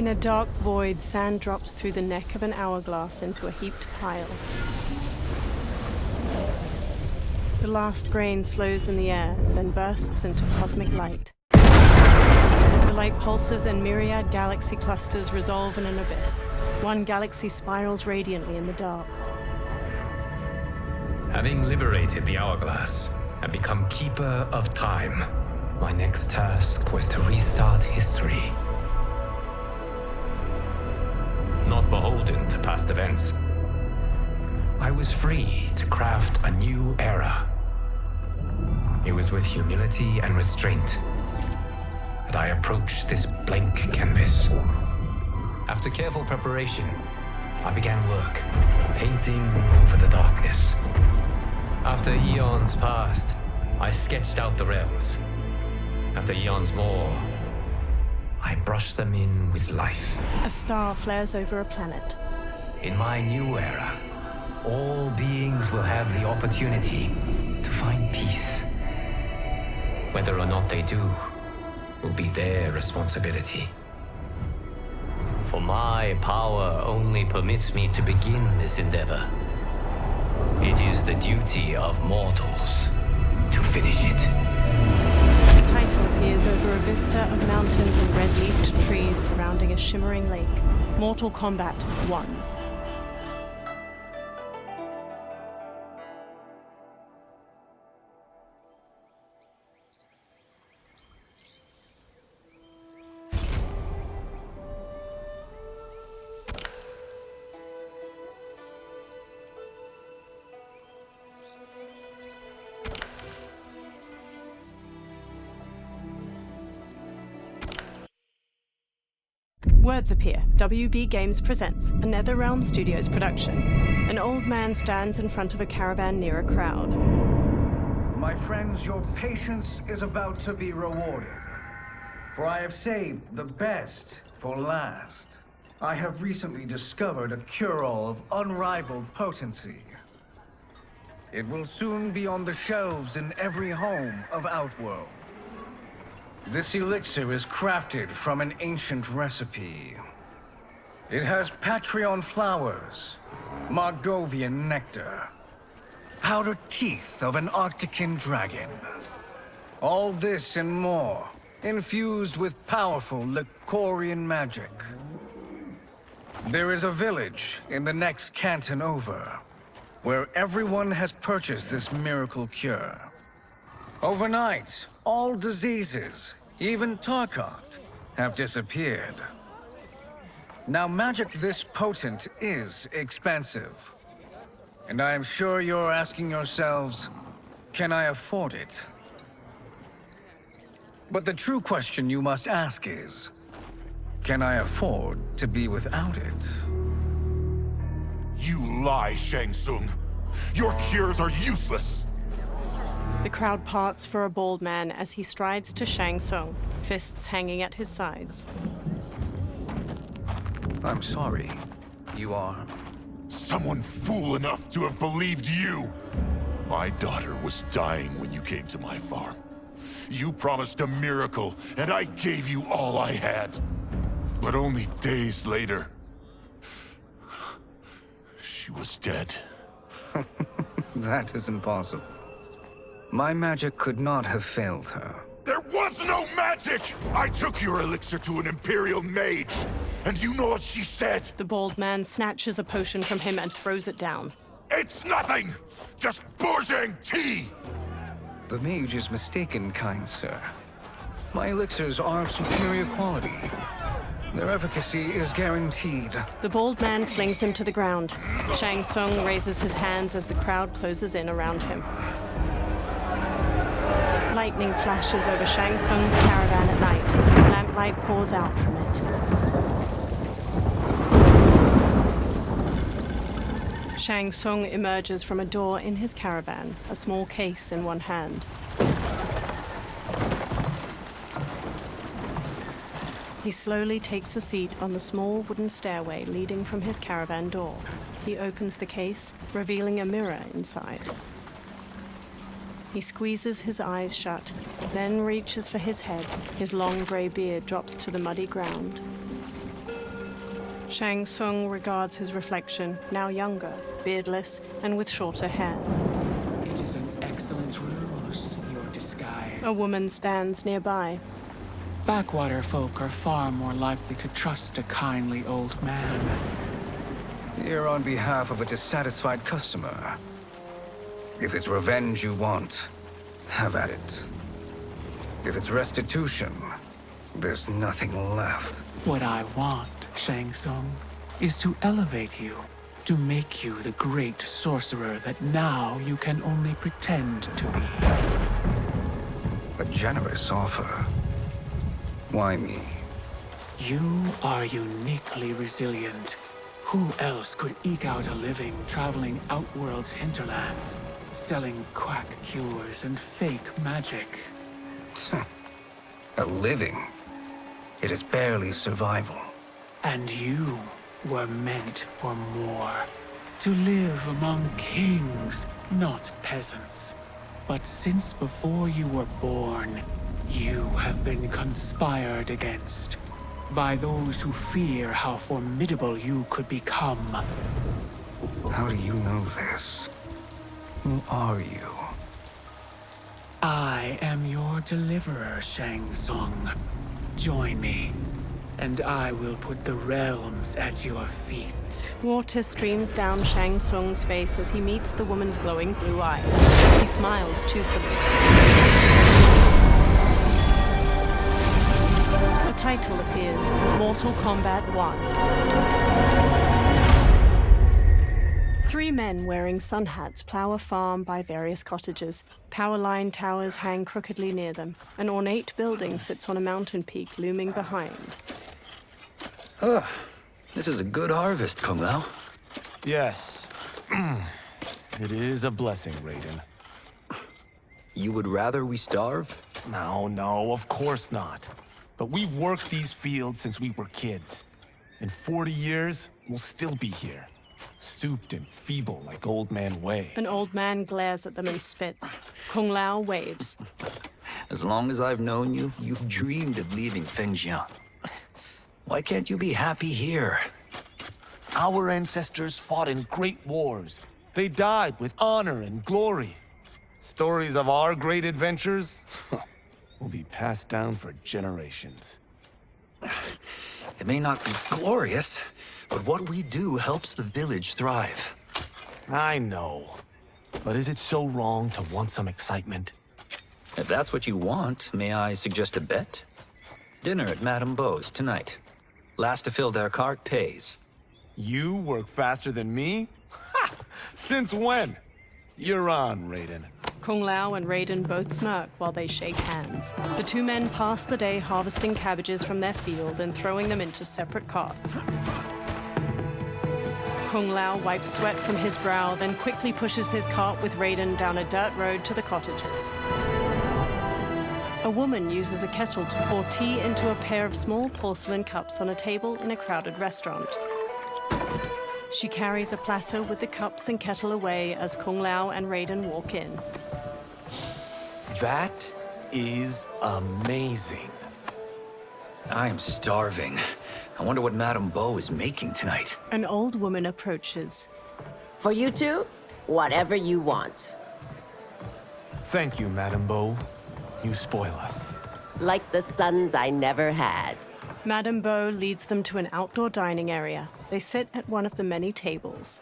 In a dark void, sand drops through the neck of an hourglass into a heaped pile. The last grain slows in the air, then bursts into cosmic light. The light pulses and myriad galaxy clusters resolve in an abyss. One galaxy spirals radiantly in the dark. Having liberated the hourglass and become keeper of time, my next task was to restart history. Not beholden to past events, I was free to craft a new era. It was with humility and restraint that I approached this blank canvas. After careful preparation, I began work, painting over the darkness. After eons passed, I sketched out the realms. After eons more, I brushed them in with life. A star flares over a planet. In my new era, all beings will have the opportunity to find peace. Whether or not they do will be their responsibility. For my power only permits me to begin this endeavor. It is the duty of mortals to finish it. The title appears over a vista of mountains and red-leafed trees surrounding a shimmering lake. Mortal Kombat 1. Words appear. WB Games presents a NetherRealm Studios production. An old man stands in front of a caravan near a crowd. My friends, your patience is about to be rewarded. For I have saved the best for last. I have recently discovered a cure-all of unrivaled potency. It will soon be on the shelves in every home of Outworld. This elixir is crafted from an ancient recipe. It has Patreon flowers, Margovian nectar, powdered teeth of an Arctican dragon. All this and more, infused with powerful Lycorian magic. There is a village in the next canton over, where everyone has purchased this miracle cure. Overnight, all diseases, even Tarkat, have disappeared. Now, magic this potent is expensive. And I am sure you're asking yourselves, can I afford it? But the true question you must ask is, can I afford to be without it? You lie, Shang Tsung. Your cures are useless. The crowd parts for a bald man as he strides to Shang Tsung, fists hanging at his sides. I'm sorry. You are? Someone fool enough to have believed you. My daughter was dying when you came to my farm. You promised a miracle, and I gave you all I had. But only days later, she was dead. That is impossible. My magic could not have failed her. There was no magic! I took your elixir to an Imperial mage, and you know what she said? The bald man snatches a potion from him and throws it down. It's nothing! Just bourgeois tea! The mage is mistaken, kind sir. My elixirs are of superior quality. Their efficacy is guaranteed. The bald man flings him to the ground. Shang Tsung raises his hands as the crowd closes in around him. Lightning flashes over Shang Tsung's caravan at night. Lamplight pours out from it. Shang Tsung emerges from a door in his caravan, a small case in one hand. He slowly takes a seat on the small wooden stairway leading from his caravan door. He opens the case, revealing a mirror inside. He squeezes his eyes shut, then reaches for his head. His long gray beard drops to the muddy ground. Shang Tsung regards his reflection, now younger, beardless, and with shorter hair. It is an excellent ruse, your disguise. A woman stands nearby. Backwater folk are far more likely to trust a kindly old man. Here on behalf of a dissatisfied customer. If it's revenge you want, have at it. If it's restitution, there's nothing left. What I want, Shang Tsung, is to elevate you, to make you the great sorcerer that now you can only pretend to be. A generous offer. Why me? You are uniquely resilient. Who else could eke out a living traveling Outworld's hinterlands, selling quack cures and fake magic? A living? It is barely survival. And you were meant for more. To live among kings, not peasants. But since before you were born, you have been conspired against by those who fear how formidable you could become. How do you know this? Who are you? I am your deliverer, Shang Tsung. Join me, and I will put the realms at your feet. Water streams down Shang Tsung's face as he meets the woman's glowing blue eyes. He smiles toothily. A title appears, Mortal Kombat 1. 3 men wearing sun hats plow a farm by various cottages. Power line towers hang crookedly near them. An ornate building sits on a mountain peak looming behind. This is a good harvest, Kung Lao. Yes. It is a blessing, Raiden. You would rather we starve? No, of course not. But we've worked these fields since we were kids. In 40 years, we'll still be here. Stooped and feeble like Old Man Wei. An old man glares at them and spits. Kung Lao waves. As long as I've known you, you've dreamed of leaving Fengjiang. Why can't you be happy here? Our ancestors fought in great wars. They died with honor and glory. Stories of our great adventures will be passed down for generations. It may not be glorious, but what we do helps the village thrive. I know. But is it so wrong to want some excitement? If that's what you want, may I suggest a bet? Dinner at Madame Beau's tonight. Last to fill their cart pays. You work faster than me? Ha! Since when? You're on, Raiden. Kung Lao and Raiden both smirk while they shake hands. The 2 men pass the day harvesting cabbages from their field and throwing them into separate carts. Kung Lao wipes sweat from his brow, then quickly pushes his cart with Raiden down a dirt road to the cottages. A woman uses a kettle to pour tea into a pair of small porcelain cups on a table in a crowded restaurant. She carries a platter with the cups and kettle away as Kung Lao and Raiden walk in. That is amazing. I am starving. I wonder what Madame Beau is making tonight. An old woman approaches. For you two, whatever you want. Thank you, Madame Beau. You spoil us. Like the sons I never had. Madame Beau leads them to an outdoor dining area. They sit at one of the many tables.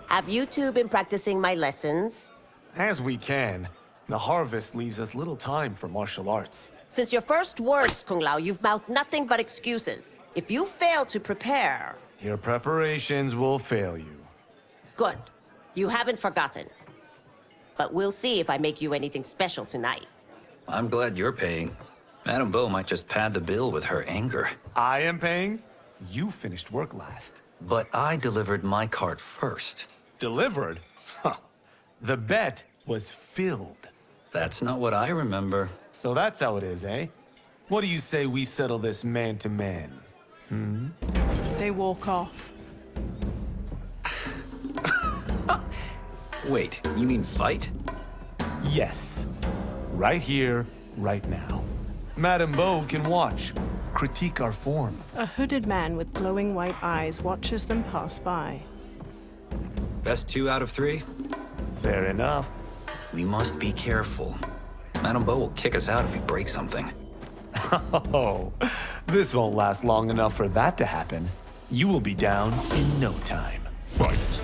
Have you two been practicing my lessons? As we can. The harvest leaves us little time for martial arts. Since your first words, Kung Lao, you've mouthed nothing but excuses. If you fail to prepare... Your preparations will fail you. Good. You haven't forgotten. But we'll see if I make you anything special tonight. I'm glad you're paying. Madame Beau might just pad the bill with her anger. I am paying? You finished work last. But I delivered my cart first. Delivered? Huh. The bet was filled. That's not what I remember. So that's how it is, eh? What do you say we settle this man-to-man? They walk off. Wait, you mean fight? Yes. Right here, right now. Madame Beau can watch. critique our form. A hooded man with glowing white eyes watches them pass by. Best 2 out of 3? Fair enough. We must be careful. Madame Bo will kick us out if we break something. Oh, this won't last long enough for that to happen. You will be down in no time. Fight.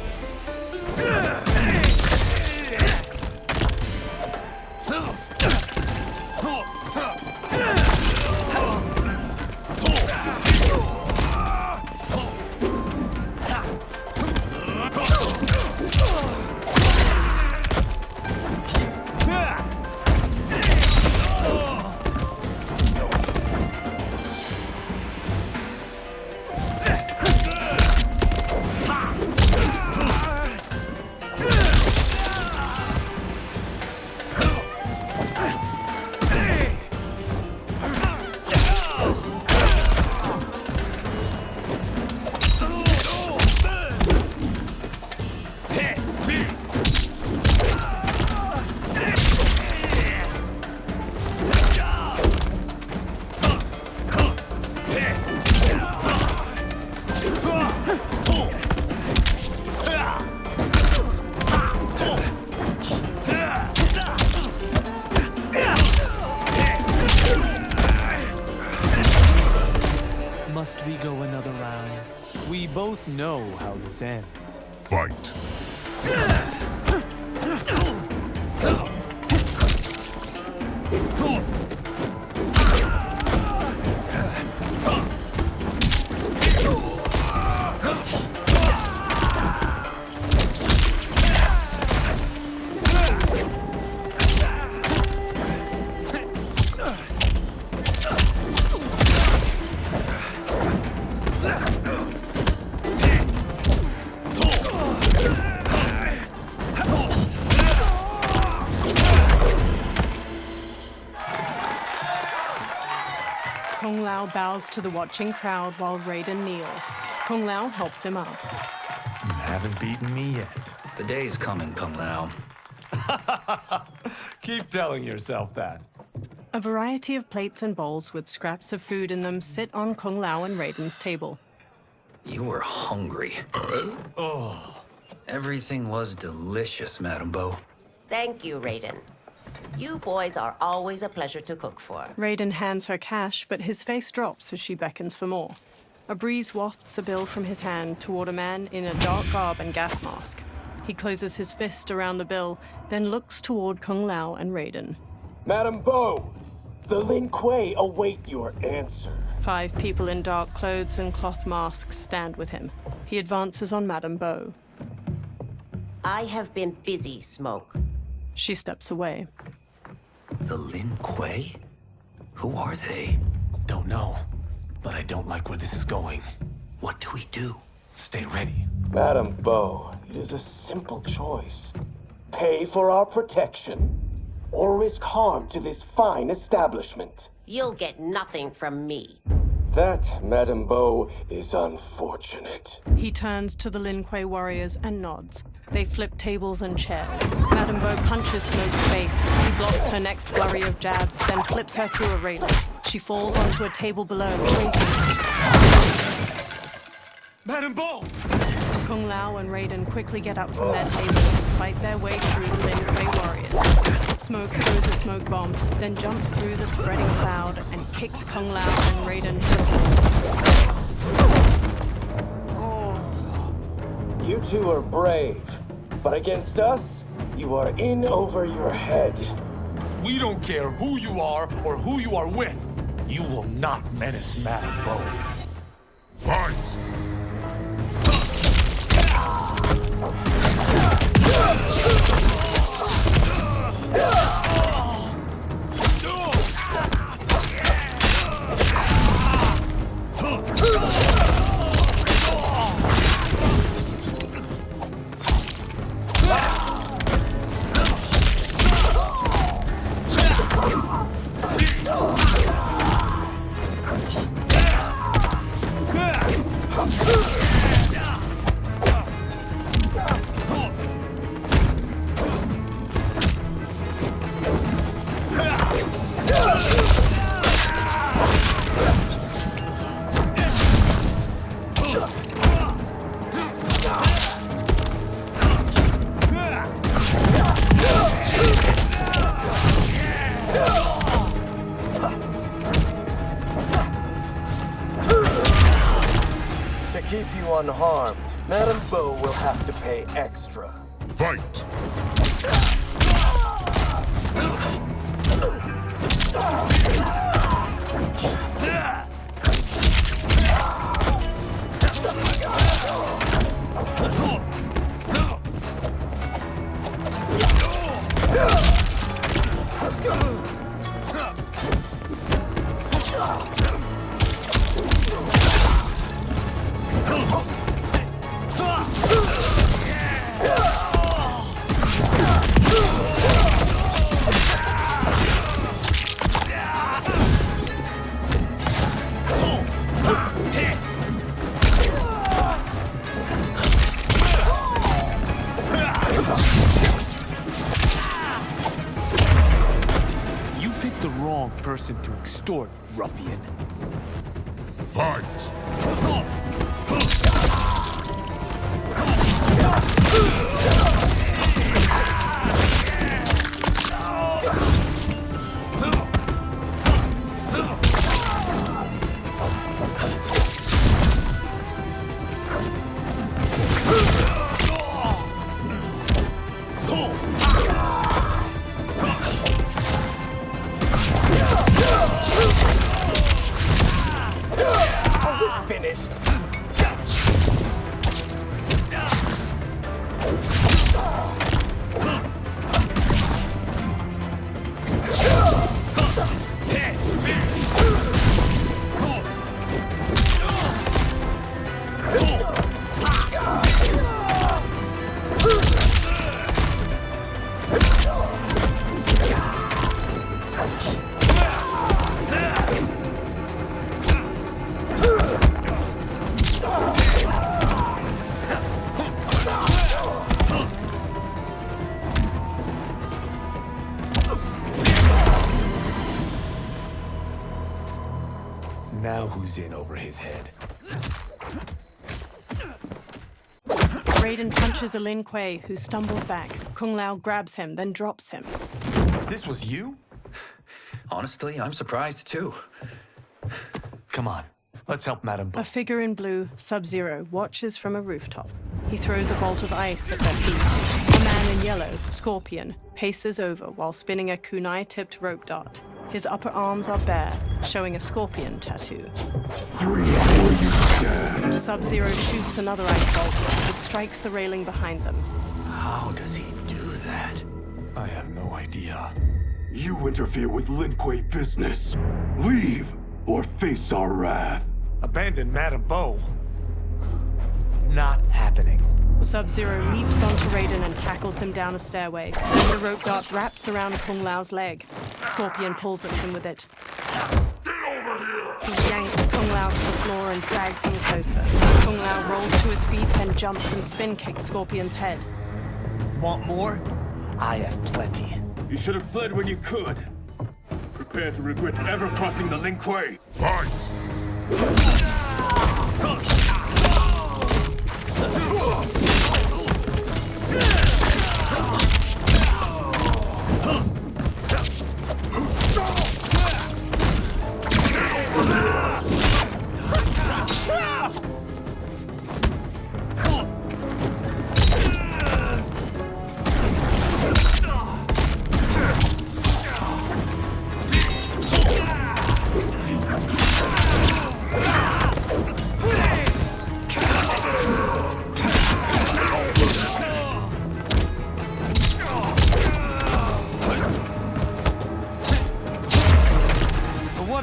Must we go another round? We both know how this ends. Fight. Kung Lao bows to the watching crowd while Raiden kneels. Kung Lao helps him up. You haven't beaten me yet. The day's coming, Kung Lao. Keep telling yourself that. A variety of plates and bowls with scraps of food in them sit on Kung Lao and Raiden's table. You were hungry. Oh. Everything was delicious, Madame Bo. Thank you, Raiden. You boys are always a pleasure to cook for. Raiden hands her cash, but his face drops as she beckons for more. A breeze wafts a bill from his hand toward a man in a dark garb and gas mask. He closes his fist around the bill, then looks toward Kung Lao and Raiden. Madame Bo, the Lin Kuei await your answer. 5 people in dark clothes and cloth masks stand with him. He advances on Madame Bo. I have been busy, Smoke. She steps away. The Lin Kuei? Who are they? Don't know, but I don't like where this is going. What do we do? Stay ready. Madame Bo, it is a simple choice. Pay for our protection, or risk harm to this fine establishment. You'll get nothing from me. That, Madame Bo, is unfortunate. He turns to the Lin Kuei warriors and nods. They flip tables and chairs. Madame Bo punches Smoke's face. He blocks her next flurry of jabs, then flips her through a railing. She falls onto a table below, breaking. Madame Bo! Kung Lao and Raiden quickly get up from their table and fight their way through the Lin Kuei warriors. Smoke throws a smoke bomb, then jumps through the spreading cloud and kicks Kung Lao and Raiden to the floor. You two are brave, but against us, you are in over your head. We don't care who you are or who you are with. You will not menace Madame Bo. Fight! keep you unharmed, Madame Bo will have to pay extra. Fight! You picked the wrong person to extort, ruffian. Fight! Finished. Now who's in over his head? Raiden punches a Lin Kuei, who stumbles back. Kung Lao grabs him, then drops him. This was you? Honestly, I'm surprised too. Come on, let's help Madame Bo. A figure in blue, Sub-Zero, watches from a rooftop. He throws a bolt of ice at their feet. A man in yellow, Scorpion, paces over while spinning a kunai-tipped rope dart. His upper arms are bare, showing a scorpion tattoo. Sub-Zero shoots another ice bolt. It strikes the railing behind them. How does he do that? I have no idea. You interfere with Lin Kuei business. Leave or face our wrath. Abandon Madame Bo. Not happening. Sub-Zero leaps onto Raiden and tackles him down a stairway. The rope dart wraps around Kung Lao's leg. Scorpion pulls at him with it. He yanks Kung Lao to the floor and drags him closer. Kung Lao rolls to his feet, then jumps and spin kicks Scorpion's head. Want more? I have plenty. You should have fled when you could. Prepare to regret ever crossing the Lin Kuei. Fight!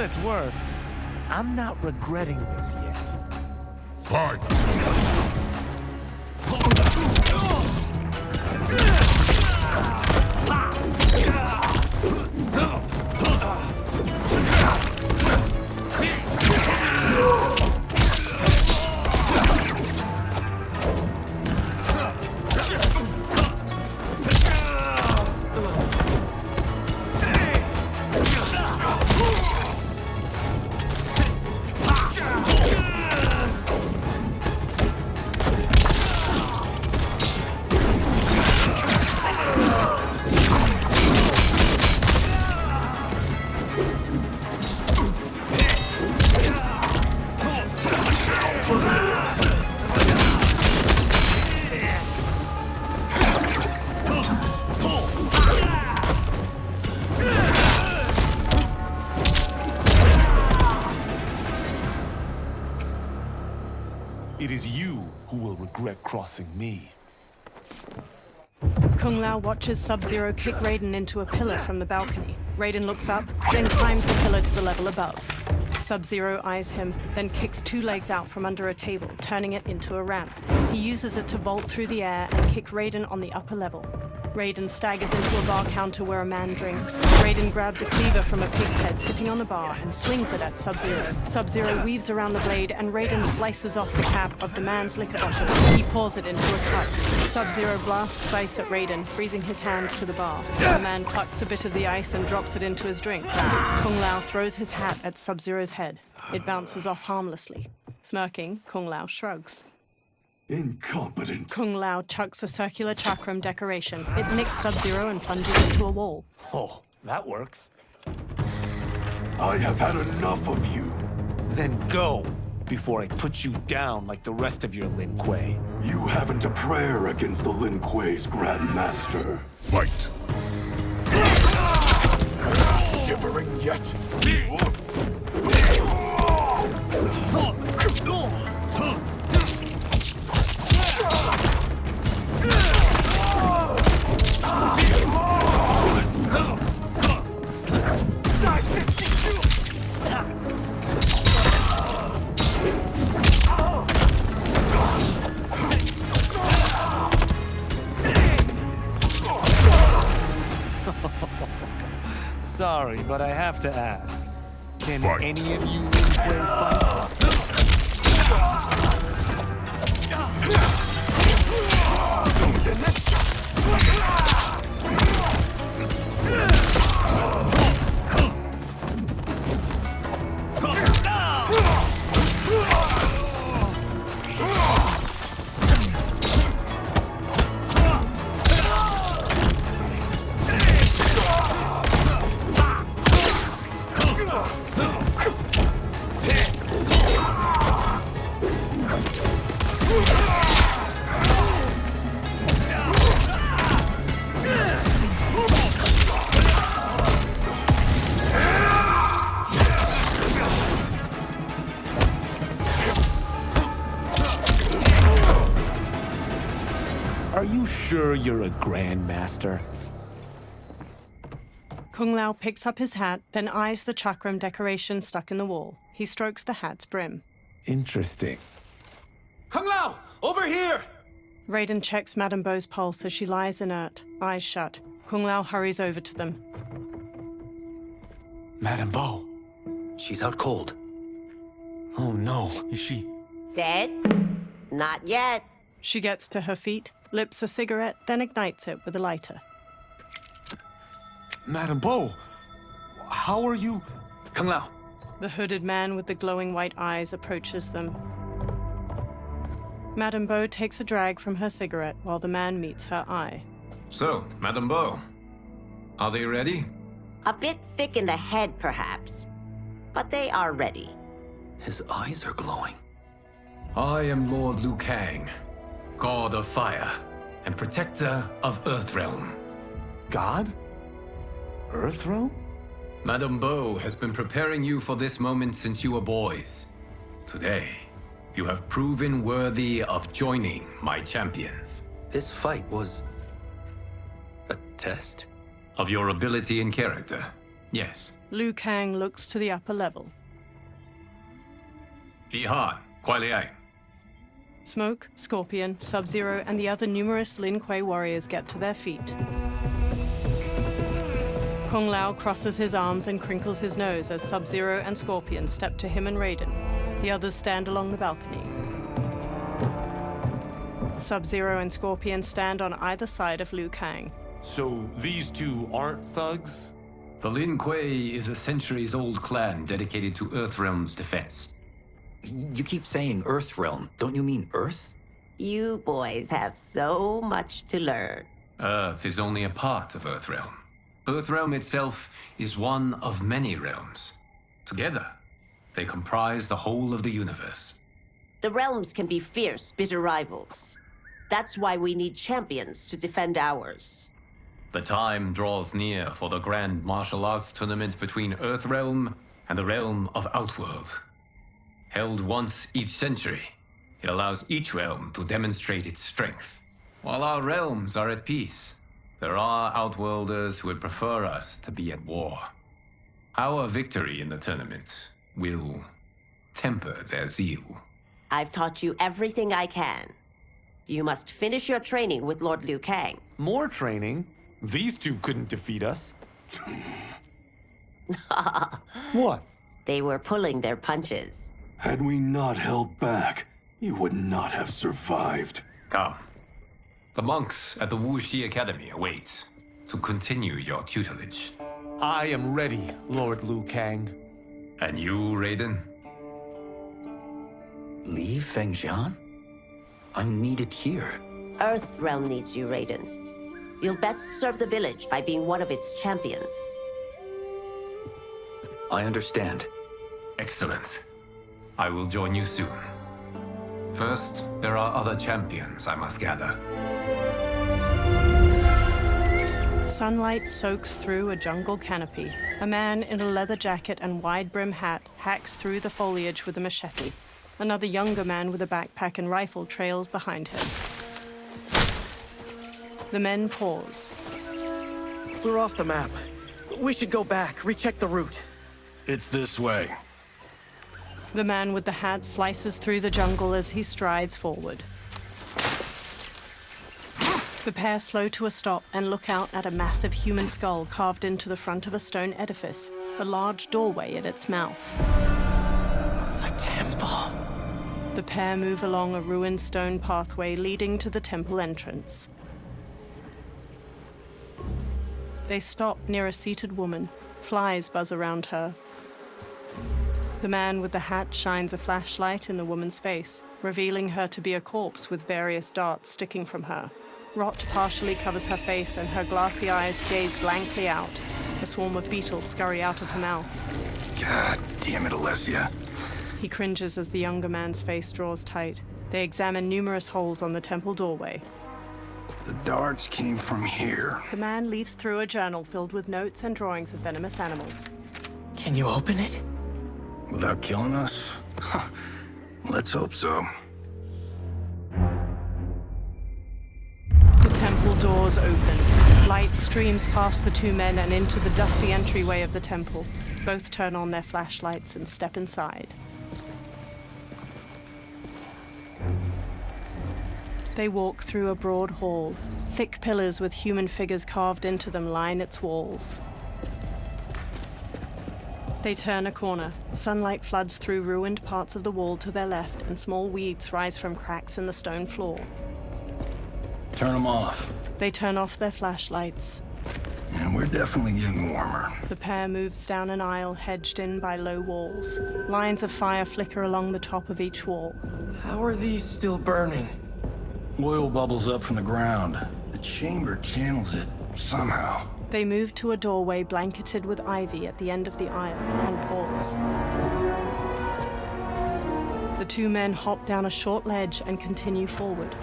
It's worth. I'm not regretting this yet. Fight! It is you who will regret crossing me. Kung Lao watches Sub-Zero kick Raiden into a pillar from the balcony. Raiden looks up, then climbs the pillar to the level above. Sub-Zero eyes him, then kicks 2 legs out from under a table, turning it into a ramp. He uses it to vault through the air and kick Raiden on the upper level. Raiden staggers into a bar counter where a man drinks. Raiden grabs a cleaver from a pig's head sitting on the bar and swings it at Sub-Zero. Sub-Zero weaves around the blade and Raiden slices off the cap of the man's liquor bottle. He pours it into a cup. Sub-Zero blasts ice at Raiden, freezing his hands to the bar. The man plucks a bit of the ice and drops it into his drink. Kung Lao throws his hat at Sub-Zero's head. It bounces off harmlessly. Smirking, Kung Lao shrugs. Incompetent. Kung Lao chucks a circular chakram decoration. It nicks Sub-Zero and plunges into a wall. Oh, that works. I have had enough of you. Then go, before I put you down like the rest of your Lin Kuei. You haven't a prayer against the Lin Kuei's Grand Master. Fight! Shivering yet? Sorry, but I have to ask. Can Fight. any of you Lin Kuei fight? Are you sure you're a Grandmaster? Kung Lao picks up his hat, then eyes the chakram decoration stuck in the wall. He strokes the hat's brim. Interesting. Kung Lao! Over here! Raiden checks Madame Beau's pulse as she lies inert, eyes shut. Kung Lao hurries over to them. Madame Beau. She's out cold. Oh no, is she... Dead? Not yet. She gets to her feet, lips a cigarette, then ignites it with a lighter. Madame Beau, how are you... Kung Lao. The hooded man with the glowing white eyes approaches them. Madame Beau takes a drag from her cigarette while the man meets her eye. So, Madame Beau, are they ready? A bit thick in the head, perhaps. But they are ready. His eyes are glowing. I am Lord Liu Kang, God of Fire and Protector of Earthrealm. God? Earthrealm? Madame Beau has been preparing you for this moment since you were boys. Today, you have proven worthy of joining my champions. This fight was... a test? Of your ability and character, yes. Liu Kang looks to the upper level. Bihan, Kuai Liang. Smoke, Scorpion, Sub-Zero, and the other numerous Lin Kuei warriors get to their feet. Kung Lao crosses his arms and crinkles his nose as Sub-Zero and Scorpion step to him and Raiden. The others stand along the balcony. Sub-Zero and Scorpion stand on either side of Liu Kang. So these two aren't thugs? The Lin Kuei is a centuries-old clan dedicated to Earthrealm's defense. You keep saying Earthrealm. Don't you mean Earth? You boys have so much to learn. Earth is only a part of Earthrealm. Earthrealm itself is one of many realms. Together, they comprise the whole of the universe. The realms can be fierce, bitter rivals. That's why we need champions to defend ours. The time draws near for the grand martial arts tournament between Earthrealm and the realm of Outworld. Held once each century, It allows each realm to demonstrate its strength. While our realms are at peace, there are Outworlders who would prefer us to be at war. Our victory in the tournament will temper their zeal. I've taught you everything I can. You must finish your training with Lord Liu Kang. More training? These two couldn't defeat us. What? They were pulling their punches. Had we not held back, you would not have survived. Come. The monks at the Wuxi Academy await to continue your tutelage. I am ready, Lord Liu Kang. And you, Raiden? Leave Fengjian? I'm needed here. Earth Realm needs you, Raiden. You'll best serve the village by being one of its champions. I understand. Excellent. I will join you soon. First, there are other champions I must gather. Sunlight soaks through a jungle canopy. A man in a leather jacket and wide-brim hat hacks through the foliage with a machete. Another younger man with a backpack and rifle trails behind him. The men pause. We're off the map. We should go back, recheck the route. It's this way. The man with the hat slices through the jungle as he strides forward. The pair slow to a stop and look out at a massive human skull carved into the front of a stone edifice, a large doorway at its mouth. The temple. The pair move along a ruined stone pathway leading to the temple entrance. They stop near a seated woman. Flies buzz around her. The man with the hat shines a flashlight in the woman's face, revealing her to be a corpse with various darts sticking from her. Rot partially covers her face and her glassy eyes gaze blankly out. A swarm of beetles scurry out of her mouth. God damn it, Alessia. He cringes as the younger man's face draws tight. They examine numerous holes on the temple doorway. The darts came from here. The man leaves through a journal filled with notes and drawings of venomous animals. Can you open it? Without killing us? Let's hope so. The temple doors open. Light streams past the two men and into the dusty entryway of the temple. Both turn on their flashlights and step inside. They walk through a broad hall. Thick pillars with human figures carved into them line its walls. They turn a corner. Sunlight floods through ruined parts of the wall to their left, and small weeds rise from cracks in the stone floor. Turn them off. They turn off their flashlights. And we're definitely getting warmer. The pair moves down an aisle hedged in by low walls. Lines of fire flicker along the top of each wall. How are these still burning? Oil bubbles up from the ground. The chamber channels it somehow. They move to a doorway blanketed with ivy at the end of the aisle and pause. The two men hop down a short ledge and continue forward.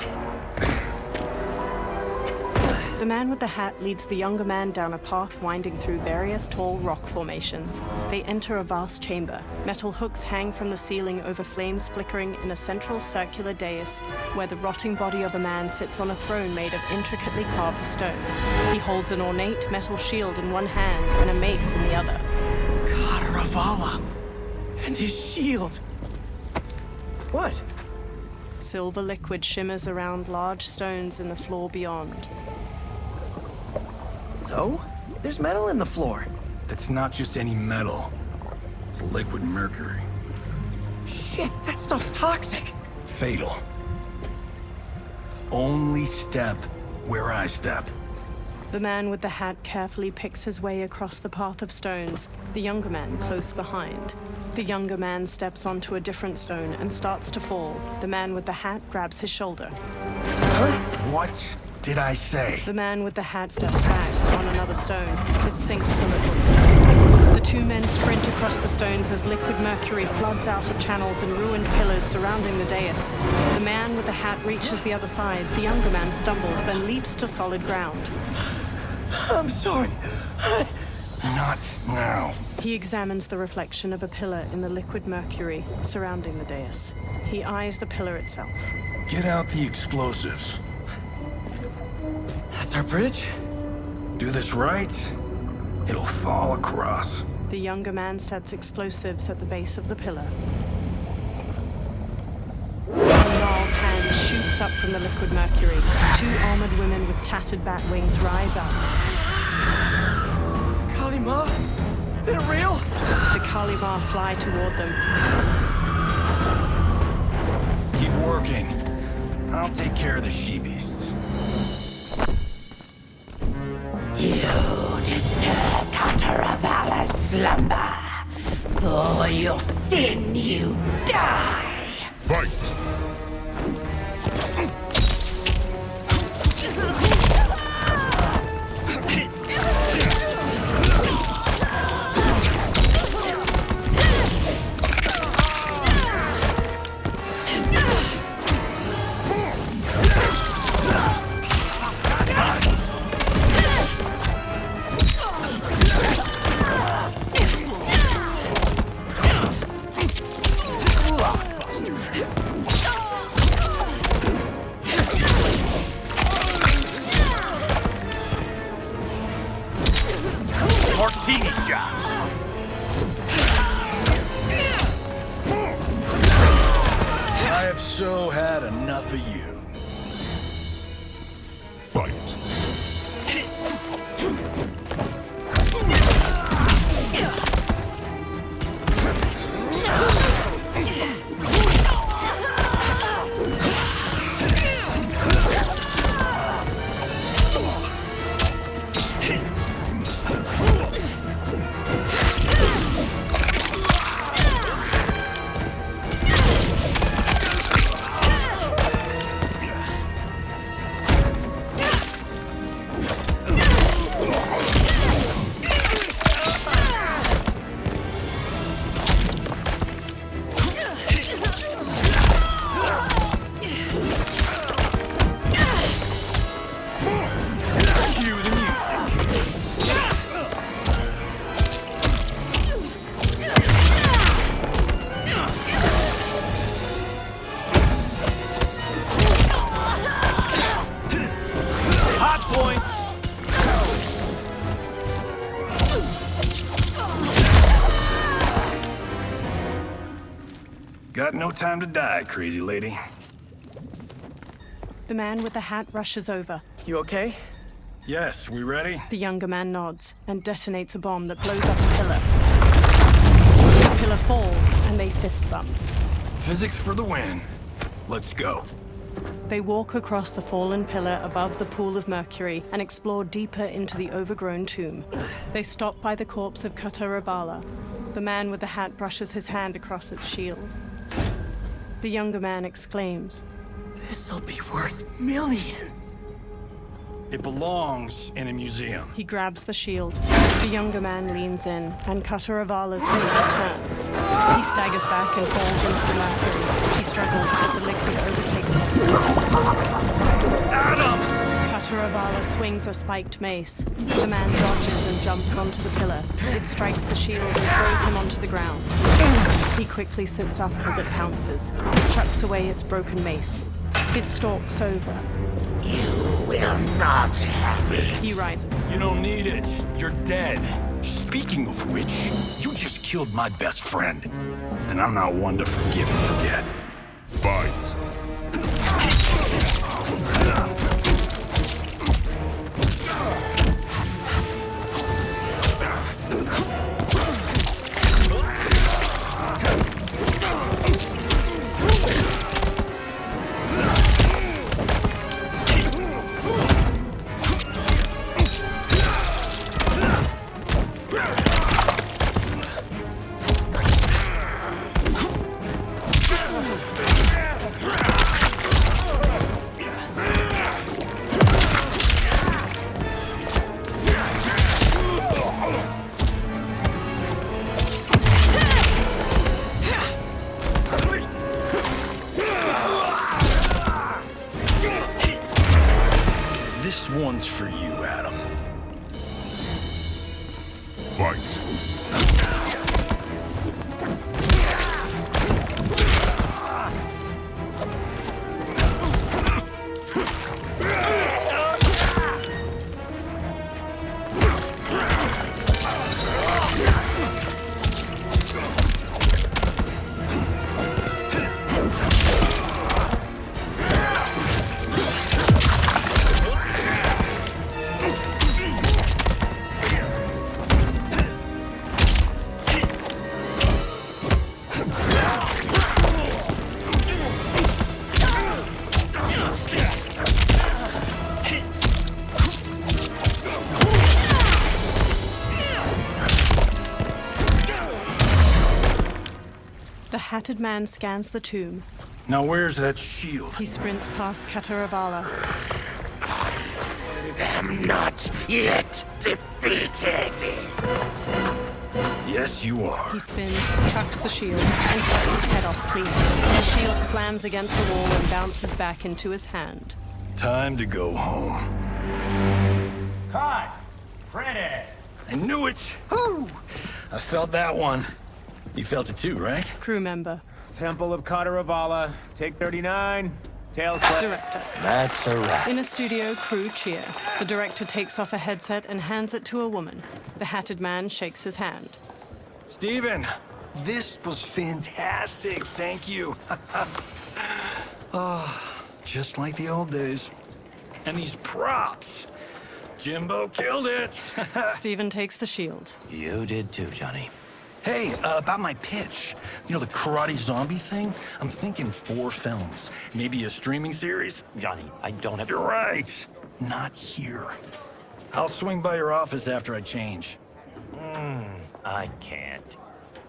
The man with the hat leads the younger man down a path winding through various tall rock formations. They enter a vast chamber. Metal hooks hang from the ceiling over flames flickering in a central circular dais where the rotting body of a man sits on a throne made of intricately carved stone. He holds an ornate metal shield in one hand and a mace in the other. God, Ravala! And his shield! What? Silver liquid shimmers around large stones in the floor beyond. So? There's metal in the floor. It's not just any metal. It's liquid mercury. Shit, that stuff's toxic. Fatal. Only step where I step. The man with the hat carefully picks his way across the path of stones, the younger man close behind. The younger man steps onto a different stone and starts to fall. The man with the hat grabs his shoulder. Huh? What did I say? The man with the hat steps back on another stone. It sinks a little. The two men sprint across the stones as liquid mercury floods out of channels and ruined pillars surrounding the dais. The man with the hat reaches the other side. The younger man stumbles, then leaps to solid ground. I'm sorry. Not now. He examines the reflection of a pillar in the liquid mercury surrounding the dais. He eyes the pillar itself. Get out the explosives. That's our bridge? Do this right, it'll fall across. The younger man sets explosives at the base of the pillar. A gnarled hand shoots up from the liquid mercury. Two armored women with tattered bat wings rise up. Kalima? They're real? The Kalimar fly toward them. Keep working. I'll take care of the she-beasts. You disturb Kataravalla's slumber. For your sin, you die! Fight! Martini shot! I have so had enough of you. Fight! Got no time to die, crazy lady. The man with the hat rushes over. You okay? Yes, we ready? The younger man nods and detonates a bomb that blows up a pillar. The pillar falls and they fist bump. Physics for the win. Let's go. They walk across the fallen pillar above the pool of mercury and explore deeper into the overgrown tomb. They stop by the corpse of Kataravala. The man with the hat brushes his hand across its shield. The younger man exclaims, This'll be worth millions. It belongs in a museum. He grabs the shield. The younger man leans in, and Kataravala's face turns. He staggers back and falls into the mercury. He struggles, but the liquid overtakes him. Adam! Kataravala swings a spiked mace. The man dodges and jumps onto the pillar. It strikes the shield and throws him onto the ground. He quickly sits up as it pounces, chucks away its broken mace. It stalks over. You will not have it. He rises. You don't need it. You're dead. Speaking of which, you just killed my best friend. And I'm not one to forgive and forget. Fight! This one's for you, Adam. Fight! hatted man scans the tomb. Now where's that shield? He sprints past Kataravala. I'm not yet defeated. Yes, you are. He spins, chucks the shield, and cuts its head off clean. The shield slams against the wall and bounces back into his hand. Time to go home. Cut! Freddy! I knew it! Woo! I felt that one. You felt it too, right? Crew member. Temple of Kataravala, take 39, tail slap. Director. That's a wrap. In a studio, crew cheer. The director takes off a headset and hands it to a woman. The hatted man shakes his hand. Steven, this was fantastic. Thank you. Oh, just like the old days. And these props. Jimbo killed it. Steven takes the shield. You did too, Johnny. Hey, about my pitch. You know, the karate zombie thing? I'm thinking 4 films. Maybe a streaming series? Johnny, I don't have... You're right. Not here. I'll swing by your office after I change. I can't.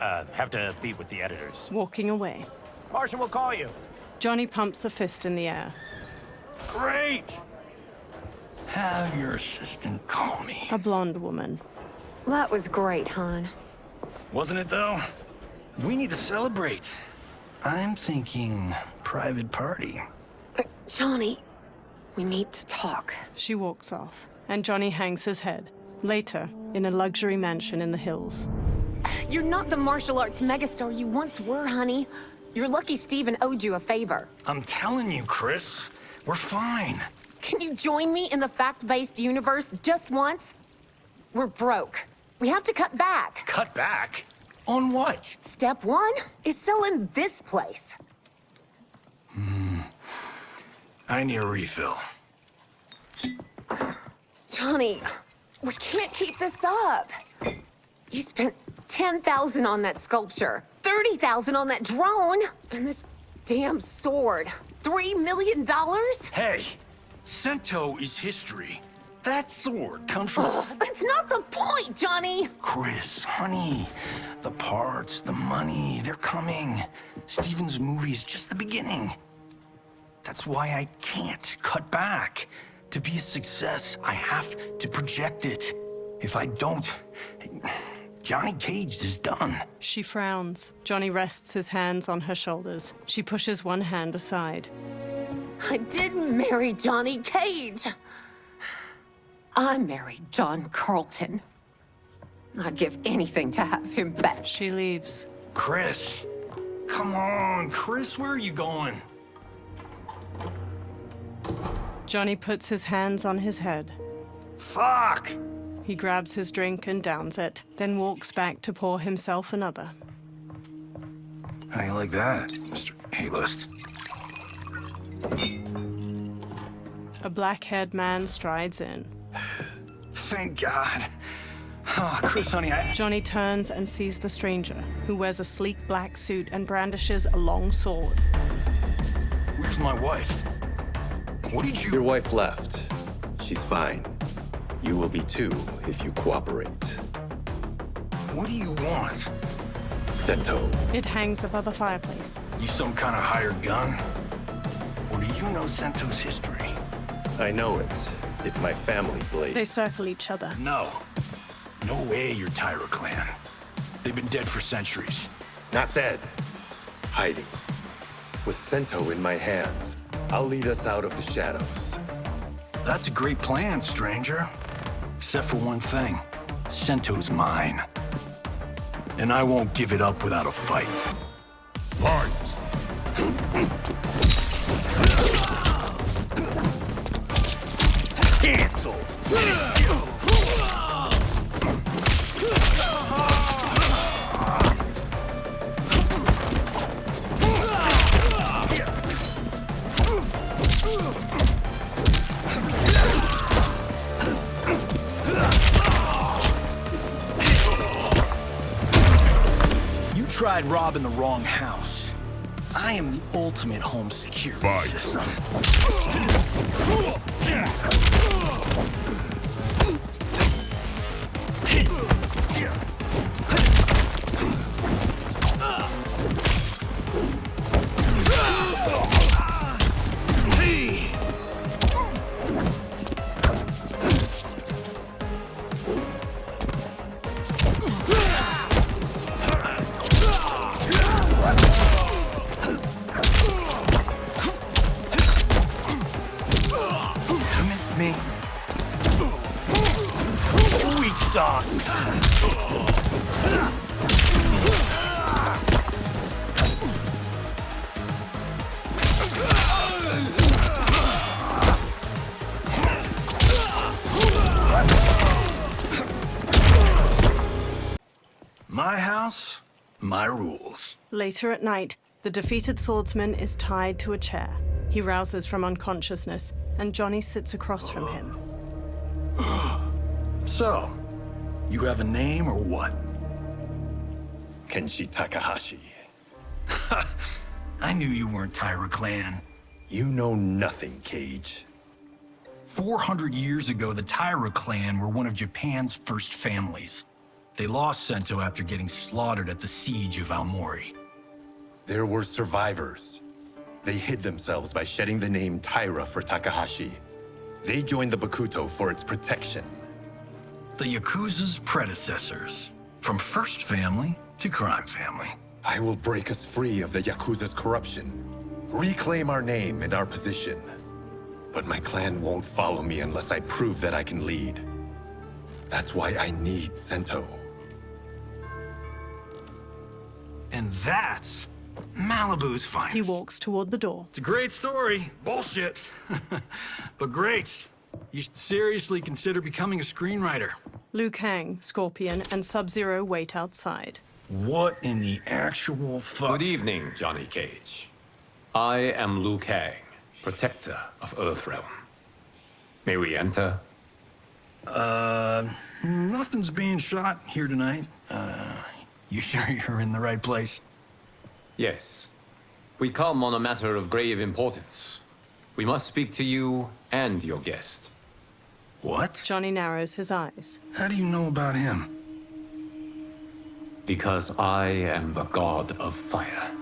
Have to meet with the editors. Walking away. Marshall will call you. Johnny pumps a fist in the air. Great! Have your assistant call me. A blonde woman. That was great, hon. Wasn't it, though? We need to celebrate. I'm thinking private party. Johnny, we need to talk. She walks off, and Johnny hangs his head. Later, in a luxury mansion in the hills. You're not the martial arts megastar you once were, honey. You're lucky Steven owed you a favor. I'm telling you, Chris, we're fine. Can you join me in the fact-based universe just once? We're broke. We have to cut back. Cut back? On what? Step 1 is selling this place. I need a refill. Johnny, we can't keep this up. You spent $10,000 on that sculpture, $30,000 on that drone, and this damn sword. $3 million? Hey, Sento is history. That sword comes from... That's not the point, Johnny! Chris, honey, the parts, the money, they're coming. Steven's movie is just the beginning. That's why I can't cut back. To be a success, I have to project it. If I don't, Johnny Cage is done. She frowns. Johnny rests his hands on her shoulders. She pushes one hand aside. I didn't marry Johnny Cage. I married John Carlton. I'd give anything to have him back. She leaves. Chris, come on, Chris, where are you going? Johnny puts his hands on his head. Fuck! He grabs his drink and downs it, then walks back to pour himself another. How you like that, Mr. A-list? A black-haired man strides in. Thank God. Oh, Chris, honey, Johnny turns and sees the stranger, who wears a sleek black suit and brandishes a long sword. Where's my wife? What did you... Your wife left. She's fine. You will be too, if you cooperate. What do you want? Sento. It hangs above a fireplace. You some kind of hired gun? Or do you know Sento's history? I know it. It's my family blade. They circle each other. No. No way you're Tyra clan. They've been dead for centuries. Not dead. Hiding. With Sento in my hands, I'll lead us out of the shadows. That's a great plan, stranger. Except for one thing. Sento's mine. And I won't give it up without a fight. Fight! Cancel! You tried robbing the wrong house. I am the ultimate home security system. My house, my rules. Later at night, the defeated swordsman is tied to a chair. He rouses from unconsciousness, and Johnny sits across from him. So, you have a name or what? Kenshi Takahashi. I knew you weren't Taira clan. You know nothing, Cage. 400 years ago, the Taira clan were one of Japan's first families. They lost Sento after getting slaughtered at the siege of Aomori. There were survivors. They hid themselves by shedding the name Taira for Takahashi. They joined the Bakuto for its protection. The Yakuza's predecessors. From first family to crime family. I will break us free of the Yakuza's corruption. Reclaim our name and our position. But my clan won't follow me unless I prove that I can lead. That's why I need Sento. And that's Malibu's finest. He walks toward the door. It's a great story. Bullshit. But great. You should seriously consider becoming a screenwriter. Liu Kang, Scorpion, and Sub-Zero wait outside. What in the actual fuck? Good evening, Johnny Cage. I am Liu Kang, protector of Earthrealm. May we enter? Nothing's being shot here tonight. You sure you're in the right place? Yes. We come on a matter of grave importance. We must speak to you and your guest. What? Johnny narrows his eyes. How do you know about him? Because I am the god of fire.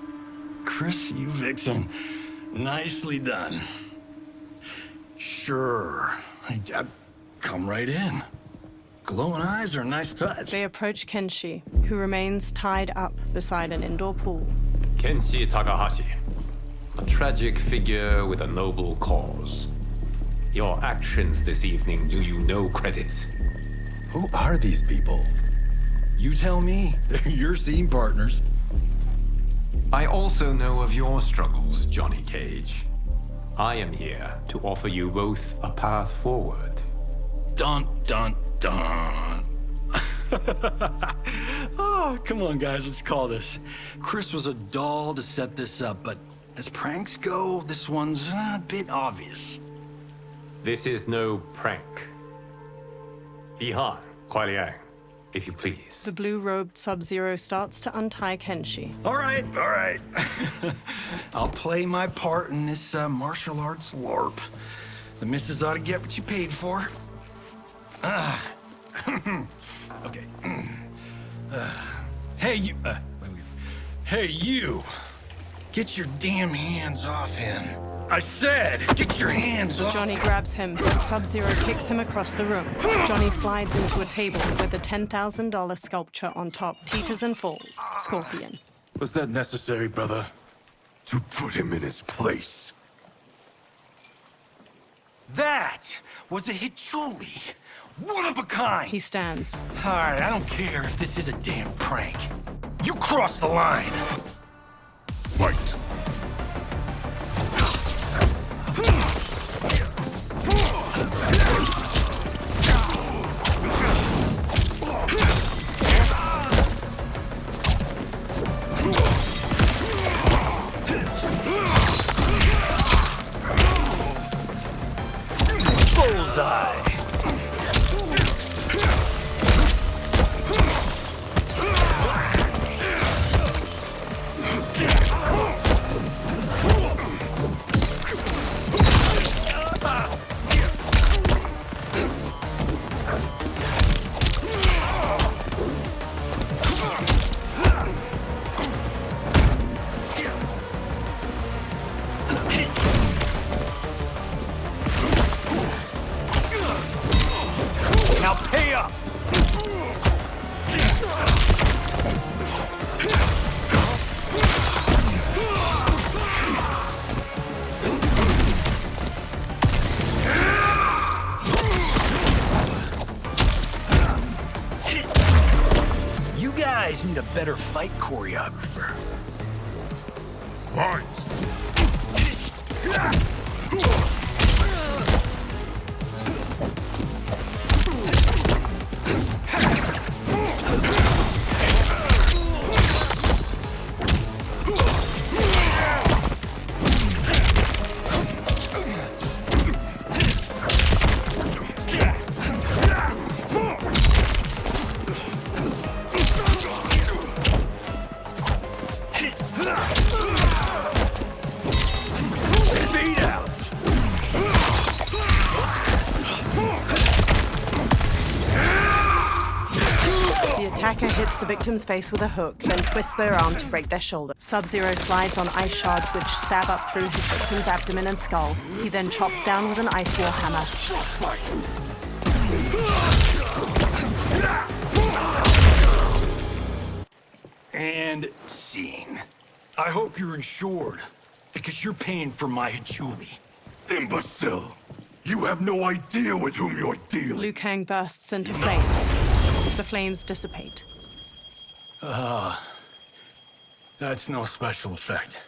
Chris, you vixen. Nicely done. Sure. Come right in. Glowing eyes are a nice touch. They approach Kenshi, who remains tied up beside an indoor pool. Kenshi Takahashi, a tragic figure with a noble cause. Your actions this evening do you no credit. Who are these people? You tell me. They're your scene partners. I also know of your struggles, Johnny Cage. I am here to offer you both a path forward. Dun, dun, dun. Oh, come on, guys, let's call this. Chris was a doll to set this up, but as pranks go, this one's a bit obvious. This is no prank. Bihan, Kuai Liang, if you please. The blue-robed Sub-Zero starts to untie Kenshi. All right. I'll play my part in this martial arts LARP. The missus ought to get what you paid for. Okay. Hey, you. Hey, you. Get your damn hands off him. I said, get your hands off. Johnny grabs him, but Sub-Zero kicks him across the room. Johnny slides into a table with a $10,000 sculpture on top, teeters and falls. Scorpion. Was that necessary, brother? To put him in his place. That was a Hichuli. One of a kind. He stands. All right, I don't care if this is a damn prank. You crossed the line. Fight. Bullseye. Now pay up! You guys need a better fight choreographer. Fight! the victim's face with a hook, then twists their arm to break their shoulder. Sub-Zero slides on ice shards which stab up through his victim's abdomen and skull. He then chops down with an ice war hammer. And scene. I hope you're insured, because you're paying for my Hachuli. Imbecile! You have no idea with whom you're dealing! Liu Kang bursts into flames. The flames dissipate. That's no special effect.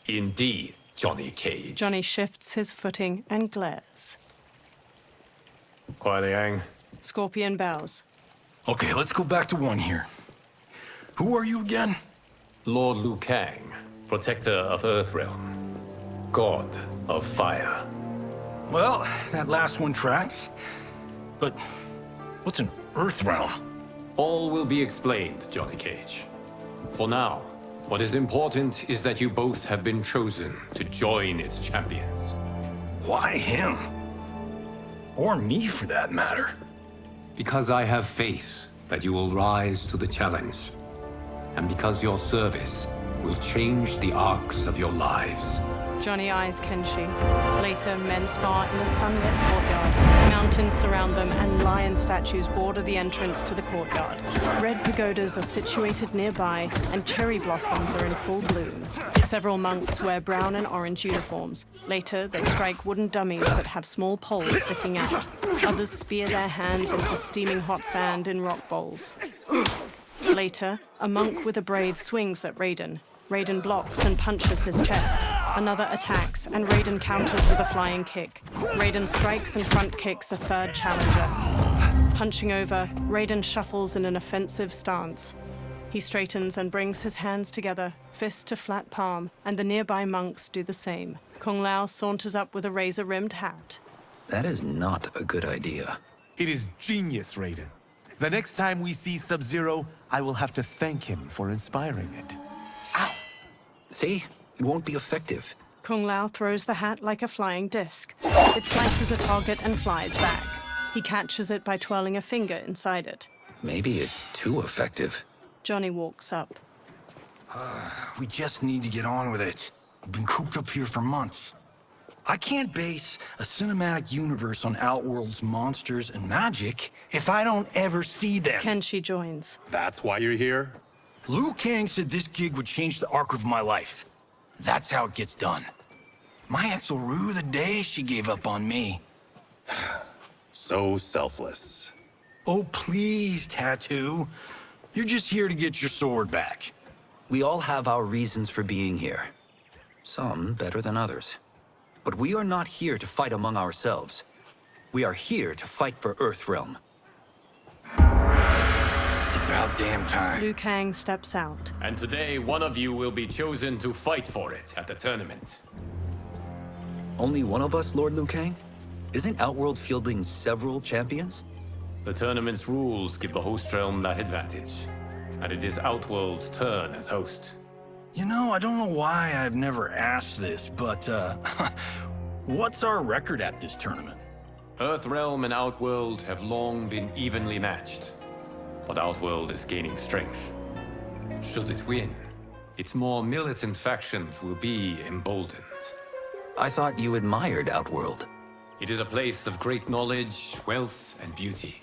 Indeed, Johnny Cage. Johnny shifts his footing and glares. Kuai Liang. Scorpion bows. Okay, let's go back to one here. Who are you again? Lord Liu Kang, protector of Earthrealm, god of fire. Well, that last one tracks. But what's an Earthrealm? All will be explained, Johnny Cage. For now, what is important is that you both have been chosen to join its champions. Why him? Or me, for that matter. Because I have faith that you will rise to the challenge. And because your service will change the arcs of your lives. Johnny eyes Kenshi. Later, men spar in a sunlit courtyard. Mountains surround them, and lion statues border the entrance to the courtyard. Red pagodas are situated nearby, and cherry blossoms are in full bloom. Several monks wear brown and orange uniforms. Later, they strike wooden dummies that have small poles sticking out. Others spear their hands into steaming hot sand in rock bowls. Later, a monk with a braid swings at Raiden. Raiden blocks and punches his chest. Another attacks, and Raiden counters with a flying kick. Raiden strikes and front kicks a third challenger. Punching over, Raiden shuffles in an offensive stance. He straightens and brings his hands together, fist to flat palm, and the nearby monks do the same. Kung Lao saunters up with a razor-rimmed hat. That is not a good idea. It is genius, Raiden. The next time we see Sub-Zero, I will have to thank him for inspiring it. Ow! See? It won't be effective. Kung Lao throws the hat like a flying disc. It slices a target and flies back. He catches it by twirling a finger inside it. Maybe it's too effective. Johnny walks up. We just need to get on with it. I've been cooped up here for months. I can't base a cinematic universe on Outworld's monsters and magic if I don't ever see them. Kenshi joins. That's why you're here? Liu Kang said this gig would change the arc of my life. That's how it gets done. My ex will rue the day she gave up on me. So selfless. Oh, please, Tattoo. You're just here to get your sword back. We all have our reasons for being here. Some better than others. But we are not here to fight among ourselves. We are here to fight for Earthrealm. It's about damn time. Liu Kang steps out. And today, one of you will be chosen to fight for it at the tournament. Only one of us, Lord Liu Kang? Isn't Outworld fielding several champions? The tournament's rules give the host realm that advantage. And it is Outworld's turn as host. You know, I don't know why I've never asked this, but, what's our record at this tournament? Earthrealm and Outworld have long been evenly matched. But Outworld is gaining strength. Should it win, its more militant factions will be emboldened. I thought you admired Outworld. It is a place of great knowledge, wealth, and beauty.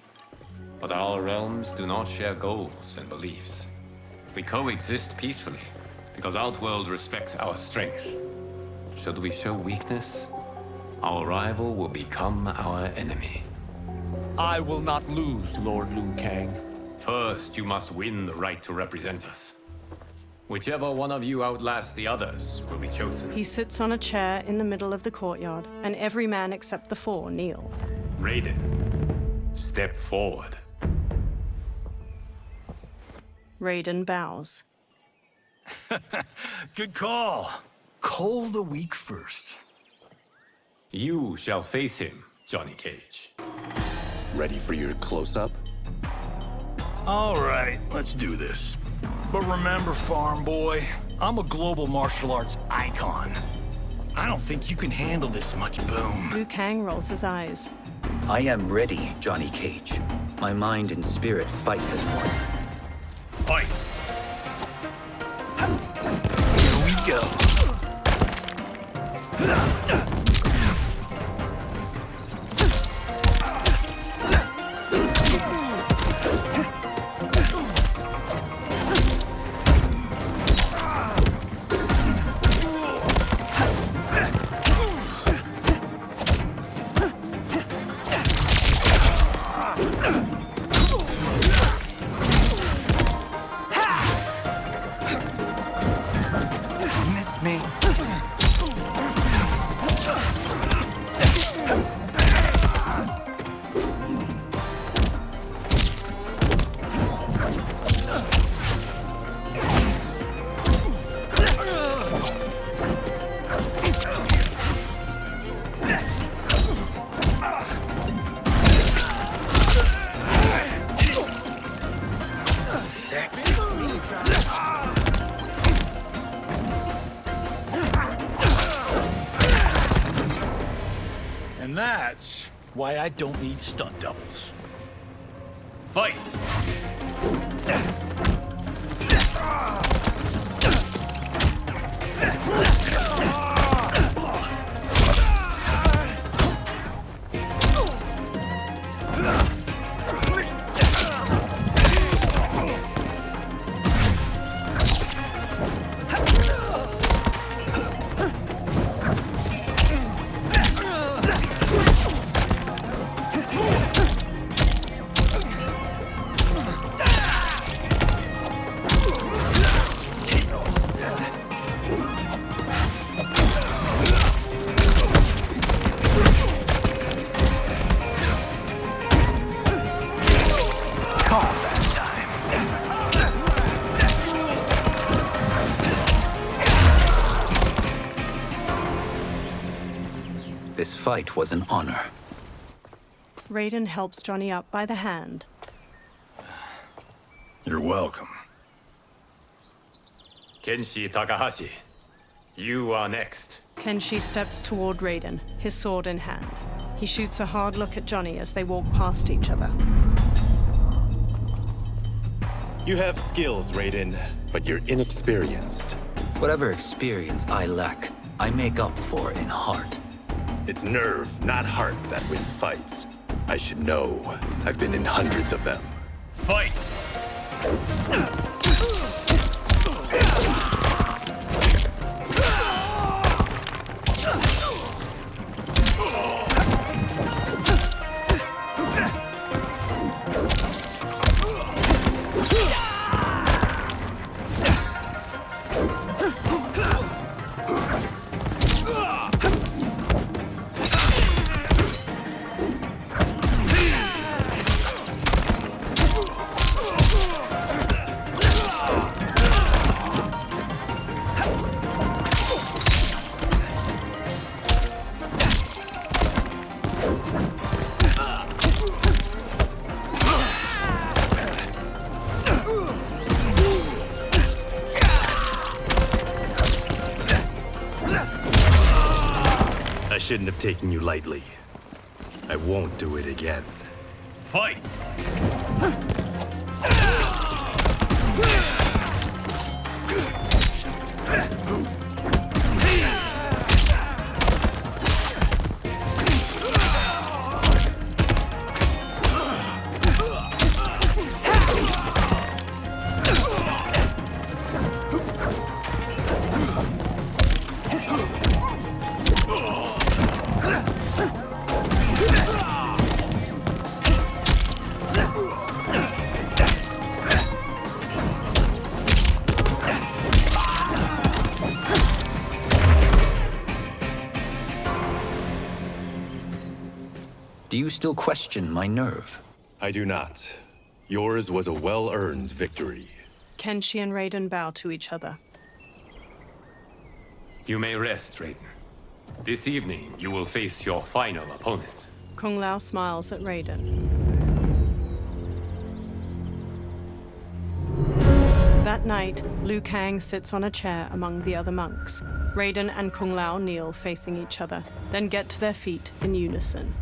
But our realms do not share goals and beliefs. We coexist peacefully, because Outworld respects our strength. Should we show weakness, our rival will become our enemy. I will not lose, Lord Liu Kang. First, you must win the right to represent us. Whichever one of you outlasts the others will be chosen. He sits on a chair in the middle of the courtyard, and every man except the four kneel. Raiden, step forward. Raiden bows. Good call. Call the weak first. You shall face him, Johnny Cage. Ready for your close-up? All right, let's do this. But remember, farm boy, I'm a global martial arts icon. I don't think you can handle this much boom. Liu Kang rolls his eyes. I am ready, Johnny Cage. My mind and spirit fight as one. Fight! Here we go. Missed me. And that's why I don't need stunt doubles. Fight! This fight was an honor. Raiden helps Johnny up by the hand. You're welcome. Kenshi Takahashi, you are next. Kenshi steps toward Raiden, his sword in hand. He shoots a hard look at Johnny as they walk past each other. You have skills, Raiden, but you're inexperienced. Whatever experience I lack, I make up for in heart. It's nerve, not heart, that wins fights. I should know. I've been in hundreds of them. Fight! I shouldn't have taken you lightly. I won't do it again. Fight! Do you still question my nerve? I do not. Yours was a well-earned victory. Kenshi and Raiden bow to each other. You may rest, Raiden. This evening, you will face your final opponent. Kung Lao smiles at Raiden. That night, Liu Kang sits on a chair among the other monks. Raiden and Kung Lao kneel facing each other, then get to their feet in unison.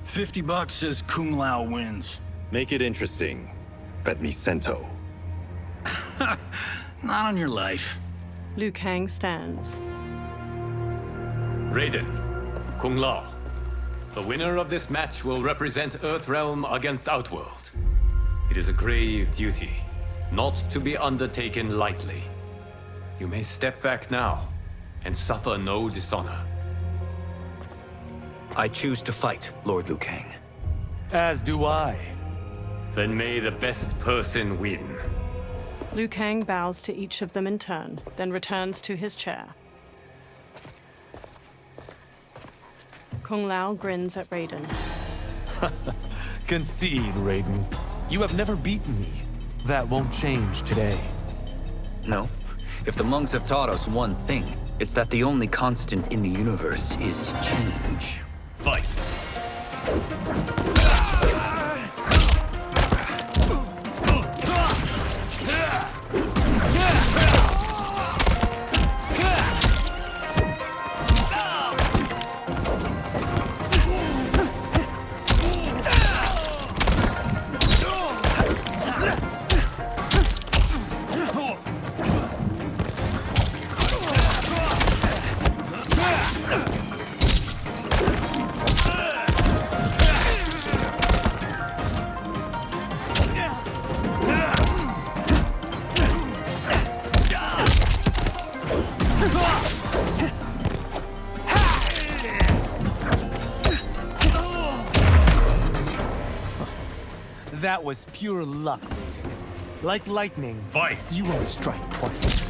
$50 says Kung Lao wins. Make it interesting. Bet me Cento. Not on your life. Liu Kang stands. Raiden, Kung Lao. The winner of this match will represent Earthrealm against Outworld. It is a grave duty, not to be undertaken lightly. You may step back now and suffer no dishonor. I choose to fight, Lord Liu Kang. As do I. Then may the best person win. Liu Kang bows to each of them in turn, then returns to his chair. Kung Lao grins at Raiden. Concede, Raiden. You have never beaten me. That won't change today. No. If the monks have taught us one thing, it's that the only constant in the universe is change. Fight! That was pure luck, Raiden. Like lightning, fight! You won't strike twice.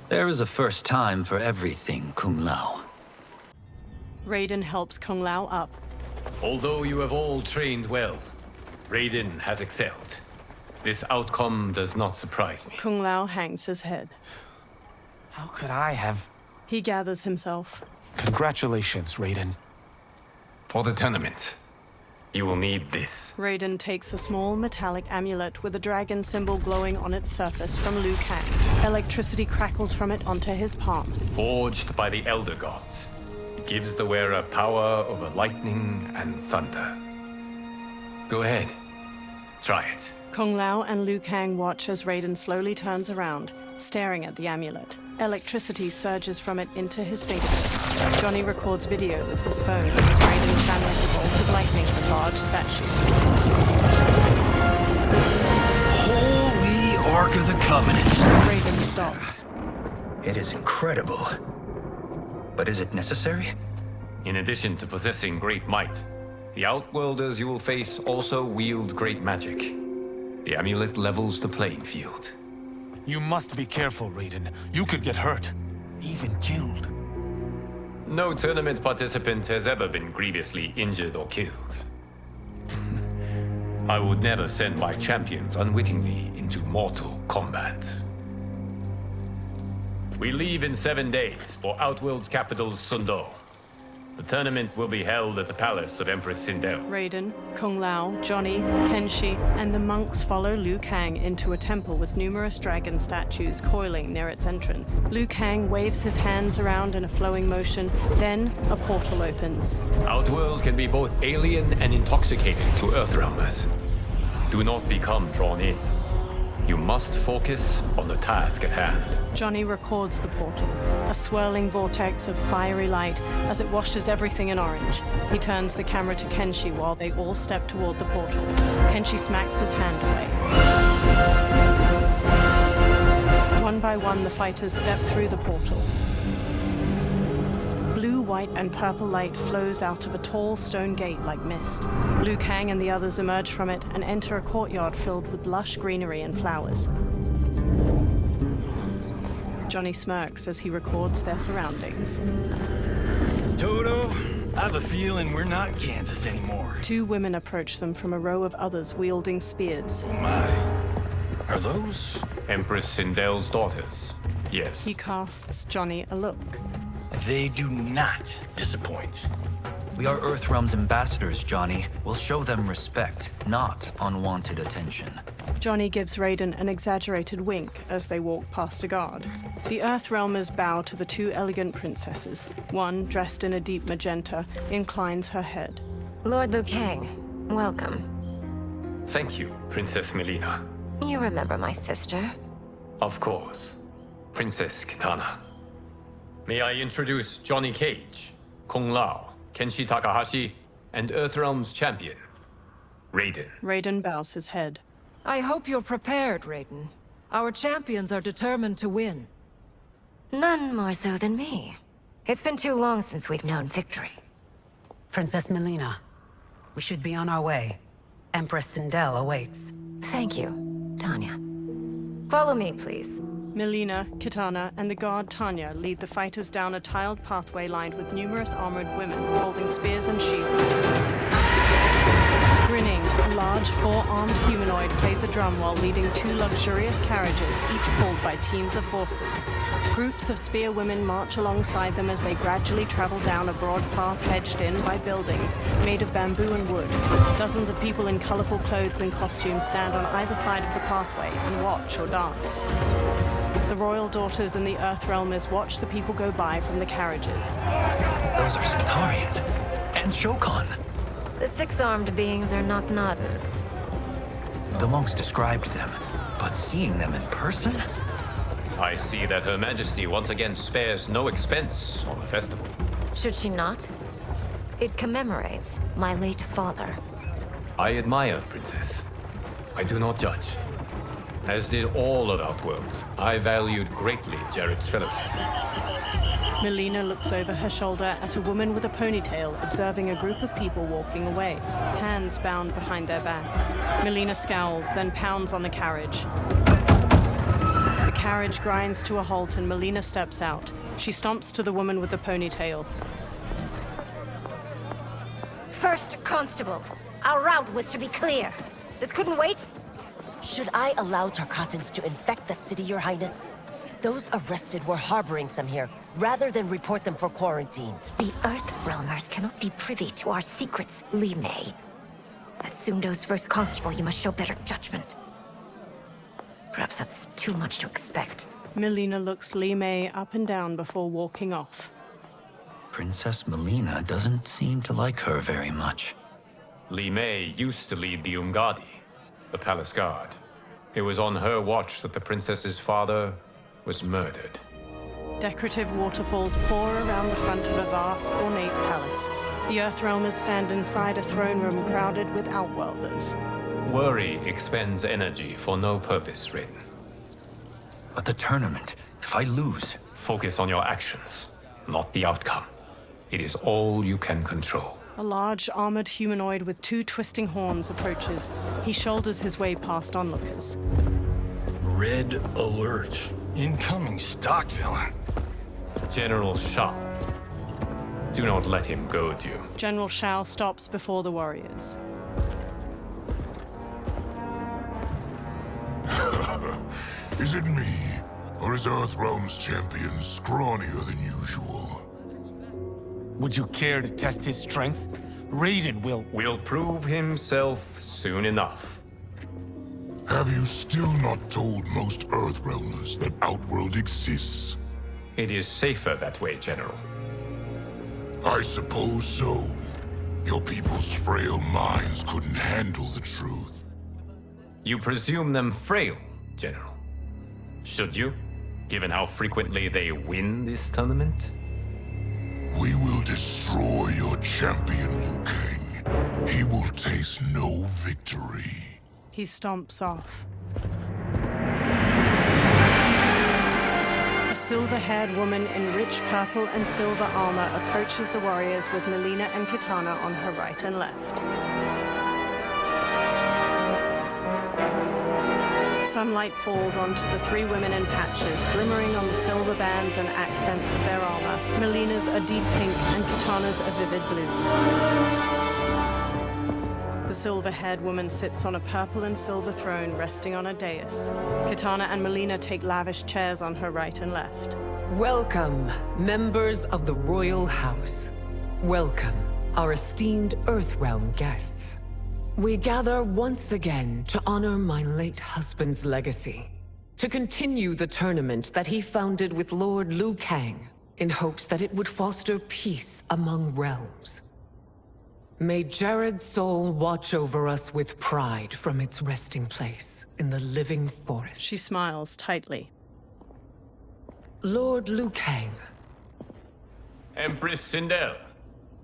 There is a first time for everything, Kung Lao. Raiden helps Kung Lao up. Although you have all trained well, Raiden has excelled. This outcome does not surprise me. Kung Lao hangs his head. How could I have... He gathers himself. Congratulations, Raiden. For the tournament, you will need this. Raiden takes a small metallic amulet with a dragon symbol glowing on its surface from Liu Kang. Electricity crackles from it onto his palm. Forged by the Elder Gods, it gives the wearer power over lightning and thunder. Go ahead, try it. Kung Lao and Liu Kang watch as Raiden slowly turns around, staring at the amulet. Electricity surges from it into his fingertips. Johnny records video with his phone as Raiden channels a bolt of lightning at a large statue. Holy Ark of the Covenant! Raiden stops. It is incredible. But is it necessary? In addition to possessing great might, the Outworlders you will face also wield great magic. The amulet levels the playing field. You must be careful, Raiden. You could get hurt. Even killed. No tournament participant has ever been grievously injured or killed. I would never send my champions unwittingly into mortal combat. We leave in 7 days for Outworld's capital, Sundo. The tournament will be held at the palace of Empress Sindel. Raiden, Kung Lao, Johnny, Kenshi, and the monks follow Liu Kang into a temple with numerous dragon statues coiling near its entrance. Liu Kang waves his hands around in a flowing motion, then a portal opens. Outworld can be both alien and intoxicating to Earthrealmers. Do not become drawn in. You must focus on the task at hand. Johnny records the portal, a swirling vortex of fiery light as it washes everything in orange. He turns the camera to Kenshi while they all step toward the portal. Kenshi smacks his hand away. One by one, the fighters step through the portal. blue, white, and purple light flows out of a tall stone gate like mist. Liu Kang and the others emerge from it and enter a courtyard filled with lush greenery and flowers. Johnny smirks as he records their surroundings. Toto, I have a feeling we're not in Kansas anymore. Two women approach them from a row of others wielding spears. Oh my. Are those? Empress Sindel's daughters. Yes. He casts Johnny a look. They do not disappoint. We are Earthrealm's ambassadors, Johnny. We'll show them respect, not unwanted attention. Johnny gives Raiden an exaggerated wink as they walk past a guard. The Earthrealmers bow to the two elegant princesses. One, dressed in a deep magenta, inclines her head. Lord Liu Kang, welcome. Thank you, Princess Melina. You remember my sister? Of course. Princess Kitana. May I introduce Johnny Cage, Kung Lao, Kenshi Takahashi, and Earthrealm's champion, Raiden. Raiden bows his head. I hope you're prepared, Raiden. Our champions are determined to win. None more so than me. It's been too long since we've known victory. Princess Melina, we should be on our way. Empress Sindel awaits. Thank you, Tanya. Follow me, please. Melina, Kitana, and the guard Tanya lead the fighters down a tiled pathway lined with numerous armored women holding spears and shields. Grinning, a large four-armed humanoid plays a drum while leading two luxurious carriages, each pulled by teams of horses. Groups of spear women march alongside them as they gradually travel down a broad path hedged in by buildings made of bamboo and wood. Dozens of people in colorful clothes and costumes stand on either side of the pathway and watch or dance. The royal daughters and the Earthrealmers watch the people go by from the carriages. Those are Centaurians. And Shokan. The six-armed beings are not Nodens. The monks described them, but seeing them in person? I see that Her Majesty once again spares no expense on the festival. Should she not? It commemorates my late father. I admire, Princess. I do not judge. As did all of Outworld, I valued greatly Jared's fellowship. Melina looks over her shoulder at a woman with a ponytail observing a group of people walking away, hands bound behind their backs. Melina scowls, then pounds on the carriage. The carriage grinds to a halt and Melina steps out. She stomps to the woman with the ponytail. First Constable, our route was to be clear. This couldn't wait? Should I allow Tarkatans to infect the city, Your Highness? Those arrested were harboring some here, rather than report them for quarantine. The Earthrealmers cannot be privy to our secrets, Li Mei. As Sundo's first constable, you must show better judgment. Perhaps that's too much to expect. Melina looks Li Mei up and down before walking off. Princess Melina doesn't seem to like her very much. Li Mei used to lead the Umgadi, the palace guard. It was on her watch that the princess's father was murdered. Decorative waterfalls pour around the front of a vast, ornate palace. The Earthrealmers stand inside a throne room crowded with Outworlders. Worry expends energy for no purpose, Raiden. But the tournament, if I lose... Focus on your actions, not the outcome. It is all you can control. A large, armored humanoid with two twisting horns approaches. He shoulders his way past onlookers. Red alert. Incoming stock villain. General Shao. Do not let him goad you. General Shao stops before the warriors. Is it me? Or is Earthrealm's champion scrawnier than usual? Would you care to test his strength? Raiden will prove himself soon enough. Have you still not told most Earthrealmers that Outworld exists? It is safer that way, General. I suppose so. Your people's frail minds couldn't handle the truth. You presume them frail, General. Should you, given how frequently they win this tournament? We will destroy your champion, Liu Kang. He will taste no victory. He stomps off. A silver silver-haired woman in rich purple and silver armor approaches the warriors with Melina and Kitana on her right and left. Sunlight falls onto the three women in patches, glimmering on the silver bands and accents of their armor. Melina's a deep pink and Kitana's a vivid blue. The silver-haired woman sits on a purple and silver throne resting on a dais. Kitana and Melina take lavish chairs on her right and left. Welcome, members of the Royal House. Welcome, our esteemed Earthrealm guests. We gather once again to honor my late husband's legacy, to continue the tournament that he founded with Lord Liu Kang, in hopes that it would foster peace among realms. May Jared's soul watch over us with pride from its resting place in the living forest. She smiles tightly. Lord Liu Kang. Empress Sindel,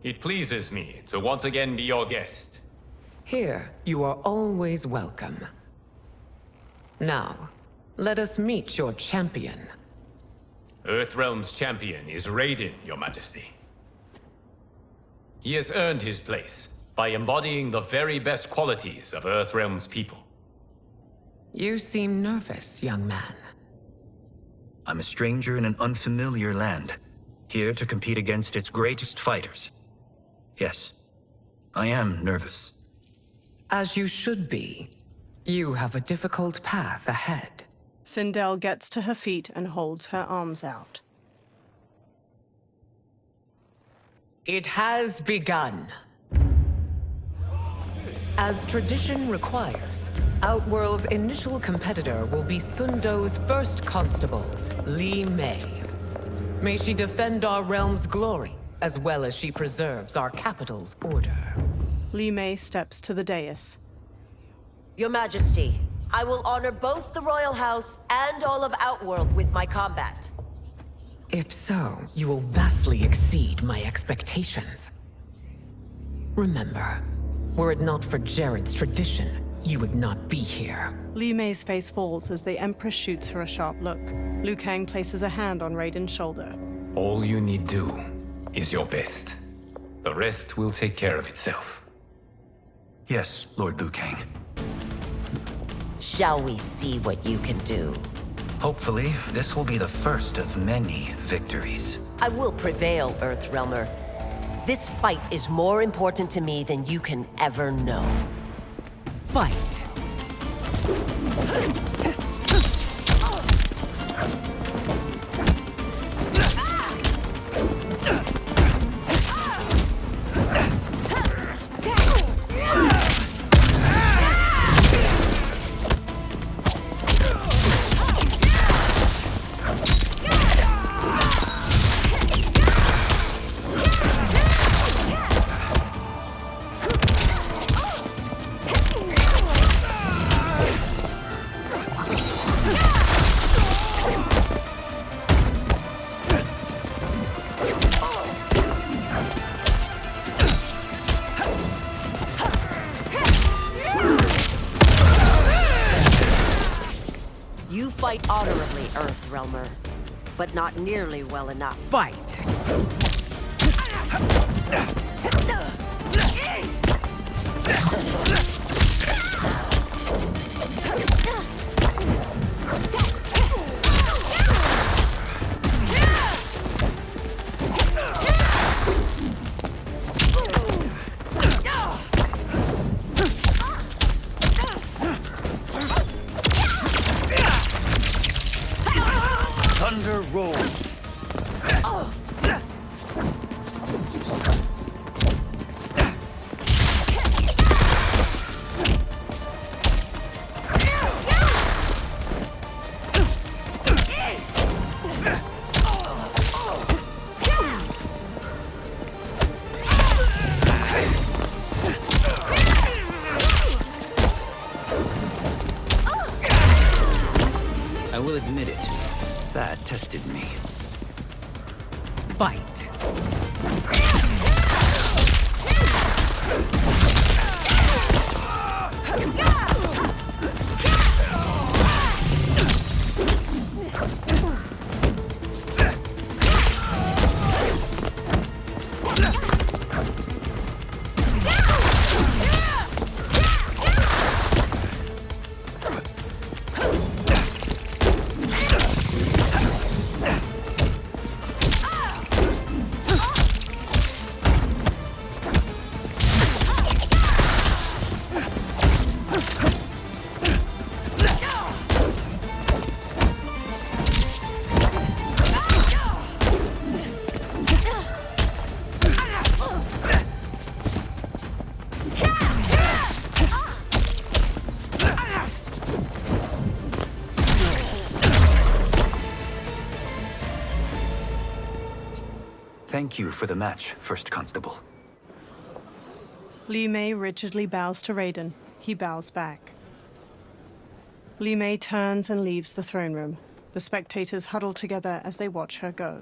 it pleases me to once again be your guest. Here, you are always welcome. Now, let us meet your champion. Earthrealm's champion is Raiden, Your Majesty. He has earned his place by embodying the very best qualities of Earthrealm's people. You seem nervous, young man. I'm a stranger in an unfamiliar land, here to compete against its greatest fighters. Yes, I am nervous. As you should be. You have a difficult path ahead. Sindel gets to her feet and holds her arms out. It has begun. As tradition requires, Outworld's initial competitor will be Sundo's first constable, Li Mei. May she defend our realm's glory, as well as she preserves our capital's order. Li Mei steps to the dais. Your Majesty, I will honor both the Royal House and all of Outworld with my combat. If so, you will vastly exceed my expectations. Remember, were it not for Jared's tradition, you would not be here. Li Mei's face falls as the Empress shoots her a sharp look. Liu Kang places a hand on Raiden's shoulder. All you need do is your best. The rest will take care of itself. Yes, Lord Liu Kang. Shall we see what you can do? Hopefully, this will be the first of many victories. I will prevail, Earthrealmer. This fight is more important to me than you can ever know. Fight! Fight honorably, Earthrealmer, but not nearly well enough. Fight! Thunder rolls. I will admit it. That tested me. Fight! Thank you for the match, First Constable. Li Mei rigidly bows to Raiden. He bows back. Li Mei turns and leaves the throne room. The spectators huddle together as they watch her go.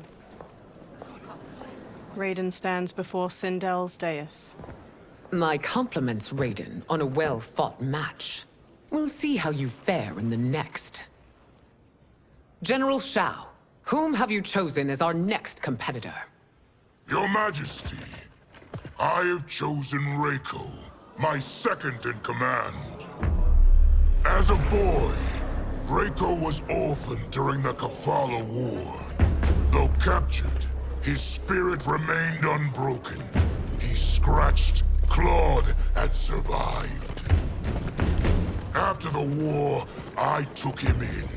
Raiden stands before Sindel's dais. My compliments, Raiden, on a well-fought match. We'll see how you fare in the next. General Shao, whom have you chosen as our next competitor? Your Majesty, I have chosen Reiko, my second in command. As a boy, Reiko was orphaned during the Kafala War. Though captured, his spirit remained unbroken. He scratched, clawed, and survived. After the war, I took him in,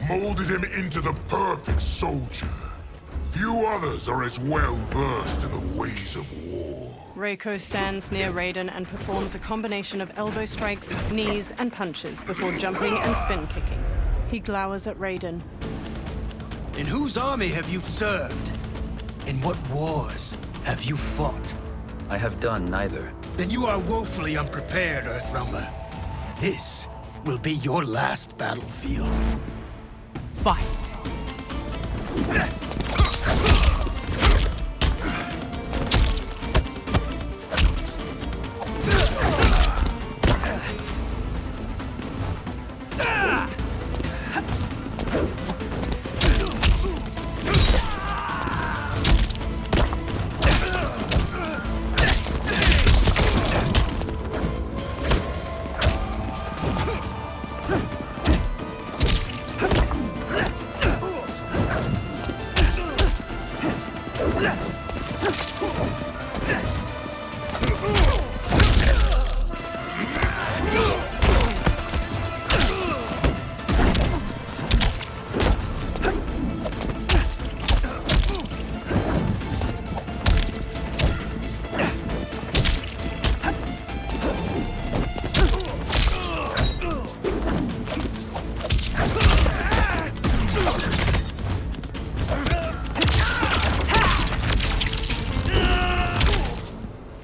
molded him into the perfect soldier. Few others are as well versed in the ways of war. Reiko stands near Raiden and performs a combination of elbow strikes, knees, and punches before jumping and spin kicking. He glowers at Raiden. In whose army have you served? In what wars have you fought? I have done neither. Then you are woefully unprepared, Earthrealmer. This will be your last battlefield. Fight!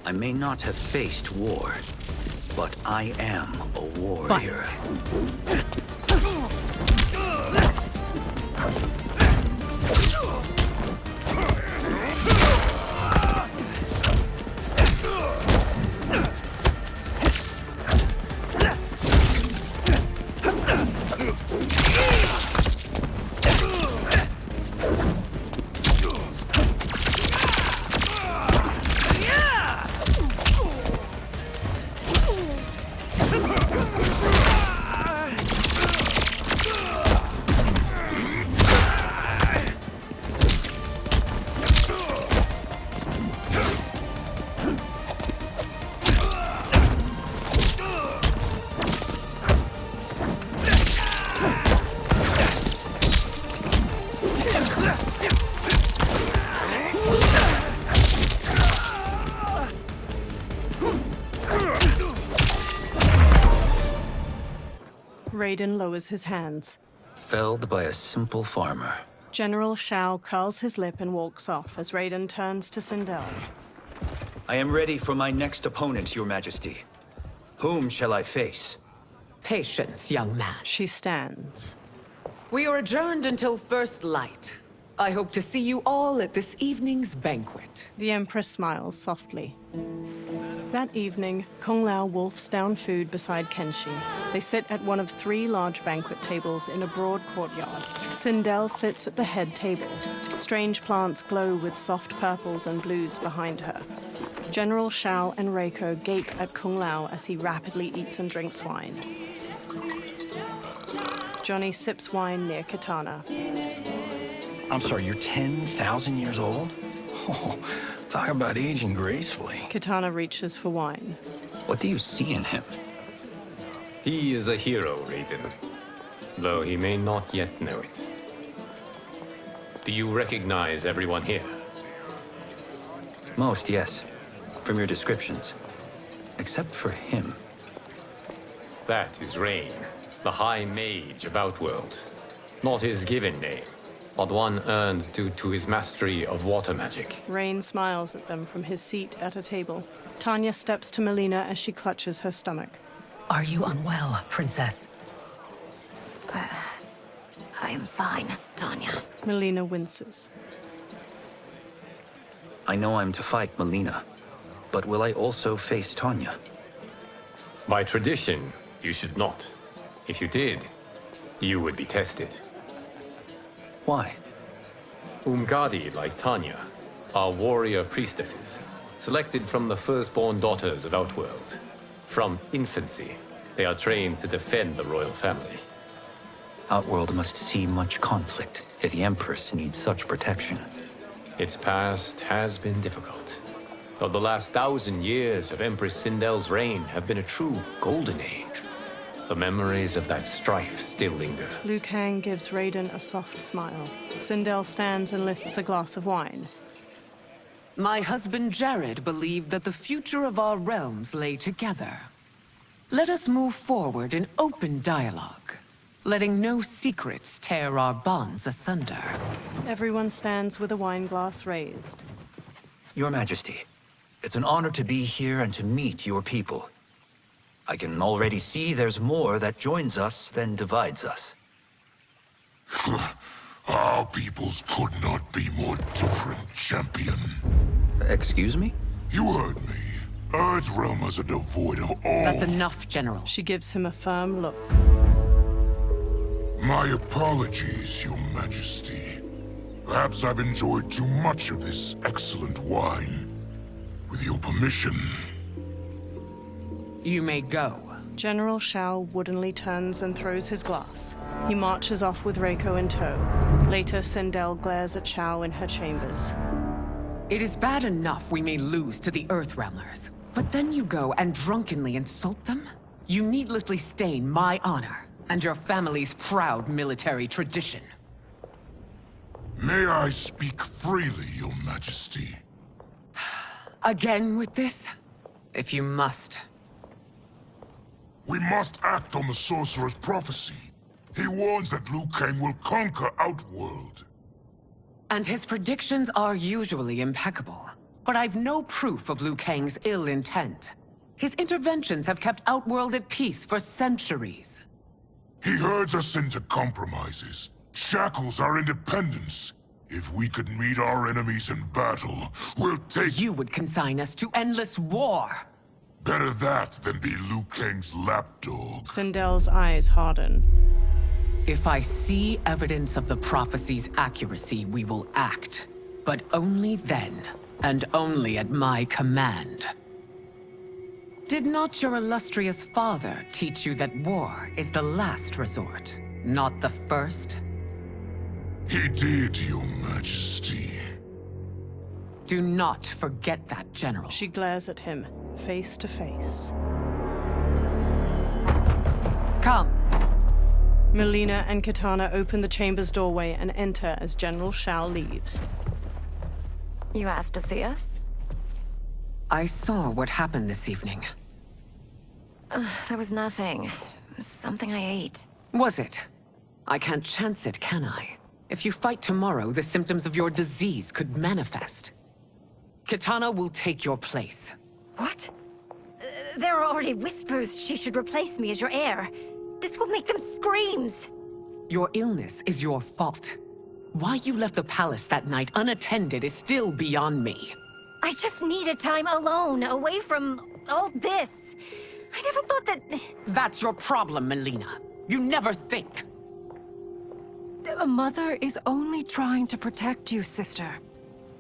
I may not have faced war, but I am a warrior. Raiden lowers his hands. Felled by a simple farmer. General Shao curls his lip and walks off as Raiden turns to Sindel. I am ready for my next opponent, Your Majesty. Whom shall I face? Patience, young man. She stands. We are adjourned until first light. I hope to see you all at this evening's banquet. The Empress smiles softly. That evening, Kung Lao wolfs down food beside Kenshi. They sit at one of 3 large banquet tables in a broad courtyard. Sindel sits at the head table. Strange plants glow with soft purples and blues behind her. General Shao and Reiko gape at Kung Lao as he rapidly eats and drinks wine. Johnny sips wine near Katana. I'm sorry, you're 10,000 years old? Oh, talk about aging gracefully. Katana reaches for wine. What do you see in him? He is a hero, Raiden, though he may not yet know it. Do you recognize everyone here? Most, yes. From your descriptions. Except for him. That is Rain, the High Mage of Outworld. Not his given name, but one earned due to his mastery of water magic. Rain smiles at them from his seat at a table. Tanya steps to Melina as she clutches her stomach. Are you unwell, Princess? I am fine, Tanya. Melina winces. I know I'm to fight Melina, but will I also face Tanya? By tradition, you should not. If you did, you would be tested. Why? Umgadi, like Tanya, are warrior priestesses, selected from the firstborn daughters of Outworld. From infancy, they are trained to defend the royal family. Outworld must see much conflict if the Empress needs such protection. Its past has been difficult, though the last 1,000 years of Empress Sindel's reign have been a true golden age. The memories of that strife still linger. Liu Kang gives Raiden a soft smile. Sindel stands and lifts a glass of wine. My husband Jared believed that the future of our realms lay together. Let us move forward in open dialogue, letting no secrets tear our bonds asunder. Everyone stands with a wine glass raised. Your Majesty, it's an honor to be here and to meet your people. I can already see there's more that joins us than divides us. Our peoples could not be more different, champion. Excuse me? You heard me. Earthrealmers are devoid of all... That's enough, General. She gives him a firm look. My apologies, Your Majesty. Perhaps I've enjoyed too much of this excellent wine. With your permission... You may go. General Shao woodenly turns and throws his glass. He marches off with Reiko in tow. Later, Sindel glares at Shao in her chambers. It is bad enough we may lose to the Earthrealmers, but then you go and drunkenly insult them? You needlessly stain my honor and your family's proud military tradition. May I speak freely, Your Majesty? Again with this? If you must. We must act on the Sorcerer's prophecy. He warns that Liu Kang will conquer Outworld. And his predictions are usually impeccable. But I've no proof of Liu Kang's ill intent. His interventions have kept Outworld at peace for centuries. He herds us into compromises, shackles our independence. If we could meet our enemies in battle, we'll take... You would consign us to endless war! Better that than be Liu Kang's lapdog. Sindel's eyes harden. If I see evidence of the prophecy's accuracy, we will act. But only then, and only at my command. Did not your illustrious father teach you that war is the last resort, not the first? He did, Your Majesty. Do not forget that, General. She glares at him, face to face. Come. Melina and Katana open the chamber's doorway and enter as General Shao leaves. You asked to see us? I saw what happened this evening. There was nothing. Something I ate. Was it? I can't chance it, can I? If you fight tomorrow, the symptoms of your disease could manifest. Katana will take your place. What? There are already whispers she should replace me as your heir. This will make them screams! Your illness is your fault. Why you left the palace that night unattended is still beyond me. I just needed time alone, away from all this. I never thought that... That's your problem, Melina. You never think. A mother is only trying to protect you, sister.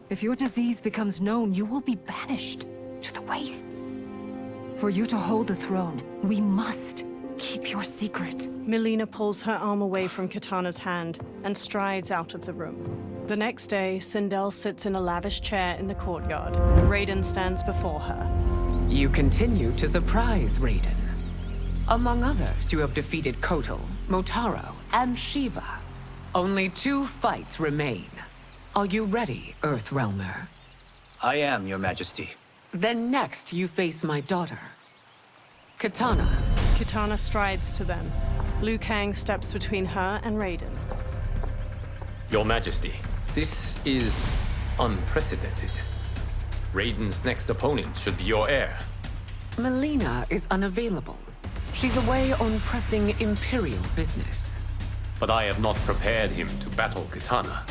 If your disease becomes known, you will be banished to the wastes. For you to hold the throne, we must keep your secret. Melina pulls her arm away from Katana's hand and strides out of the room. The next day, Sindel sits in a lavish chair in the courtyard. Raiden stands before her. You continue to surprise Raiden. Among others, you have defeated Kotal, Motaro, and Shiva. Only 2 fights remain. Are you ready, Earthrealmer? I am, Your Majesty. Then next, you face my daughter, Katana. Katana strides to them. Liu Kang steps between her and Raiden. Your Majesty, this is unprecedented. Raiden's next opponent should be your heir. Melina is unavailable. She's away on pressing Imperial business. But I have not prepared him to battle Kitana.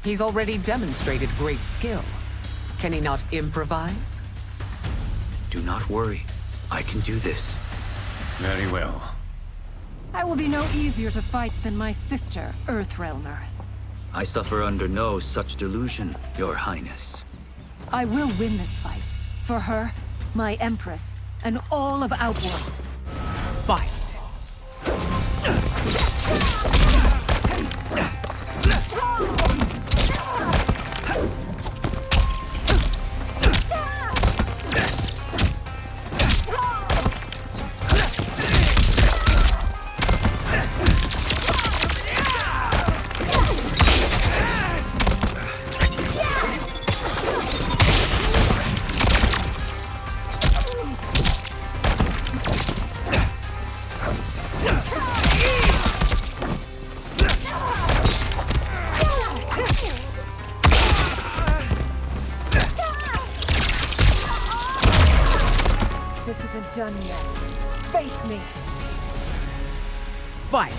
He's already demonstrated great skill. Can he not improvise? Do not worry. I can do this. Very well. I will be no easier to fight than my sister, Earthrealmer. I suffer under no such delusion, Your Highness. I will win this fight. For her, my Empress, and all of Outworld. Fight! This isn't done yet. Face me! Fight!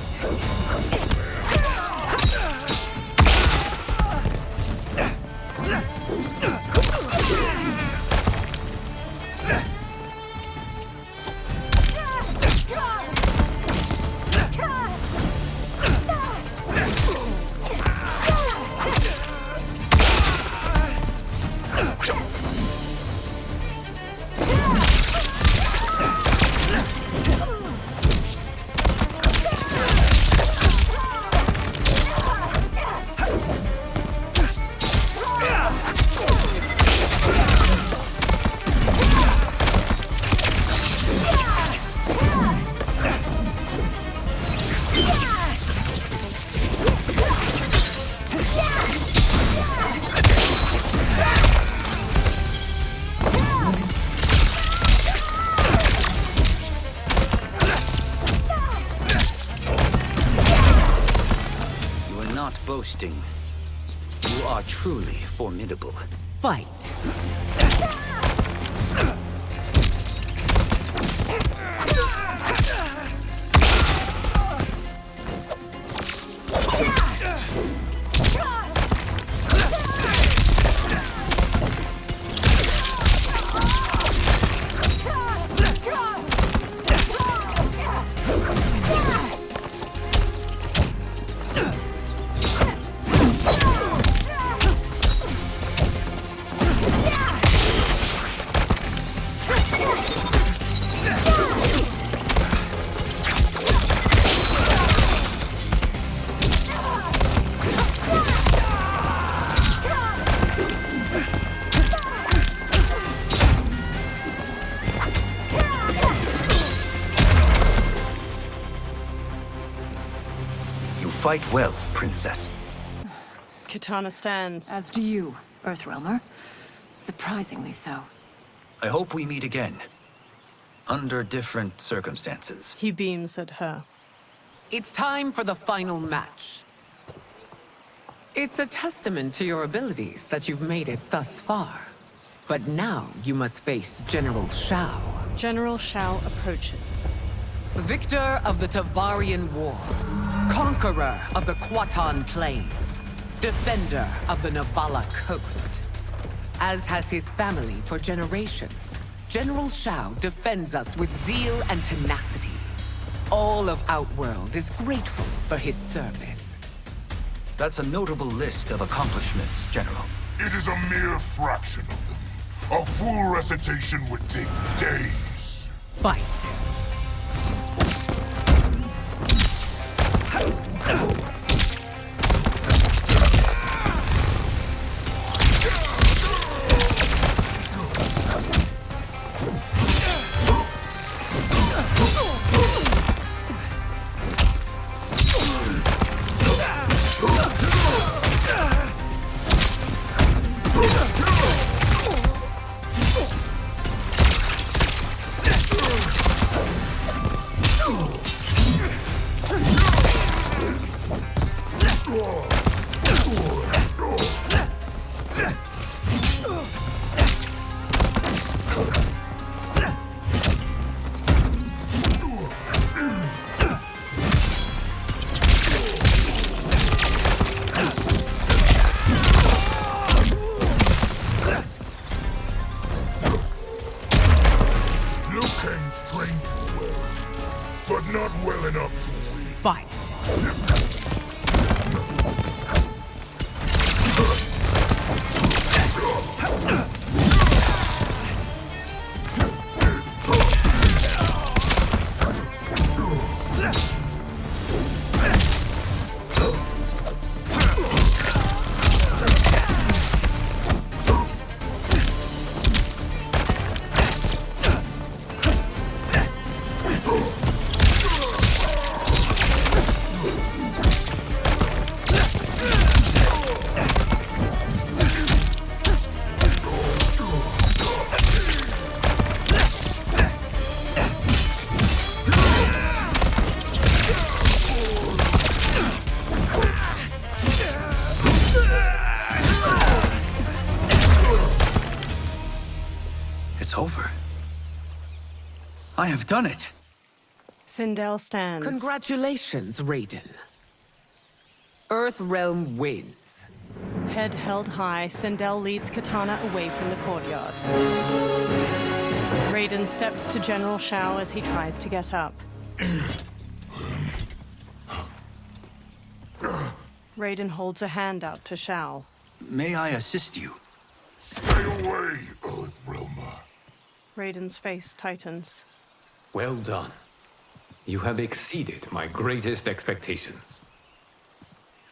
Boasting. You are truly formidable. Fight! Fight well, Princess. Kitana stands. As do you, Earthrealmer. Surprisingly so. I hope we meet again. Under different circumstances. He beams at her. It's time for the final match. It's a testament to your abilities that you've made it thus far. But now you must face General Shao. General Shao approaches. Victor of the Tavarian War. Conqueror of the Quatan Plains. Defender of the Navala Coast. As has his family for generations, General Shao defends us with zeal and tenacity. All of Outworld is grateful for his service. That's a notable list of accomplishments, General. It is a mere fraction of them. A full recitation would take days. Fight! I have done it! Sindel stands. Congratulations, Raiden. Earthrealm wins. Head held high, Sindel leads Katana away from the courtyard. Raiden steps to General Shao as he tries to get up. Raiden holds a hand out to Shao. May I assist you? Stay away, Earthrealmer. Raiden's face tightens. Well done. You have exceeded my greatest expectations.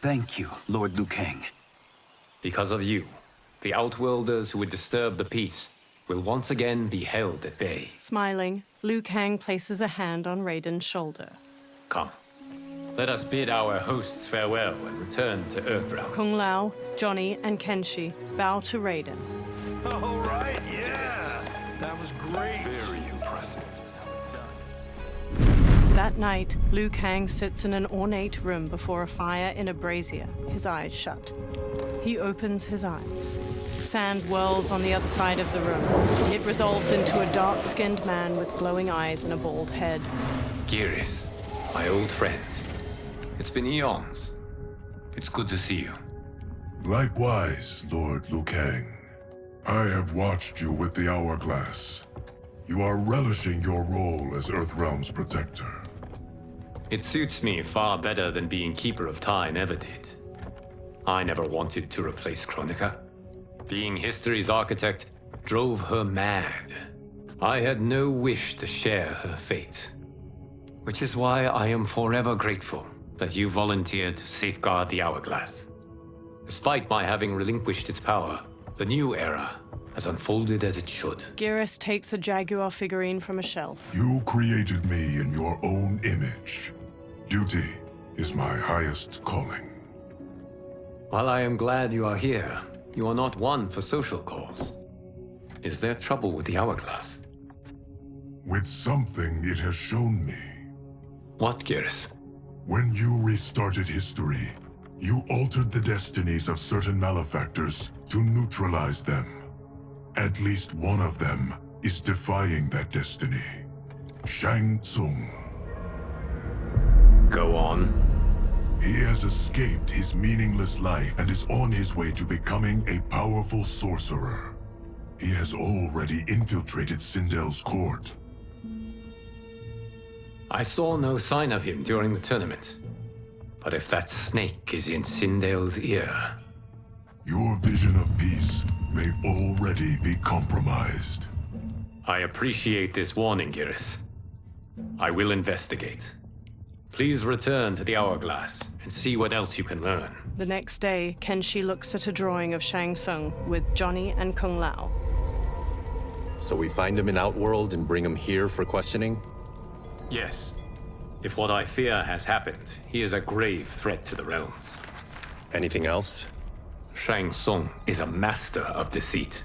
Thank you, Lord Liu Kang. Because of you, the Outworlders who would disturb the peace will once again be held at bay. Smiling, Liu Kang places a hand on Raiden's shoulder. Come. Let us bid our hosts farewell and return to Earthrealm. Kung Lao, Johnny, and Kenshi bow to Raiden. All right, yeah! That was great. Very impressive. That night, Liu Kang sits in an ornate room before a fire in a brazier, his eyes shut. He opens his eyes. Sand whirls on the other side of the room. It resolves into a dark-skinned man with glowing eyes and a bald head. Geras, my old friend. It's been eons. It's good to see you. Likewise, Lord Liu Kang. I have watched you with the Hourglass. You are relishing your role as Earthrealm's protector. It suits me far better than being Keeper of Time ever did. I never wanted to replace Chronica. Being history's architect drove her mad. I had no wish to share her fate. Which is why I am forever grateful that you volunteered to safeguard the Hourglass. Despite my having relinquished its power, the new era has unfolded as it should. Geras takes a Jaguar figurine from a shelf. You created me in your own image. Duty is my highest calling. While I am glad you are here, you are not one for social cause. Is there trouble with the Hourglass? With something it has shown me. What, Geras? When you restarted history, you altered the destinies of certain malefactors to neutralize them. At least one of them is defying that destiny. Shang Tsung. Go on. He has escaped his meaningless life and is on his way to becoming a powerful sorcerer. He has already infiltrated Sindel's court. I saw no sign of him during the tournament. But if that snake is in Sindel's ear... Your vision of peace may already be compromised. I appreciate this warning, Geras. I will investigate. Please return to the Hourglass and see what else you can learn. The next day, Kenshi looks at a drawing of Shang Tsung with Johnny and Kung Lao. So we find him in Outworld and bring him here for questioning? Yes. If what I fear has happened, he is a grave threat to the realms. Anything else? Shang Tsung is a master of deceit.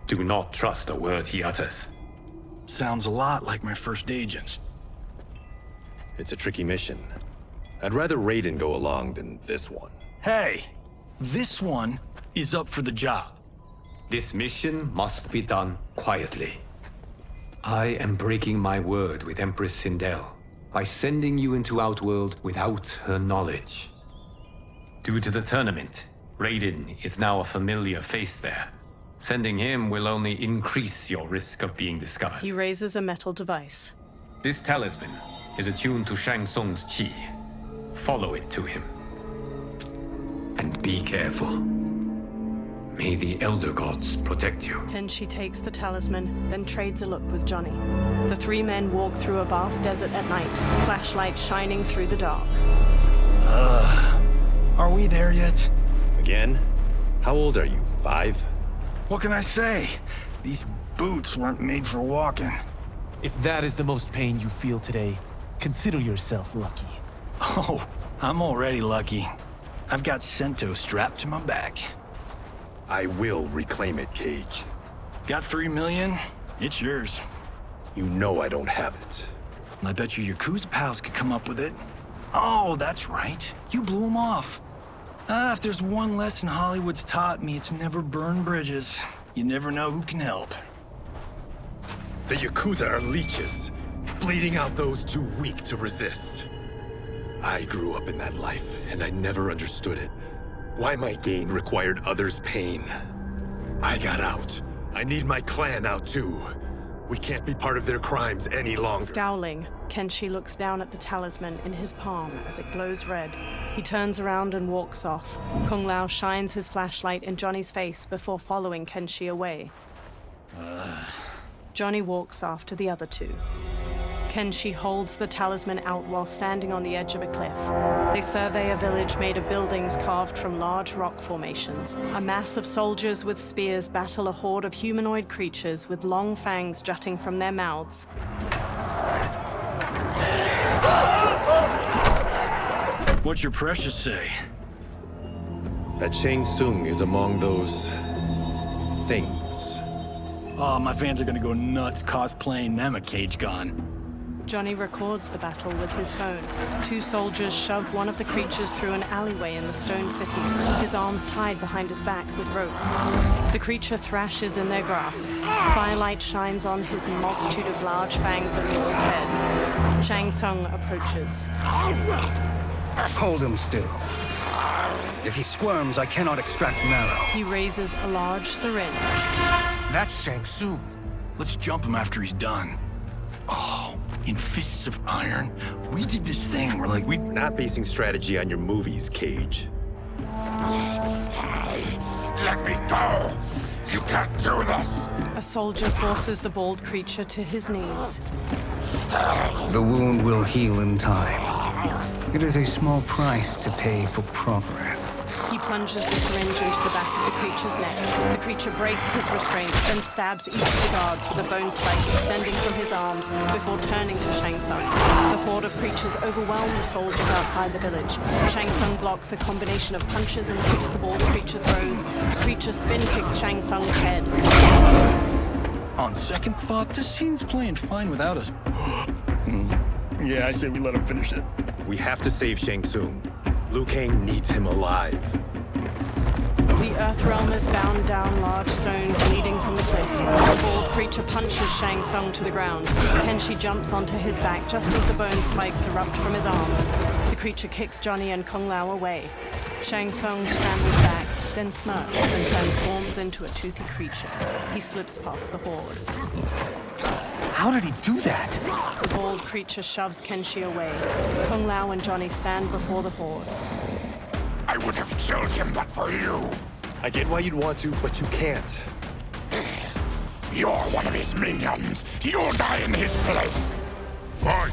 Do not trust a word he utters. Sounds a lot like my first agents. It's a tricky mission. I'd rather Raiden go along than this one. Hey, this one is up for the job. This mission must be done quietly. I am breaking my word with Empress Sindel by sending you into Outworld without her knowledge. Due to the tournament, Raiden is now a familiar face there. Sending him will only increase your risk of being discovered. He raises a metal device. This talisman is attuned to Shang Tsung's chi. Follow it to him. And be careful. May the Elder Gods protect you. Kenshi takes the talisman, then trades a look with Johnny. The three men walk through a vast desert at night, flashlights shining through the dark. Are we there yet? Again? How old are you? 5? What can I say? These boots weren't made for walking. If that is the most pain you feel today, consider yourself lucky. Oh, I'm already lucky. I've got Sento strapped to my back. I will reclaim it, Cage. Got 3 million? It's yours. You know I don't have it. I bet your Yakuza pals could come up with it. Oh, that's right. You blew them off. If there's one lesson Hollywood's taught me, it's never burn bridges. You never know who can help. The Yakuza are leeches. bleeding out those too weak to resist. I grew up in that life, and I never understood it. Why my gain required others' pain. I got out. I need my clan out too. We can't be part of their crimes any longer. Scowling, Kenshi looks down at the talisman in his palm as it glows red. He turns around and walks off. Kung Lao shines his flashlight in Johnny's face before following Kenshi away. Johnny walks after the other two. Kenshi holds the talisman out while standing on the edge of a cliff. They survey a village made of buildings carved from large rock formations. A mass of soldiers with spears battle a horde of humanoid creatures with long fangs jutting from their mouths. What's your precious say? That Shang Tsung is among those... things. Oh, my fans are gonna go nuts cosplaying them a Cage Gone. Johnny records the battle with his phone. Two soldiers shove one of the creatures through an alleyway in the stone city, his arms tied behind his back with rope. The creature thrashes in their grasp. Firelight shines on his multitude of large fangs and mauled head. Shang Tsung approaches. Hold him still. If he squirms, I cannot extract marrow. He raises a large syringe. That's Shang Tsung. Let's jump him after he's done. Oh, in Fists of Iron, we did this thing where, like, We're not basing strategy on your movies, Cage. Let me go! You can't do this! A soldier forces the bald creature to his knees. The wound will heal in time. It is a small price to pay for progress. He plunges the syringe into the back of the creature's neck. The creature breaks his restraints, then stabs each of the guards with a bone spike extending from his arms before turning to Shang Tsung. The horde of creatures overwhelm the soldiers outside the village. Shang Tsung blocks a combination of punches and kicks the bald creature throws. The creature spin kicks Shang Tsung's head. On second thought, this scene's playing fine without us. Yeah, I say we let him finish it. We have to save Shang Tsung. Liu Kang needs him alive. The Earthrealm is bound down large stones leading from the cliff. The bald creature punches Shang Tsung to the ground. Kenshi jumps onto his back just as the bone spikes erupt from his arms. The creature kicks Johnny and Kung Lao away. Shang Tsung scrambles back, then smirks and transforms into a toothy creature. He slips past the horde. How did he do that? The bald creature shoves Kenshi away. Kung Lao and Johnny stand before the horde. I would have killed him but for you. I get why you'd want to, but you can't. You're one of his minions. You'll die in his place. Fight!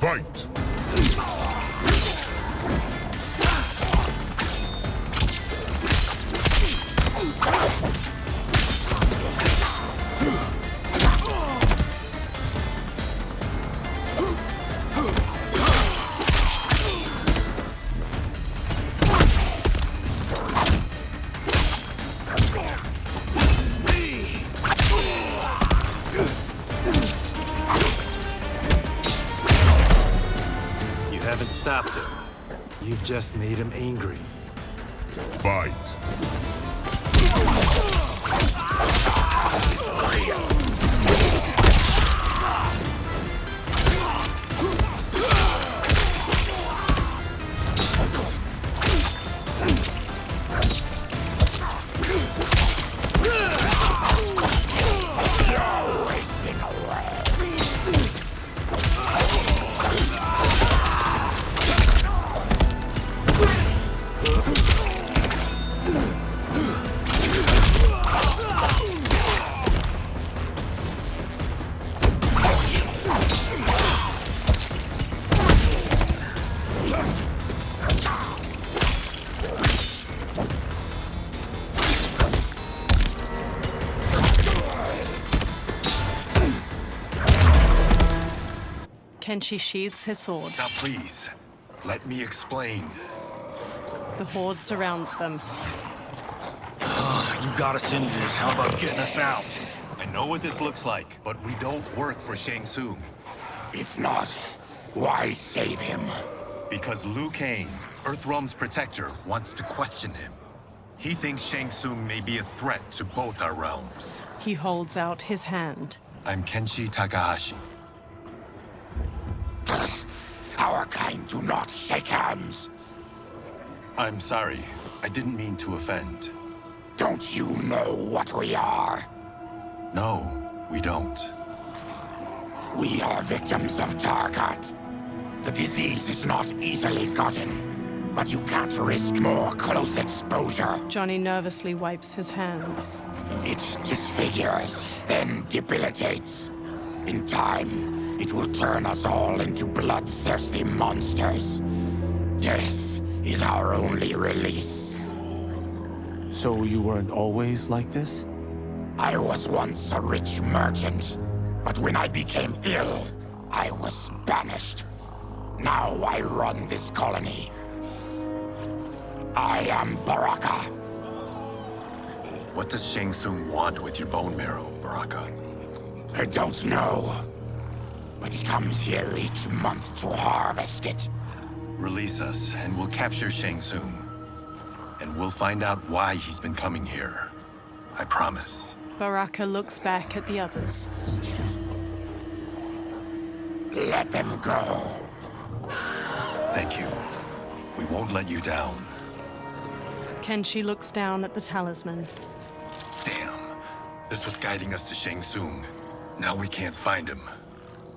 Fight! Stopped him. You've just made him angry. Fight! Kenshi sheathes his sword. Now please, let me explain. The horde surrounds them. You got us into this. How about getting us out? I know what this looks like, but we don't work for Shang Tsung. If not, why save him? Because Liu Kang, Earthrealm's protector, wants to question him. He thinks Shang Tsung may be a threat to both our realms. He holds out his hand. I'm Kenshi Takahashi. Our kind do not shake hands. I'm sorry. I didn't mean to offend. Don't you know what we are? No, we don't. We are victims of Tarkat. The disease is not easily gotten, but you can't risk more close exposure. Johnny nervously wipes his hands. It disfigures, then debilitates. In time, it will turn us all into bloodthirsty monsters. Death is our only release. So you weren't always like this? I was once a rich merchant, but when I became ill, I was banished. Now I run this colony. I am Baraka. What does Shang Tsung want with your bone marrow, Baraka? I don't know. But he comes here each month to harvest it. Release us, and we'll capture Shang Tsung. And we'll find out why he's been coming here. I promise. Baraka looks back at the others. Let them go. Thank you. We won't let you down. Kenshi looks down at the talisman. Damn. This was guiding us to Shang Tsung. Now we can't find him.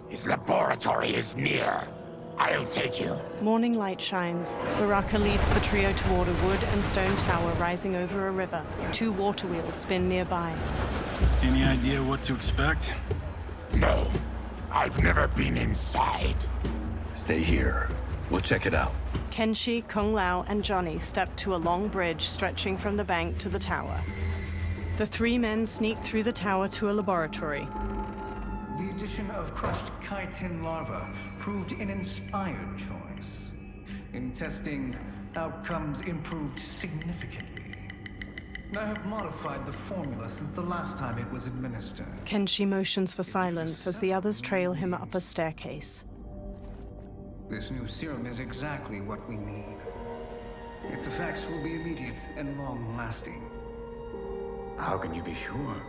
His laboratory is near. I'll take you. Morning light shines. Baraka leads the trio toward a wood and stone tower rising over a river. 2 water wheels spin nearby. Any idea what to expect? No. I've never been inside. Stay here. We'll check it out. Kenshi, Kung Lao, and Johnny step to a long bridge stretching from the bank to the tower. The 3 men sneak through the tower to a laboratory. The addition of crushed chitin larva proved an inspired choice. In testing, outcomes improved significantly. I have modified the formula since the last time it was administered. Kenshi motions for silence as the others trail him up a staircase. This new serum is exactly what we need. Its effects will be immediate and long-lasting. How can you be sure?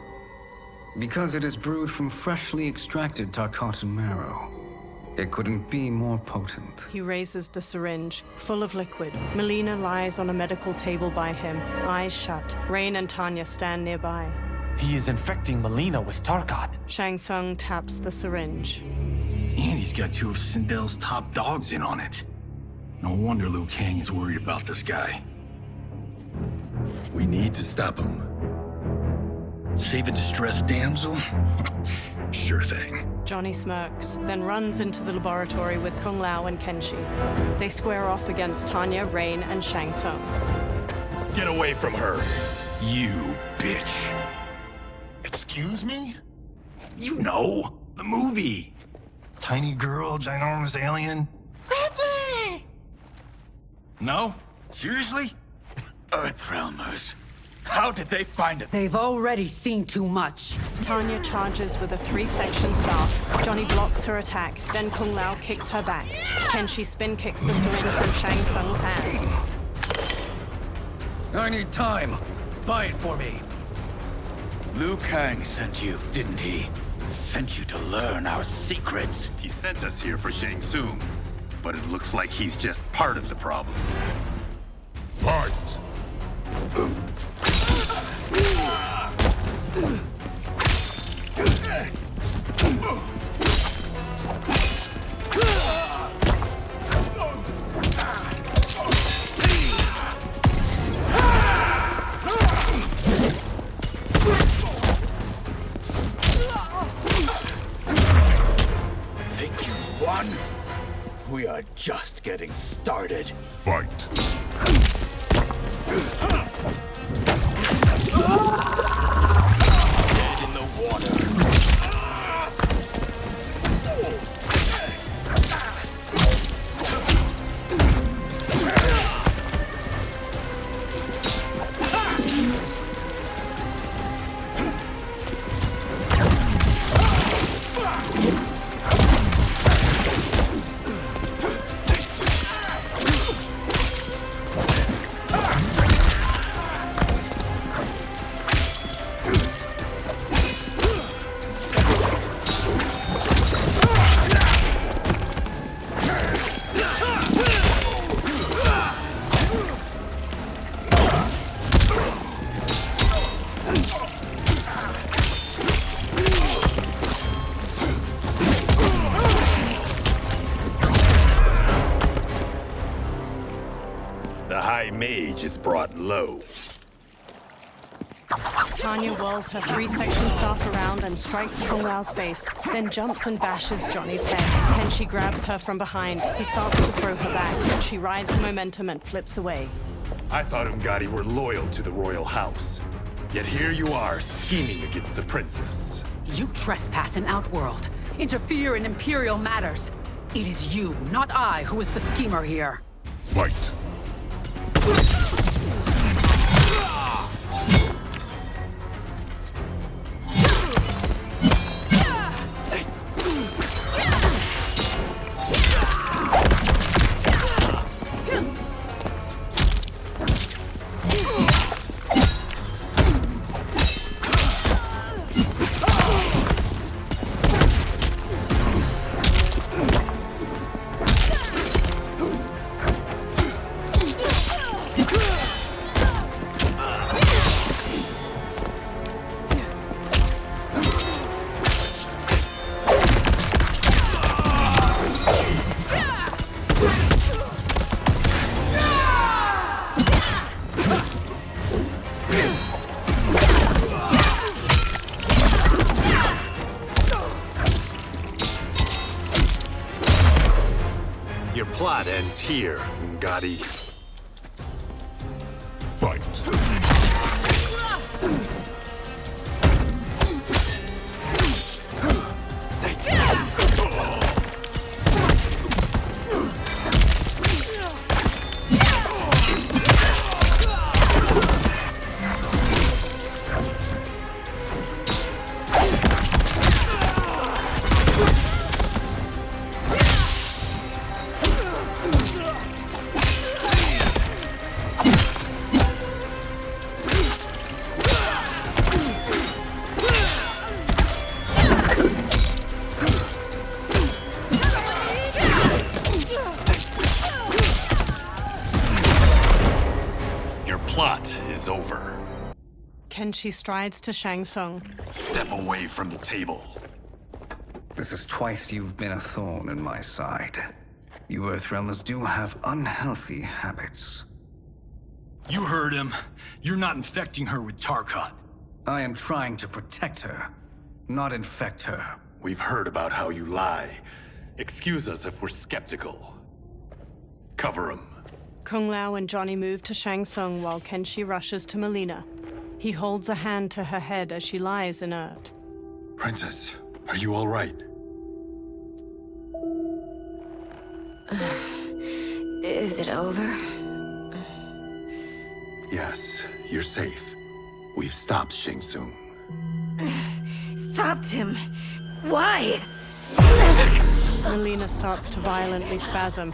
Because it is brewed from freshly extracted Tarkatan marrow. It couldn't be more potent. He raises the syringe, full of liquid. Melina lies on a medical table by him, eyes shut. Rain and Tanya stand nearby. He is infecting Melina with Tarkat. Shang Tsung taps the syringe. And he's got 2 of Sindel's top dogs in on it. No wonder Liu Kang is worried about this guy. We need to stop him. Save a distressed damsel? Sure thing. Johnny smirks, then runs into the laboratory with Kung Lao and Kenshi. They square off against Tanya, Rain, and Shang Tsung. Get away from her, you bitch. Excuse me? You know, the movie. Tiny girl, ginormous alien. Bradley! No? Seriously? Earthrealmers. How did they find it? They've already seen too much. Tanya charges with a 3-section staff. Johnny blocks her attack, then Kung Lao kicks her back. Kenshi spin kicks the syringe from Shang Tsung's hand. I need time. Buy it for me. Liu Kang sent you, didn't he? Sent you to learn our secrets. He sent us here for Shang Tsung, but it looks like he's just part of the problem. Fight! Think you won? We are just getting started. Fight! Dead in the water. mage is brought low. Tanya whirls her three-section staff around and strikes Kung Lao's face, then jumps and bashes Johnny's head. Kenshi grabs her from behind. He starts to throw her back, but she rides the momentum and flips away. I thought Ungadi were loyal to the royal house. Yet here you are, scheming against the princess. You trespass in Outworld, interfere in Imperial matters. It is you, not I, who is the schemer here. Fight! Your plot ends here, Ungadi. Fight! Plot is over. Kenshi strides to Shang Tsung. Step away from the table. This is twice you've been a thorn in my side. You Earthrealmers do have unhealthy habits. You heard him. You're not infecting her with Tarkat. I am trying to protect her, not infect her. We've heard about how you lie. Excuse us if we're skeptical. Cover him. Kung Lao and Johnny move to Shang Tsung while Kenshi rushes to Melina. He holds a hand to her head as she lies inert. Princess, are you all right? Is it over? Yes, you're safe. We've stopped Shang Tsung. Stopped him? Why? Melina starts to violently spasm.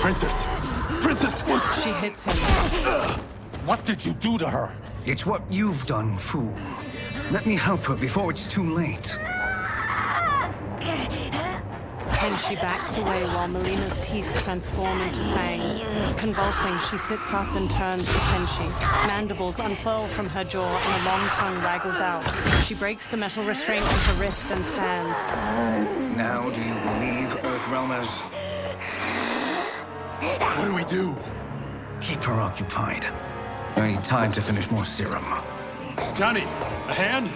Princess! Princess! She hits him. What did you do to her? It's what you've done, fool. Let me help her before it's too late. Kenshi backs away while Melina's teeth transform into fangs. Convulsing, she sits up and turns to Kenshi. Mandibles unfurl from her jaw and a long tongue waggles out. She breaks the metal restraint on her wrist and stands. Now do you believe, Earthrealmers? What do we do? Keep her occupied. I need time to finish more serum. Johnny, a hand?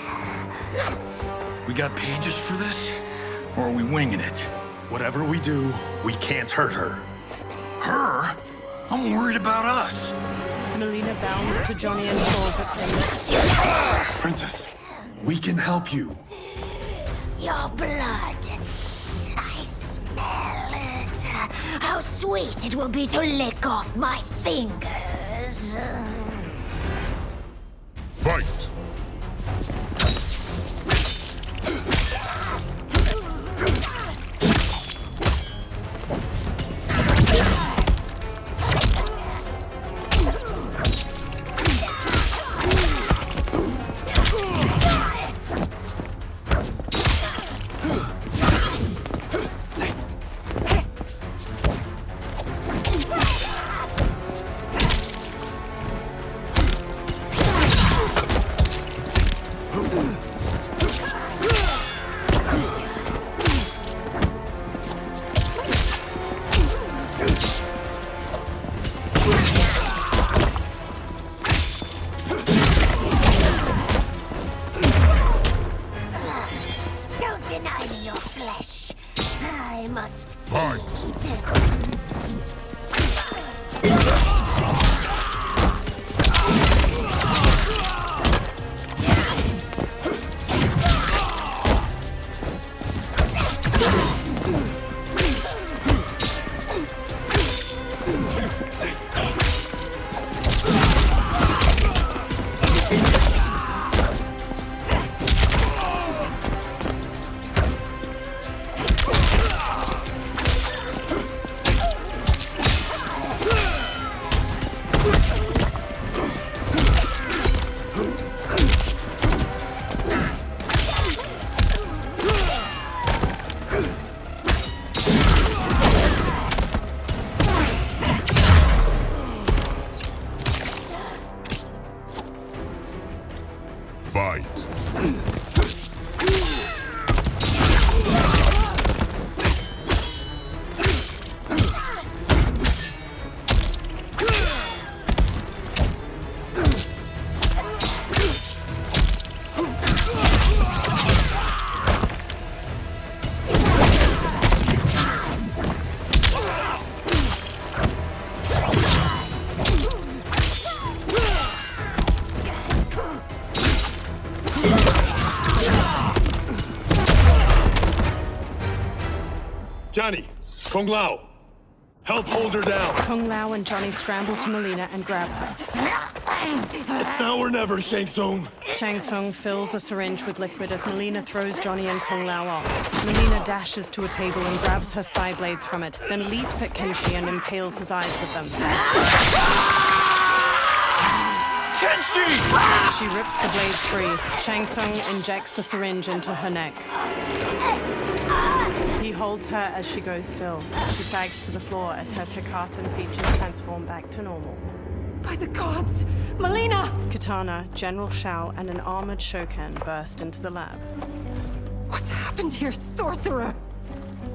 We got pages for this? Or are we winging it? Whatever we do, we can't hurt her. Her? I'm worried about us. Melina bounds to Johnny and claws at him. Princess, we can help you. Your blood. I smell it. How sweet it will be to lick off my fingers. Fight! fight. Johnny! Kung Lao! Help hold her down! Kung Lao and Johnny scramble to Melina and grab her. It's now or never, Shang Tsung! Shang Tsung fills a syringe with liquid as Melina throws Johnny and Kung Lao off. Melina dashes to a table and grabs her side blades from it, then leaps at Kenshi and impales his eyes with them. Kenshi! She rips the blades free. Shang Tsung injects the syringe into her neck. He holds her as she goes still. She sags to the floor as her Takatan features transform back to normal. By the gods! Melina! Katana, General Shao, and an armored Shokan burst into the lab. What's happened here, sorcerer?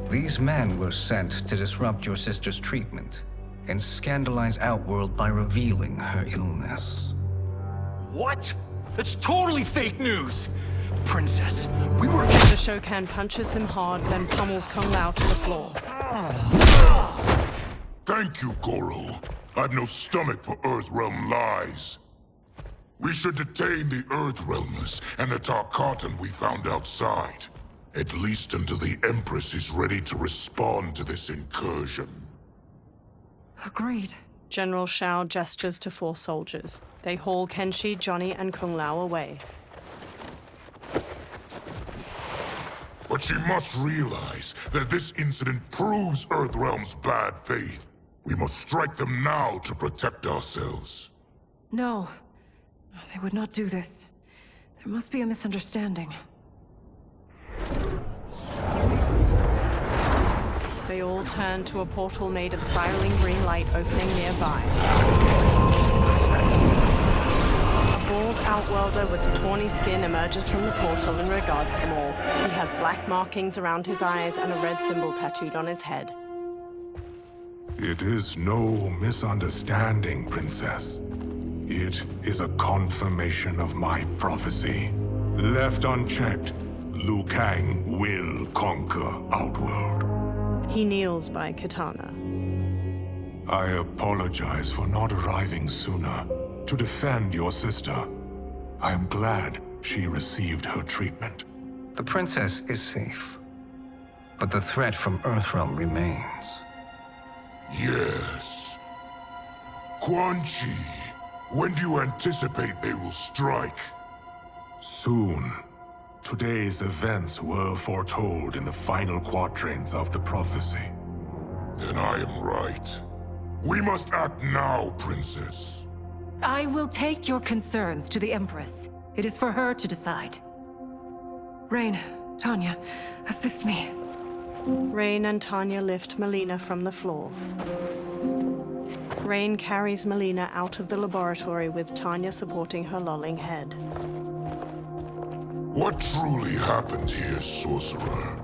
These men were sent to disrupt your sister's treatment and scandalize Outworld by revealing her illness. What? That's totally fake news! Princess, we were... The Shokan punches him hard, then pummels Kung Lao to the floor. Thank you, Goro. I've no stomach for Earthrealm lies. We should detain the Earthrealmers and the Tarkatan we found outside. At least until the Empress is ready to respond to this incursion. Agreed. General Shao gestures to 4 soldiers. They haul Kenshi, Johnny, and Kung Lao away. But she must realize that this incident proves Earthrealm's bad faith. We must strike them now to protect ourselves. No. They would not do this. There must be a misunderstanding. They all turn to a portal made of spiraling green light opening nearby. A bald outworlder with tawny skin emerges from the portal and regards them all. He has black markings around his eyes and a red symbol tattooed on his head. It is no misunderstanding, Princess. It is a confirmation of my prophecy. Left unchecked, Liu Kang will conquer Outworld. He kneels by Katana. I apologize for not arriving sooner to defend your sister. I am glad she received her treatment. The princess is safe, but the threat from Earthrealm remains. Yes. Quan Chi, when do you anticipate they will strike? Soon. Today's events were foretold in the final quatrains of the prophecy. Then I am right. We must act now, Princess. I will take your concerns to the Empress. It is for her to decide. Rain, Tanya, assist me. Rain and Tanya lift Melina from the floor. Rain carries Melina out of the laboratory with Tanya supporting her lolling head. What truly happened here, sorcerer?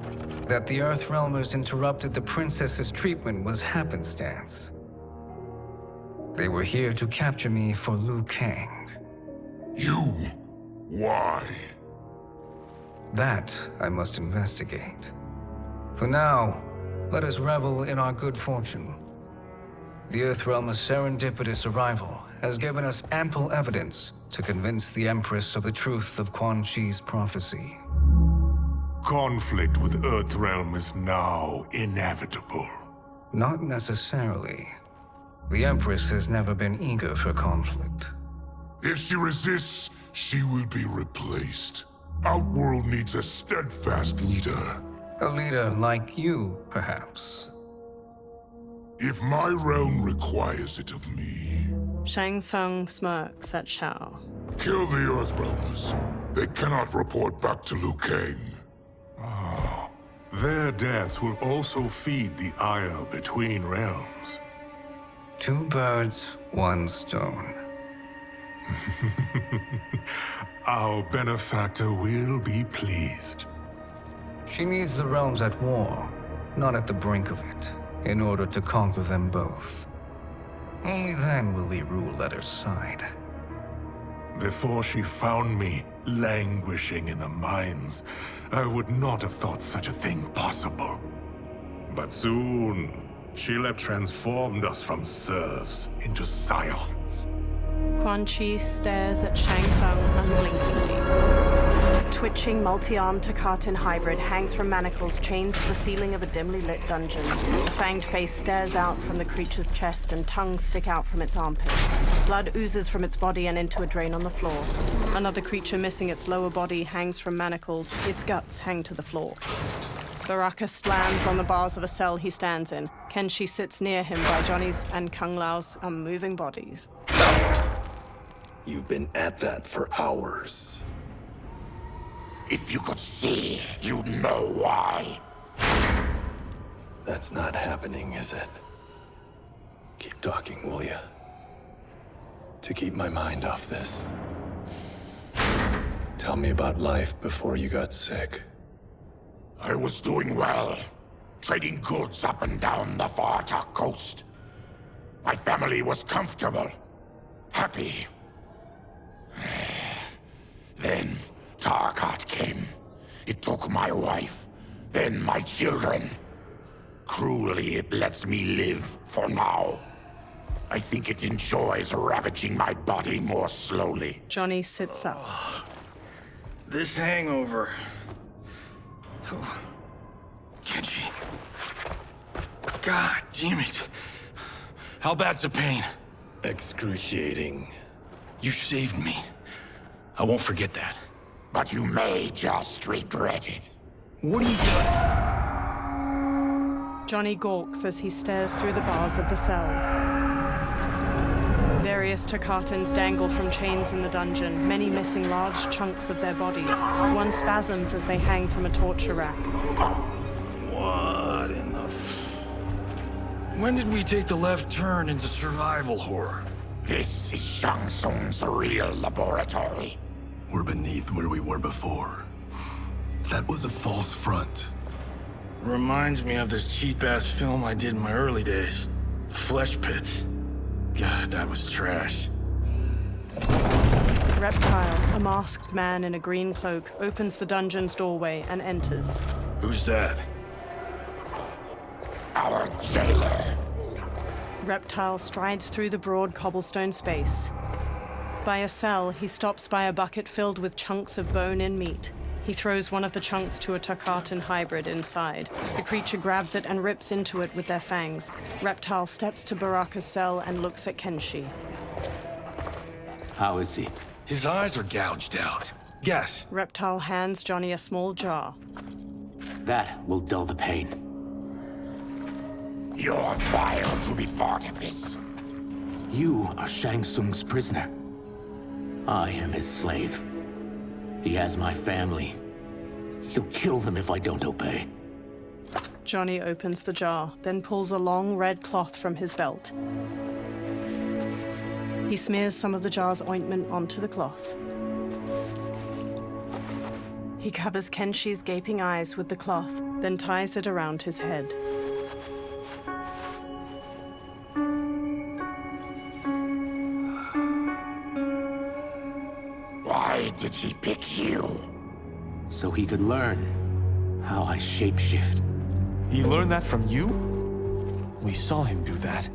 That the Earthrealmers interrupted the princess's treatment was happenstance. They were here to capture me for Liu Kang. You? Why? That I must investigate. For now, let us revel in our good fortune. The Earthrealm's serendipitous arrival has given us ample evidence to convince the Empress of the truth of Quan Chi's prophecy. Conflict with Earthrealm is now inevitable. Not necessarily. The Empress has never been eager for conflict. If she resists, she will be replaced. Outworld needs a steadfast leader. A leader like you, perhaps. If my realm requires it of me. Shang Tsung smirks at Shao. Kill the Earthrealmers. They cannot report back to Liu Kang. Oh, their deaths will also feed the ire between realms. 2 birds, 1 stone. Our benefactor will be pleased. She needs the realms at war, not at the brink of it, in order to conquer them both. Only then will we rule at her side. Before she found me languishing in the mines, I would not have thought such a thing possible. But soon, she'll have transformed us from serfs into scions. Quan Chi stares at Shang Tsung unblinkingly. A twitching, multi-armed Takatin hybrid hangs from manacles chained to the ceiling of a dimly lit dungeon. A fanged face stares out from the creature's chest and tongues stick out from its armpits. Blood oozes from its body and into a drain on the floor. Another creature missing its lower body hangs from manacles. Its guts hang to the floor. Baraka slams on the bars of a cell he stands in. Kenshi sits near him by Johnny's and Kung Lao's unmoving bodies. You've been at that for hours. If you could see, you'd know why. That's not happening, is it? Keep talking, will ya? To keep my mind off this. Tell me about life before you got sick. I was doing well, trading goods up and down the Varta coast. My family was comfortable, happy. Then Tarkat came. It took my wife, then my children. Cruelly, it lets me live for now. I think it enjoys ravaging my body more slowly. Johnny sits up. This hangover. Kenshi. God damn it. How bad's the pain? Excruciating. You saved me. I won't forget that. But you may just regret it. What are you doing? Johnny gawks as he stares through the bars of the cell. Various Takatans dangle from chains in the dungeon, many missing large chunks of their bodies. One spasms as they hang from a torture rack. What in the... When did we take the left turn into survival horror? This is Shang Tsung's real laboratory. We're beneath where we were before. That was a false front. Reminds me of this cheap-ass film I did in my early days. The Flesh Pits. God, that was trash. Reptile, a masked man in a green cloak, opens the dungeon's doorway and enters. Who's that? Our jailer. Reptile strides through the broad cobblestone space. By a cell, he stops by a bucket filled with chunks of bone and meat. He throws one of the chunks to a Takatan hybrid inside. The creature grabs it and rips into it with their fangs. Reptile steps to Baraka's cell and looks at Kenshi. How is he? His eyes are gouged out. Guess. Reptile hands Johnny a small jar. That will dull the pain. You're vile to be part of this. You are Shang Tsung's prisoner. I am his slave. He has my family. He'll kill them if I don't obey. Johnny opens the jar, then pulls a long red cloth from his belt. He smears some of the jar's ointment onto the cloth. He covers Kenshi's gaping eyes with the cloth, then ties it around his head. Why did he pick you? So he could learn how I shapeshift. He learned that from you? We saw him do that.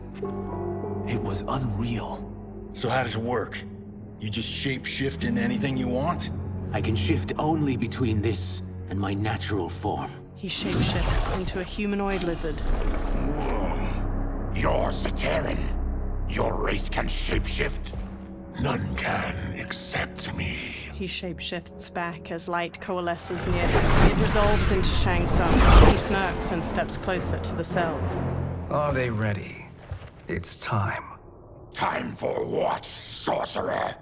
It was unreal. So how does it work? You just shapeshift into anything you want? I can shift only between this and my natural form. He shapeshifts into a humanoid lizard. You're Zateran. Your race can shapeshift. None can except me. He shapeshifts back as light coalesces near him. It resolves into Shang Tsung. He smirks and steps closer to the cell. Are they ready? It's time. Time for what, sorcerer?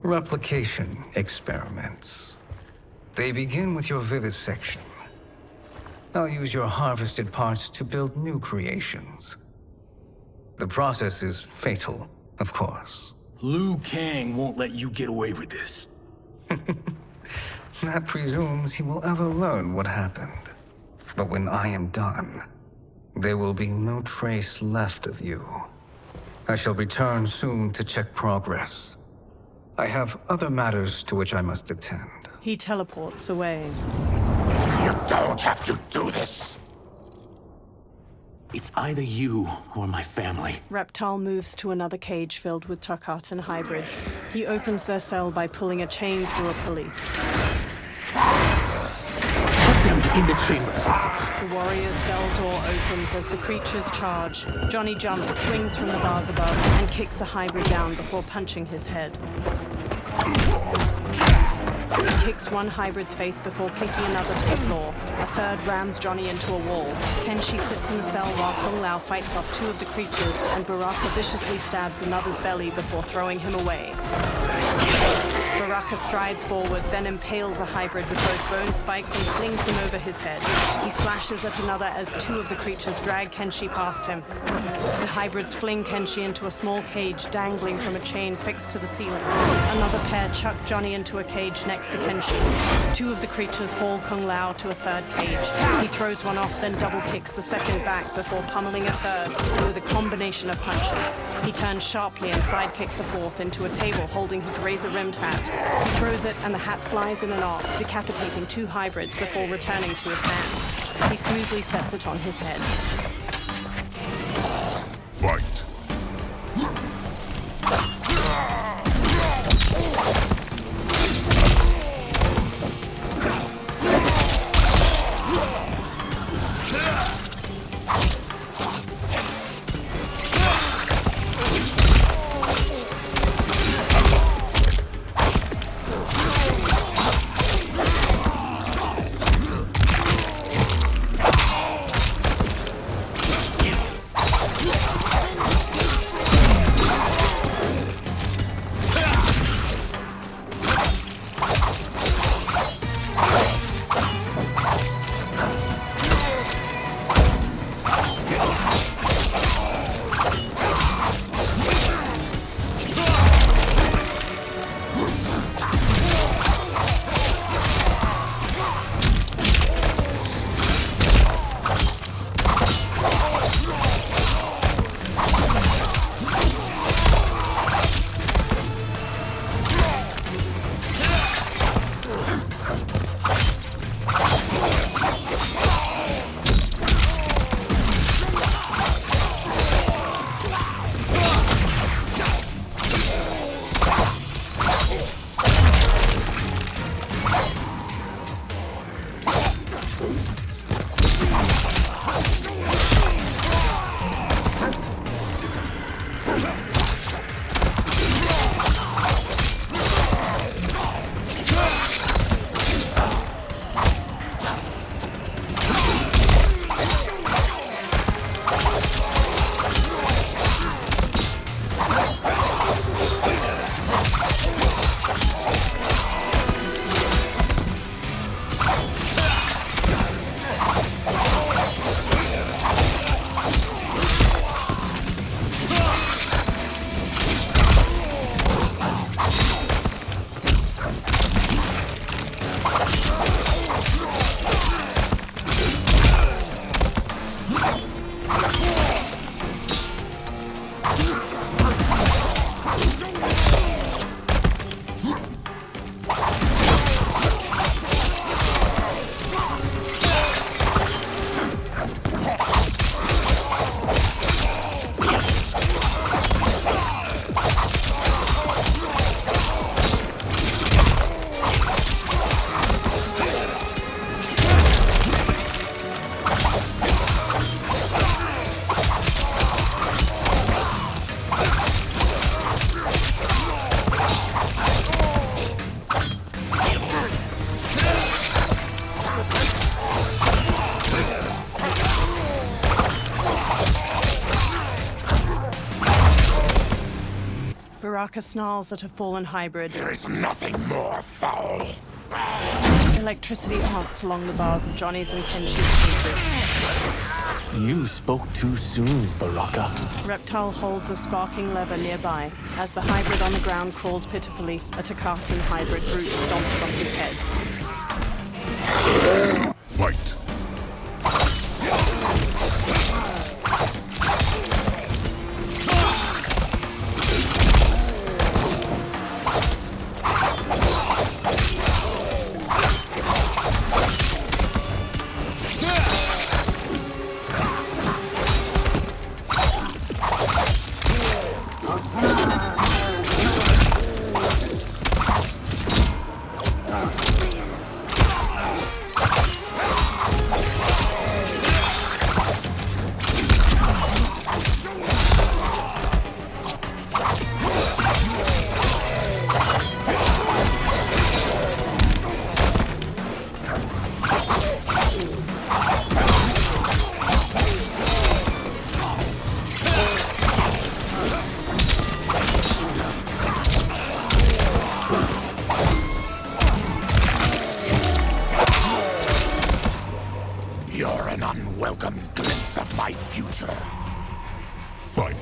Replication experiments. They begin with your vivisection. I'll use your harvested parts to build new creations. The process is fatal, of course. Liu Kang won't let you get away with this. That presumes he will ever learn what happened. But when I am done, there will be no trace left of you. I shall return soon to check progress. I have other matters to which I must attend. He teleports away. You don't have to do this! It's either you or my family. Reptile moves to another cage filled with Tarkatan hybrids. He opens their cell by pulling a chain through a pulley. Put them in the chambers. The warrior's cell door opens as the creatures charge. Johnny jumps, swings from the bars above, and kicks a hybrid down before punching his head. He kicks one hybrid's face before kicking another to the floor. A third rams Johnny into a wall. Kenshi sits in the cell while Kung Lao fights off two of the creatures, and Baraka viciously stabs another's belly before throwing him away. Baraka strides forward, then impales a hybrid with both bone spikes and flings him over his head. He slashes at another as two of the creatures drag Kenshi past him. The hybrids fling Kenshi into a small cage dangling from a chain fixed to the ceiling. Another pair chuck Johnny into a cage next to Kenshi's. Two of the creatures haul Kung Lao to a third cage. He throws one off, then double kicks the second back before pummeling a third with a combination of punches. He turns sharply and sidekicks a fourth into a table holding his razor-rimmed hat. He throws it and the hat flies in an arc, decapitating two hybrids before returning to his hand. He smoothly sets it on his head. Fight. Baraka snarls at a fallen hybrid. There is nothing more foul. Electricity arcs along the bars of Johnny's and Kenshi's cages. You spoke too soon, Baraka. Reptile holds a sparking lever nearby. As the hybrid on the ground crawls pitifully, a Takatan hybrid brute stomps on his head. Fight! You're an unwelcome glimpse of my future. Fight!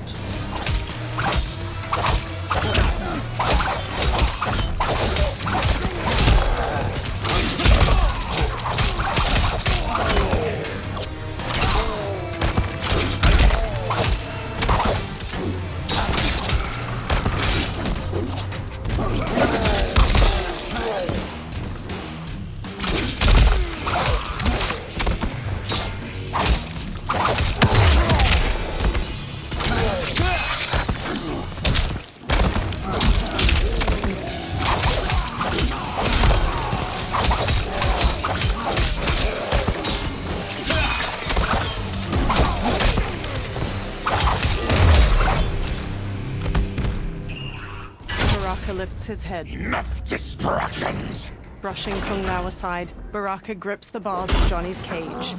Lifts his head. Enough distractions! Brushing Kung Lao aside, Baraka grips the bars of Johnny's cage.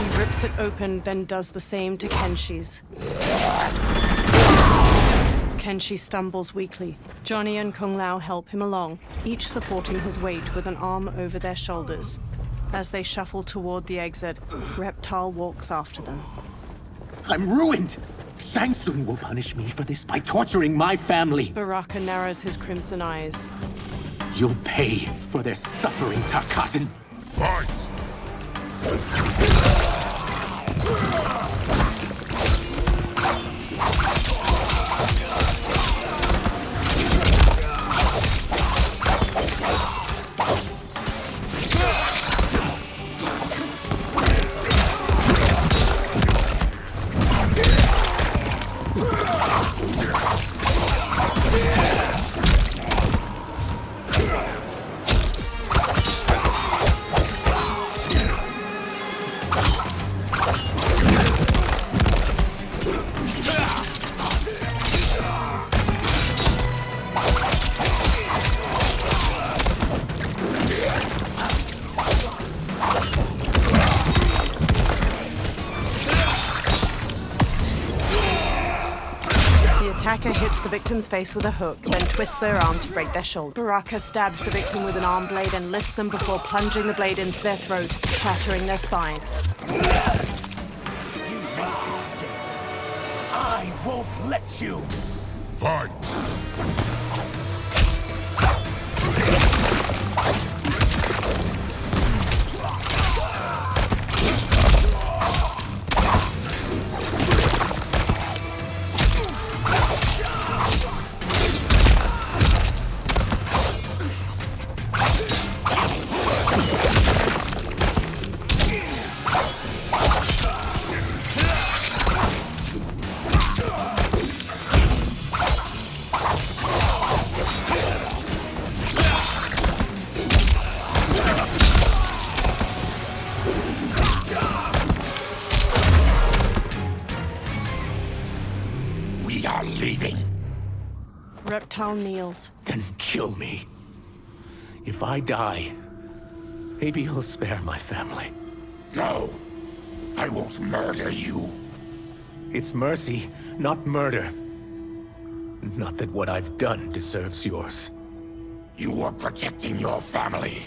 He rips it open, then does the same to Kenshi's. Kenshi stumbles weakly. Johnny and Kung Lao help him along, each supporting his weight with an arm over their shoulders. As they shuffle toward the exit, Reptile walks after them. I'm ruined! Shang Tsung will punish me for this by torturing my family. Baraka narrows his crimson eyes. You'll pay for their suffering, Tarkatan. Fight! Attacker hits the victim's face with a hook, then twists their arm to break their shoulder. Baraka stabs the victim with an arm blade and lifts them before plunging the blade into their throat, shattering their spine. You won't escape. I won't let you. Fight! Reptile kneels. Then kill me. If I die, maybe you'll spare my family. No, I won't murder you. It's mercy, not murder. Not that what I've done deserves yours. You were protecting your family.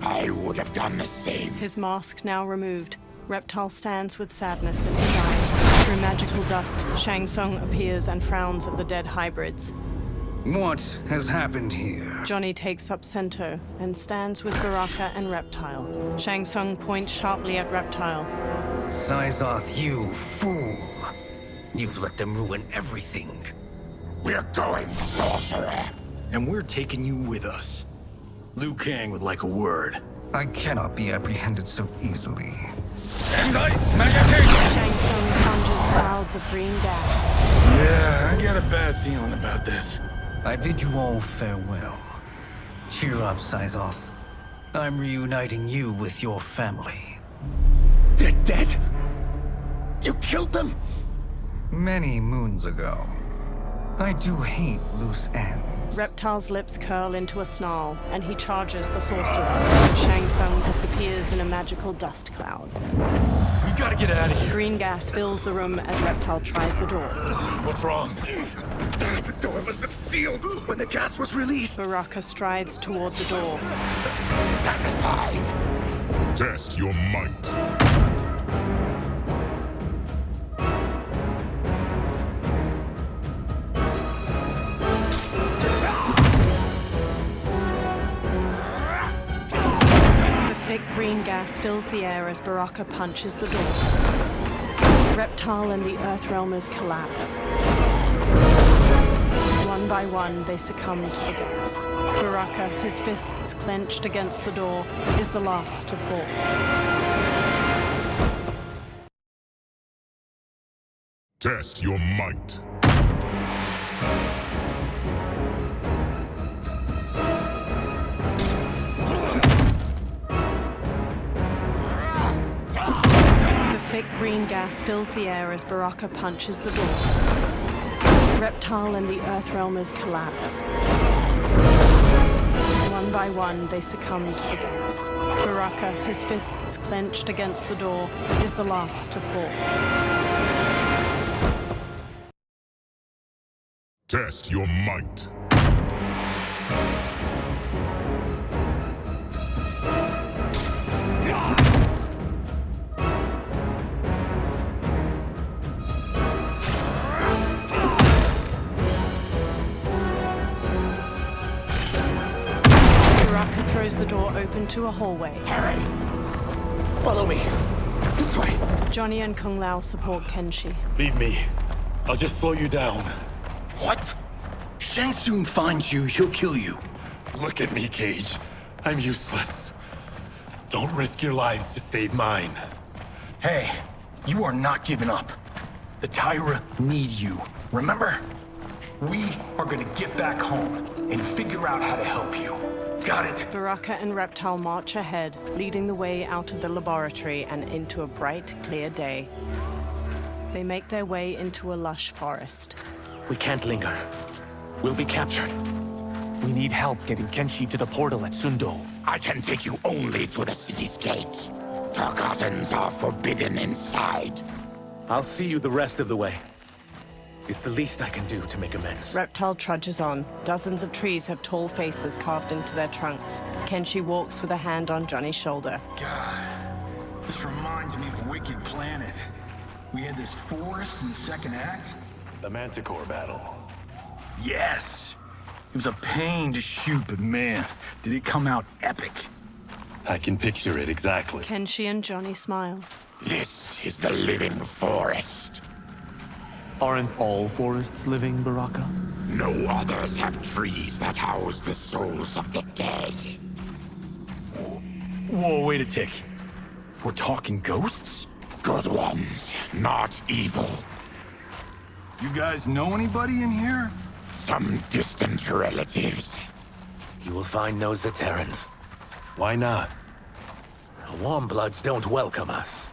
I would have done the same. His mask now removed, Reptile stands with sadness in his eyes. Through magical dust, Shang Tsung appears and frowns at the dead hybrids. What has happened here? Johnny takes up Sento and stands with Baraka and Reptile. Shang Tsung points sharply at Reptile. Syzoth, you fool! You let them ruin everything. We're going, sorcerer. And we're taking you with us. Liu Kang would like a word. I cannot be apprehended so easily. Shang Tsung conjures clouds of green gas. Yeah, I got a bad feeling about this. I bid you all farewell. Cheer up, Syzoth. I'm reuniting you with your family. They're dead? You killed them? Many moons ago. I do hate loose ends. Reptile's lips curl into a snarl, and he charges the sorcerer. Shang Tsung disappears in a magical dust cloud. We gotta get out of here. Green gas fills the room as Reptile tries the door. What's wrong? The door must have sealed when the gas was released. Baraka strides toward the door. Stand aside. Test your might. Thick green gas fills the air as Baraka punches the door. Reptile and the Earthrealmers collapse. One by one, they succumb to the gas. Baraka, his fists clenched against the door, is the last to fall. Test your might. Thick green gas fills the air as Baraka punches the door. Reptile and the Earthrealmers collapse. One by one, they succumb to the gas. Baraka, his fists clenched against the door, is the last to fall. Test your might. Throws the door open to a hallway. Harry! Follow me. This way. Johnny and Kung Lao support Kenshi. Leave me. I'll just slow you down. What? Shang Tsung finds you, he'll kill you. Look at me, Cage. I'm useless. Don't risk your lives to save mine. Hey, you are not giving up. The Tyra need you, remember? We are gonna get back home and figure out how to help you. Got it. Baraka and Reptile march ahead, leading the way out of the laboratory and into a bright, clear day. They make their way into a lush forest. We can't linger. We'll be captured. We need help getting Kenshi to the portal at Sundo. I can take you only to the city's gate. Tarkatans are forbidden inside. I'll see you the rest of the way. It's the least I can do to make amends. Reptile trudges on. Dozens of trees have tall faces carved into their trunks. Kenshi walks with a hand on Johnny's shoulder. God, this reminds me of Wicked Planet. We had this forest in the second act. The Manticore battle. Yes! It was a pain to shoot, but man, did it come out epic. I can picture it exactly. Kenshi and Johnny smile. This is the living forest. Aren't all forests living, Baraka? No others have trees that house the souls of the dead. Whoa, wait a tick. We're talking ghosts? Good ones, not evil. You guys know anybody in here? Some distant relatives. You will find no Zaterrans. Why not? Warm bloods don't welcome us.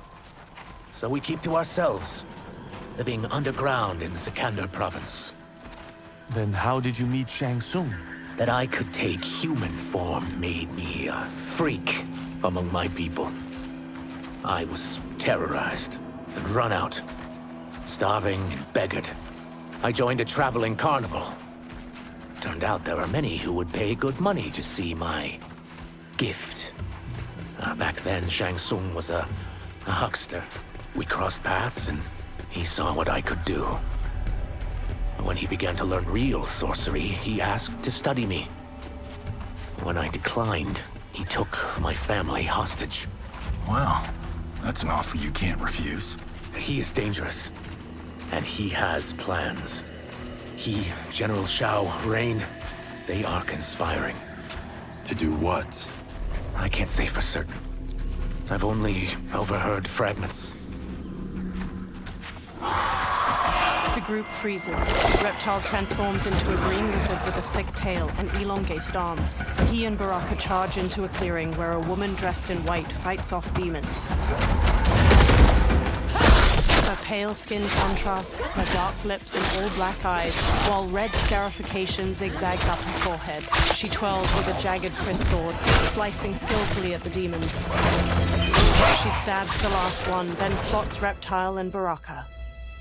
So we keep to ourselves, living underground in Sikander province. Then how did you meet Shang Tsung? That I could take human form made me a freak among my people. I was terrorized and run out, starving and beggared. I joined a traveling carnival. Turned out there were many who would pay good money to see my gift. Back then, Shang Tsung was a huckster. We crossed paths and he saw what I could do. When he began to learn real sorcery, he asked to study me. When I declined, he took my family hostage. Well, that's an offer you can't refuse. He is dangerous, and he has plans. He, General Shao, Rain, they are conspiring. To do what? I can't say for certain. I've only overheard fragments. The group freezes. Reptile transforms into a green lizard with a thick tail and elongated arms. He and Baraka charge into a clearing where a woman dressed in white fights off demons. Her pale skin contrasts her dark lips and all-black eyes, while red scarification zigzags up her forehead. She twirls with a jagged Chris sword, slicing skillfully at the demons. She stabs the last one, then spots Reptile and Baraka.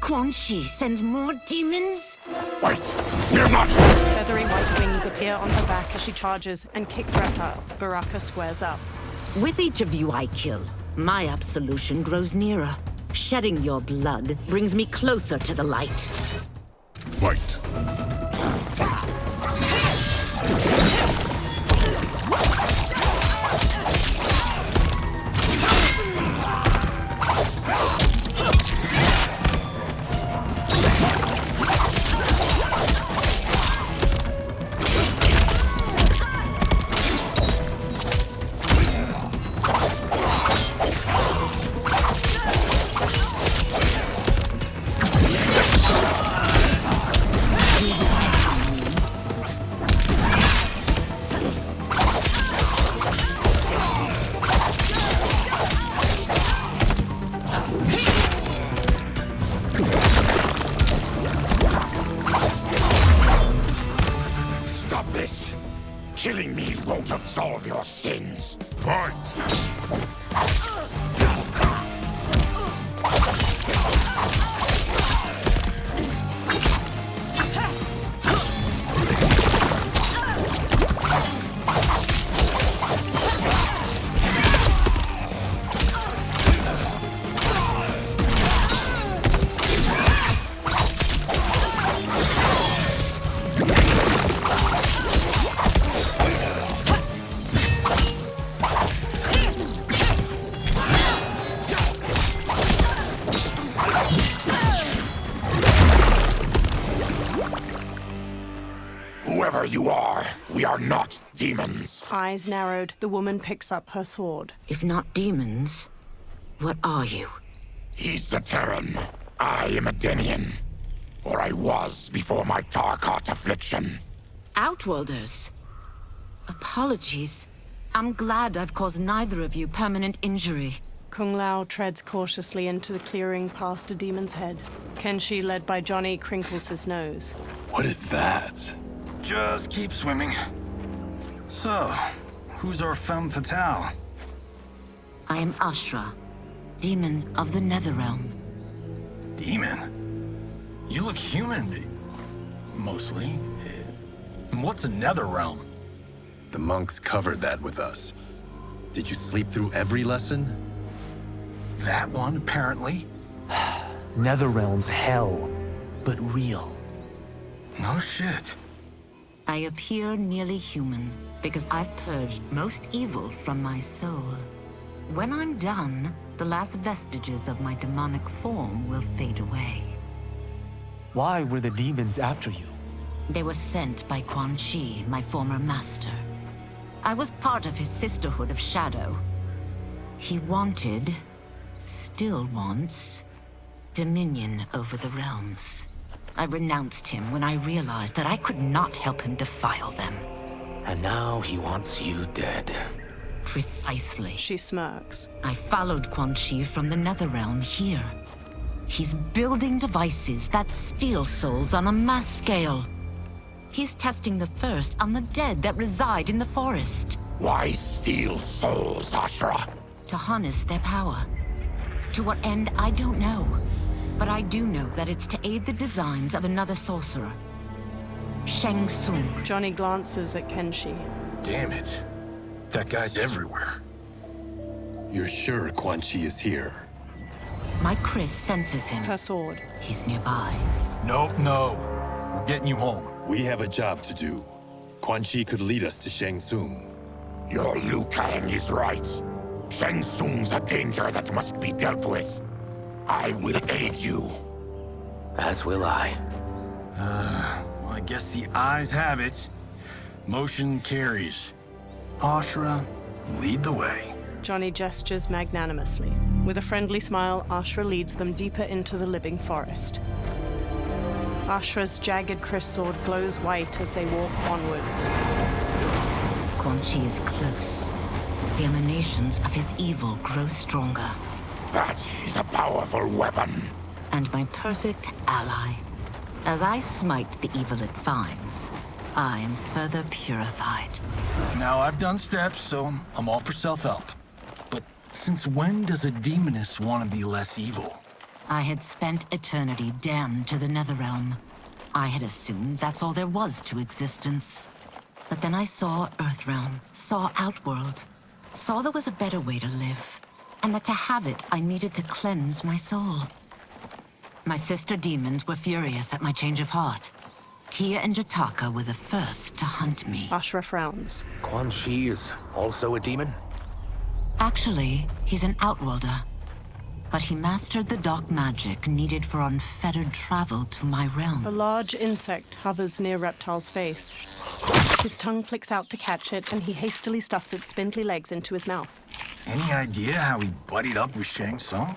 Quan Chi sends more demons? Wait! We're not! Feathery white wings appear on her back as she charges and kicks Reptile. Baraka squares up. With each of you I kill, my absolution grows nearer. Shedding your blood brings me closer to the light. Fight! Killing me won't absolve your sins. Fight! Whoever you are, we are not demons. Eyes narrowed, the woman picks up her sword. If not demons, what are you? He's a Terran. I am a Denian. Or I was before my Tarkat affliction. Outworlders. Apologies. I'm glad I've caused neither of you permanent injury. Kung Lao treads cautiously into the clearing past a demon's head. Kenshi, led by Johnny, crinkles his nose. What is that? Just keep swimming. So, who's our femme fatale? I am Ashra, demon of the NetherRealm. Demon? You look human. Mostly. And what's a NetherRealm? The monks covered that with us. Did you sleep through every lesson? That one, apparently. NetherRealm's hell, but real. No shit. I appear nearly human because I've purged most evil from my soul. When I'm done, the last vestiges of my demonic form will fade away. Why were the demons after you? They were sent by Quan Chi, my former master. I was part of his Sisterhood of Shadow. He wanted, still wants, dominion over the realms. I renounced him when I realized that I could not help him defile them. And now he wants you dead. Precisely. She smirks. I followed Quan Chi from the NetherRealm here. He's building devices that steal souls on a mass scale. He's testing the first on the dead that reside in the forest. Why steal souls, Ashra? To harness their power. To what end, I don't know. But I do know that it's to aid the designs of another sorcerer. Shang Tsung. Johnny glances at Kenshi. Damn it. That guy's everywhere. You're sure Quan Chi is here? My Chris senses him. Her sword. He's nearby. No. We're getting you home. We have a job to do. Quan Chi could lead us to Shang Tsung. Your Liu Kang is right. Shang Tsung's a danger that must be dealt with. I will aid you. As will I. Well, I guess the eyes have it. Motion carries. Ashra, lead the way. Johnny gestures magnanimously. With a friendly smile, Ashra leads them deeper into the living forest. Ashra's jagged Chris sword glows white as they walk onward. Quan Chi is close. The emanations of his evil grow stronger. That is a powerful weapon. And my perfect ally. As I smite the evil it finds, I am further purified. Now, I've done steps, so I'm all for self-help. But since when does a demoness want to be less evil? I had spent eternity damned to the NetherRealm. I had assumed that's all there was to existence. But then I saw Earthrealm, saw Outworld, saw there was a better way to live, and that to have it, I needed to cleanse my soul. My sister demons were furious at my change of heart. Kia and Jataka were the first to hunt me. Ashra frowns. Quan Chi is also a demon? Actually, he's an Outworlder. But he mastered the dark magic needed for unfettered travel to my realm. A large insect hovers near Reptile's face. His tongue flicks out to catch it, and he hastily stuffs its spindly legs into his mouth. Any idea how he buddied up with Shang Tsung?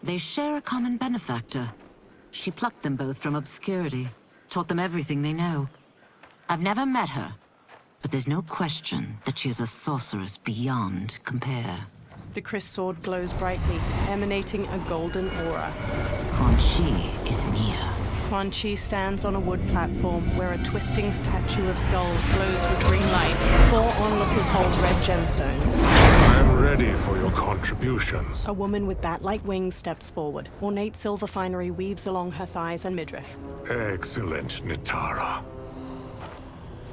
They share a common benefactor. She plucked them both from obscurity, taught them everything they know. I've never met her, but there's no question that she is a sorceress beyond compare. The Chris sword glows brightly, emanating a golden aura. Quan Chi is near. Quan Chi stands on a wood platform where a twisting statue of skulls glows with green light. 4 onlookers hold red gemstones. I'm ready for your contributions. A woman with bat-like wings steps forward. Ornate silver finery weaves along her thighs and midriff. Excellent, Nitara.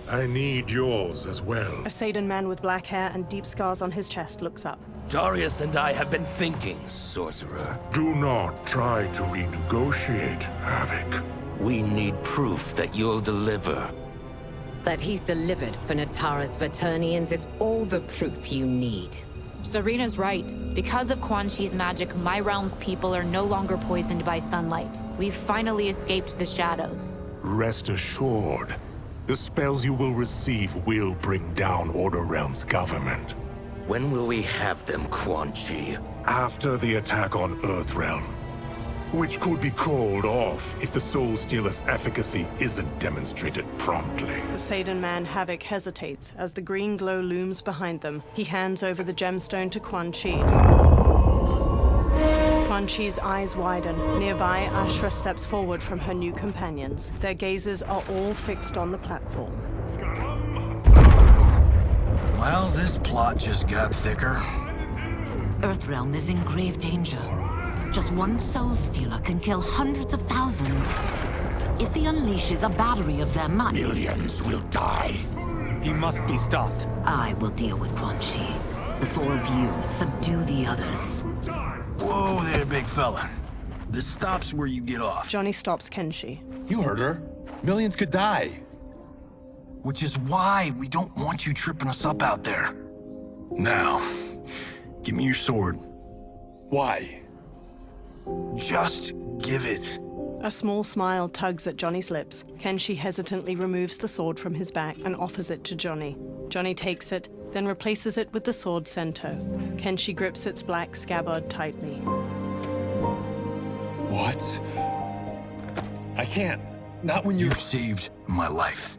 I need yours as well. A Saidan man with black hair and deep scars on his chest looks up. Darius and I have been thinking, sorcerer. Do not try to renegotiate, Havoc. We need proof that you'll deliver. That he's delivered for Natara's Vaternians is all the proof you need. Serena's right. Because of Quan Chi's magic, my realm's people are no longer poisoned by sunlight. We've finally escaped the shadows. Rest assured, the spells you will receive will bring down Order Realm's government. When will we have them, Quan Chi? After the attack on Earthrealm, which could be called off if the Soul Stealer's efficacy isn't demonstrated promptly. The Saidan man Havoc hesitates as the green glow looms behind them. He hands over the gemstone to Quan Chi. Quan Chi's eyes widen. Nearby, Ashra steps forward from her new companions. Their gazes are all fixed on the platform. Well, this plot just got thicker. Earthrealm is in grave danger. Just one Soul Stealer can kill hundreds of thousands. If he unleashes a battery of them, Millions will die. He must be stopped. I will deal with Quan Chi. The 4 of you subdue the others. Whoa there, big fella. This stops where you get off. Johnny stops Kenshi. You heard her. Millions could die. Which is why we don't want you tripping us up out there. Now, give me your sword. Why? Just give it. A small smile tugs at Johnny's lips. Kenshi hesitantly removes the sword from his back and offers it to Johnny. Johnny takes it, then replaces it with the sword cento. Kenshi grips its black scabbard tightly. What? I can't. Not when You've saved my life.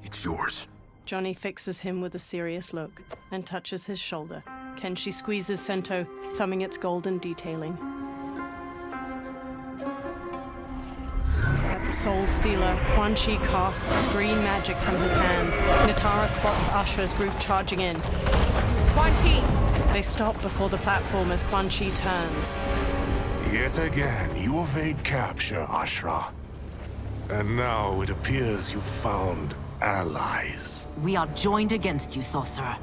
It's yours. Johnny fixes him with a serious look and touches his shoulder. Kenshi squeezes cento, thumbing its golden detailing. At the Soul Stealer, Quan Chi casts green magic from his hands. Nitara spots Ashra's group charging in. Quan Chi! They stop before the platform as Quan Chi turns. Yet again, you evade capture, Ashra. And now it appears you've found allies. We are joined against you, sorcerer.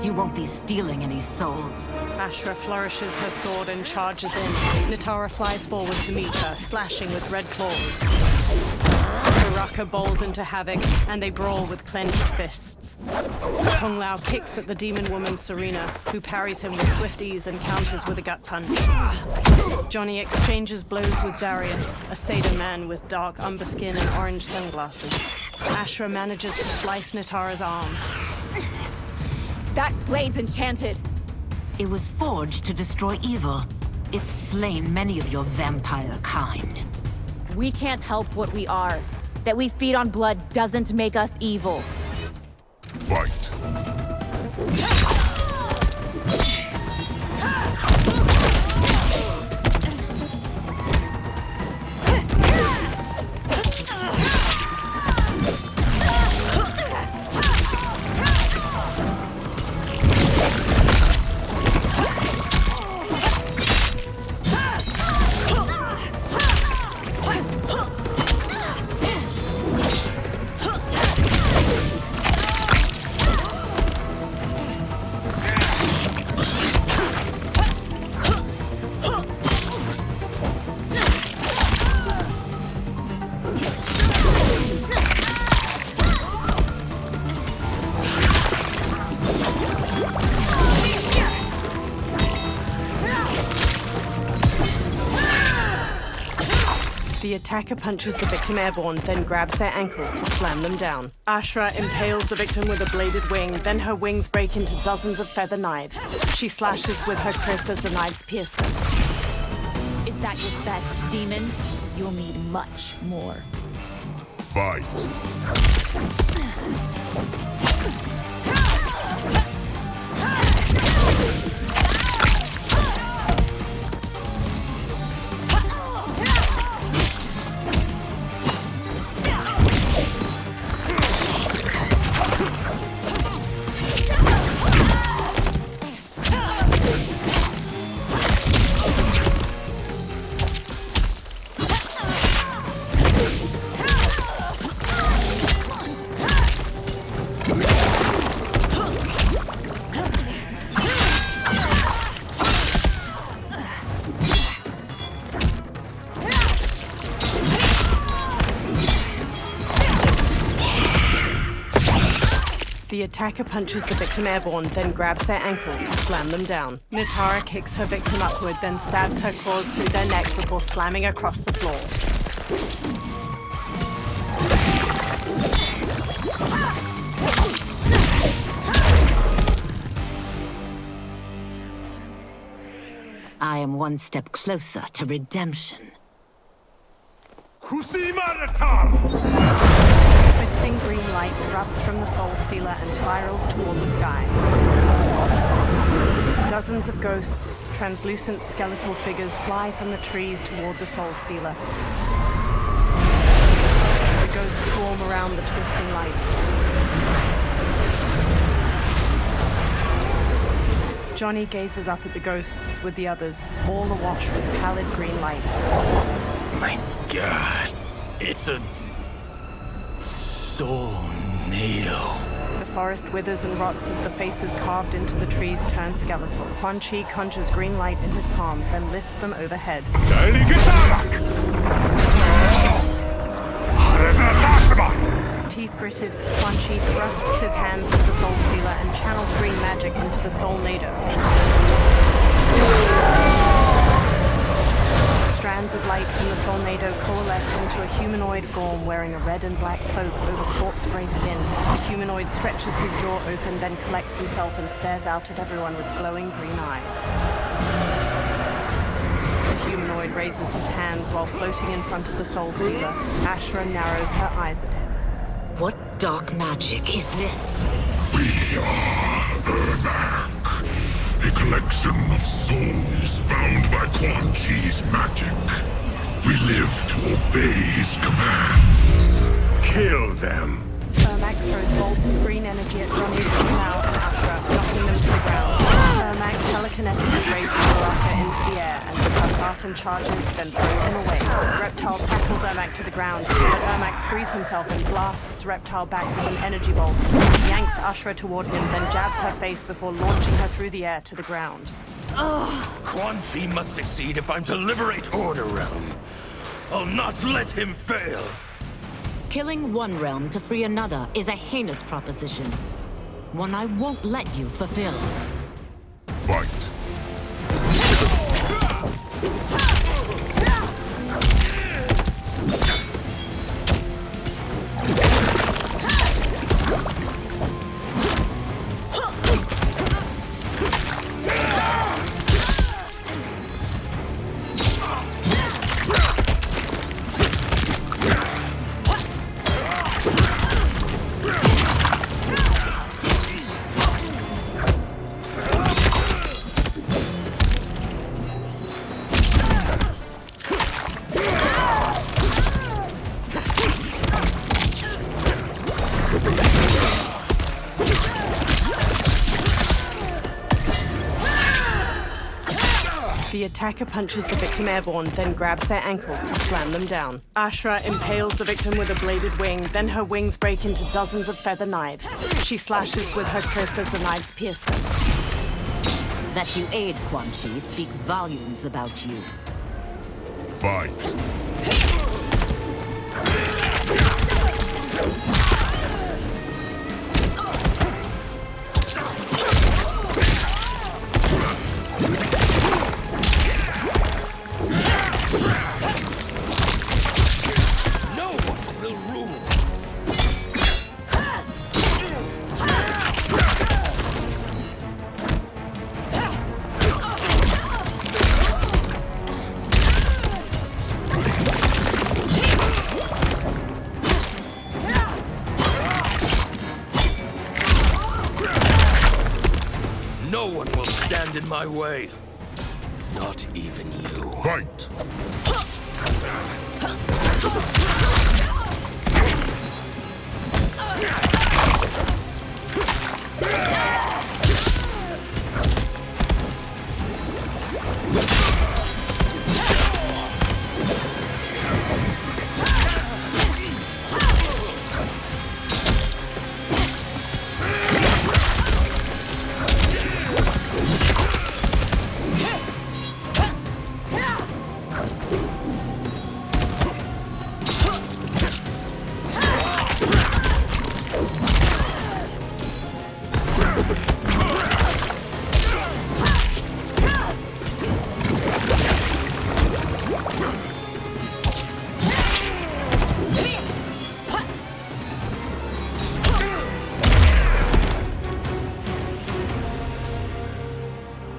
You won't be stealing any souls. Ashra flourishes her sword and charges in. Natara flies forward to meet her, slashing with red claws. Baraka bowls into havoc, and they brawl with clenched fists. Kung Lao kicks at the demon woman Serena, who parries him with swift ease and counters with a gut punch. Johnny exchanges blows with Darius, a Seder man with dark umber skin and orange sunglasses. Ashra manages to slice Natara's arm. That blade's enchanted. It was forged to destroy evil. It's slain many of your vampire kind. We can't help what we are. That we feed on blood doesn't make us evil. Fight. The attacker punches the victim airborne, then grabs their ankles to slam them down. Ashra impales the victim with a bladed wing, then her wings break into dozens of feather knives. She slashes with her kris as the knives pierce them. Is that your best, demon? You'll need much more. Fight. The attacker punches the victim airborne, then grabs their ankles to slam them down. Natara kicks her victim upward, then stabs her claws through their neck before slamming across the floor. I am one step closer to redemption. Twisting green light erupts from the Soul Stealer and spirals toward the sky. Dozens of ghosts, translucent skeletal figures, fly from the trees toward the Soul Stealer. The ghosts swarm around the twisting light. Johnny gazes up at the ghosts with the others, all awash with pallid green light. My God, it's a tornado. The forest withers and rots as the faces carved into the trees turn skeletal. Quan Chi conjures green light in his palms, then lifts them overhead. Teeth gritted, Quan Chi thrusts his hands to the Soul Stealer and channels green magic into the Soul Nado. Strands of light from the Soul Nado coalesce into a humanoid form wearing a red and black cloak over corpse gray skin. The humanoid stretches his jaw open, then collects himself and stares out at everyone with glowing green eyes. The humanoid raises his hands while floating in front of the Soul Stealer. Ashra narrows her eyes at him. What dark magic is this? We are Ermac, a collection of souls bound by Quan Chi's magic. We live to obey his commands. Kill them. Ermac throws bolts of green energy at Johnny, Kameo, and Ashra, knocking them to the ground. Ermac telekinetically raises Baraka into the air and recovers. Spartan charges, then throws him away. Reptile tackles Ermac to the ground, but Ermac frees himself and blasts Reptile back with an energy bolt. He yanks Ashra toward him, then jabs her face before launching her through the air to the ground. Quan Chi must succeed if I'm to liberate Order Realm. I'll not let him fail. Killing one realm to free another is a heinous proposition. One I won't let you fulfill. Fight! The attacker punches the victim airborne, then grabs their ankles to slam them down. Ashra impales the victim with a bladed wing, then her wings break into dozens of feather knives. She slashes with her kris as the knives pierce them. That you aid Quan Chi speaks volumes about you. Fight! No one will stand in my way. Not even you. Fight!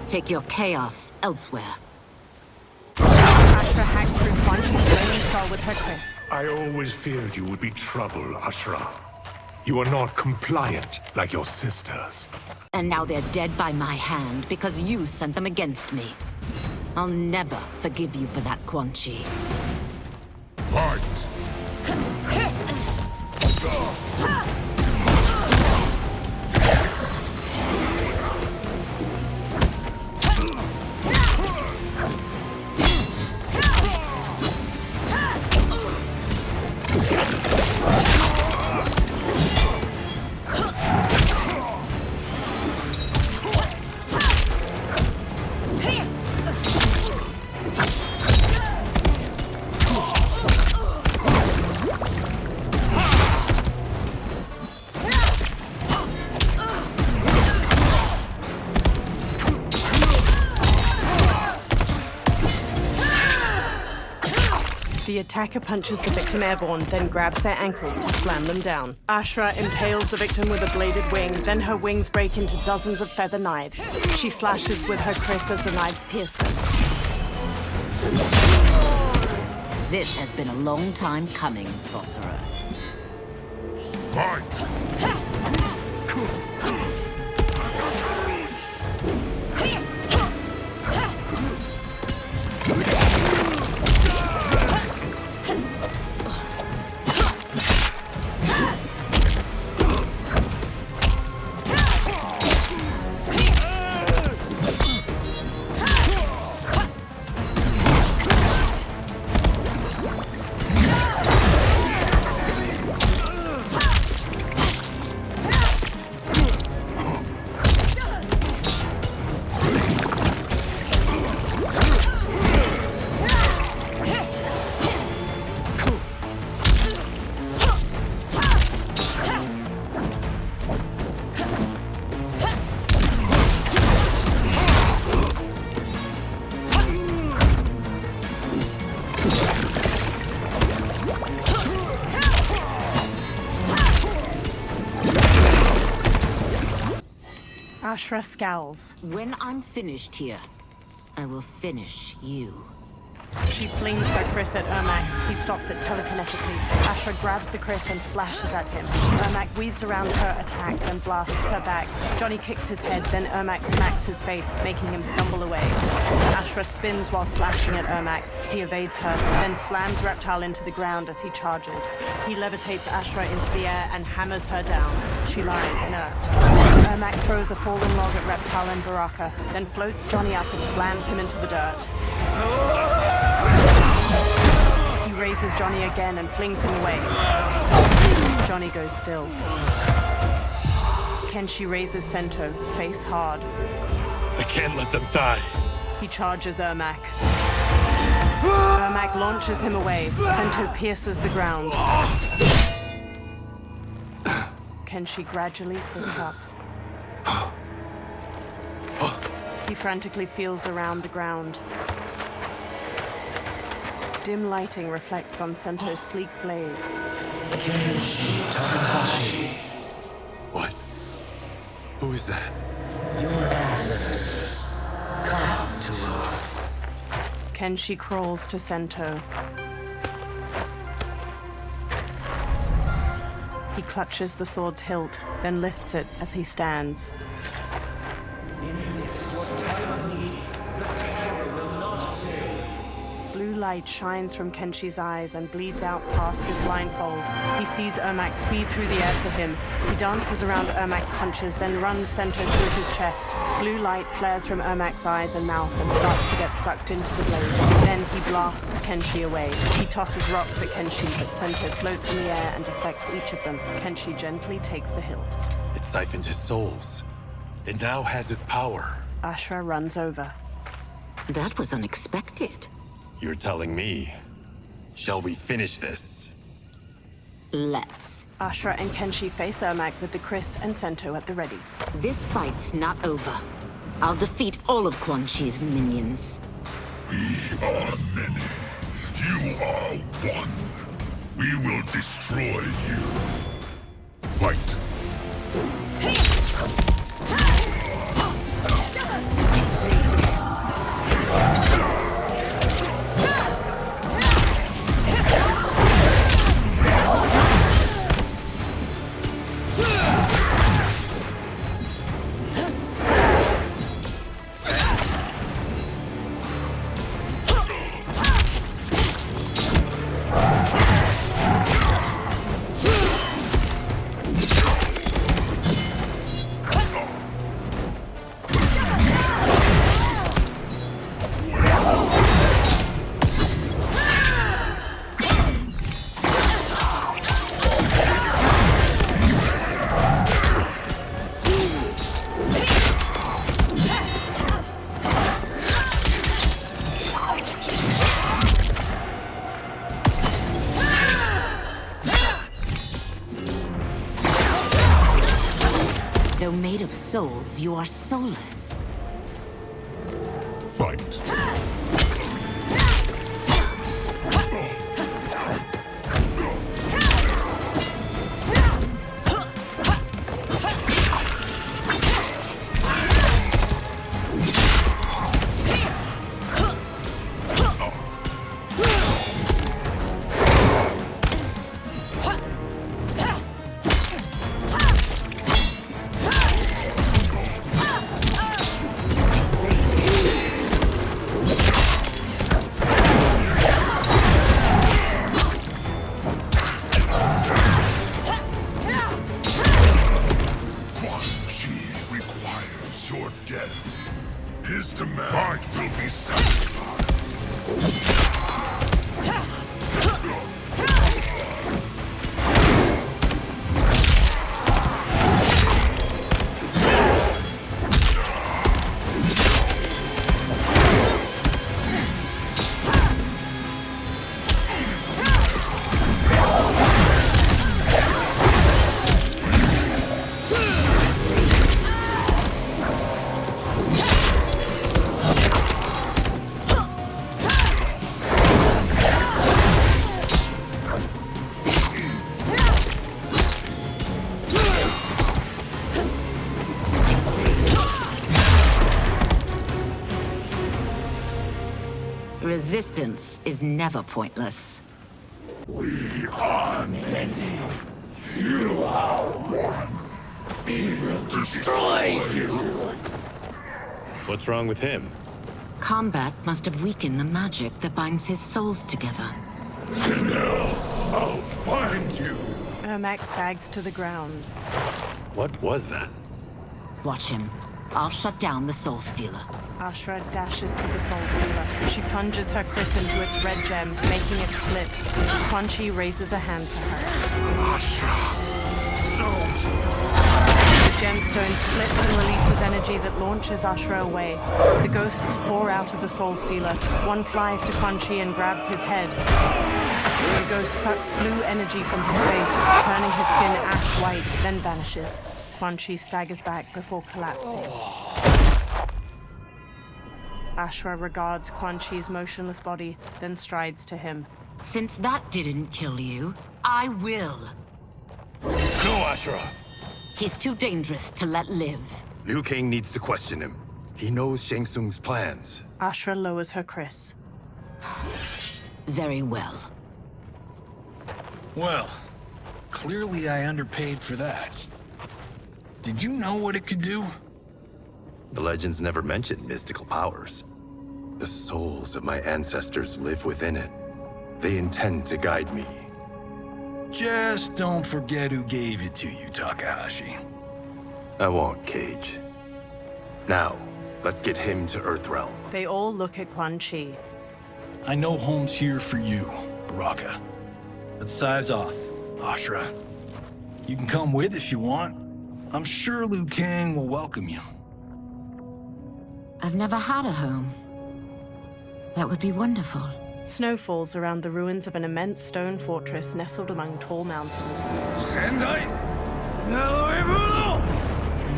Take your chaos elsewhere. Ashra hacked through Quan Chi's flaming skull with her kris. I always feared you would be trouble, Ashra. You are not compliant like your sisters. And now they're dead by my hand because you sent them against me. I'll never forgive you for that, Quan Chi. Fight! The attacker punches the victim airborne, then grabs their ankles to slam them down. Ashra impales the victim with a bladed wing, then her wings break into dozens of feather knives. She slashes with her kris as the knives pierce them. This has been a long time coming, sorcerer. Fight! Ashra scowls. When I'm finished here, I will finish you. She flings her Chris at Ermac. He stops it telekinetically. Ashra grabs the Chris and slashes at him. Ermac weaves around her attack and blasts her back. Johnny kicks his head, then Ermac smacks his face, making him stumble away. Ashra spins while slashing at Ermac. He evades her, then slams Reptile into the ground as he charges. He levitates Ashra into the air and hammers her down. She lies inert. Ermac throws a fallen log at Reptile and Baraka, then floats Johnny up and slams him into the dirt. He raises Johnny again and flings him away. Johnny goes still. Kenshi raises Sento, face hard. I can't let them die. He charges Ermac. Ermac launches him away. Sento pierces the ground. Kenshi gradually sits up. He frantically feels around the ground. Dim lighting reflects on Sento's sleek blade. What? Who is that? Your ancestors. Come to us. Kenshi crawls to Sento. He clutches the sword's hilt, then lifts it as he stands. In this, your time of need, the terror will not fail. Blue light shines from Kenshi's eyes and bleeds out past his blindfold. He sees Ermac speed through the air to him. He dances around Ermac's punches, then runs Sento through his chest. Blue light flares from Ermac's eyes and mouth and starts to get sucked into the blade. Then he blasts Kenshi away. He tosses rocks at Kenshi, but Sento floats in the air and deflects each of them. Kenshi gently takes the hilt. It siphoned his souls. It now has his power. Ashra runs over. That was unexpected. You're telling me. Shall we finish this? Let's. Ashra and Kenshi face Ermac with the Chris and Sento at the ready. This fight's not over. I'll defeat all of Quan Chi's minions. We are many. You are one. We will destroy you. Fight. Though made of souls, you are soulless. Fight. His demand will be satisfied. Resistance is never pointless. We are many. You are one. We will destroy you. What's wrong with him? Kombat must have weakened the magic that binds his souls together. Now, I'll find you. Ermac sags to the ground. What was that? Watch him. I'll shut down the Soul Stealer. Ashra dashes to the Soul Stealer. She plunges her Chris into its red gem, making it split. Quan Chi raises a hand to her. Ashra, no. The gemstone splits and releases energy that launches Ashra away. The ghosts pour out of the Soul Stealer. One flies to Quan Chi and grabs his head. The ghost sucks blue energy from his face, turning his skin ash white, then vanishes. Quan Chi staggers back before collapsing. Ashra regards Quan Chi's motionless body, then strides to him. Since that didn't kill you, I will. No, Ashra! He's too dangerous to let live. Liu Kang needs to question him. He knows Shang Tsung's plans. Ashra lowers her Chris. Very well. Well, clearly I underpaid for that. Did you know what it could do? The legends never mentioned mystical powers. The souls of my ancestors live within it. They intend to guide me. Just don't forget who gave it to you, Takahashi. I won't, Cage. Now, let's get him to Earthrealm. They all look at Quan Chi. I know home's here for you, Baraka. Let's size off, Ashra. You can come with if you want. I'm sure Liu Kang will welcome you. I've never had a home. That would be wonderful. Snow falls around the ruins of an immense stone fortress nestled among tall mountains.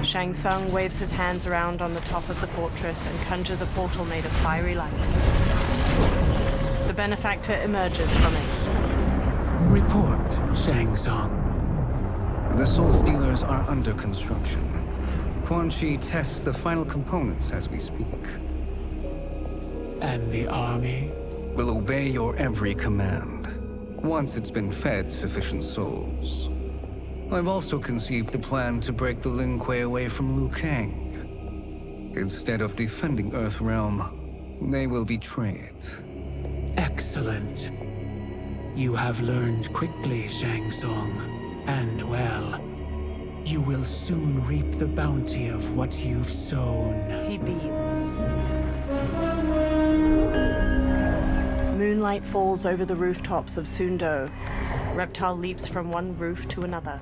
Shang Tsung waves his hands around on the top of the fortress and conjures a portal made of fiery light. The benefactor emerges from it. Report, Shang Tsung. The Soul Stealers are under construction. Quan Chi tests the final components as we speak. And the army? Will obey your every command, once it's been fed sufficient souls. I've also conceived a plan to break the Lin Kuei away from Liu Kang. Instead of defending Earthrealm, they will betray it. Excellent. You have learned quickly, Shang Tsung, and well. You will soon reap the bounty of what you've sown. He beams. Moonlight falls over the rooftops of Sundo. Reptile leaps from one roof to another.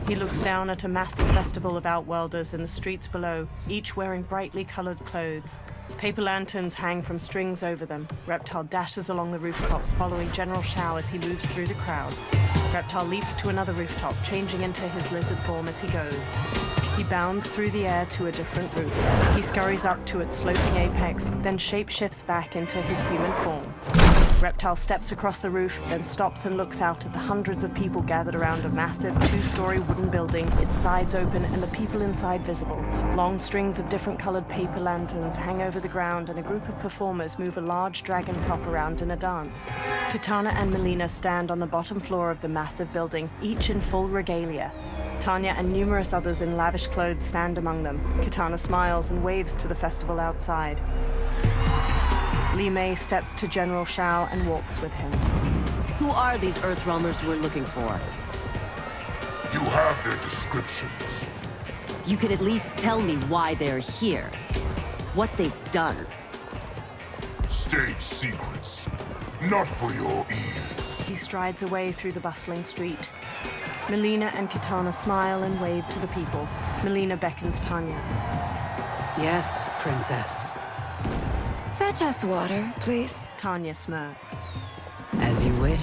He looks down at a massive festival of Outworlders in the streets below, each wearing brightly colored clothes. Paper lanterns hang from strings over them. Reptile dashes along the rooftops, following General Shao as he moves through the crowd. Reptile leaps to another rooftop, changing into his lizard form as he goes. He bounds through the air to a different roof. He scurries up to its sloping apex, then shapeshifts back into his human form. Reptile steps across the roof, then stops and looks out at the hundreds of people gathered around a massive two-story wooden building, its sides open and the people inside visible. Long strings of different colored paper lanterns hang over the ground and a group of performers move a large dragon prop around in a dance. Katana and Melina stand on the bottom floor of the massive building, each in full regalia. Tanya and numerous others in lavish clothes stand among them. Katana smiles and waves to the festival outside. Li Mei steps to General Shao and walks with him. Who are these Earthrealmers we're looking for? You have their descriptions. You could at least tell me why they're here. What they've done. State secrets. Not for your ears. He strides away through the bustling street. Melina and Katana smile and wave to the people. Melina beckons Tanya. Yes, Princess. Fetch us water, please. Tanya smirks. As you wish.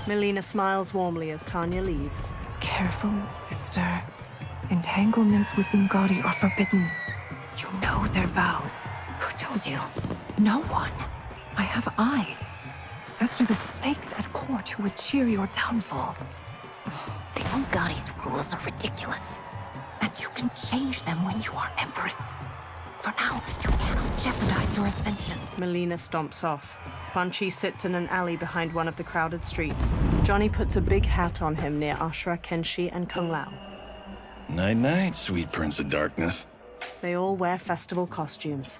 Melina smiles warmly as Tanya leaves. Careful, sister. Entanglements with Ungadi are forbidden. You know their vows. Who told you? No one. I have eyes. As do the snakes at court who would cheer your downfall. The Ungadi's rules are ridiculous. And you can change them when you are Empress. For now, you cannot jeopardize your ascension. Melina stomps off. Quan Chi sits in an alley behind one of the crowded streets. Johnny puts a big hat on him near Ashura, Kenshi, and Kung Lao. Night-night, sweet Prince of Darkness. They all wear festival costumes.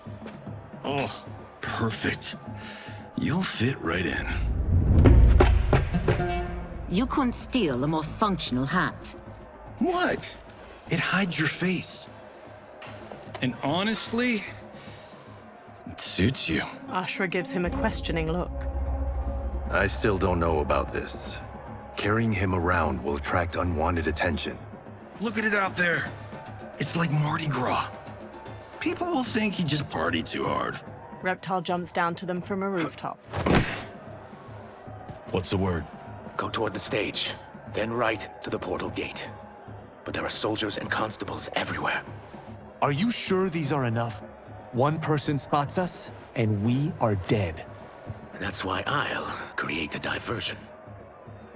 Oh, perfect. You'll fit right in. You couldn't steal a more functional hat. What? It hides your face. And honestly, it suits you. Ashura gives him a questioning look. I still don't know about this. Carrying him around will attract unwanted attention. Look at it out there. It's like Mardi Gras. People will think you just party too hard. Reptile jumps down to them from a rooftop. What's the word? Go toward the stage, then right to the portal gate. But there are soldiers and constables everywhere. Are you sure these are enough? One person spots us, and we are dead. And that's why I'll create a diversion.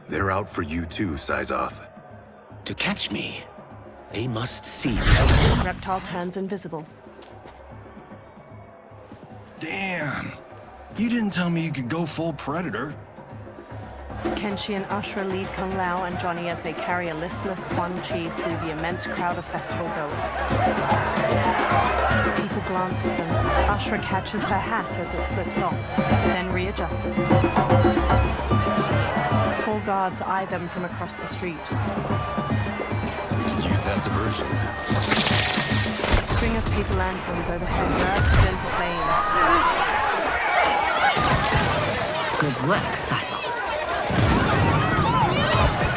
They're out for you too, Syzoth. To catch me, they must see me. Reptile turns invisible. Damn. You didn't tell me you could go full Predator. Kenshi and Ashura lead Kung Lao and Johnny as they carry a listless Quan Chi through the immense crowd of festival goers. People glance at them. Ashura catches her hat as it slips off, then readjusts it. 4 guards eye them from across the street. We can use that diversion. A string of paper lanterns overhead bursts into flames. Good work, Syzoth.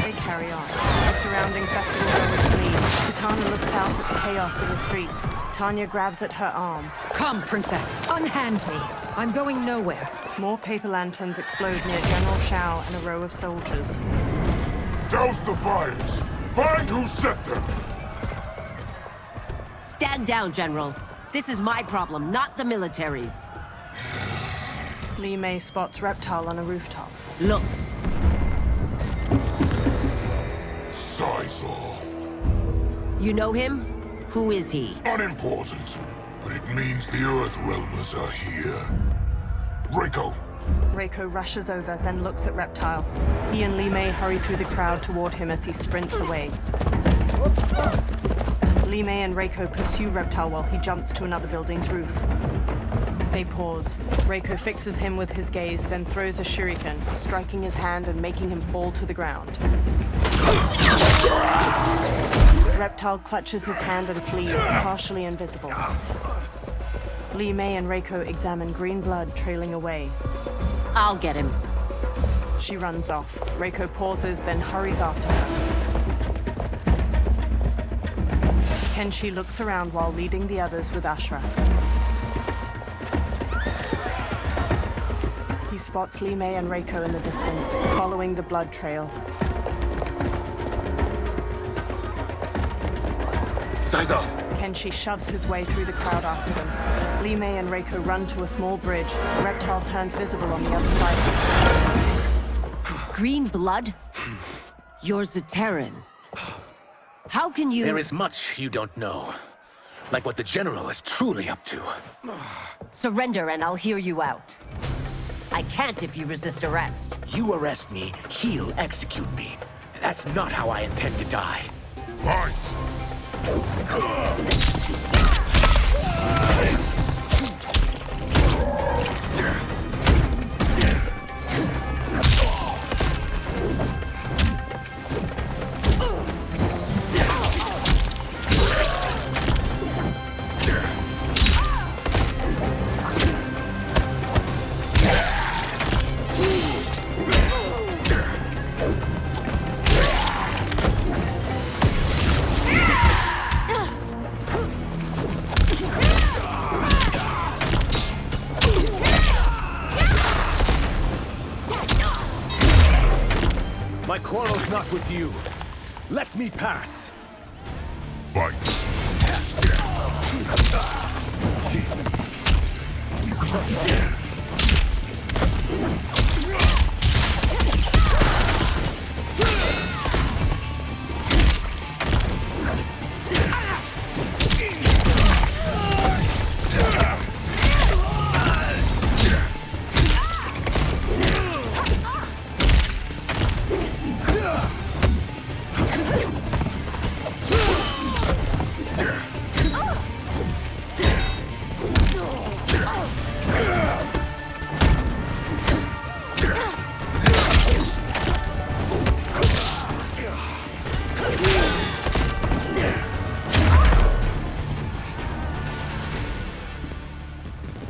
They carry on. The surrounding festival goers flee. Katana looks out at the chaos in the streets. Tanya grabs at her arm. Come, princess. Unhand me. I'm going nowhere. More paper lanterns explode near General Shao and a row of soldiers. Douse the fires! Find who set them! Stand down, General. This is my problem, not the military's. Li Mei spots Reptile on a rooftop. Look. Syzoth. You know him? Who is he? Unimportant, but it means the Earthrealmers are here. Reiko. Reiko rushes over, then looks at Reptile. He and Li Mei hurry through the crowd toward him as he sprints away. Li Mei and Reiko pursue Reptile while he jumps to another building's roof. They pause. Reiko fixes him with his gaze, then throws a shuriken, striking his hand and making him fall to the ground. Reptile clutches his hand and flees, partially invisible. Li Mei and Reiko examine green blood trailing away. I'll get him. She runs off. Reiko pauses, then hurries after her. Kenshi looks around while leading the others with Ashura. He spots Li Mei and Reiko in the distance, following the blood trail. Syzoth! Kenshi shoves his way through the crowd after them. Li Mei and Reiko run to a small bridge. Reptile turns visible on the other side. Green blood? You're Zaterran. How can you— There is much you don't know. Like what the General is truly up to. Surrender and I'll hear you out. I can't if you resist arrest. You arrest me, he'll execute me. That's not how I intend to die. Fight! My quarrel's not with you. Let me pass. Fight!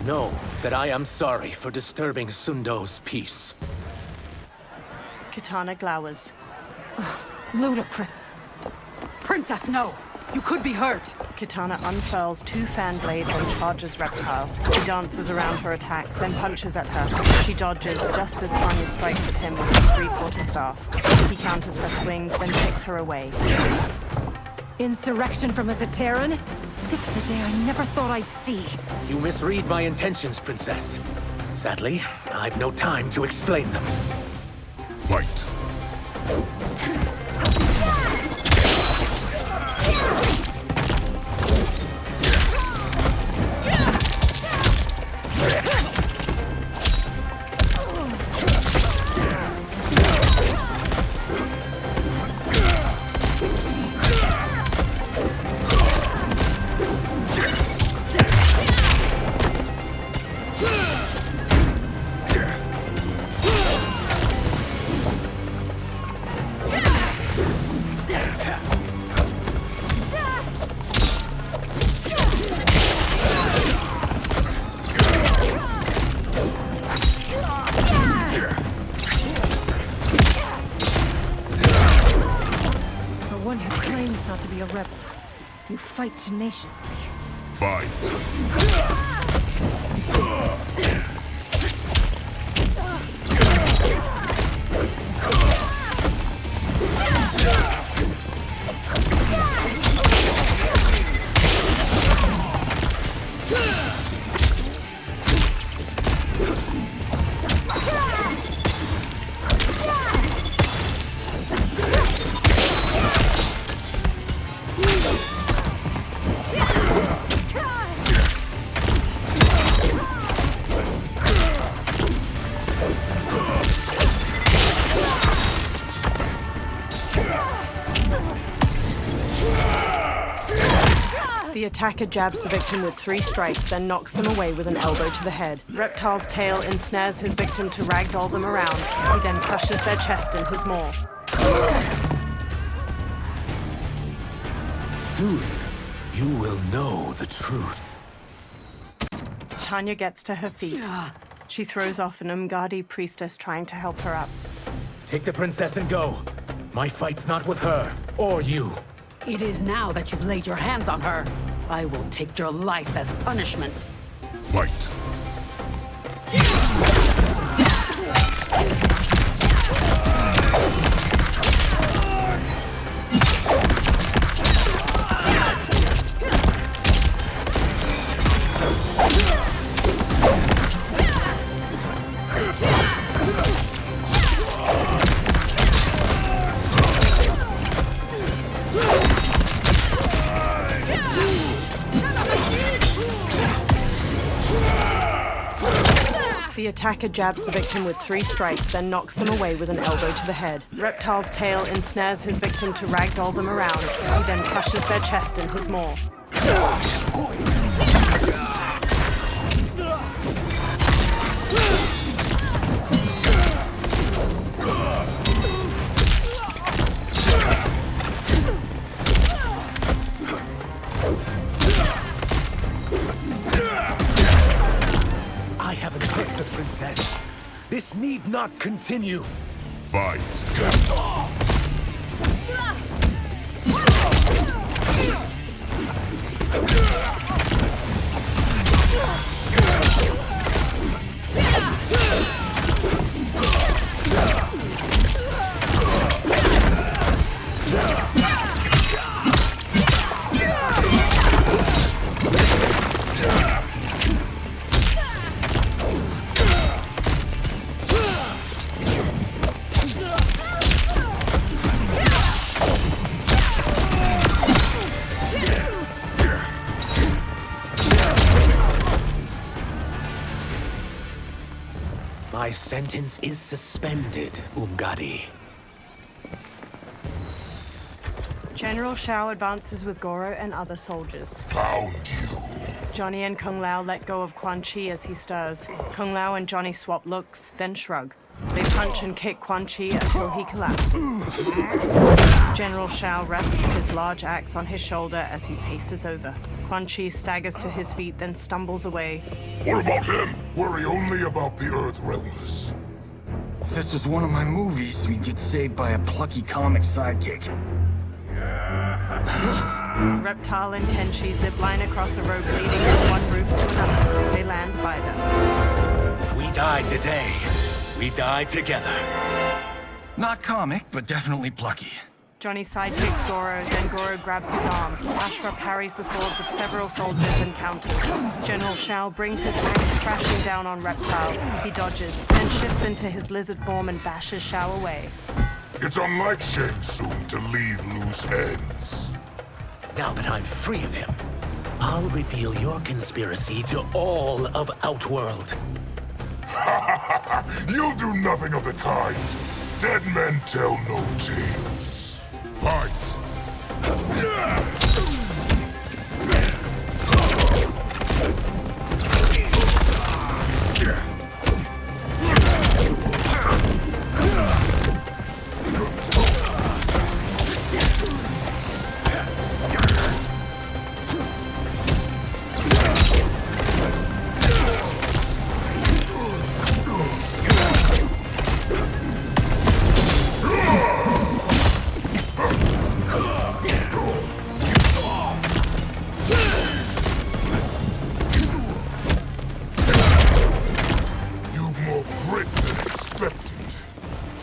Know that I am sorry for disturbing Sundo's peace. Kitana glowers. Ludicrous. Princess, no! You could be hurt! Kitana unfurls 2 fan blades and charges Reptile. He dances around her attacks, then punches at her. She dodges just as Tanya strikes at him with her 3/4 staff. He counters her swings, then takes her away. Insurrection from a Zaterran? This is a day I never thought I'd see. You misread my intentions, Princess. Sadly, I've no time to explain them. Fight. Not to be a rebel. You fight tenaciously. Fight. The attacker jabs the victim with 3 strikes, then knocks them away with an elbow to the head. Reptile's tail ensnares his victim to ragdoll them around. He then crushes their chest in his maw. Soon, you will know the truth. Tanya gets to her feet. She throws off an Umgadi priestess trying to help her up. Take the princess and go. My fight's not with her, or you. It is now that you've laid your hands on her. I will take your life as punishment. Fight. The attacker jabs the victim with 3 strikes, then knocks them away with an elbow to the head. Reptile's tail ensnares his victim to ragdoll them around. He then crushes their chest in his maw. Princess. This need not continue. Fight. My sentence is suspended, Umgadi. General Shao advances with Goro and other soldiers. Found you. Johnny and Kung Lao let go of Quan Chi as he stirs. Kung Lao and Johnny swap looks, then shrug. They punch and kick Quan Chi until he collapses. General Shao rests his large axe on his shoulder as he paces over. Quan Chi staggers to his feet, then stumbles away. What about him? Worry only about the Earth Realmers. If this was one of my movies, we'd get saved by a plucky comic sidekick. Reptile and Kenshi zipline across a rope leading from one roof to another. They land by them. If we die today, we die together. Not comic, but definitely plucky. Johnny sidekicks Goro, then Goro grabs his arm. Ashra parries the swords of several soldiers and counters. General Shao brings his axe crashing down on Reptile. He dodges, then shifts into his lizard form and bashes Shao away. It's unlike Shang Tsung to leave loose ends. Now that I'm free of him, I'll reveal your conspiracy to all of Outworld. You'll do nothing of the kind. Dead men tell no tales. Fight!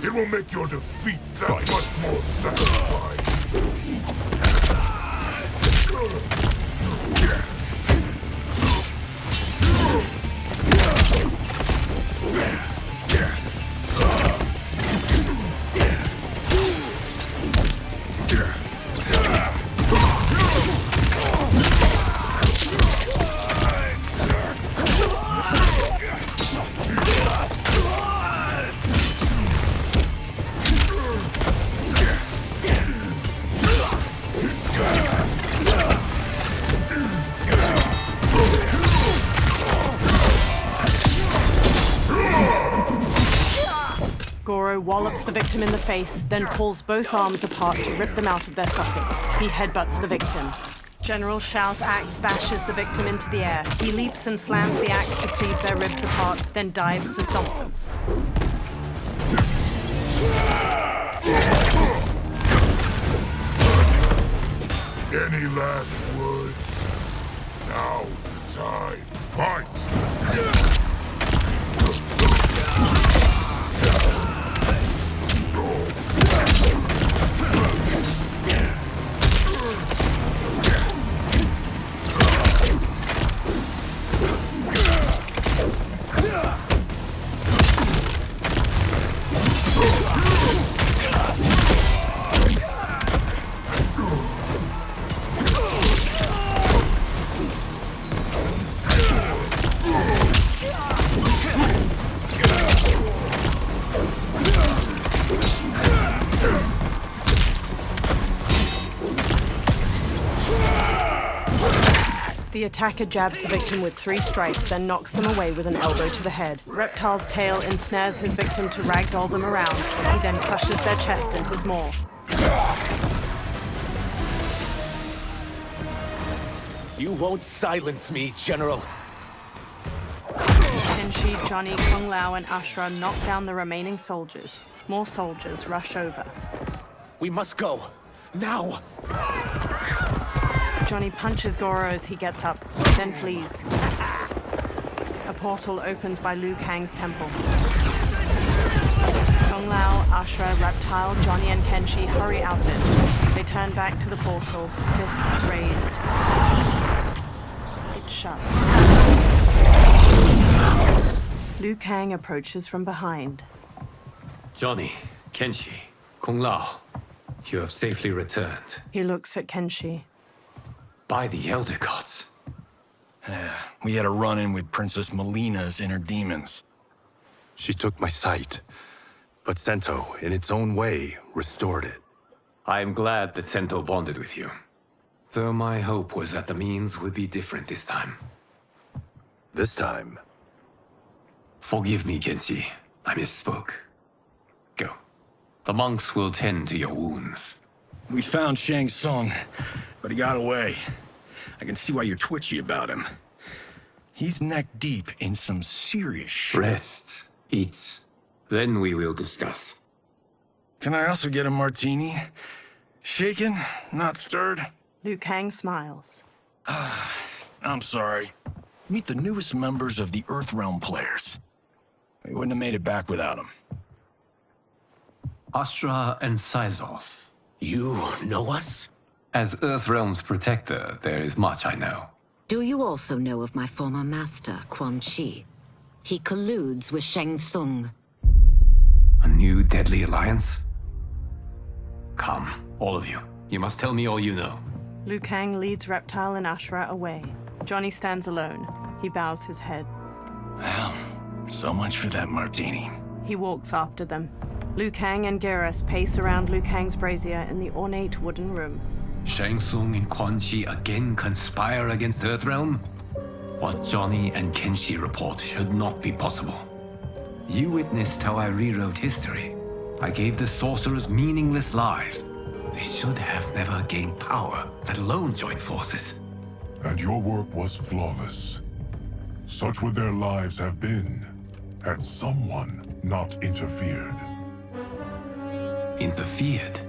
It will make your defeat that much more satisfying. Goro wallops the victim in the face, then pulls both arms apart to rip them out of their sockets. He headbutts the victim. General Shao's axe bashes the victim into the air. He leaps and slams the axe to cleave their ribs apart, then dives to stomp them. Any last words? Now's the time. Fight! The attacker jabs the victim with 3 strikes, then knocks them away with an elbow to the head. Reptile's tail ensnares his victim to ragdoll them around. He then crushes their chest in his maw. You won't silence me, General. Kenshi, Johnny, Kung Lao, and Ashra knock down the remaining soldiers. More soldiers rush over. We must go. Now! Johnny punches Goro as he gets up, then flees. A portal opens by Liu Kang's temple. Kung Lao, Ashra, Reptile, Johnny, and Kenshi hurry out of it. They turn back to the portal, fists raised. It shuts. Liu Kang approaches from behind. Johnny, Kenshi, Kung Lao, you have safely returned. He looks at Kenshi. By the Elder Gods. Yeah, we had a run-in with Princess Melina's inner demons. She took my sight, but Sento, in its own way, restored it. I am glad that Sento bonded with you. Though my hope was that the means would be different this time. This time. Forgive me, Kenshi. I misspoke. Go. The monks will tend to your wounds. We found Shang Tsung, but he got away. I can see why you're twitchy about him. He's neck deep in some serious shit. Rest. Eat. Then we will discuss. Can I also get a martini? Shaken, not stirred? Liu Kang smiles. I'm sorry. Meet the newest members of the Earthrealm players. We wouldn't have made it back without them. Astra and Sizos. You know us? As Earthrealm's protector, there is much I know. Do you also know of my former master, Quan Chi? He colludes with Shang Tsung. A new deadly alliance? Come, all of you. You must tell me all you know. Liu Kang leads Reptile and Ashura away. Johnny stands alone. He bows his head. Well, so much for that martini. He walks after them. Liu Kang and Geras pace around Liu Kang's brazier in the ornate wooden room. Shang Tsung and Quan Chi again conspire against Earthrealm? What Johnny and Kenshi report should not be possible. You witnessed how I rewrote history. I gave the sorcerers meaningless lives. They should have never gained power, let alone joined forces. And your work was flawless. Such would their lives have been, had someone not interfered. Interfered?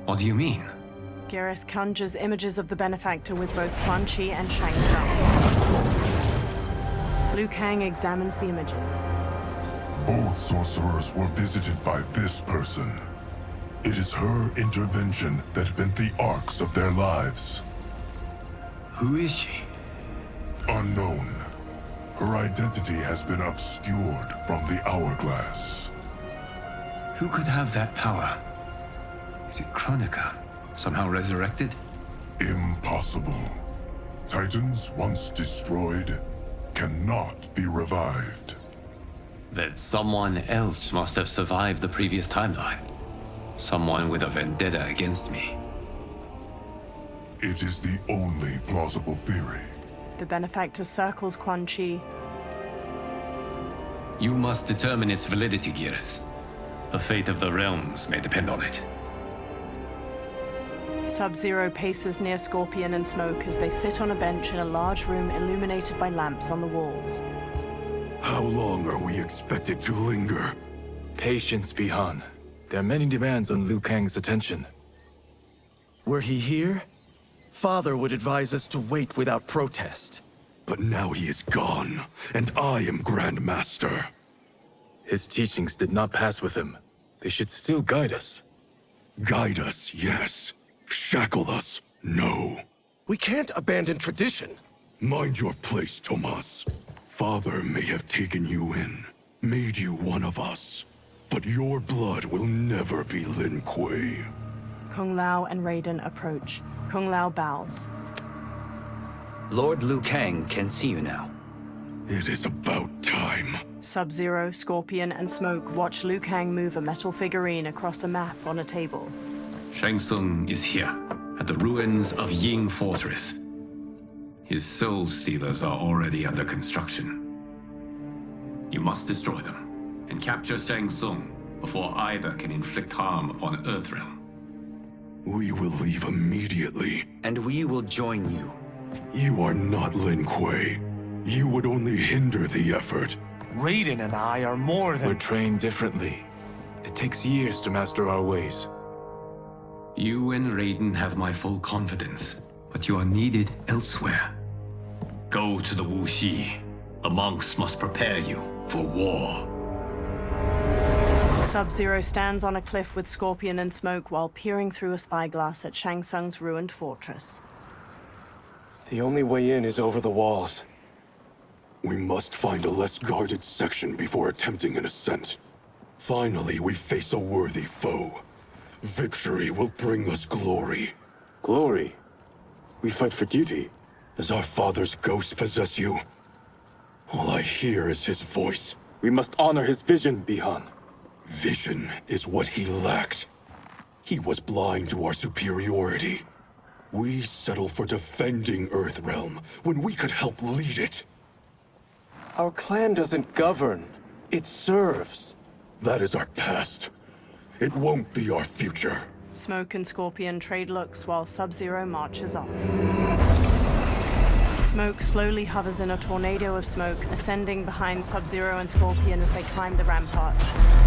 What do you mean? Geras conjures images of the benefactor with both Quan Chi and Shang Tsung. Liu Kang examines the images. Both sorcerers were visited by this person. It is her intervention that bent the arcs of their lives. Who is she? Unknown. Her identity has been obscured from the hourglass. Who could have that power? Is it Kronika? Somehow resurrected? Impossible. Titans once destroyed cannot be revived. Then someone else must have survived the previous timeline. Someone with a vendetta against me. It is the only plausible theory. The benefactor circles Quan Chi. You must determine its validity, Geras. The fate of the realms may depend on it. Sub-Zero paces near Scorpion and Smoke as they sit on a bench in a large room illuminated by lamps on the walls. How long are we expected to linger? Patience, Bihan. There are many demands on Liu Kang's attention. Were he here, Father would advise us to wait without protest. But now he is gone, and I am Grand Master. His teachings did not pass with him. They should still guide us. Guide us, yes. Shackle us, no. We can't abandon tradition. Mind your place, Tomas. Father may have taken you in, made you one of us. But your blood will never be Lin Kuei. Kung Lao and Raiden approach. Kung Lao bows. Lord Liu Kang can see you now. It is about time. Sub-Zero, Scorpion, and Smoke watch Liu Kang move a metal figurine across a map on a table. Shang Tsung is here, at the ruins of Ying Fortress. His soul stealers are already under construction. You must destroy them, and capture Shang Tsung before either can inflict harm upon Earthrealm. We will leave immediately. And we will join you. You are not Lin Kuei. You would only hinder the effort. Raiden and I are more than... We're trained differently. It takes years to master our ways. You and Raiden have my full confidence, but you are needed elsewhere. Go to the Wuxi. The monks must prepare you for war. Sub-Zero stands on a cliff with Scorpion and Smoke while peering through a spyglass at Shang Tsung's ruined fortress. The only way in is over the walls. We must find a less guarded section before attempting an ascent. Finally, we face a worthy foe. Victory will bring us glory. Glory? We fight for duty. Does our father's ghost possess you? All I hear is his voice. We must honor his vision, Bihan. Vision is what he lacked. He was blind to our superiority. We settle for defending Earthrealm when we could help lead it. Our clan doesn't govern. It serves. That is our past. It won't be our future. Smoke and Scorpion trade looks while Sub-Zero marches off. Smoke slowly hovers in a tornado of smoke, ascending behind Sub-Zero and Scorpion as they climb the rampart.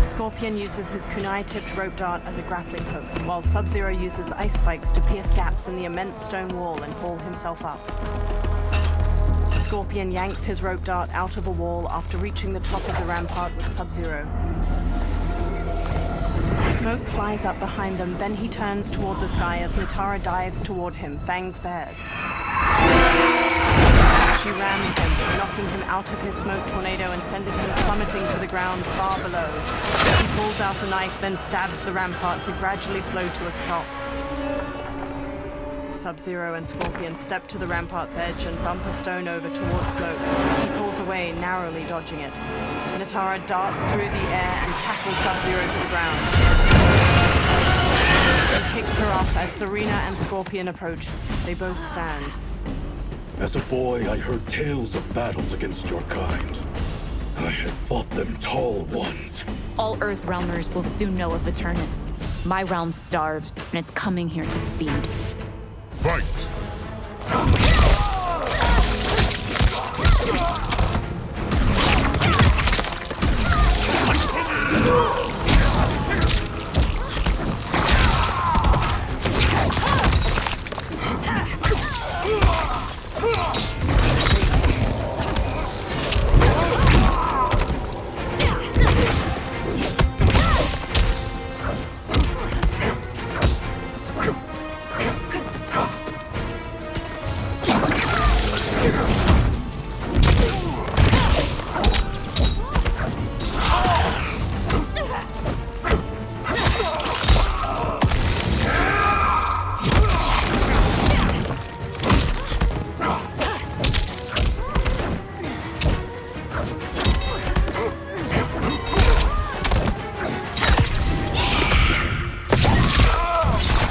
Scorpion uses his kunai-tipped rope dart as a grappling hook, while Sub-Zero uses ice spikes to pierce gaps in the immense stone wall and haul himself up. Scorpion yanks his rope dart out of a wall after reaching the top of the rampart with Sub-Zero. Smoke flies up behind them, then he turns toward the sky as Nitara dives toward him, fangs bared. She rams him, knocking him out of his smoke tornado and sending him plummeting to the ground far below. He pulls out a knife, then stabs the rampart to gradually slow to a stop. Sub-Zero and Scorpion step to the rampart's edge and bump a stone over towards Smoke. He pulls away, narrowly dodging it. Nitara darts through the air and tackles Sub-Zero to the ground. He kicks her off as Serena and Scorpion approach. They both stand. As a boy, I heard tales of battles against your kind. I had fought them tall ones. All Earthrealmers will soon know of Eternus. My realm starves, and it's coming here to feed. Fight!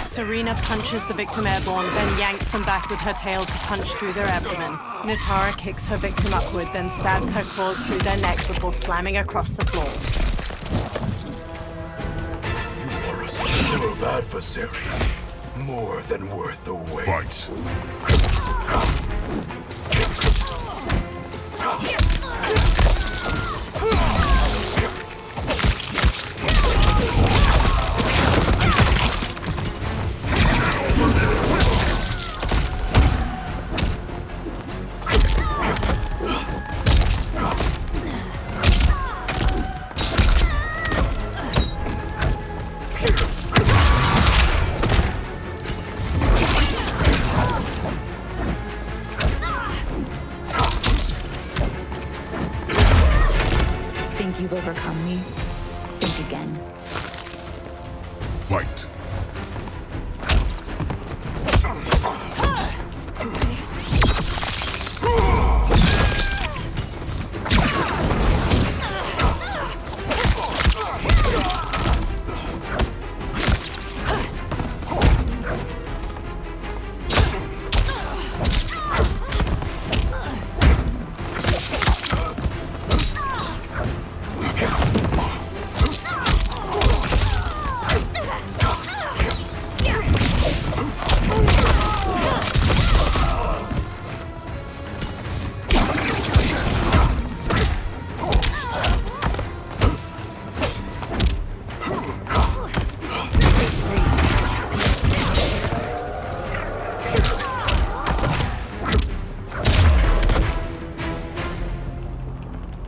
Serena punches the victim airborne, then yanks them back with her tail to punch through their abdomen. Nitara kicks her victim upward, then stabs her claws through their neck before slamming across the floor. You are a superb adversary. More than worth the wait. Fight! Think you've overcome me? Think again. Fight!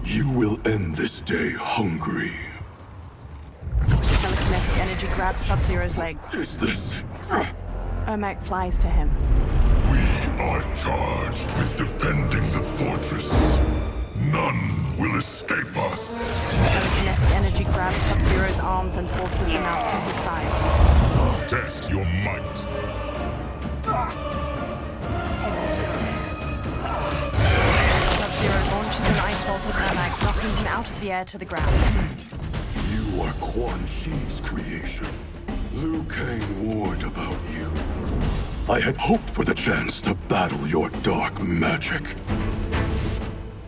You will end this day hungry. Telekinetic energy grabs Sub-Zero's legs. Is this? Ermac flies to him. We are charged with defending the fortress. None will escape us. Telekinetic energy grabs Sub-Zero's arms and forces them out to his side. Test your might. Sub-Zero launches an ice bolt at Ermac, knocking him out of the air to the ground. You are Quan Chi's creation. Liu Kang warned about you. I had hoped for the chance to battle your dark magic.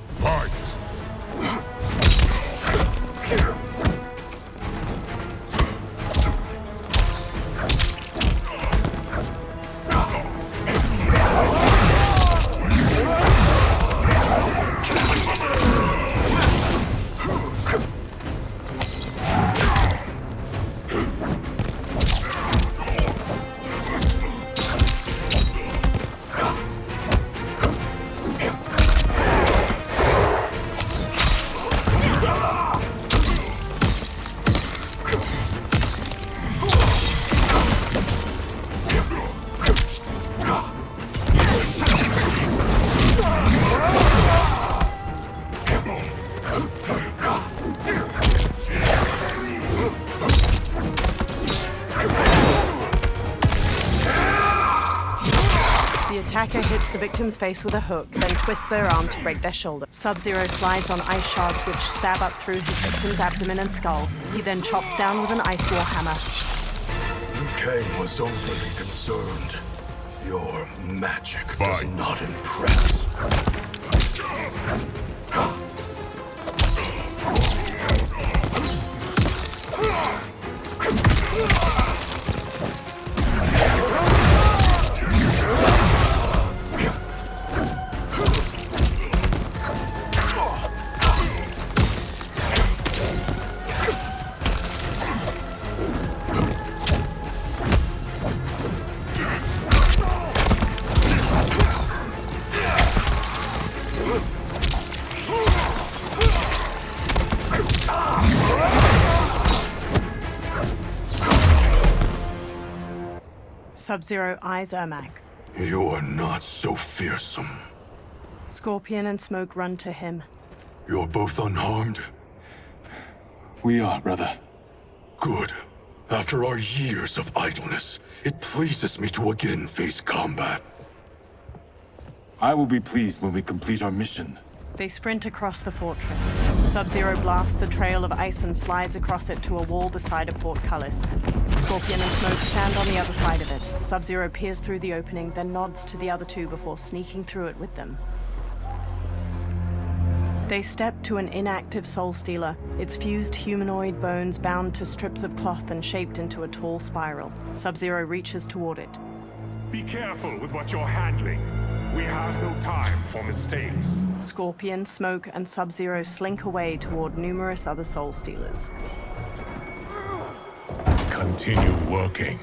Fight! hits the victim's face with a hook, then twists their arm to break their shoulder. Sub-Zero slides on ice shards which stab up through his victim's abdomen and skull. He then chops down with an ice war hammer. Liu Kang was overly concerned. Your magic does not impress. Sub-Zero eyes Ermac. You are not so fearsome. Scorpion and Smoke run to him. You're both unharmed? We are, brother. Good. After our years of idleness, it pleases me to again face combat. I will be pleased when we complete our mission. They sprint across the fortress. Sub-Zero blasts a trail of ice and slides across it to a wall beside a portcullis. Scorpion and Smoke stand on the other side of it. Sub-Zero peers through the opening, then nods to the other two before sneaking through it with them. They step to an inactive Soul Stealer, its fused humanoid bones bound to strips of cloth and shaped into a tall spiral. Sub-Zero reaches toward it. Be careful with what you're handling. We have no time for mistakes. Scorpion, Smoke, and Sub-Zero slink away toward numerous other Soul Stealers. Continue working.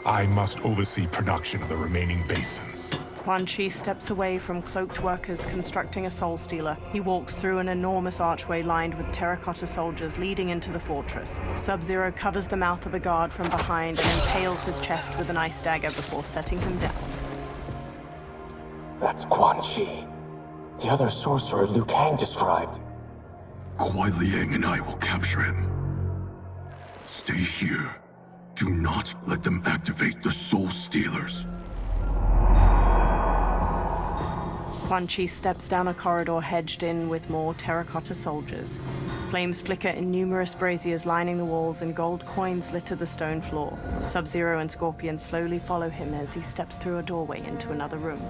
I must oversee production of the remaining basins. Quan Chi steps away from cloaked workers constructing a Soul Stealer. He walks through an enormous archway lined with terracotta soldiers leading into the fortress. Sub-Zero covers the mouth of a guard from behind and impales his chest with an ice dagger before setting him down. That's Quan Chi, the other sorcerer Liu Kang described. Kuai Liang and I will capture him. Stay here. Do not let them activate the Soul Stealers. Quan Chi steps down a corridor hedged in with more terracotta soldiers. Flames flicker in numerous braziers lining the walls and gold coins litter the stone floor. Sub-Zero and Scorpion slowly follow him as he steps through a doorway into another room.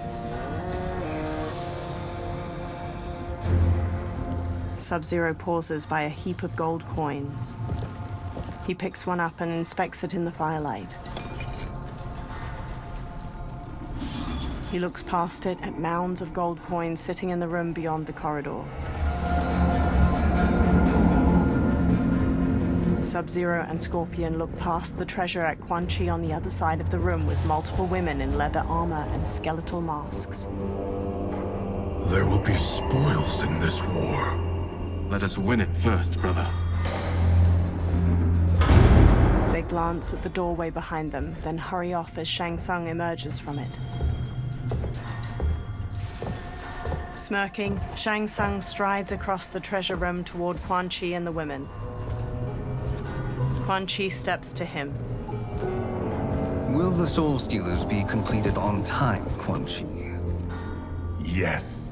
Sub-Zero pauses by a heap of gold coins. He picks one up and inspects it in the firelight. He looks past it at mounds of gold coins sitting in the room beyond the corridor. Sub-Zero and Scorpion look past the treasure at Quan Chi on the other side of the room with multiple women in leather armor and skeletal masks. There will be spoils in this war. Let us win it first, brother. They glance at the doorway behind them, then hurry off as Shang Tsung emerges from it. Smirking, Shang Tsung strides across the treasure room toward Quan Chi and the women. Quan Chi steps to him. Will the Soul Stealers be completed on time, Quan Chi? Yes.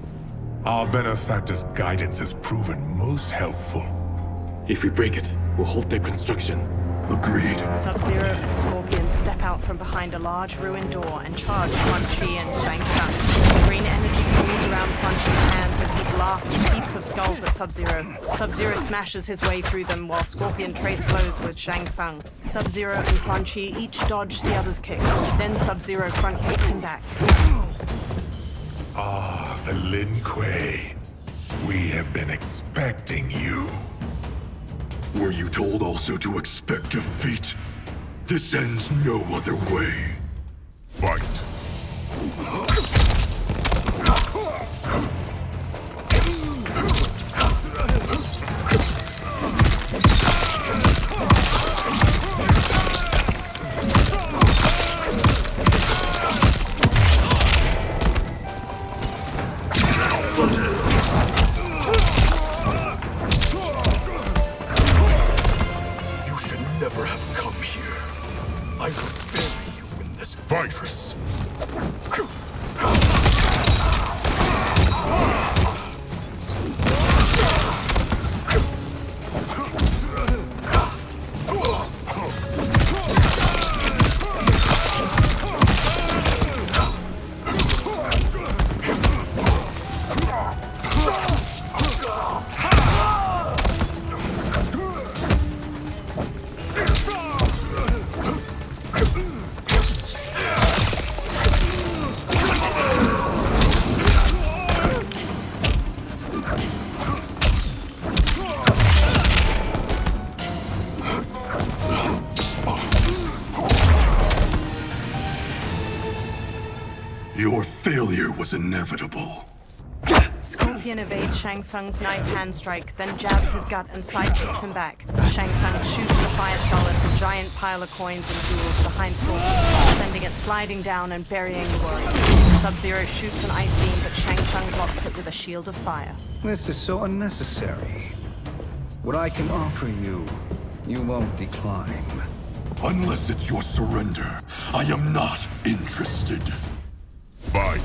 Our benefactor's guidance has proven most helpful. If we break it, we'll halt their construction. Agreed. Sub-Zero and Scorpion step out from behind a large ruined door and charge Quan Chi and Shang Tsung. Green energy pools around Quan Chi's hands and he blasts heaps of skulls at Sub-Zero. Sub-Zero smashes his way through them while Scorpion trades blows with Shang Tsung. Sub-Zero and Quan Chi each dodge the other's kicks. Then Sub-Zero front kicks him back. Ah, the Lin Kuei. We have been expecting you. Were you told also to expect defeat? This ends no other way. Fight. Never have come here. I will bury you in this fortress. Your failure was inevitable. Scorpion evades Shang Tsung's knife hand strike, then jabs his gut and sidekicks him back. Shang Tsung shoots the fire skull at a giant pile of coins and jewels behind Scorpion, sending it sliding down and burying the warrior. Sub-Zero shoots an ice beam, but Shang Tsung blocks it with a shield of fire. This is so unnecessary. What I can offer you, you won't decline. Unless it's your surrender, I am not interested. Fight!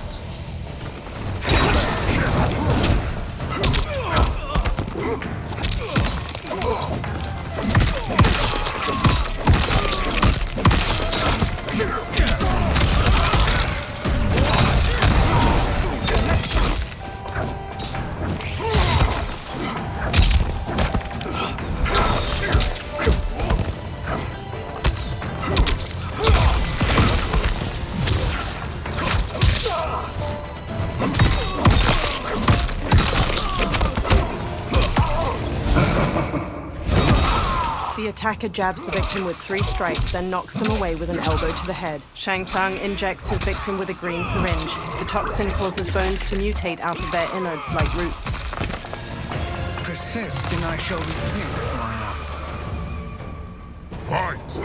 The attacker jabs the victim with 3 strikes, then knocks them away with an elbow to the head. Shang Tsung injects his victim with a green syringe. The toxin causes bones to mutate out of their innards like roots. Persist and I shall rethink my offer. Fight!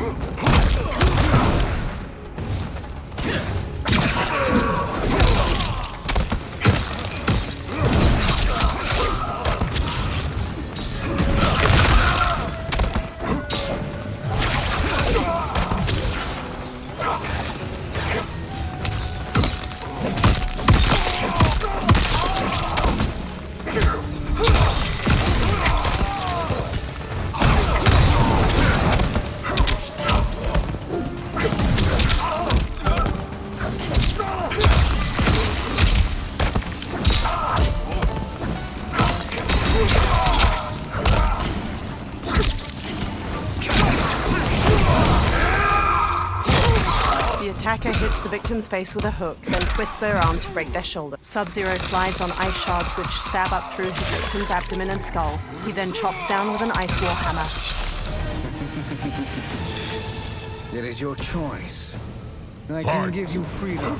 The attacker hits the victim's face with a hook, then twists their arm to break their shoulder. Sub-Zero slides on ice shards which stab up through his victim's abdomen and skull. He then chops down with an ice war hammer. It is your choice. I can give you freedom.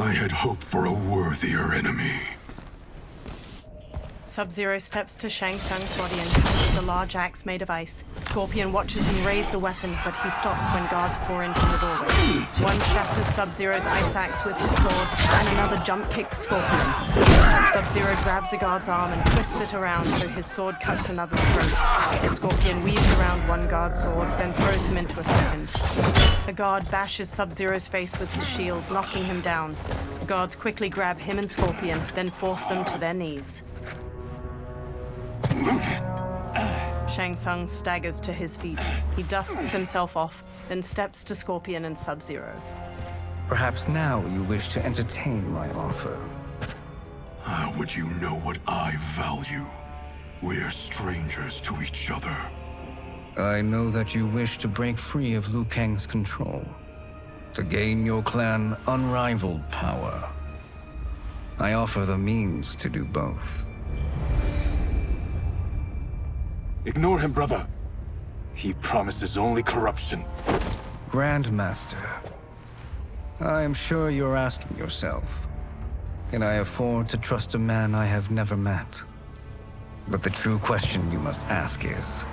I had hoped for a worthier enemy. Sub-Zero steps to Shang Tsung's body and touches a large axe made of ice. Scorpion watches him raise the weapon, but he stops when guards pour in from the doorway. One shatters Sub-Zero's ice axe with his sword, and another jump kicks Scorpion. Sub-Zero grabs a guard's arm and twists it around so his sword cuts another's throat. Scorpion weaves around one guard's sword, then throws him into a second. A guard bashes Sub-Zero's face with his shield, knocking him down. The guards quickly grab him and Scorpion, then force them to their knees. Shang Tsung staggers to his feet. He dusts himself off, then steps to Scorpion and Sub-Zero. Perhaps now you wish to entertain my offer. How would you know what I value? We're strangers to each other. I know that you wish to break free of Liu Kang's control, to gain your clan unrivaled power. I offer the means to do both. Ignore him, brother. He promises only corruption. Grandmaster, I am sure you're asking yourself, can I afford to trust a man I have never met? But the true question you must ask is,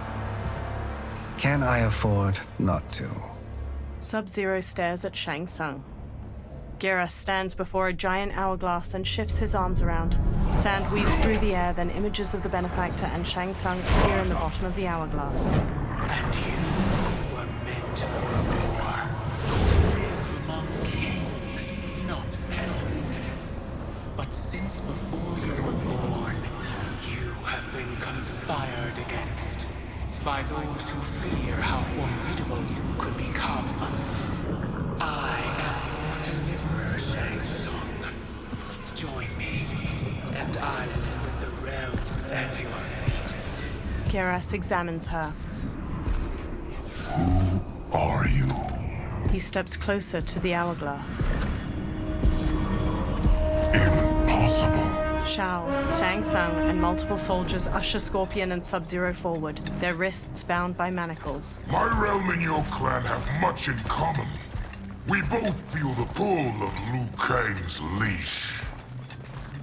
can I afford not to? Sub-Zero stares at Shang Tsung. Geras stands before a giant hourglass and shifts his arms around. Sand weaves through the air, then images of the benefactor and Shang Tsung appear in the bottom of the hourglass. And you were meant for a war, to live among kings, not peasants. But since before you were born, you have been conspired against by those who fear how formidable you could become. I am your deliverer, Shang Tsung. Join me, and I will put the realms at your feet. Geras examines her. Who are you? He steps closer to the hourglass. Impossible. Shao, Shang Tsung, and multiple soldiers usher Scorpion and Sub-Zero forward, their wrists bound by manacles. My realm and your clan have much in common. We both feel the pull of Liu Kang's leash.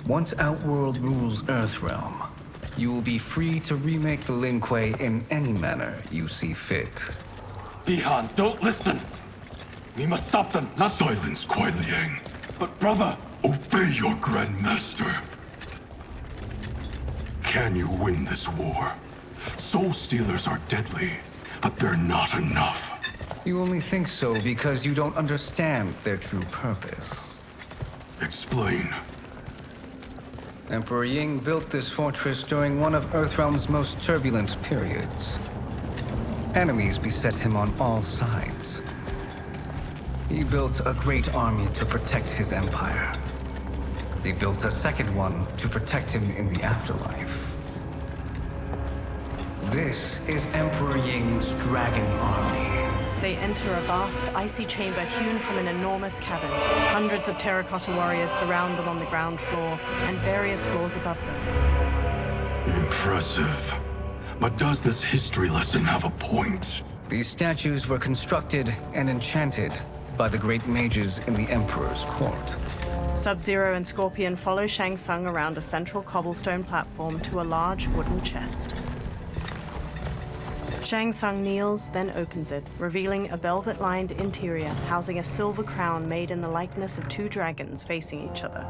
Once Outworld rules Earthrealm, you will be free to remake the Lin Kuei in any manner you see fit. Bihan, don't listen! We must stop them, not— Silence, Kuai Liang. But brother— Obey your Grandmaster. Can you win this war? Soul Stealers are deadly, but they're not enough. You only think so because you don't understand their true purpose. Explain. Emperor Ying built this fortress during one of Earthrealm's most turbulent periods. Enemies beset him on all sides. He built a great army to protect his empire. They built a second one to protect him in the afterlife. This is Emperor Ying's Dragon Army. They enter a vast, icy chamber hewn from an enormous cavern. Hundreds of terracotta warriors surround them on the ground floor and various floors above them. Impressive. But does this history lesson have a point? These statues were constructed and enchanted by the great mages in the Emperor's court. Sub-Zero and Scorpion follow Shang Tsung around a central cobblestone platform to a large wooden chest. Shang Tsung kneels, then opens it, revealing a velvet-lined interior housing a silver crown made in the likeness of two dragons facing each other.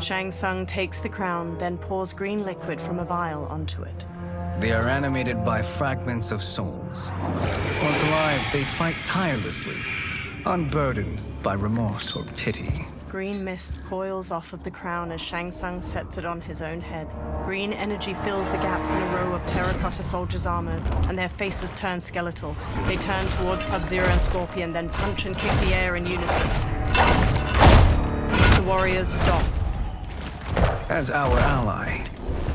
Shang Tsung takes the crown, then pours green liquid from a vial onto it. They are animated by fragments of souls. Once alive, they fight tirelessly, unburdened by remorse or pity. Green mist coils off of the crown as Shang Tsung sets it on his own head. Green energy fills the gaps in a row of terracotta soldiers' armor, and their faces turn skeletal. They turn towards Sub-Zero and Scorpion, then punch and kick the air in unison. The warriors stop. As our ally,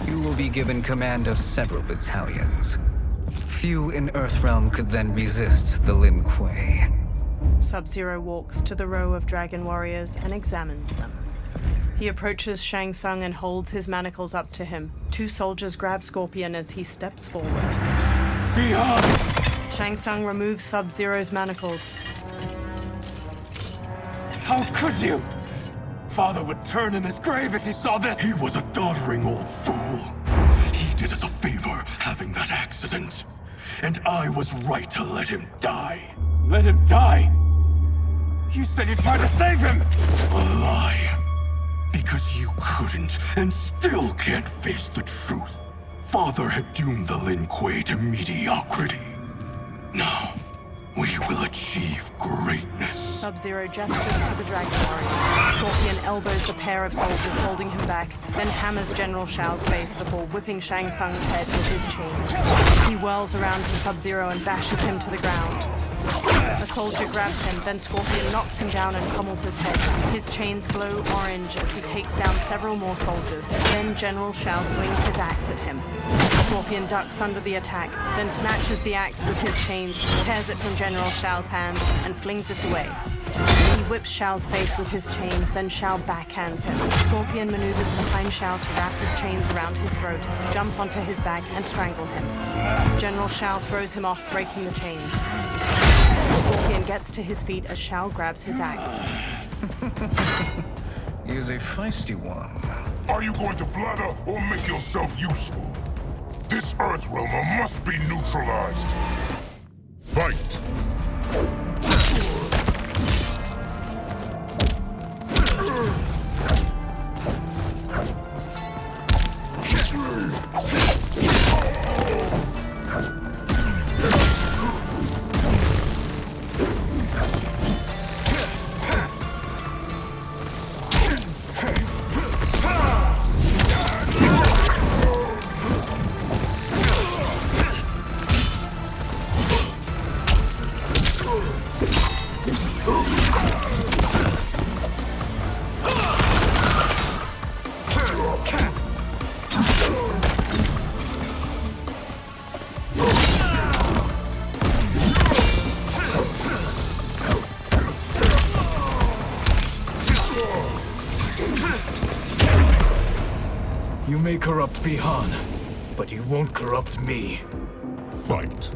you will be given command of several battalions. Few in Earthrealm could then resist the Lin Kuei. Sub-Zero walks to the row of dragon warriors and examines them. He approaches Shang Tsung and holds his manacles up to him. Two soldiers grab Scorpion as he steps forward. Beyond! Shang Tsung removes Sub-Zero's manacles. How could you? Father would turn in his grave if he saw this! He was a doddering old fool. He did us a favor having that accident. And I was right to let him die. Let him die? You said you tried to save him! A lie. Because you couldn't, and still can't face the truth. Father had doomed the Lin Kuei to mediocrity. Now, we will achieve greatness. Sub-Zero gestures to the dragon warriors. Scorpion elbows the pair of soldiers holding him back, then hammers General Shao's face before whipping Shang Tsung's head with his chains. He whirls around to Sub-Zero and bashes him to the ground. A soldier grabs him, then Scorpion knocks him down and pummels his head. His chains glow orange as he takes down several more soldiers. Then General Shao swings his axe at him. Scorpion ducks under the attack, then snatches the axe with his chains, tears it from General Shao's hand, and flings it away. He whips Shao's face with his chains, then Shao backhands him. Scorpion maneuvers behind Shao to wrap his chains around his throat, jump onto his back, and strangle him. General Shao throws him off, breaking the chains. Scorpion gets to his feet as Shao grabs his axe. He is a feisty one. Are you going to blather or make yourself useful? This Earthrealmer must be neutralized. Fight! You may corrupt Bihan, but you won't corrupt me. Fight.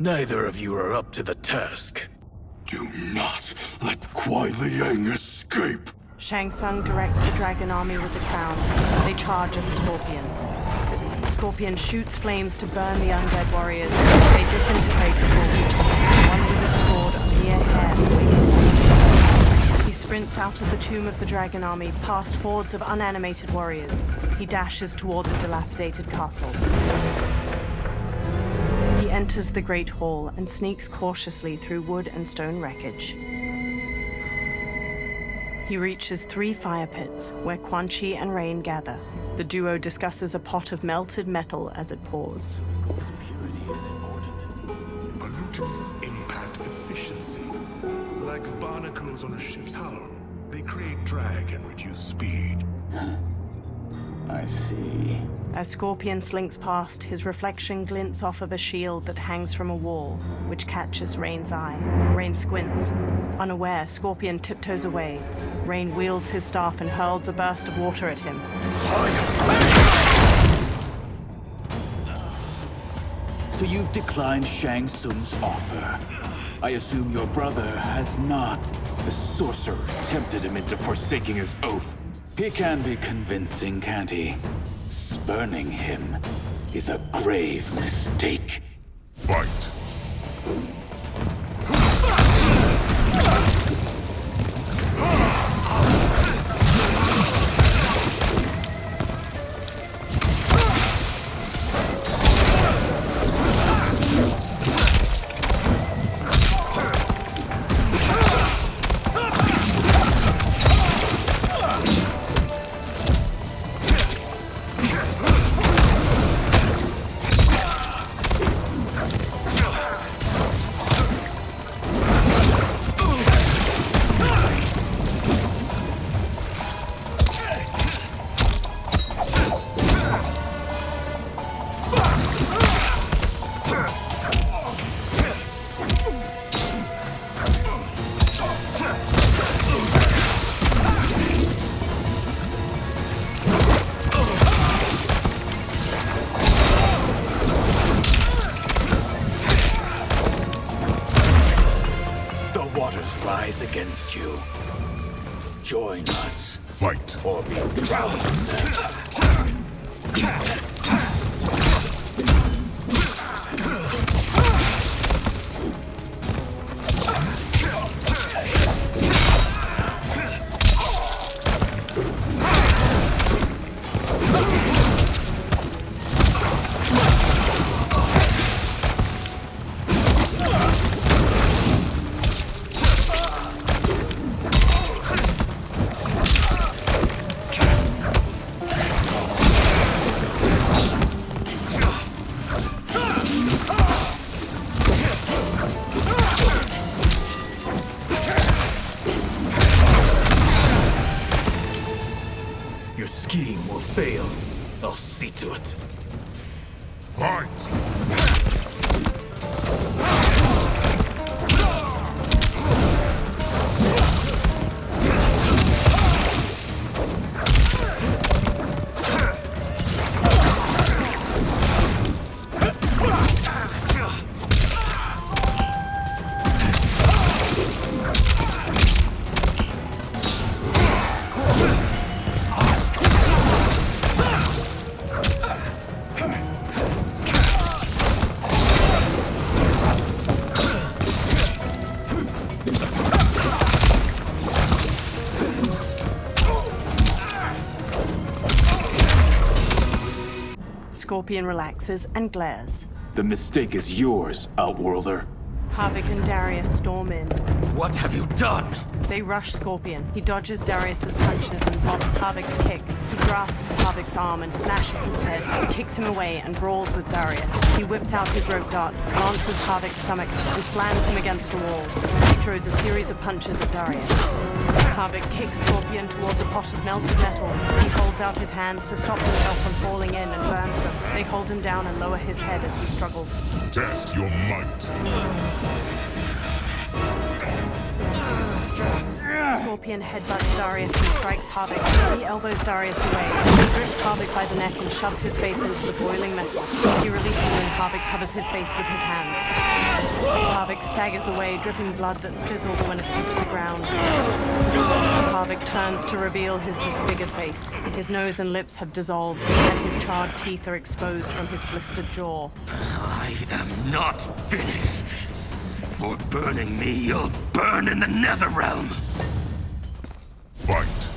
Neither of you are up to the task. Do not let Kuai Liang escape. Shang Tsung directs the dragon army with the crown. They charge at the Scorpion. The Scorpion shoots flames to burn the undead warriors. They disintegrate the bull. One with its sword a mere hair away. He sprints out of the tomb of the dragon army, past hordes of unanimated warriors. He dashes toward the dilapidated castle. He enters the Great Hall and sneaks cautiously through wood and stone wreckage. He reaches 3 fire pits, where Quan Chi and Rain gather. The duo discusses a pot of melted metal as it pours. Pollutants impact efficiency. Like barnacles on a ship's hull, they create drag and reduce speed. I see. As Scorpion slinks past, his reflection glints off of a shield that hangs from a wall, which catches Rain's eye. Rain squints. Unaware, Scorpion tiptoes away. Rain wields his staff and hurls a burst of water at him. So you've declined Shang Tsung's offer. I assume your brother has not. The sorcerer tempted him into forsaking his oath. He can be convincing, can't he? Spurning him is a grave mistake. Fight. Against you. Join us. Fight. Or be drowned in them. fail, I'll see to it. Fight! Scorpion relaxes and glares. The mistake is yours, Outworlder. Havik and Darius storm in. What have you done? They rush Scorpion. He dodges Darius's punches and blocks Havik's kick. He grasps Havik's arm and slashes his head, kicks him away and brawls with Darius. He whips out his rope dart, lances Havik's stomach, and slams him against a wall. He throws a series of punches at Darius. Havik kicks Scorpion towards a pot of melted metal. He holds out his hands to stop himself from falling in and burns them. They hold him down and lower his head as he struggles. Test your might. Scorpion headbutts Darius and strikes Havik. He elbows Darius away. He grips Havik by the neck and shoves his face into the boiling metal. He releases him and Havik covers his face with his hands. Havik staggers away, dripping blood that sizzles when it hits the ground. Havik turns to reveal his disfigured face. His nose and lips have dissolved, and his charred teeth are exposed from his blistered jaw. I am not finished. For burning me, you'll burn in the NetherRealm. Fight.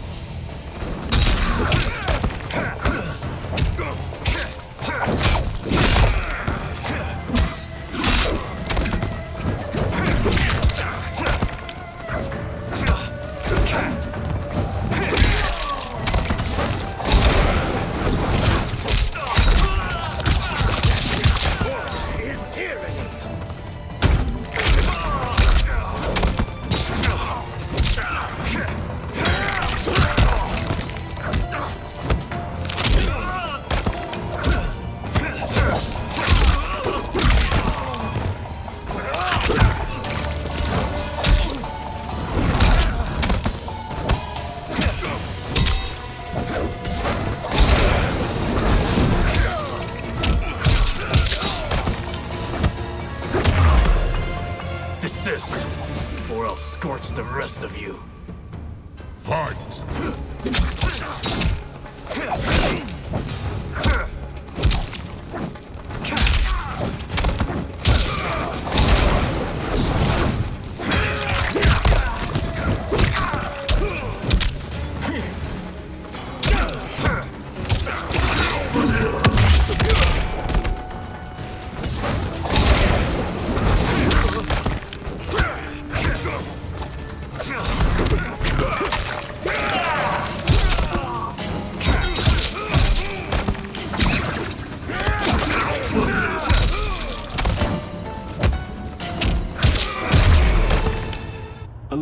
Desist, or I'll scorch the rest of you. Fight!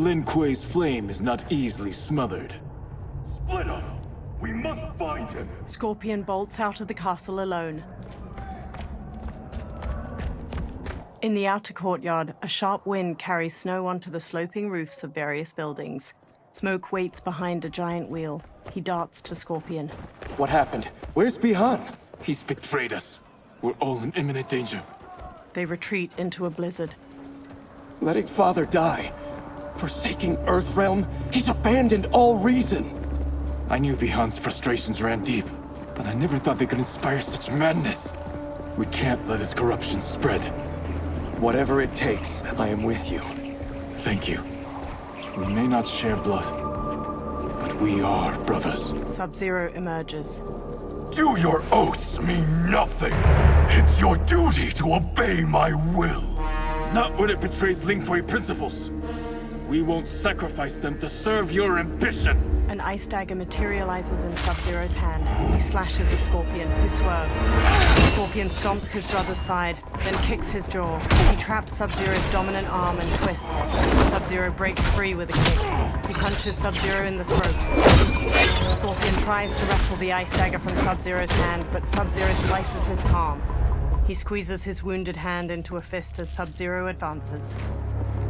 Lin Kuei's flame is not easily smothered. Split up! We must find him! Scorpion bolts out of the castle alone. In the outer courtyard, a sharp wind carries snow onto the sloping roofs of various buildings. Smoke waits behind a giant wheel. He darts to Scorpion. What happened? Where's Bihan? He's betrayed us. We're all in imminent danger. They retreat into a blizzard. Letting Father die. Forsaking Earthrealm, he's abandoned all reason. I knew Bihan's frustrations ran deep, but I never thought they could inspire such madness. We can't let his corruption spread. Whatever it takes, I am with you. Thank you. We may not share blood, but we are brothers. Sub-Zero emerges. Do your oaths mean nothing? It's your duty to obey my will. Not when it betrays Lin Kuei principles. We won't sacrifice them to serve your ambition. An ice dagger materializes in Sub-Zero's hand. He slashes at Scorpion, who swerves. Scorpion stomps his brother's side, then kicks his jaw. He traps Sub-Zero's dominant arm and twists. Sub-Zero breaks free with a kick. He punches Sub-Zero in the throat. Scorpion tries to wrestle the ice dagger from Sub-Zero's hand, but Sub-Zero slices his palm. He squeezes his wounded hand into a fist as Sub-Zero advances.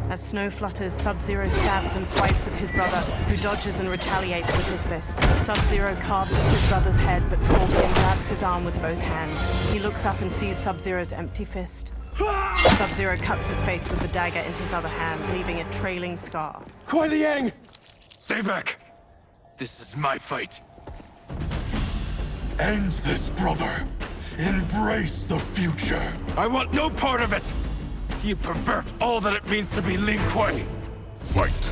As snow flutters, Sub-Zero stabs and swipes at his brother, who dodges and retaliates with his fist. Sub-Zero carves at his brother's head, but Scorpion grabs his arm with both hands. He looks up and sees Sub-Zero's empty fist. Sub-Zero cuts his face with the dagger in his other hand, leaving a trailing scar. Kuai Liang! Stay back! This is my fight. End this, brother. Embrace the future. I want no part of it! You pervert all that it means to be Lin Kuei! Fight!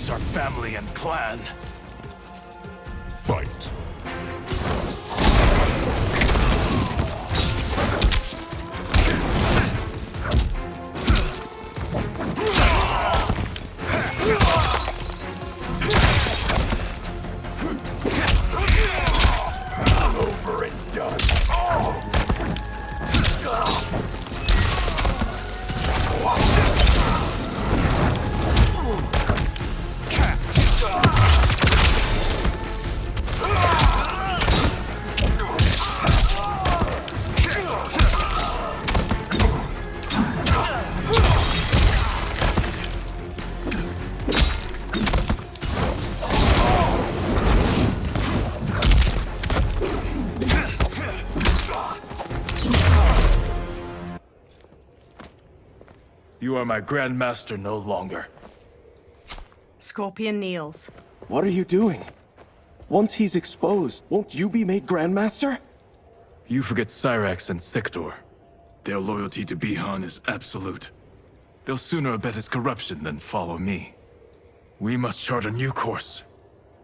Our family and clan. Fight. Over and done. You are my Grandmaster no longer. Scorpion kneels. What are you doing? Once he's exposed, won't you be made Grandmaster? You forget Cyrax and Sector. Their loyalty to Bihan is absolute. They'll sooner abet his corruption than follow me. We must chart a new course.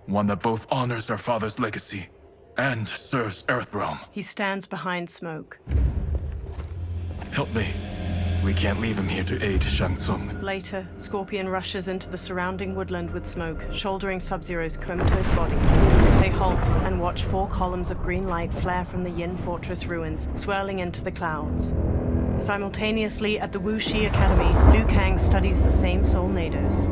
One that both honors our father's legacy and serves Earthrealm. He stands behind Smoke. Help me. We can't leave him here to aid Shang Tsung. Later, Scorpion rushes into the surrounding woodland with Smoke, shouldering Sub-Zero's comatose body. They halt and watch 4 columns of green light flare from the Yin Fortress ruins, swirling into the clouds. Simultaneously, at the Wuxi Academy, Liu Kang studies the same Soul Nados.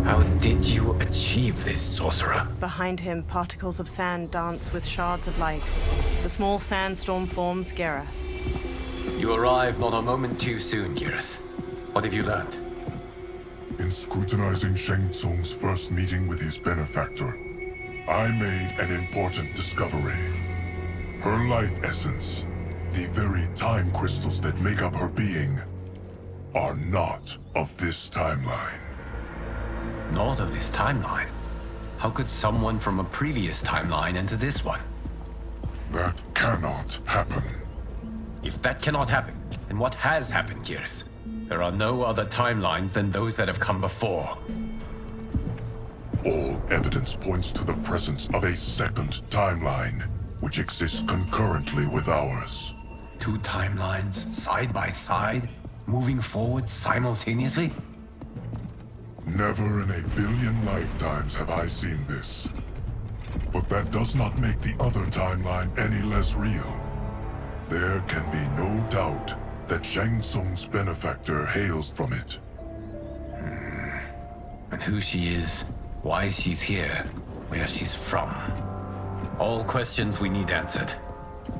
How did you achieve this, sorcerer? Behind him, particles of sand dance with shards of light. The small sandstorm forms Geras. You arrived not a moment too soon, Geras. What have you learned? In scrutinizing Shang Tsung's first meeting with his benefactor, I made an important discovery. Her life essence, the very time crystals that make up her being, are not of this timeline. Not of this timeline? How could someone from a previous timeline enter this one? That cannot happen. If that cannot happen, then what has happened, Geras? There are no other timelines than those that have come before. All evidence points to the presence of a second timeline, which exists concurrently with ours. 2 timelines, side by side, moving forward simultaneously? Never in a billion lifetimes have I seen this. But that does not make the other timeline any less real. There can be no doubt that Shang Tsung's benefactor hails from it. And who she is, why she's here, where she's from. All questions we need answered,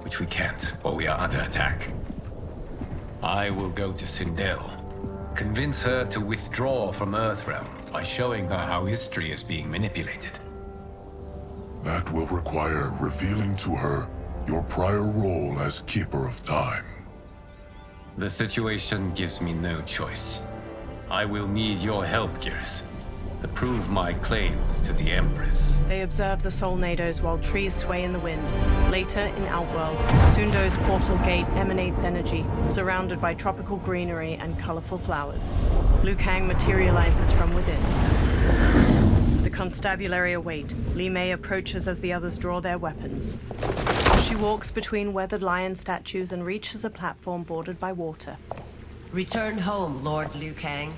which we can't while we are under attack. I will go to Sindel, convince her to withdraw from Earthrealm by showing her how history is being manipulated. That will require revealing to her your prior role as Keeper of Time. The situation gives me no choice. I will need your help, Gears, to prove my claims to the Empress. They observe the Solnados while trees sway in the wind. Later, in Outworld, Sundo's portal gate emanates energy, surrounded by tropical greenery and colorful flowers. Liu Kang materializes from within. The constabulary await. Li Mei approaches as the others draw their weapons. She walks between weathered lion statues and reaches a platform bordered by water. Return home, Lord Liu Kang.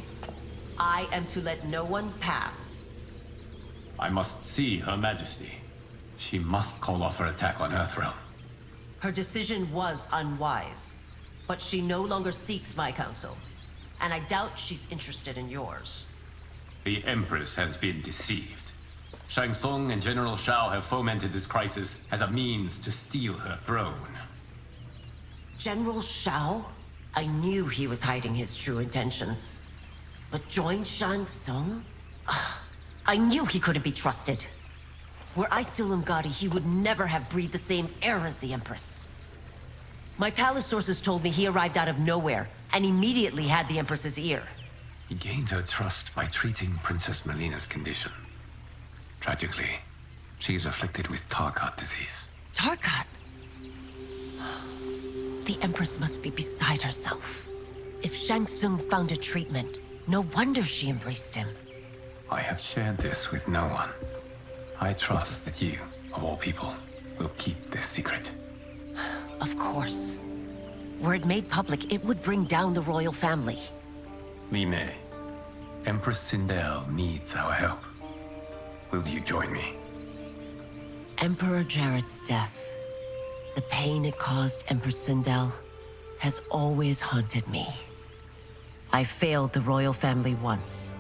I am to let no one pass. I must see Her Majesty. She must call off her attack on Earthrealm. Her decision was unwise, but she no longer seeks my counsel, and I doubt she's interested in yours. The Empress has been deceived. Shang Tsung and General Shao have fomented this crisis as a means to steal her throne. General Shao? I knew he was hiding his true intentions. But join Shang Tsung? I knew he couldn't be trusted. Were I still Umgadi, he would never have breathed the same air as the Empress. My palace sources told me he arrived out of nowhere, and immediately had the Empress's ear. He gained her trust by treating Princess Melina's condition. Tragically, she is afflicted with Tarkat disease. Tarkat? The Empress must be beside herself. If Shang Tsung found a treatment, no wonder she embraced him. I have shared this with no one. I trust that you, of all people, will keep this secret. Of course. Were it made public, it would bring down the royal family. Li Mei, Empress Sindel needs our help. Will you join me? Emperor Jarrett's death, the pain it caused Empress Sindel, has always haunted me. I failed the royal family once.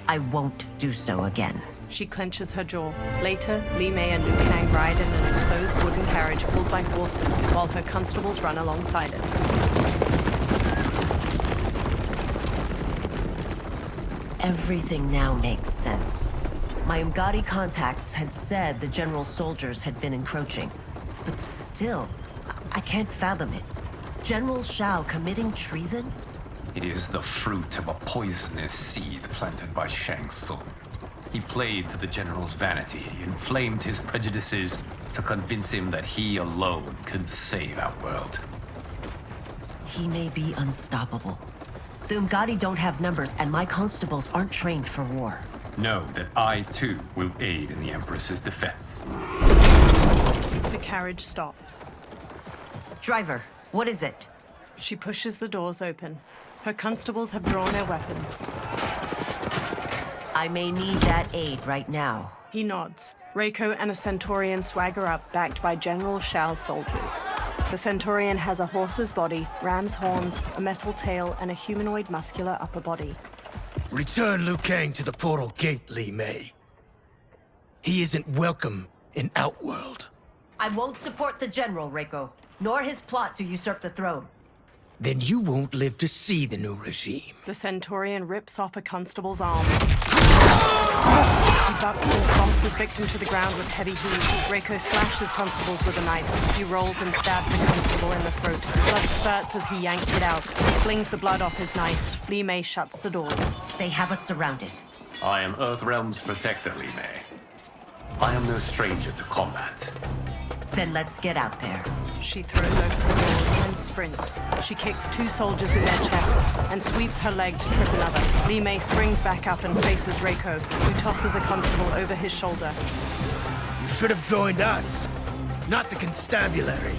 I won't do so again. She clenches her jaw. Later, Li Mei and Liu Kang ride in an enclosed wooden carriage pulled by horses, while her constables run alongside it. Everything now makes sense. My Umgadi contacts had said the general's soldiers had been encroaching. But still, I can't fathom it. General Shao committing treason? It is the fruit of a poisonous seed planted by Shang Tsung. He played to the general's vanity, inflamed his prejudices to convince him that he alone could save our world. He may be unstoppable. The Umgadi don't have numbers, and my constables aren't trained for war. Know that I, too, will aid in the Empress's defense. The carriage stops. Driver, what is it? She pushes the doors open. Her constables have drawn their weapons. I may need that aid right now. He nods. Reiko and a Centaurian swagger up, backed by General Shao's soldiers. The Centaurian has a horse's body, ram's horns, a metal tail, and a humanoid muscular upper body. Return Liu Kang to the portal gate, Li Mei. He isn't welcome in Outworld. I won't support the General, Reiko, nor his plot to usurp the throne. Then you won't live to see the new regime. The Centaurian rips off a constable's arms. He bucks and stomps his victim to the ground with heavy heaves. Reiko slashes constables with a knife. He rolls and stabs a constable in the throat. Blood spurts as he yanks it out. He flings the blood off his knife. Li Mei shuts the doors. They have us surrounded. I am Earthrealm's protector, Li Mei. I am no stranger to combat. Then let's get out there. She throws open the doors and sprints. She kicks two soldiers in their chests and sweeps her leg to trip another. Li Mei springs back up and faces Reiko, who tosses a constable over his shoulder. You should have joined us, not the constabulary.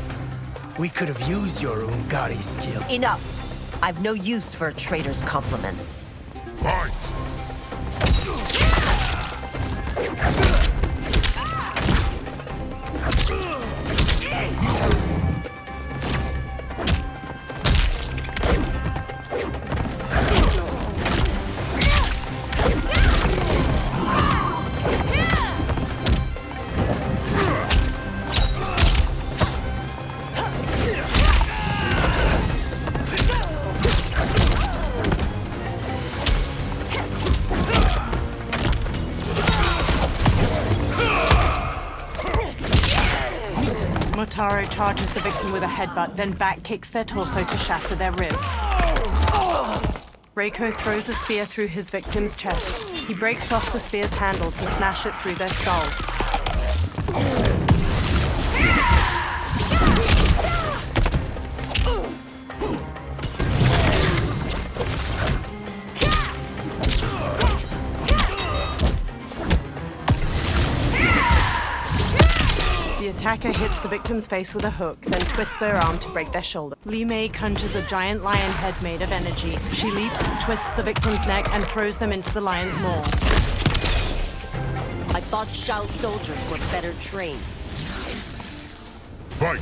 We could have used your Umgadi skills. Enough! I've no use for a traitor's compliments. Fight! Motaro charges the victim with a headbutt, then back kicks their torso to shatter their ribs. Reiko throws a spear through his victim's chest. He breaks off the spear's handle to smash it through their skull. The attacker hits the victim's face with a hook, then twists their arm to break their shoulder. Li Mei conjures a giant lion head made of energy. She leaps, twists the victim's neck, and throws them into the lion's maw. I thought Shao soldiers were better trained. Fight!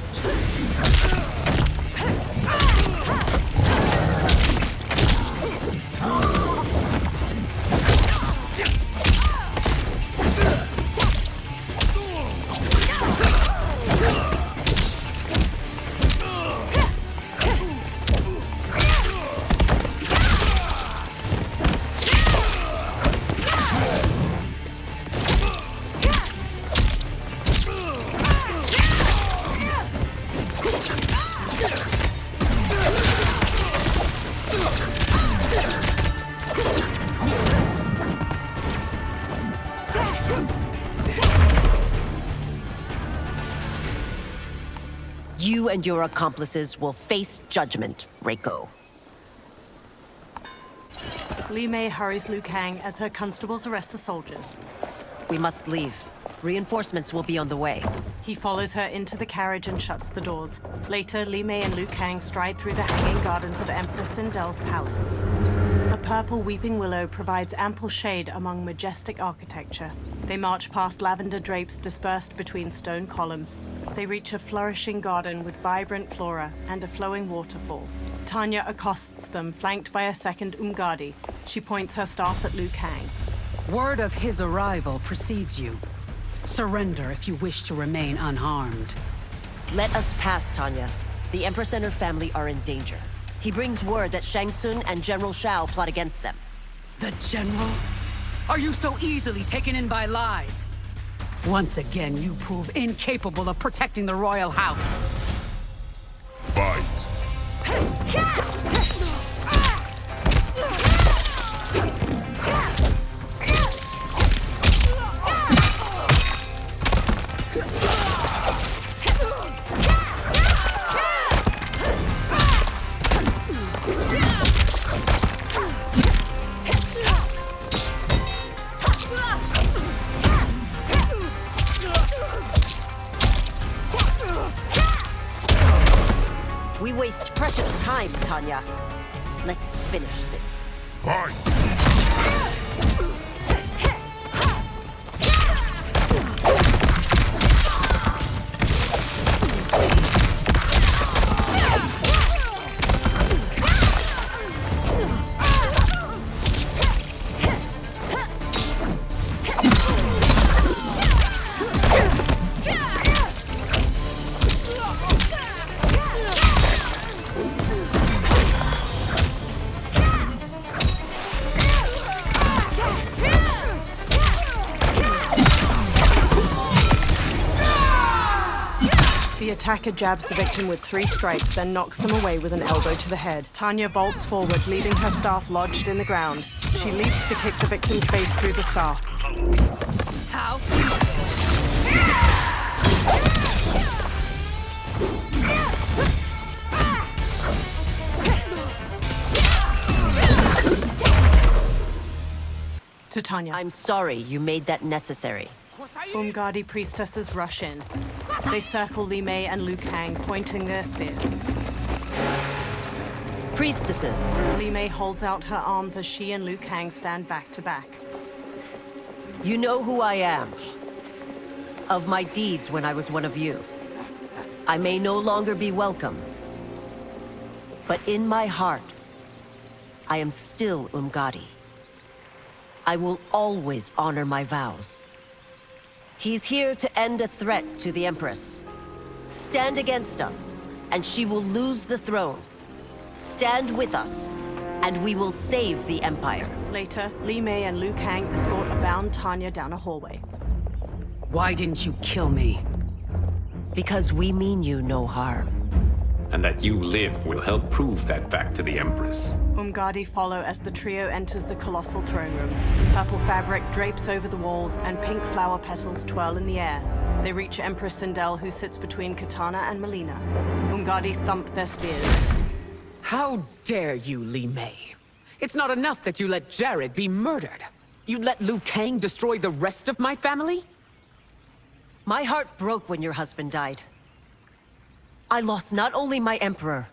You and your accomplices will face judgment, Reiko. Li Mei hurries Liu Kang as her constables arrest the soldiers. We must leave. Reinforcements will be on the way. He follows her into the carriage and shuts the doors. Later, Li Mei and Liu Kang stride through the hanging gardens of Empress Sindel's palace. A purple weeping willow provides ample shade among majestic architecture. They march past lavender drapes dispersed between stone columns. They reach a flourishing garden with vibrant flora and a flowing waterfall. Tanya accosts them, flanked by a second Umgadi. She points her staff at Liu Kang. Word of his arrival precedes you. Surrender if you wish to remain unharmed. Let us pass, Tanya. The Empress and her family are in danger. He brings word that Shang Tsung and General Shao plot against them. The General? Are you so easily taken in by lies? Once again, you prove incapable of protecting the royal house. Fight! We waste precious time, Tanya. Let's finish this. Fight! The attacker jabs the victim with 3 strikes, then knocks them away with an elbow to the head. Tanya bolts forward, leaving her staff lodged in the ground. She leaps to kick the victim's face through the staff. How? To Tanya. I'm sorry you made that necessary. Umgadi priestesses rush in. They circle Li Mei and Liu Kang, pointing their spears. Priestesses. Li Mei holds out her arms as she and Liu Kang stand back to back. You know who I am. Of my deeds when I was one of you. I may no longer be welcome. But in my heart, I am still Umgadi. I will always honor my vows. He's here to end a threat to the Empress. Stand against us, and she will lose the throne. Stand with us, and we will save the Empire. Later, Li Mei and Liu Kang escort a bound Tanya down a hallway. Why didn't you kill me? Because we mean you no harm. And that you live will help prove that fact to the Empress. Umgadi follow as the trio enters the colossal throne room. Purple fabric drapes over the walls and pink flower petals twirl in the air. They reach Empress Sindel, who sits between Kitana and Melina. Umgadi thump their spears. How dare you, Li Mei? It's not enough that you let Jared be murdered. You let Liu Kang destroy the rest of my family? My heart broke when your husband died. I lost not only my emperor,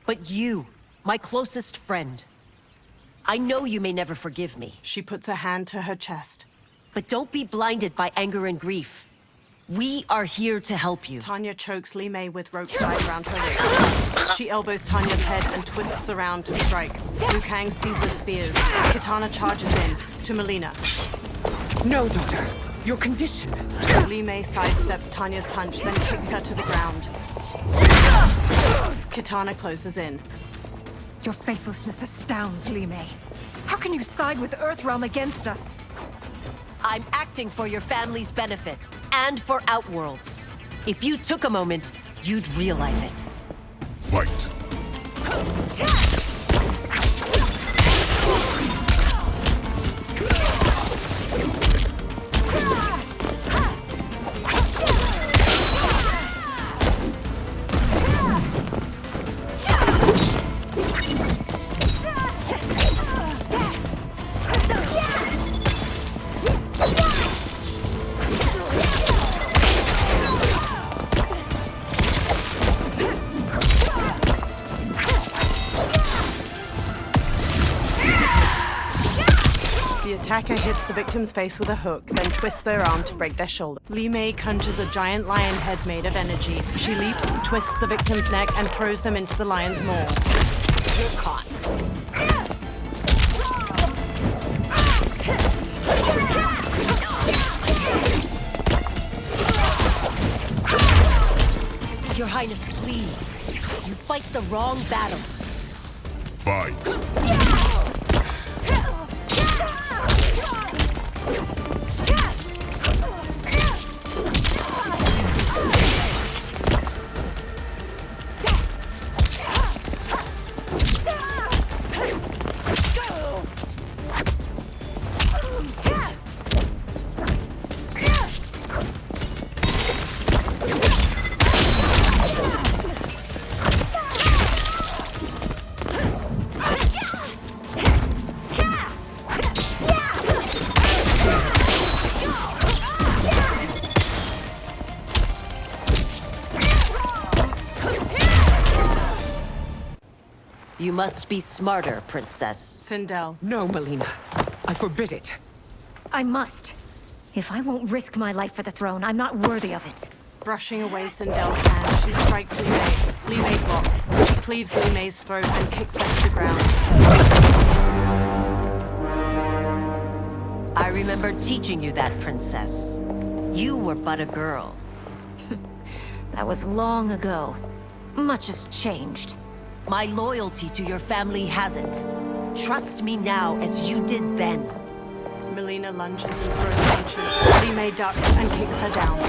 but you, my closest friend. I know you may never forgive me. She puts a hand to her chest. But don't be blinded by anger and grief. We are here to help you. Tanya chokes Li Mei with rope tied around her waist. She elbows Tanya's head and twists around to strike. Liu Kang seizes spears. Kitana charges in, to Melina. No, daughter. Your condition. Li Mei sidesteps Tanya's punch, then kicks her to the ground. Kitana closes in. Your faithlessness astounds, Li Mei. How can you side with EarthRealm against us? I'm acting for your family's benefit, and for Outworld's. If you took a moment, you'd realize it. Fight! The attacker hits the victim's face with a hook, then twists their arm to break their shoulder. Li Mei conjures a giant lion head made of energy. She leaps, twists the victim's neck, and throws them into the lion's maw. You're caught. Your Highness, please. You fight the wrong battle. Fight! You must be smarter, Princess. Sindel. No, Melina. I forbid it. I must. If I won't risk my life for the throne, I'm not worthy of it. Brushing away Sindel's hand, she strikes Li Mei. Li Mei blocks. She cleaves Li Mei's throat and kicks her to the ground. I remember teaching you that, Princess. You were but a girl. That was long ago. Much has changed. My loyalty to your family hasn't. Trust me now as you did then. Melina lunges and throws punches. Li Mei ducks and kicks her down.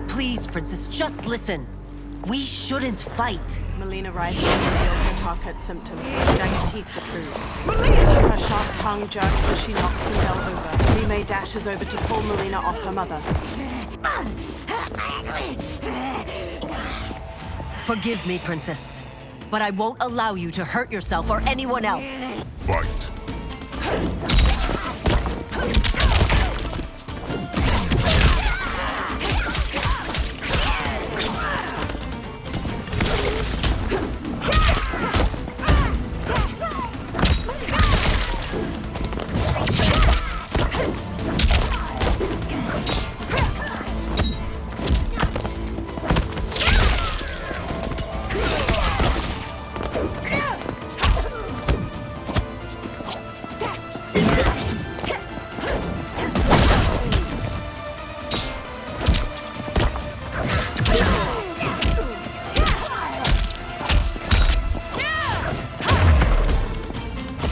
Please, Princess, just listen. We shouldn't fight. Melina rises and reveals her Tarkat symptoms. Jagged teeth protrude. Her sharp tongue jerks as she knocks Sindel over. Li Mei dashes over to pull Melina off her mother. Forgive me, Princess, but I won't allow you to hurt yourself or anyone else. Fight!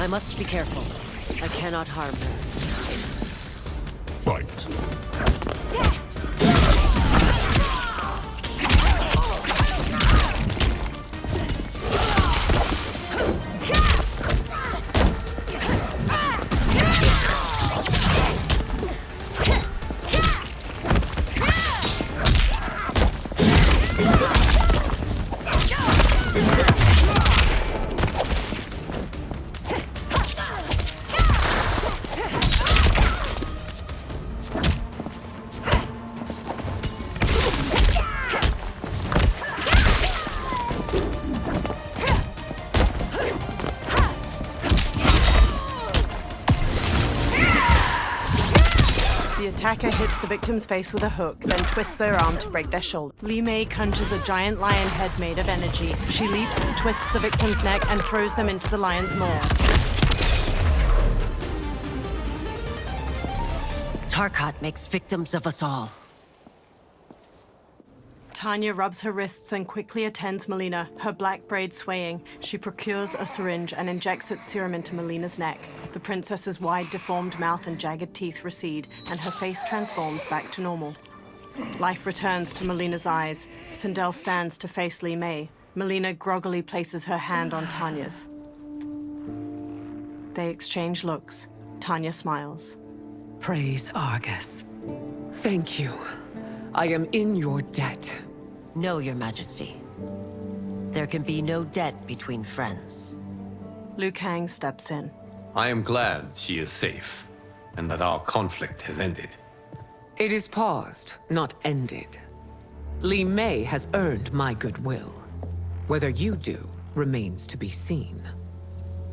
I must be careful. I cannot harm her. fight. The attacker hits the victim's face with a hook, then twists their arm to break their shoulder. Li Mei conjures a giant lion head made of energy. She leaps, twists the victim's neck, and throws them into the lion's maw. Tarkat makes victims of us all. Tanya rubs her wrists and quickly attends Melina, her black braid swaying. She procures a syringe and injects its serum into Melina's neck. The princess's wide, deformed mouth and jagged teeth recede, and her face transforms back to normal. Life returns to Melina's eyes. Sindel stands to face Li Mei. Melina groggily places her hand on Tanya's. They exchange looks. Tanya smiles. Praise Argus. Thank you. I am in your debt. No, Your Majesty. There can be no debt between friends. Liu Kang steps in. I am glad she is safe, and that our conflict has ended. It is paused, not ended. Li Mei has earned my goodwill. Whether you do remains to be seen.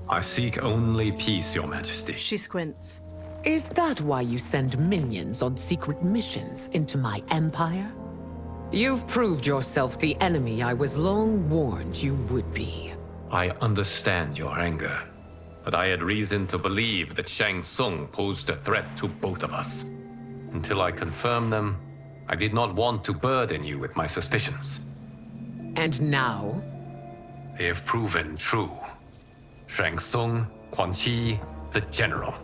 I seek only peace, Your Majesty. She squints. Is that why you send minions on secret missions into my empire? You've proved yourself the enemy I was long warned you would be. I understand your anger, but I had reason to believe that Shang Tsung posed a threat to both of us. Until I confirmed them, I did not want to burden you with my suspicions. And now? They have proven true. Shang Tsung, Quan Chi, the General.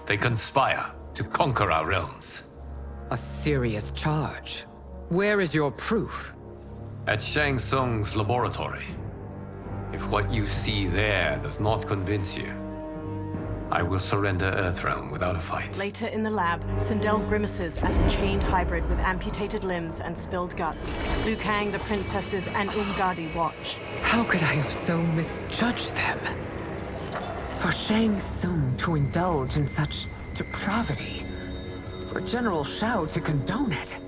They conspire to conquer our realms. A serious charge. Where is your proof? At Shang Tsung's laboratory. If what you see there does not convince you, I will surrender Earthrealm without a fight. Later in the lab, Sindel grimaces at a chained hybrid with amputated limbs and spilled guts. Liu Kang, the princesses, and Umgadi watch. How could I have so misjudged them? For Shang Tsung to indulge in such depravity, for General Shao to condone it,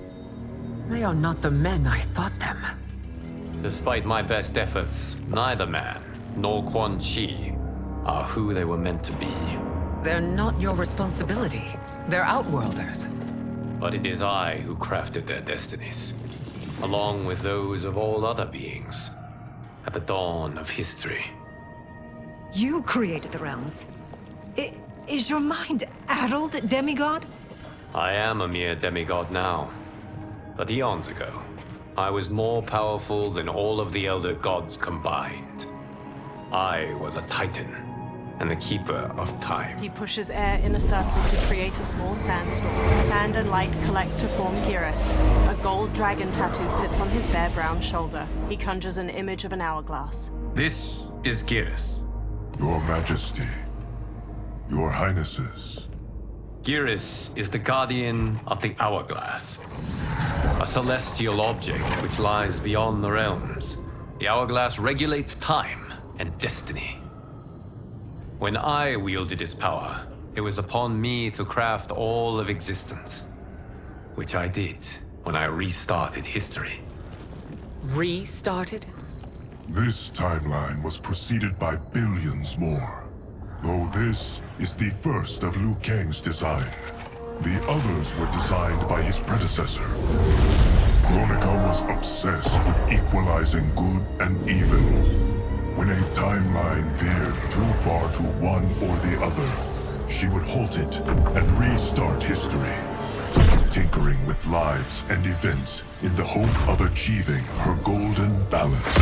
they are not the men I thought them. Despite my best efforts, neither man nor Quan Chi are who they were meant to be. They're not your responsibility. They're Outworlders. But it is I who crafted their destinies, along with those of all other beings, at the dawn of history. You created the realms. Is your mind addled, demigod? I am a mere demigod now. But eons ago, I was more powerful than all of the Elder Gods combined. I was a Titan, and the Keeper of Time. He pushes air in a circle to create a small sandstorm. Sand and light collect to form Geras. A gold dragon tattoo sits on his bare brown shoulder. He conjures an image of an hourglass. This is Geras. Your Majesty, Your Highnesses. Geras is the guardian of the Hourglass, a celestial object which lies beyond the realms. The Hourglass regulates time and destiny. When I wielded its power, it was upon me to craft all of existence, which I did when I restarted history. Restarted? This timeline was preceded by billions more. Though this is the first of Liu Kang's design. The others were designed by his predecessor. Kronika was obsessed with equalizing good and evil. When a timeline veered too far to one or the other, she would halt it and restart history, tinkering with lives and events in the hope of achieving her golden balance.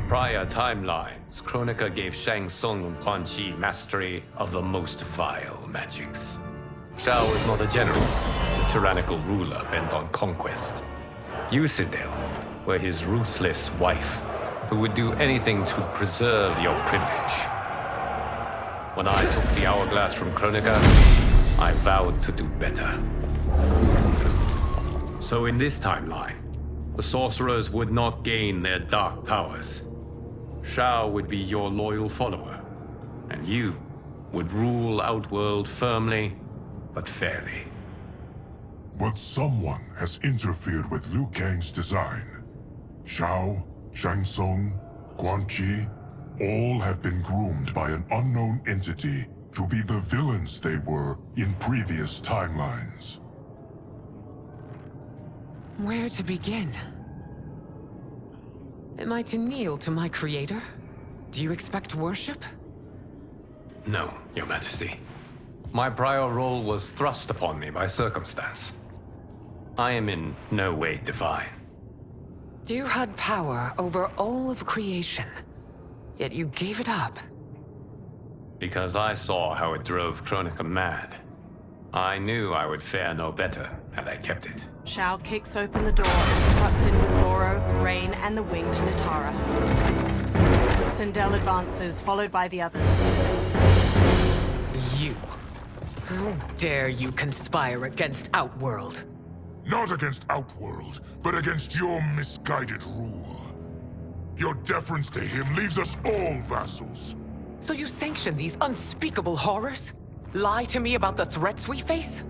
Prior timelines, Kronika gave Shang Tsung and Quan Chi mastery of the most vile magics. Shao was not a general, a tyrannical ruler bent on conquest. You, Sindel, were his ruthless wife, who would do anything to preserve your privilege. When I took the hourglass from Kronika, I vowed to do better. So in this timeline, the sorcerers would not gain their dark powers. Shao would be your loyal follower, and you would rule Outworld firmly, but fairly. But someone has interfered with Liu Kang's design. Shao, Shang Tsung, Quan Chi, all have been groomed by an unknown entity to be the villains they were in previous timelines. Where to begin? Am I to kneel to my creator? Do you expect worship? No, Your Majesty. My prior role was thrust upon me by circumstance. I am in no way divine. You had power over all of creation, yet you gave it up. Because I saw how it drove Kronika mad. I knew I would fare no better had I kept it. Shao kicks open the door and struts in with Loro, Rain, and the winged Natara. Sindel advances, followed by the others. You. How dare you conspire against Outworld? Not against Outworld, but against your misguided rule. Your deference to him leaves us all vassals. So you sanction these unspeakable horrors? Lie to me about the threats we face?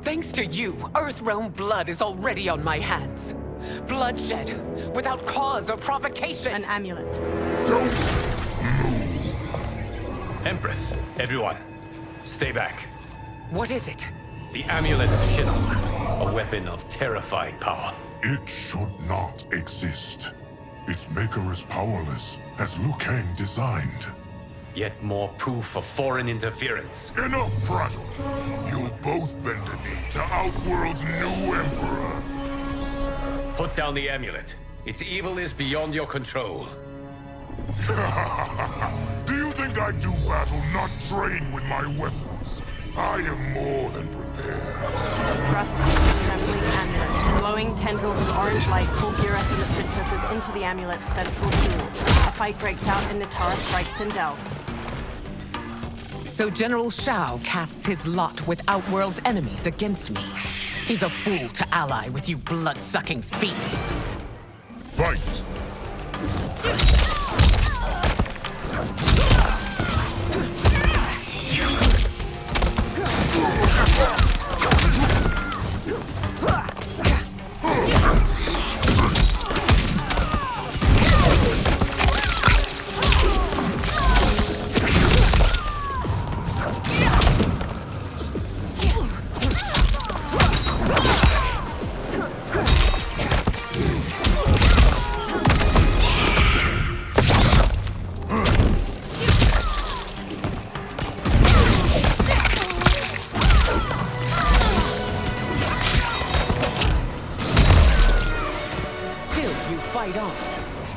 Thanks to you, Earthrealm blood is already on my hands. Bloodshed, without cause or provocation. An amulet. Don't move. Empress, everyone, stay back. What is it? The Amulet of Shinnok, a weapon of terrifying power. It should not exist. Its maker is powerless, as Liu Kang designed. Yet more proof of foreign interference. Enough prattle. You'll both bend a knee to Outworld's new emperor. Put down the amulet. Its evil is beyond your control. Do you think I do battle not trained with my weapons? I am more than prepared. Thrusts the trembling amulet. Glowing tendrils of orange light pull Geras and the princesses into the amulet's central pool. A fight breaks out and Natara strikes Sindel. So General Shao casts his lot with Outworld's enemies against me. He's a fool to ally with you blood-sucking fiends. Fight!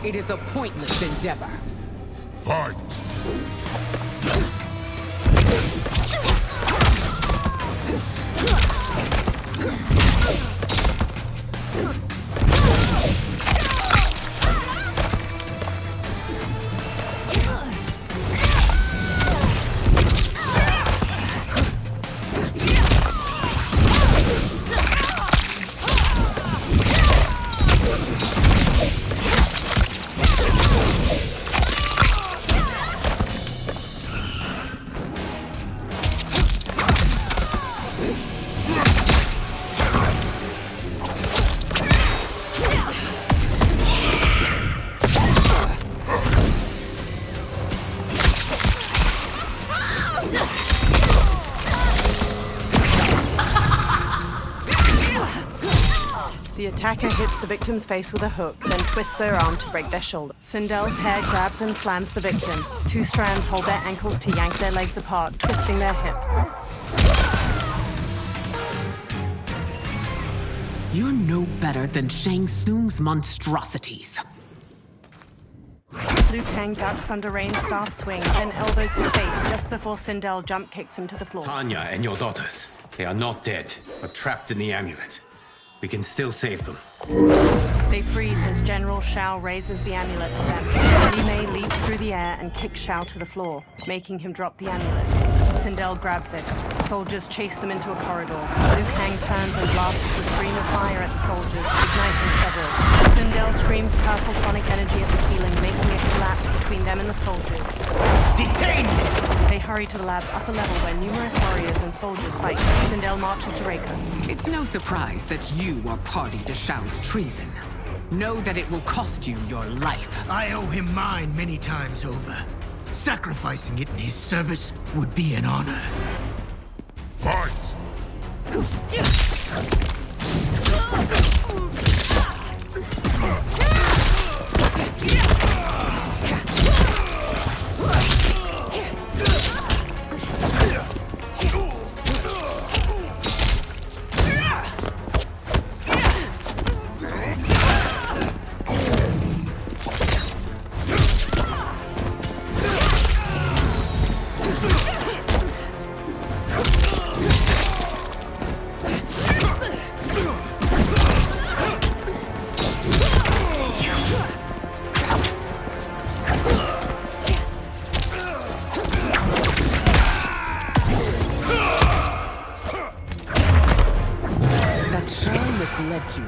It is a pointless endeavor. Fight! The attacker hits the victim's face with a hook, then twists their arm to break their shoulder. Sindel's hair grabs and slams the victim. Two strands hold their ankles to yank their legs apart, twisting their hips. You're no better than Shang Tsung's monstrosities. Liu Kang ducks under Rain's staff swing, then elbows his face just before Sindel jump kicks him to the floor. Tanya and your daughters, They are not dead, but trapped in the amulet. We can still save them. They freeze as General Shao raises the amulet to them. Li Mei leaps through the air and kicks Shao to the floor, making him drop the amulet. Sindel grabs it. Soldiers chase them into a corridor. Liu Kang turns and blasts a stream of fire at the soldiers, igniting several. Sindel screams purple sonic energy at the ceiling, making it collapse between them and the soldiers. Detain me! They hurry to the lab's upper level where numerous warriors and soldiers fight. Sindel marches to Reiko. It's no surprise that you are party to Shao's treason. Know that it will cost you your life. I owe him mine many times over. Sacrificing it in his service would be an honor. Fight!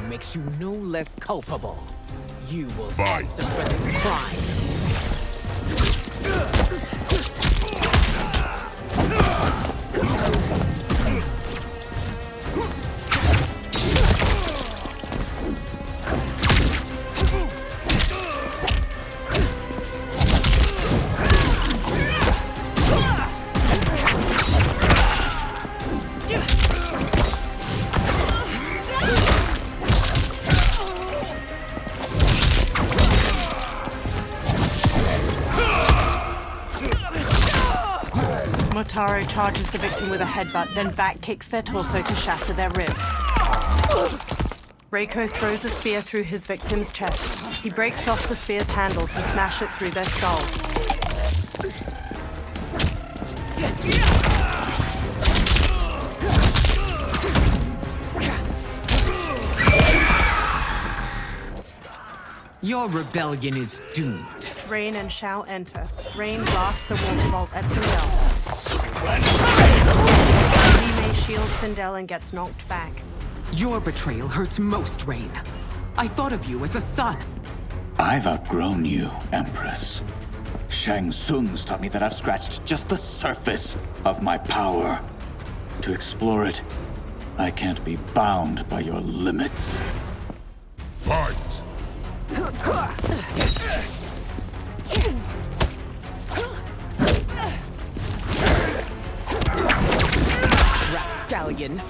Makes you no less culpable. You will Fight. answer for this crime. Motaro charges the victim with a headbutt, then back kicks their torso to shatter their ribs. Reiko throws a spear through his victim's chest. He breaks off the spear's handle to smash it through their skull. Your rebellion is doomed. Rain and Shao enter. Rain blasts a water bolt at Sindel. Li Mei shields Sindel and gets knocked back. Your betrayal hurts most, Rain. I thought of you as a son. I've outgrown you, Empress. Shang Tsung's taught me that I've scratched just the surface of my power. To explore it, I can't be bound by your limits. Fight! Rapscallion.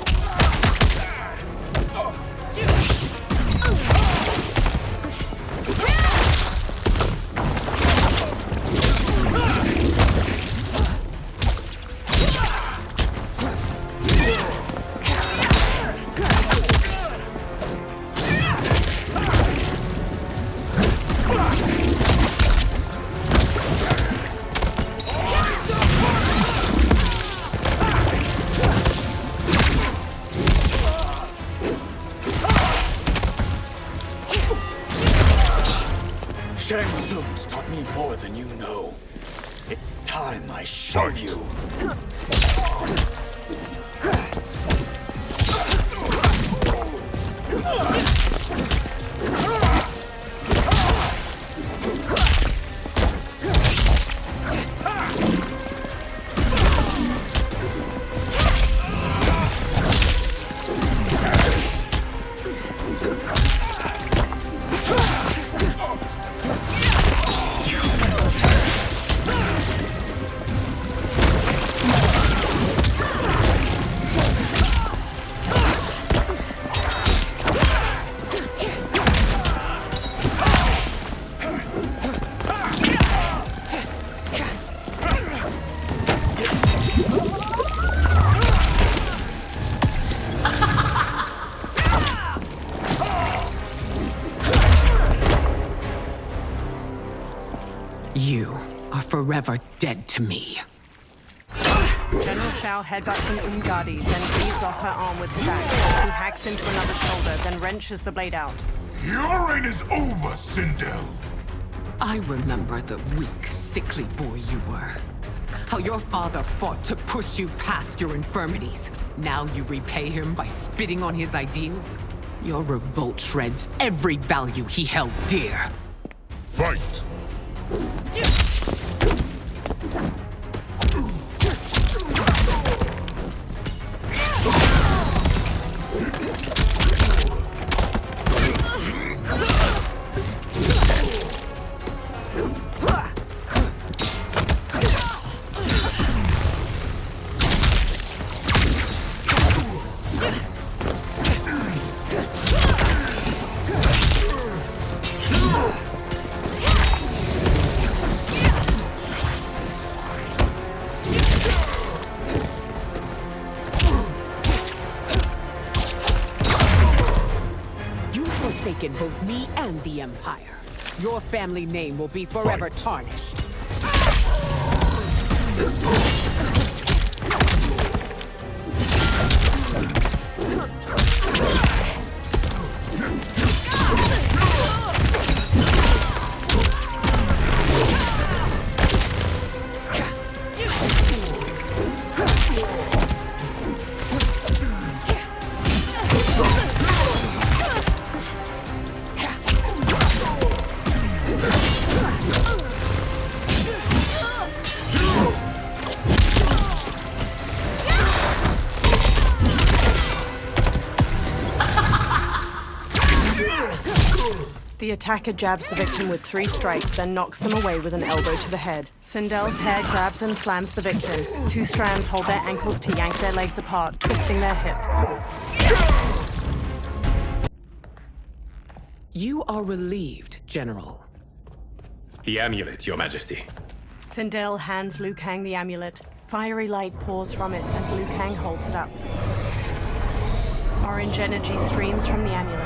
Shang Tsung's taught me more than you know. It's time I show you. You are forever dead to me. General Shao Xiao headbutts an Umgadi, then cleaves off her arm with his axe. He hacks into another shoulder, then wrenches the blade out. Your reign is over, Sindel. I remember the weak, sickly boy you were. How your father fought to push you past your infirmities. Now you repay him by spitting on his ideals? Your revolt shreds every value he held dear. Fight! Both me and the Empire. Your family name will be forever tarnished. The attacker jabs the victim with 3 strikes, then knocks them away with an elbow to the head. Sindel's hair grabs and slams the victim. 2 strands hold their ankles to yank their legs apart, twisting their hips. You are relieved, General. The amulet, Your Majesty. Sindel hands Liu Kang the amulet. Fiery light pours from it as Liu Kang holds it up. Orange energy streams from the amulet.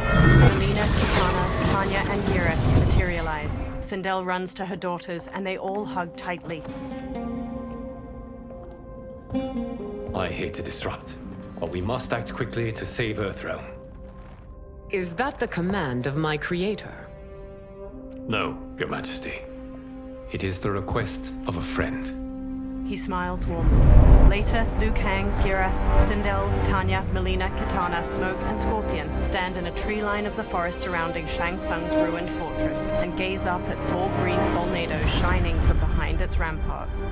Melina, Kitana, Tanya, and Geras materialize. Sindel runs to her daughters, and they all hug tightly. I hate to disrupt, but we must act quickly to save Earthrealm. Is that the command of my creator? No, Your Majesty. It is the request of a friend. He smiles warmly. Later, Liu Kang, Geras, Sindel, Tanya, Melina, Kitana, Smoke, and Scorpion stand in a tree line of the forest surrounding Shang Tsung's ruined fortress and gaze up at 4 green solnados shining from behind its ramparts.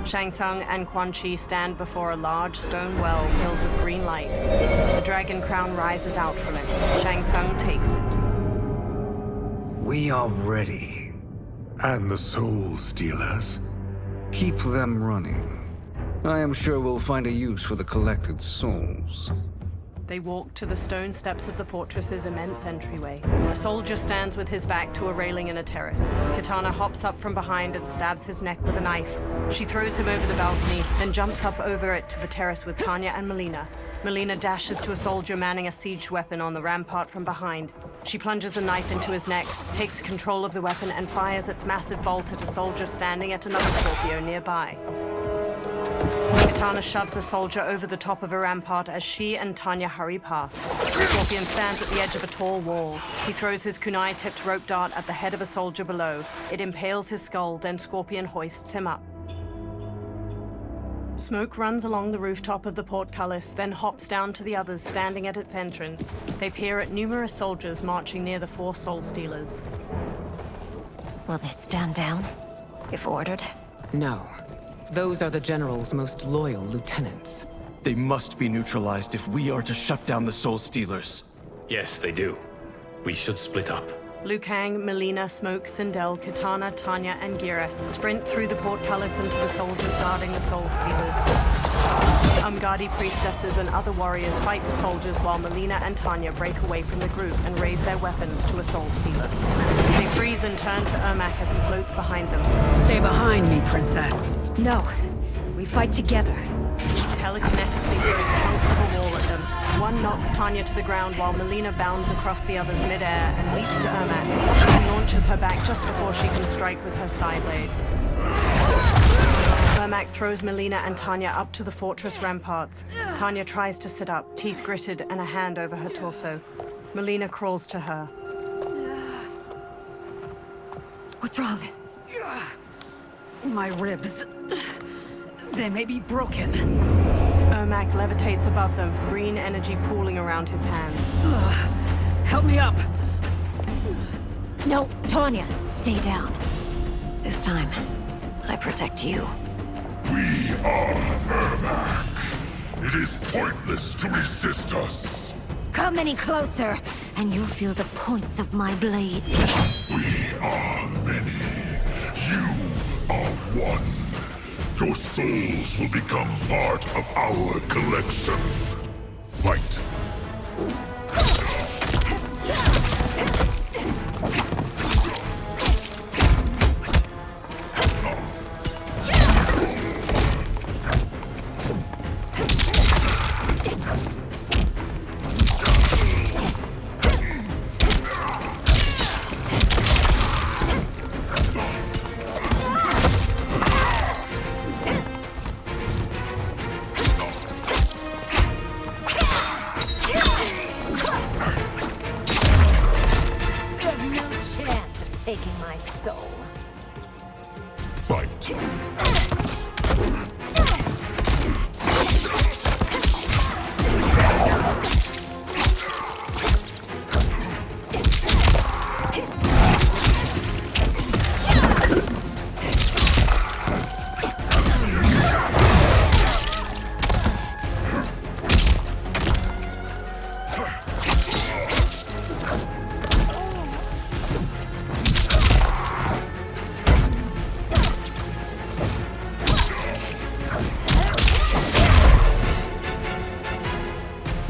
Shang Tsung and Quan Chi stand before a large stone well filled with green light. The dragon crown rises out from it. Shang Tsung takes it. We are ready. And the Soul Stealers? Keep them running. I am sure we'll find a use for the collected souls. They walk to the stone steps of the fortress's immense entryway. A soldier stands with his back to a railing in a terrace. Kitana hops up from behind and stabs his neck with a knife. She throws him over the balcony, then jumps up over it to the terrace with Tanya and Melina. Melina dashes to a soldier manning a siege weapon on the rampart from behind. She plunges a knife into his neck, takes control of the weapon, and fires its massive bolt at a soldier standing at another Scorpio nearby. Kitana shoves a soldier over the top of a rampart as she and Tanya hurry past. Scorpion stands at the edge of a tall wall. He throws his kunai-tipped rope dart at the head of a soldier below. It impales his skull, then Scorpion hoists him up. Smoke runs along the rooftop of the portcullis, then hops down to the others standing at its entrance. They peer at numerous soldiers marching near the 4 Soul Stealers. Will they stand down, if ordered? No. Those are the General's most loyal lieutenants. They must be neutralized if we are to shut down the Soul Stealers. Yes, they do. We should split up. Liu Kang, Melina, Smoke, Sindel, Kitana, Tanya, and Geras sprint through the portcullis into the soldiers guarding the Soul Stealers. Umgadi priestesses and other warriors fight the soldiers while Melina and Tanya break away from the group and raise their weapons to a Soul Stealer. They freeze and turn to Ermac as he floats behind them. Stay behind me, Princess. No. We fight together. He telekinetically throws chunks of a wall at them. One knocks Tanya to the ground while Melina bounds across the others midair and leaps to Ermac. She launches her back just before she can strike with her side blade. Ermac throws Melina and Tanya up to the fortress ramparts. Tanya tries to sit up, teeth gritted and a hand over her torso. Melina crawls to her. What's wrong? My ribs. They may be broken. Ermac levitates above them, green energy pooling around his hands. Help me up! No, Tanya, stay down. This time, I protect you. We are Ermac. It is pointless to resist us. Come any closer, and you'll feel the points of my blades. We are many. You are one. Your souls will become part of our collection. Fight. Taking my soul. Fight.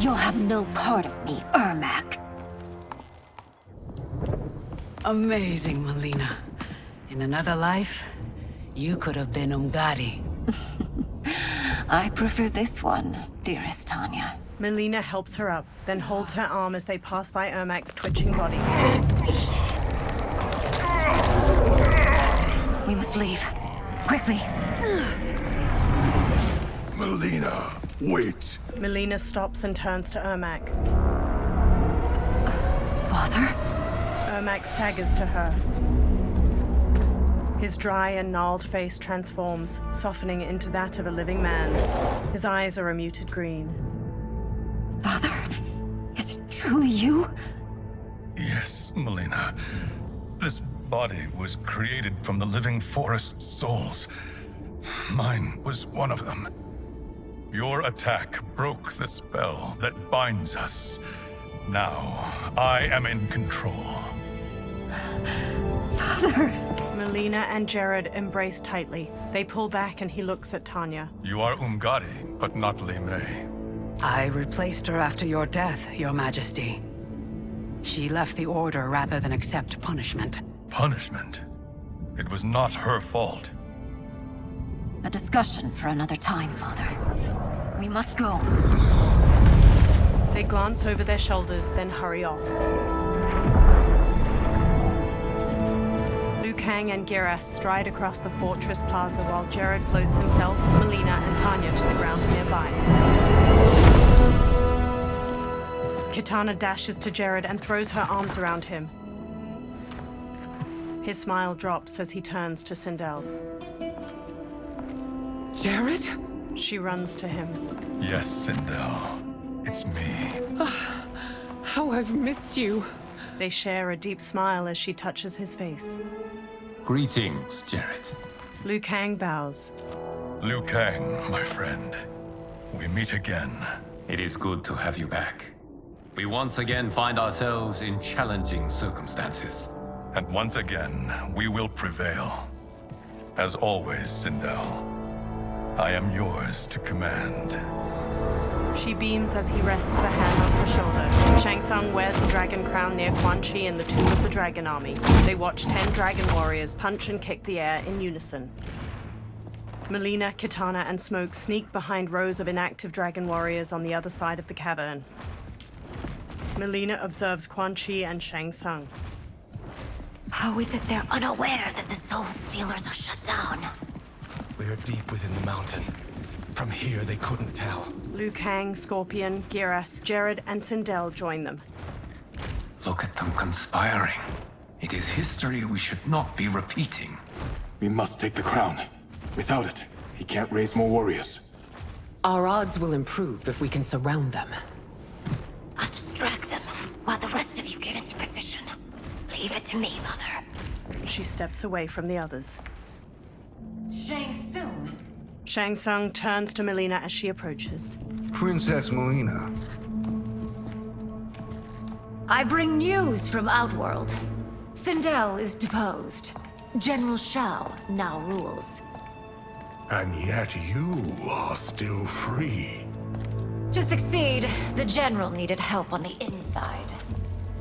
You'll have no part of me, Ermac. Amazing, Melina. In another life, you could have been Umgadi. I prefer this one, dearest Tanya. Melina helps her up, then holds her arm as they pass by Ermac's twitching body. We must leave. Quickly. Melina, wait. Melina stops and turns to Ermac. Father? Ermac staggers to her. His dry and gnarled face transforms, softening into that of a living man's. His eyes are a muted green. Father, is it truly you? Yes, Melina. This body was created from the living forest's souls. Mine was one of them. Your attack broke the spell that binds us. Now, I am in control. Father! Melina and Jared embrace tightly. They pull back and he looks at Tanya. You are Umgadi, but not Li Mei. I replaced her after your death, Your Majesty. She left the Order rather than accept punishment. Punishment? It was not her fault. A discussion for another time, Father. We must go. They glance over their shoulders, then hurry off. Liu Kang and Geras stride across the fortress plaza while Jared floats himself, Melina, and Tanya to the ground nearby. Kitana dashes to Jared and throws her arms around him. His smile drops as he turns to Sindel. Jared? She runs to him. Yes, Sindel. It's me. How I've missed you. They share a deep smile as she touches his face. Greetings, Jared. Liu Kang bows. Liu Kang, my friend. We meet again. It is good to have you back. We once again find ourselves in challenging circumstances. And once again, we will prevail. As always, Sindel, I am yours to command. She beams as he rests a hand on her shoulder. Shang Tsung wears the dragon crown near Quan Chi in the Tomb of the Dragon Army. They watch 10 dragon warriors punch and kick the air in unison. Melina, Kitana, and Smoke sneak behind rows of inactive dragon warriors on the other side of the cavern. Melina observes Quan Chi and Shang Tsung. How is it they're unaware that the Soul Stealers are shut down? We are deep within the mountain. From here, they couldn't tell. Liu Kang, Scorpion, Geras, Jared, and Sindel join them. Look at them conspiring. It is history we should not be repeating. We must take the crown. Without it, he can't raise more warriors. Our odds will improve if we can surround them. I'll distract them while the rest of you get into position. Leave it to me, Mother. She steps away from the others. Shang Tsung. Shang Tsung turns to Melina as she approaches. Princess Melina. I bring news from Outworld. Sindel is deposed. General Shao now rules. And yet you are still free. To succeed, the General needed help on the inside.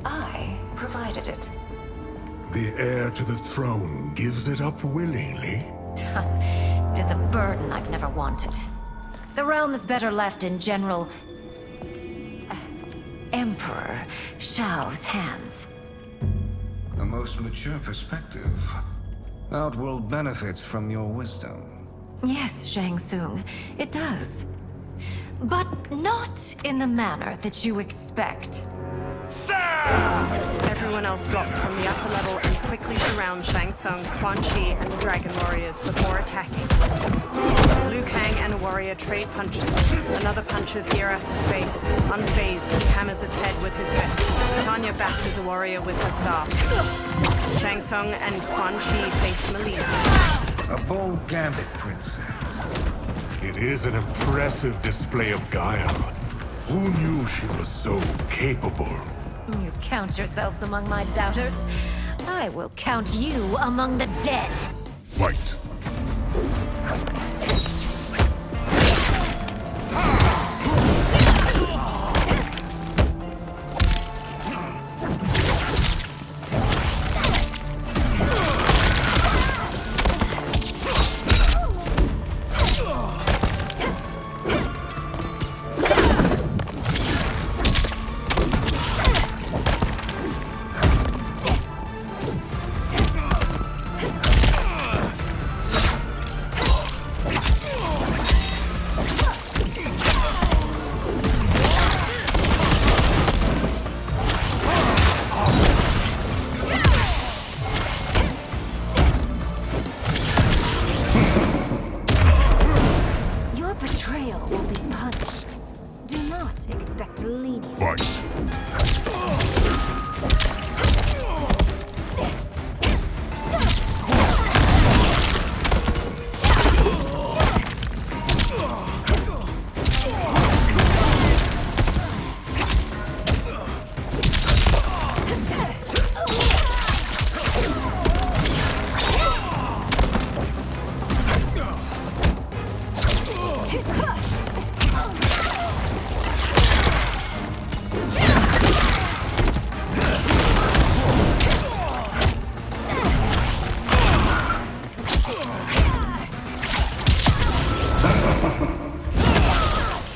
I provided it. The heir to the throne gives it up willingly. It is a burden I've never wanted. The realm is better left in General... Emperor Shao's hands. A most mature perspective. Outworld benefits from your wisdom. Yes, Shang Tsung, it does. But not in the manner that you expect. Everyone else drops from the upper level and quickly surrounds Shang Tsung, Quan Chi, and the Dragon Warriors before attacking. Liu Kang and a warrior trade punches. Another punches Geras' face. Unfazed, he hammers its head with his fist. Tanya batters a warrior with her staff. Shang Tsung and Quan Chi face Melina. A bold Gambit, Princess. It is an impressive display of guile. Who knew she was so capable? You count yourselves among my doubters. I will count you among the dead. Fight!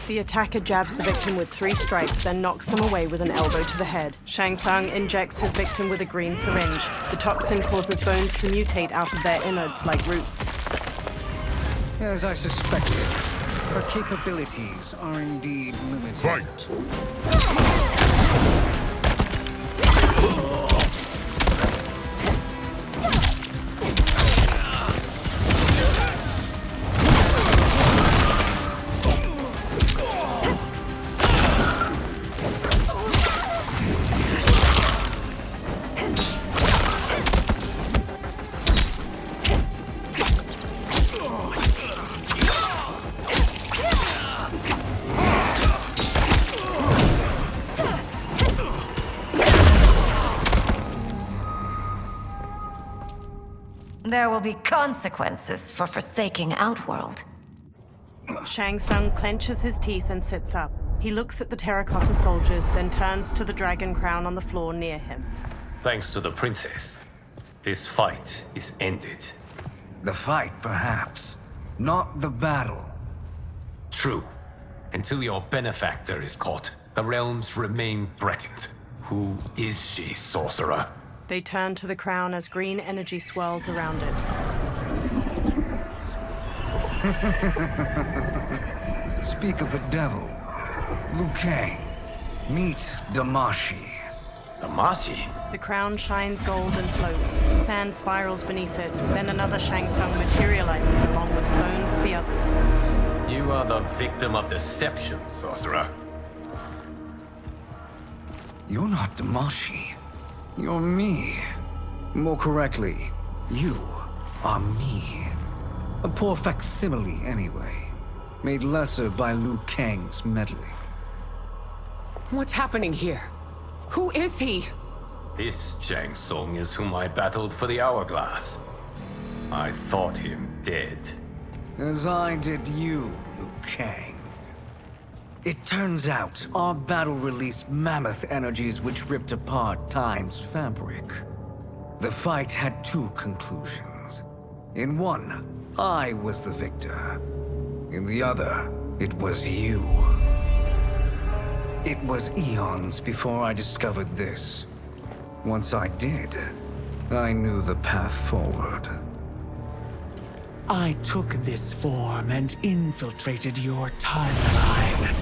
The attacker jabs the victim with 3 strikes, then knocks them away with an elbow to the head. Shang Tsung injects his victim with a green syringe. The toxin causes bones to mutate out of their innards like roots. As I suspected, her capabilities are indeed limited. Fight! There will be consequences for forsaking Outworld. Shang Tsung clenches his teeth and sits up. He looks at the terracotta soldiers, then turns to the dragon crown on the floor near him. Thanks to the princess, this fight is ended. The fight, perhaps. Not the battle. True. Until your benefactor is caught, the realms remain threatened. Who is she, sorcerer? They turn to the crown as green energy swirls around it. Speak of the devil. Liu Kang. Meet Damashi. Damashi? The crown shines gold and floats. Sand spirals beneath it. Then another Shang Tsung materializes along with the bones of the others. You are the victim of deception, sorcerer. You're not Damashi. You're me. More correctly, you are me. A poor facsimile, anyway. Made lesser by Liu Kang's meddling. What's happening here? Who is he? This Shang Tsung is whom I battled for the Hourglass. I thought him dead. As I did you, Liu Kang. It turns out our battle released mammoth energies which ripped apart time's fabric. The fight had two conclusions. In one, I was the victor. In the other, it was you. It was eons before I discovered this. Once I did, I knew the path forward. I took this form and infiltrated your timeline.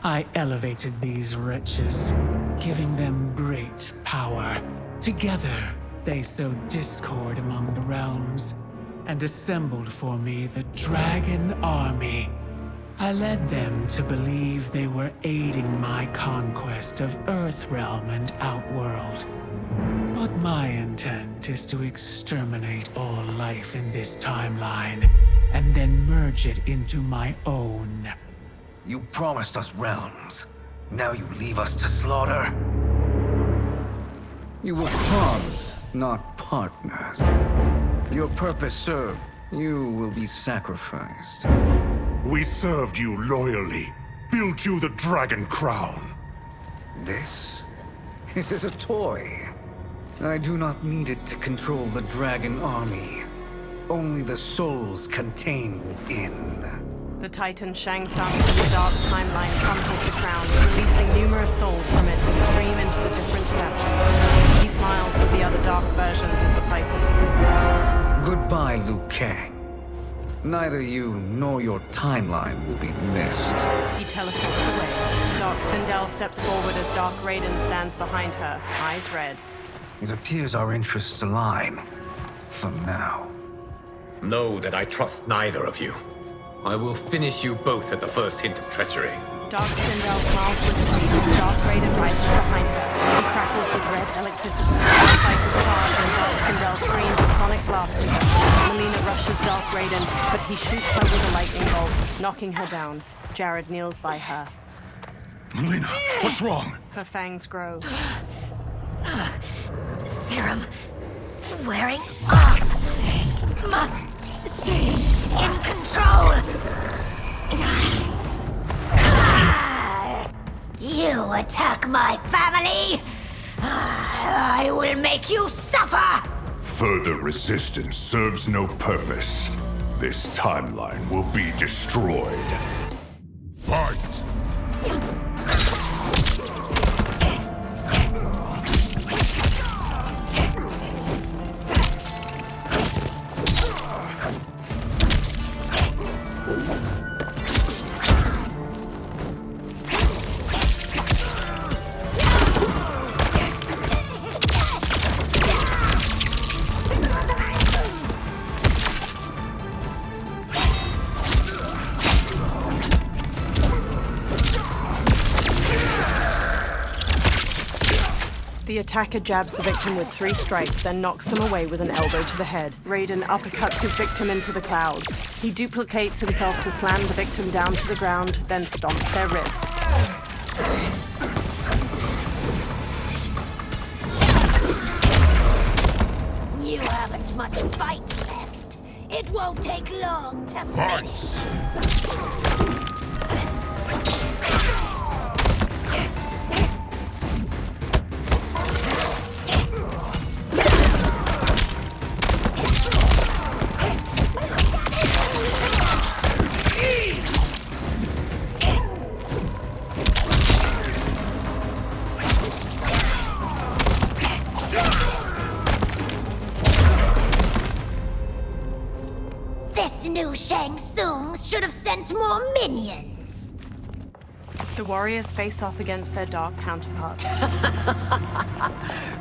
I elevated these wretches, giving them great power. Together, they sowed discord among the realms, and assembled for me the Dragon Army. I led them to believe they were aiding my conquest of Earthrealm and Outworld. But my intent is to exterminate all life in this timeline, and then merge it into my own. You promised us realms. Now you leave us to slaughter? You were pawns, not partners. Your purpose served. You will be sacrificed. We served you loyally, built you the Dragon Crown. This is a toy. I do not need it to control the Dragon Army. Only the souls contained within. The Titan Shang Tsung from the dark timeline crumples the crown, releasing numerous souls from it that stream into the different statues. He smiles with the other dark versions of the fighters. Goodbye, Liu Kang. Neither you nor your timeline will be missed. He teleports away. Dark Sindel steps forward as Dark Raiden stands behind her, eyes red. It appears our interests align. For now. Know that I trust neither of you. I will finish you both at the first hint of treachery. Dark Sindel smiles with relief as Dark Raiden rises behind her. He crackles with red electricity. The fight is hard and Dark Sindel screams a sonic blast at her. Melina rushes Dark Raiden, but he shoots her with a lightning bolt, knocking her down. Jared kneels by her. Melina, what's wrong? Her fangs grow. Serum wearing off. Must stay in control. You attack my family. I will make you suffer. Further resistance serves no purpose. This timeline will be destroyed. Fight! The attacker jabs the victim with 3 strikes, then knocks them away with an elbow to the head. Raiden uppercuts his victim into the clouds. He duplicates himself to slam the victim down to the ground, then stomps their ribs. You haven't much fight left. It won't take long to finish. This new Shang Tsungs should have sent more minions. The warriors face off against their dark counterparts.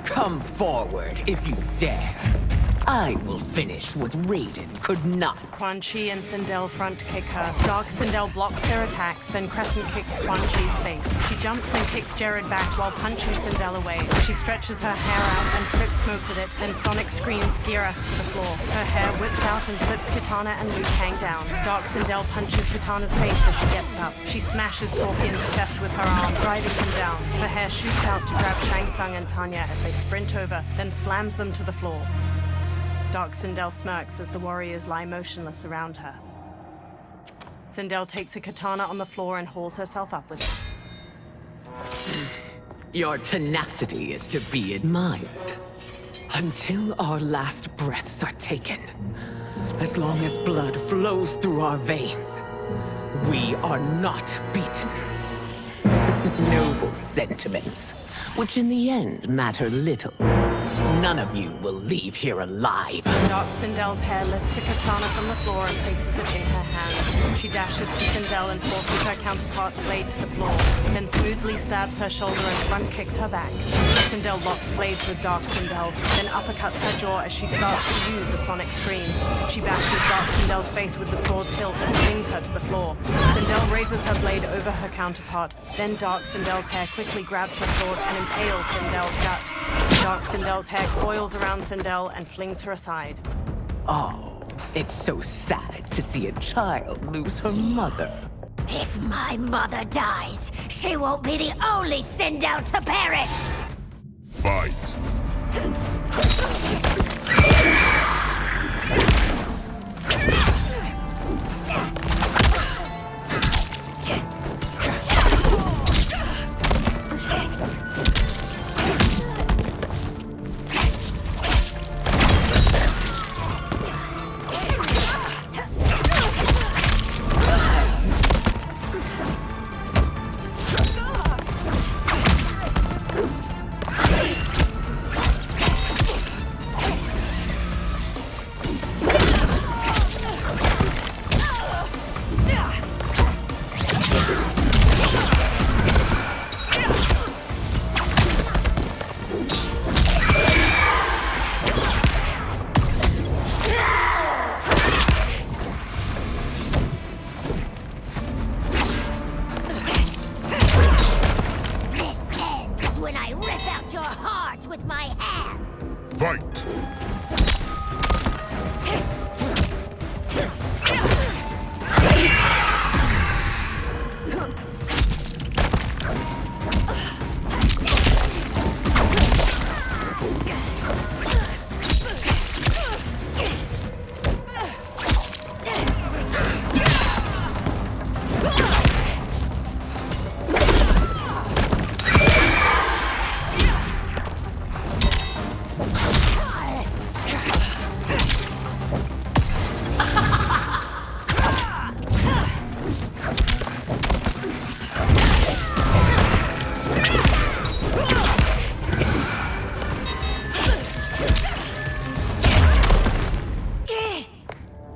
Come forward if you dare. I will finish what Raiden could not. Quan Chi and Sindel front kick her. Dark Sindel blocks their attacks, then crescent kicks Quan Chi's face. She jumps and kicks Jared back while punching Sindel away. She stretches her hair out and trips Smoke with it, then Sonic screams Geras to the floor. Her hair whips out and flips Kitana and Liu Kang down. Dark Sindel punches Kitana's face as she gets up. She smashes Scorpion's chest with her arm, driving him down. Her hair shoots out to grab Shang Tsung and Tanya as they sprint over, then slams them to the floor. Dark Sindel smirks as the warriors lie motionless around her. Sindel takes a katana on the floor and hauls herself up with it. Your tenacity is to be admired. Until our last breaths are taken, as long as blood flows through our veins, we are not beaten. Noble sentiments, which in the end matter little. None of you will leave here alive. Dark Sindel's hair lifts a katana from the floor and places it in her hand. She dashes to Sindel and forces her counterpart's blade to the floor, then smoothly stabs her shoulder and front kicks her back. Sindel locks blades with Dark Sindel, then uppercuts her jaw as she starts to use a sonic scream. She bashes Dark Sindel's face with the sword's hilt and flings her to the floor. Sindel raises her blade over her counterpart, then Dark Sindel's hair quickly grabs her sword and impales Sindel's gut. Dark Sindel's hair coils around Sindel and flings her aside. Oh, it's so sad to see a child lose her mother. If my mother dies, she won't be the only Sindel to perish! Fight!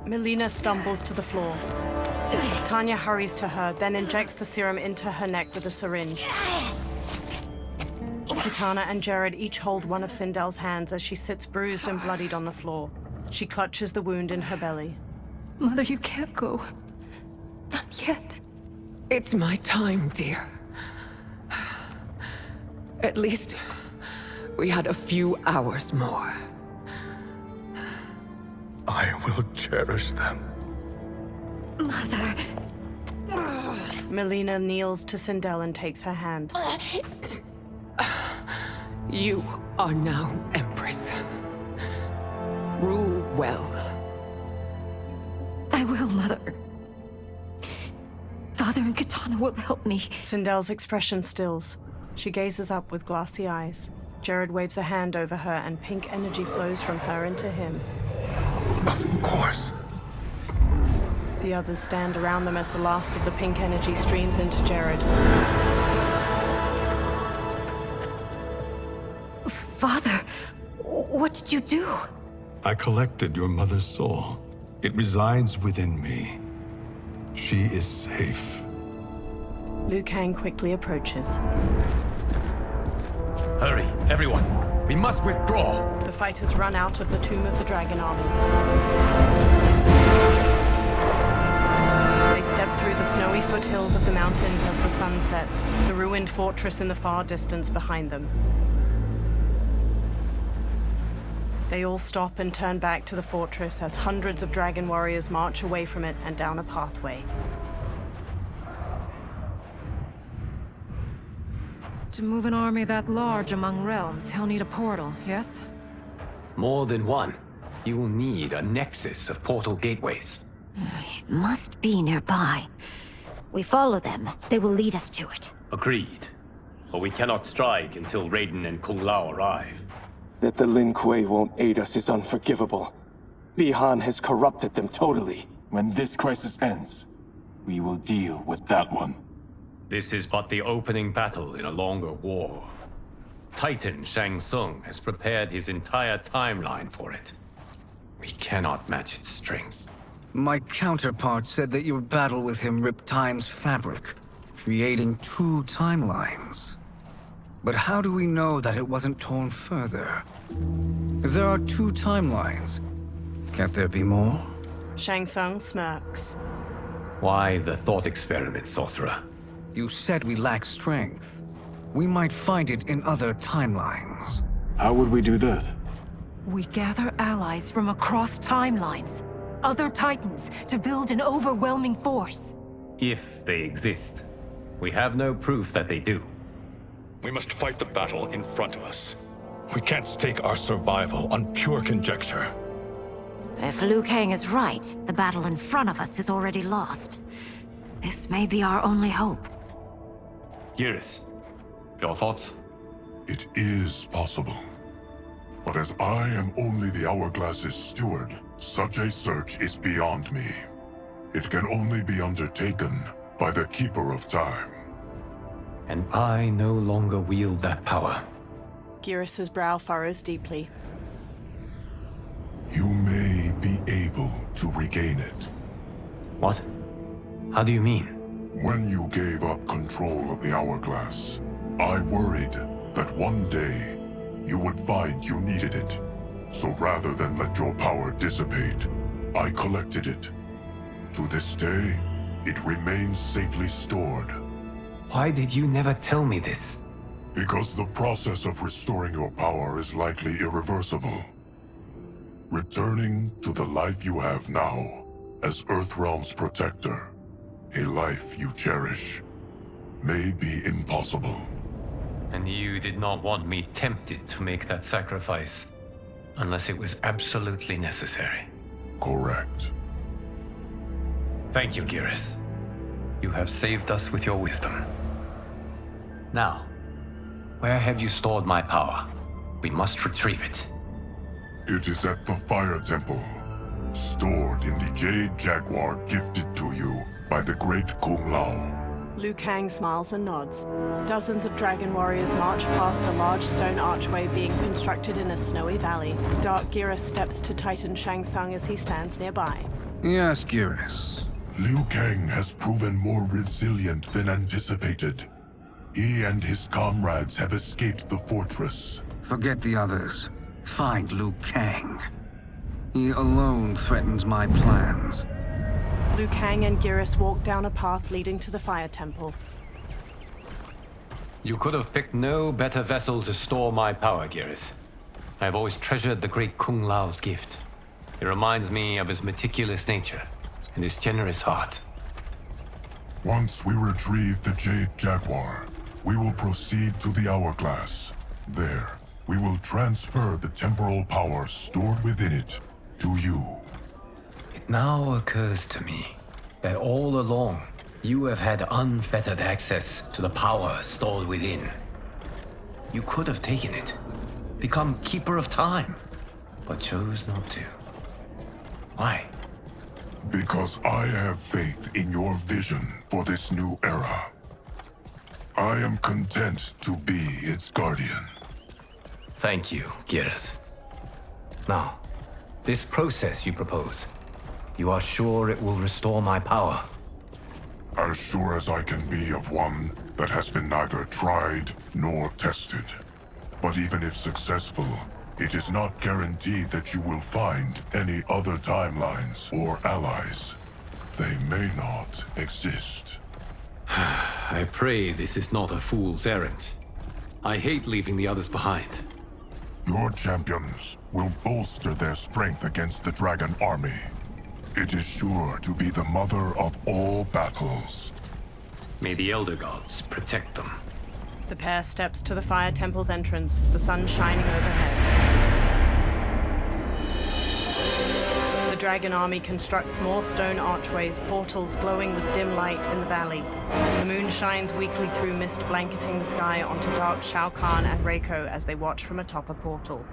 Melina stumbles to the floor. Tanya hurries to her, then injects the serum into her neck with a syringe. Kitana and Jared each hold one of Sindel's hands as she sits bruised and bloodied on the floor. She clutches the wound in her belly. Mother, you can't go. Not yet. It's my time, dear. At least we had a few hours more. I will cherish them. Mother. Melina kneels to Sindel and takes her hand. You are now Empress. Rule well. I will, Mother. Father and Kitana will help me. Sindel's expression stills. She gazes up with glassy eyes. Jared waves a hand over her and pink energy flows from her into him. Of course. The others stand around them as the last of the pink energy streams into Jared. Father, what did you do? I collected your mother's soul It resides within me. She is safe. Liu Kang quickly approaches. Hurry, everyone. We must withdraw. The fighters run out of the Tomb of the Dragon Army. They step through the snowy foothills of the mountains as the sun sets, the ruined fortress in the far distance behind them. They all stop and turn back to the fortress as hundreds of dragon warriors march away from it and down a pathway. To move an army that large among realms, he'll need a portal, yes? More than one. You will need a nexus of portal gateways. It must be nearby. We follow them. They will lead us to it. Agreed. But we cannot strike until Raiden and Kung Lao arrive. That the Lin Kuei won't aid us is unforgivable. Bi-Han has corrupted them totally. When this crisis ends, we will deal with that one. This is but the opening battle in a longer war. Titan Shang Tsung has prepared his entire timeline for it. We cannot match its strength. My counterpart said that your battle with him ripped time's fabric, creating 2 timelines. But how do we know that it wasn't torn further? If there are 2 timelines, can't there be more? Shang Tsung smirks. Why the thought experiment, sorcerer? You said we lack strength. We might find it in other timelines. How would we do that? We gather allies from across timelines, other titans, to build an overwhelming force. If they exist. We have no proof that they do. We must fight the battle in front of us. We can't stake our survival on pure conjecture. If Liu Kang is right, the battle in front of us is already lost. This may be our only hope. Geras, your thoughts? It is possible. But as I am only the Hourglass's steward, such a search is beyond me. It can only be undertaken by the Keeper of Time. And I no longer wield that power. Geras' brow furrows deeply. You may be able to regain it. What? How do you mean? When you gave up control of the Hourglass, I worried that one day you would find you needed it. So rather than let your power dissipate, I collected it. To this day, it remains safely stored. Why did you never tell me this? Because the process of restoring your power is likely irreversible. Returning to the life you have now, as Earthrealm's protector, a life you cherish, may be impossible. And you did not want me tempted to make that sacrifice, unless it was absolutely necessary. Correct. Thank you, Geras. You have saved us with your wisdom. Now, where have you stored my power? We must retrieve it. It is at the Fire Temple, stored in the Jade Jaguar gifted to you by the great Kung Lao. Liu Kang smiles and nods. Dozens of dragon warriors march past a large stone archway being constructed in a snowy valley. Dark Geras steps to Titan Shang Tsung as he stands nearby. Yes, Geras. Liu Kang has proven more resilient than anticipated. He and his comrades have escaped the fortress. Forget the others. Find Liu Kang. He alone threatens my plans. Liu Kang and Geras walk down a path leading to the Fire Temple. You could have picked no better vessel to store my power, Geras. I have always treasured the great Kung Lao's gift. It reminds me of his meticulous nature and his generous heart. Once we retrieve the Jade Jaguar, we will proceed to the Hourglass. There, we will transfer the temporal power stored within it to you. It now occurs to me that all along, you have had unfettered access to the power stored within. You could have taken it, become Keeper of Time, but chose not to. Why? Because I have faith in your vision for this new era. I am content to be its guardian. Thank you, Geras. Now, this process you propose, You are sure it will restore my power? As sure as I can be of one that has been neither tried nor tested. But even if successful, it is not guaranteed that you will find any other timelines or allies. They may not exist. I pray this is not a fool's errand. I hate leaving the others behind. Your champions will bolster their strength against the Dragon Army. It is sure to be the mother of all battles. May the Elder Gods protect them. The pair steps to the Fire Temple's entrance, the sun shining overhead. The Dragon Army constructs more stone archways, portals glowing with dim light in the valley. The moon shines weakly through mist blanketing the sky onto dark Shao Kahn and Reiko as they watch from atop a portal.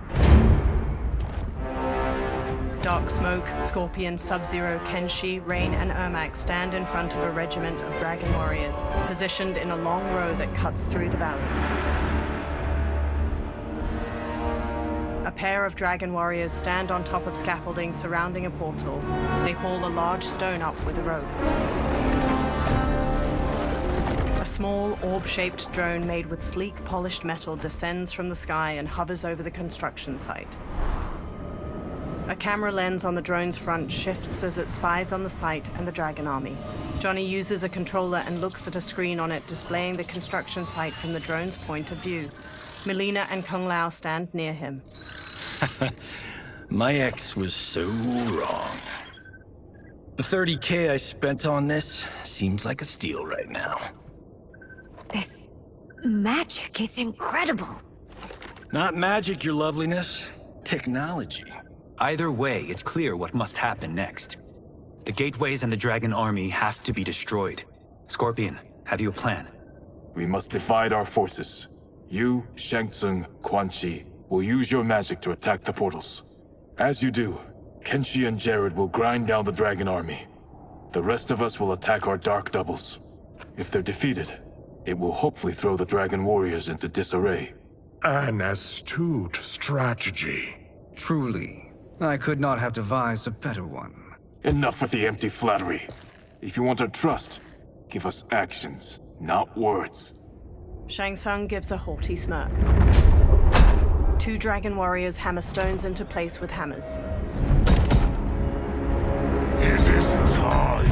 Dark Smoke, Scorpion, Sub-Zero, Kenshi, Rain, and Ermac stand in front of a regiment of dragon warriors, positioned in a long row that cuts through the valley. A pair of dragon warriors stand on top of scaffolding surrounding a portal. They haul a large stone up with a rope. A small, orb-shaped drone made with sleek, polished metal descends from the sky and hovers over the construction site. A camera lens on the drone's front shifts as it spies on the site and the Dragon Army. Johnny uses a controller and looks at a screen on it displaying the construction site from the drone's point of view. Melina and Kung Lao stand near him. My ex was so wrong. The $30K I spent on this seems like a steal right now. This magic is incredible. Not magic, your loveliness. Technology. Either way, it's clear what must happen next. The gateways and the Dragon Army have to be destroyed. Scorpion, have you a plan? We must divide our forces. You, Shang Tsung, Quan Chi, will use your magic to attack the portals. As you do, Kenshi and Jared will grind down the Dragon Army. The rest of us will attack our dark doubles. If they're defeated, it will hopefully throw the Dragon Warriors into disarray. An astute strategy. Truly. I could not have devised a better one. Enough with the empty flattery. If you want our trust, give us actions, not words. Shang Tsung gives a haughty smirk. Two dragon warriors hammer stones into place with hammers. It is time.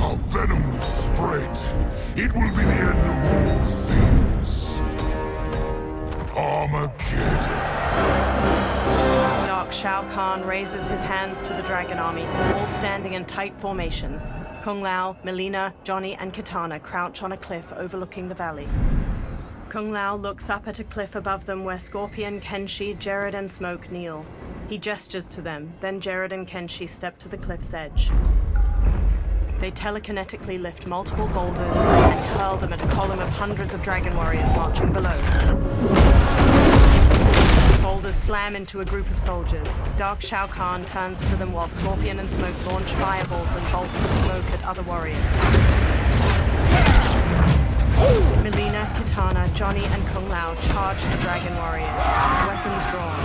Our venom will spread. It will be the end of all things. Armageddon. Dark Shao Kahn raises his hands to the Dragon Army, all standing in tight formations. Kung Lao, Melina, Johnny, and Kitana crouch on a cliff overlooking the valley. Kung Lao looks up at a cliff above them where Scorpion, Kenshi, Jared, and Smoke kneel. He gestures to them, then Jared and Kenshi step to the cliff's edge. They telekinetically lift multiple boulders and hurl them at a column of hundreds of dragon warriors marching below. Boulders slam into a group of soldiers. Dark Shao Kahn turns to them while Scorpion and Smoke launch fireballs and bolts of smoke at other warriors. Melina, Kitana, Johnny, and Kung Lao charge the dragon warriors, weapons drawn.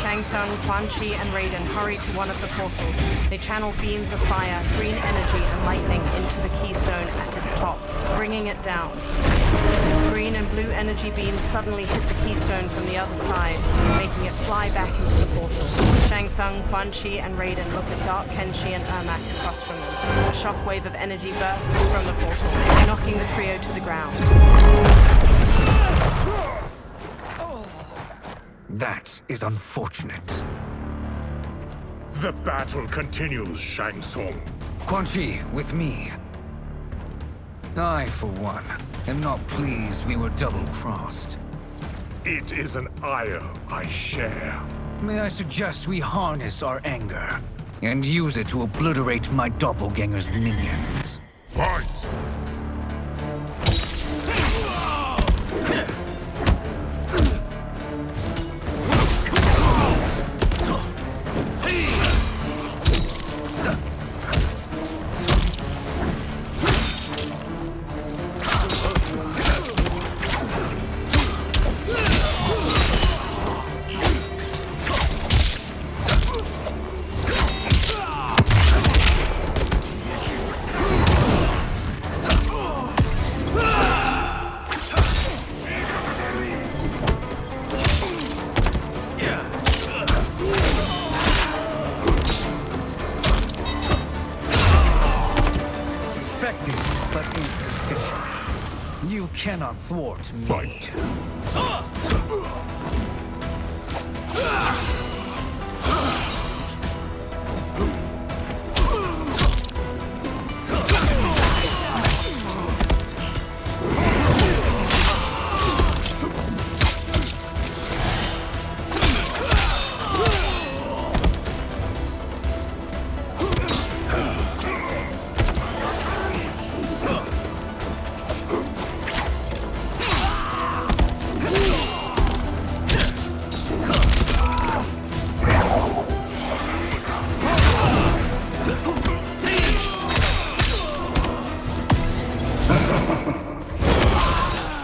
Shang Tsung, Quan Chi, and Raiden hurry to one of the portals. They channel beams of fire, green energy, and lightning into the keystone at its top, bringing it down. Green and blue energy beams suddenly hit the keystone from the other side, making it fly back into the portal. Shang Tsung, Quan Chi, and Raiden look at Dark Kenshi and Ermac across from them. A shockwave of energy bursts from the portal, knocking the trio to the ground. That is unfortunate. The battle continues, Shang Tsung. Quan Chi, with me. I, for one, am not pleased we were double-crossed. It is an ire I share. May I suggest we harness our anger and use it to obliterate my doppelganger's minions? Fight! You cannot thwart me. Fight.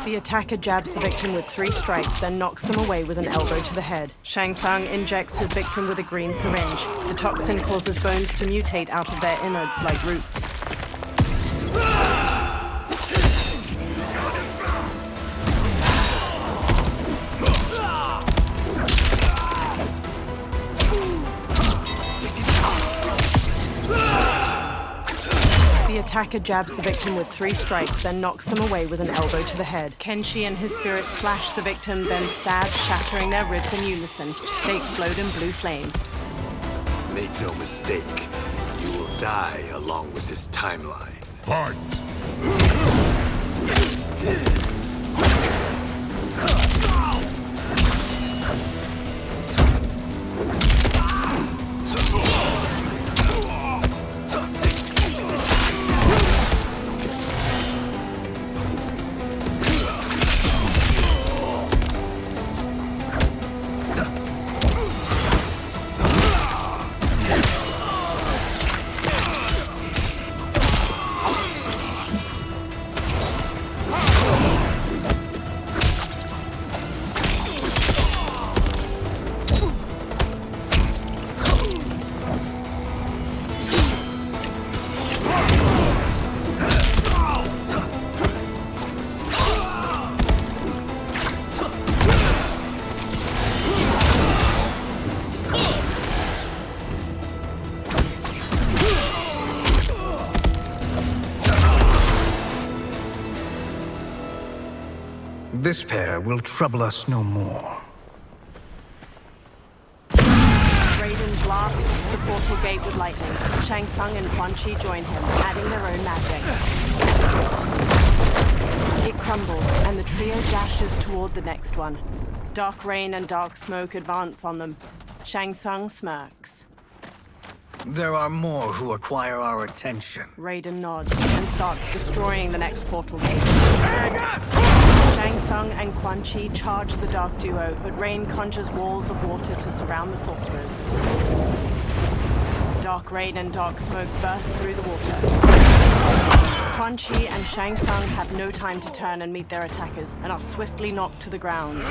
The attacker jabs the victim with 3 strikes, then knocks them away with an elbow to the head. Shang Tsung injects his victim with a green syringe. The toxin causes bones to mutate out of their innards like roots. The attacker jabs the victim with 3 strikes, then knocks them away with an elbow to the head. Kenshi and his spirit slash the victim, then stab, shattering their ribs in unison. They explode in blue flame. Make no mistake, you will die along with this timeline. Fight! This pair will trouble us no more. Raiden blasts the portal gate with lightning. Shang Tsung and Quan Chi join him, adding their own magic. It crumbles, and the trio dashes toward the next one. Dark rain and dark smoke advance on them. Shang Tsung smirks. There are more who acquire our attention. Raiden nods and starts destroying the next portal gate. Shang Tsung and Quan Chi charge the dark duo, but Rain conjures walls of water to surround the sorcerers. Dark rain and dark smoke burst through the water. Quan Chi and Shang Tsung have no time to turn and meet their attackers, and are swiftly knocked to the ground.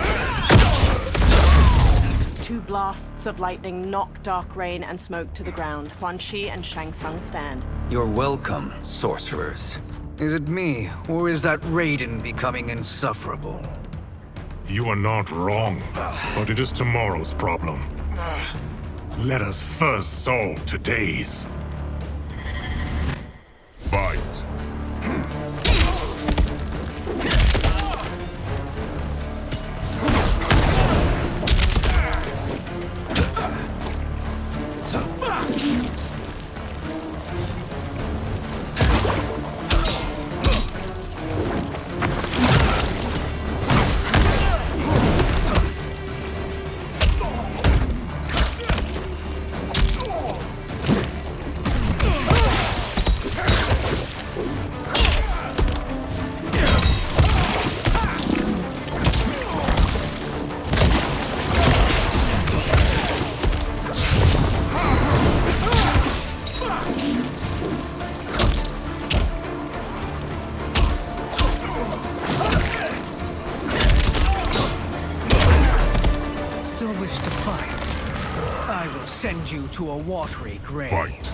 2 blasts of lightning knock dark rain and smoke to the ground. Quan Chi and Shang Tsung stand. You're welcome, sorcerers. Is it me, or is that Raiden becoming insufferable? You are not wrong, but it is tomorrow's problem. Let us first solve today's. Fight! Send you to a watery grave. Fight.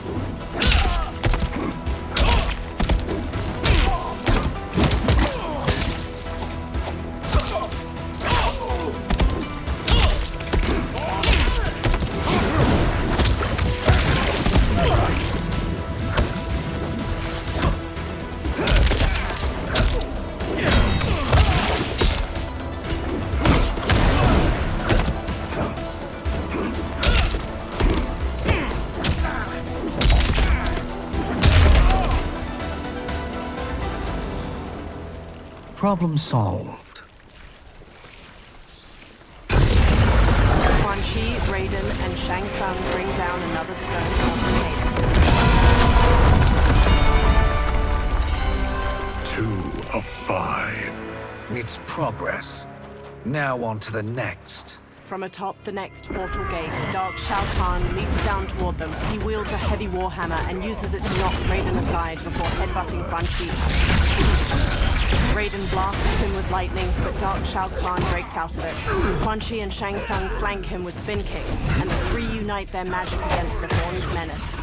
Problem solved. Quan Chi, Raiden, and Shang Tsung bring down another stone portal gate. 2 of 5. It's progress. Now on to the next. From atop the next portal gate, Dark Shao Kahn leaps down toward them. He wields a heavy warhammer and uses it to knock Raiden aside before headbutting Quan Chi. Raiden blasts him with lightning, but Dark Shao Kahn breaks out of it. Quan Chi and Shang Tsung flank him with spin kicks, and the three unite their magic against the Horned Menace.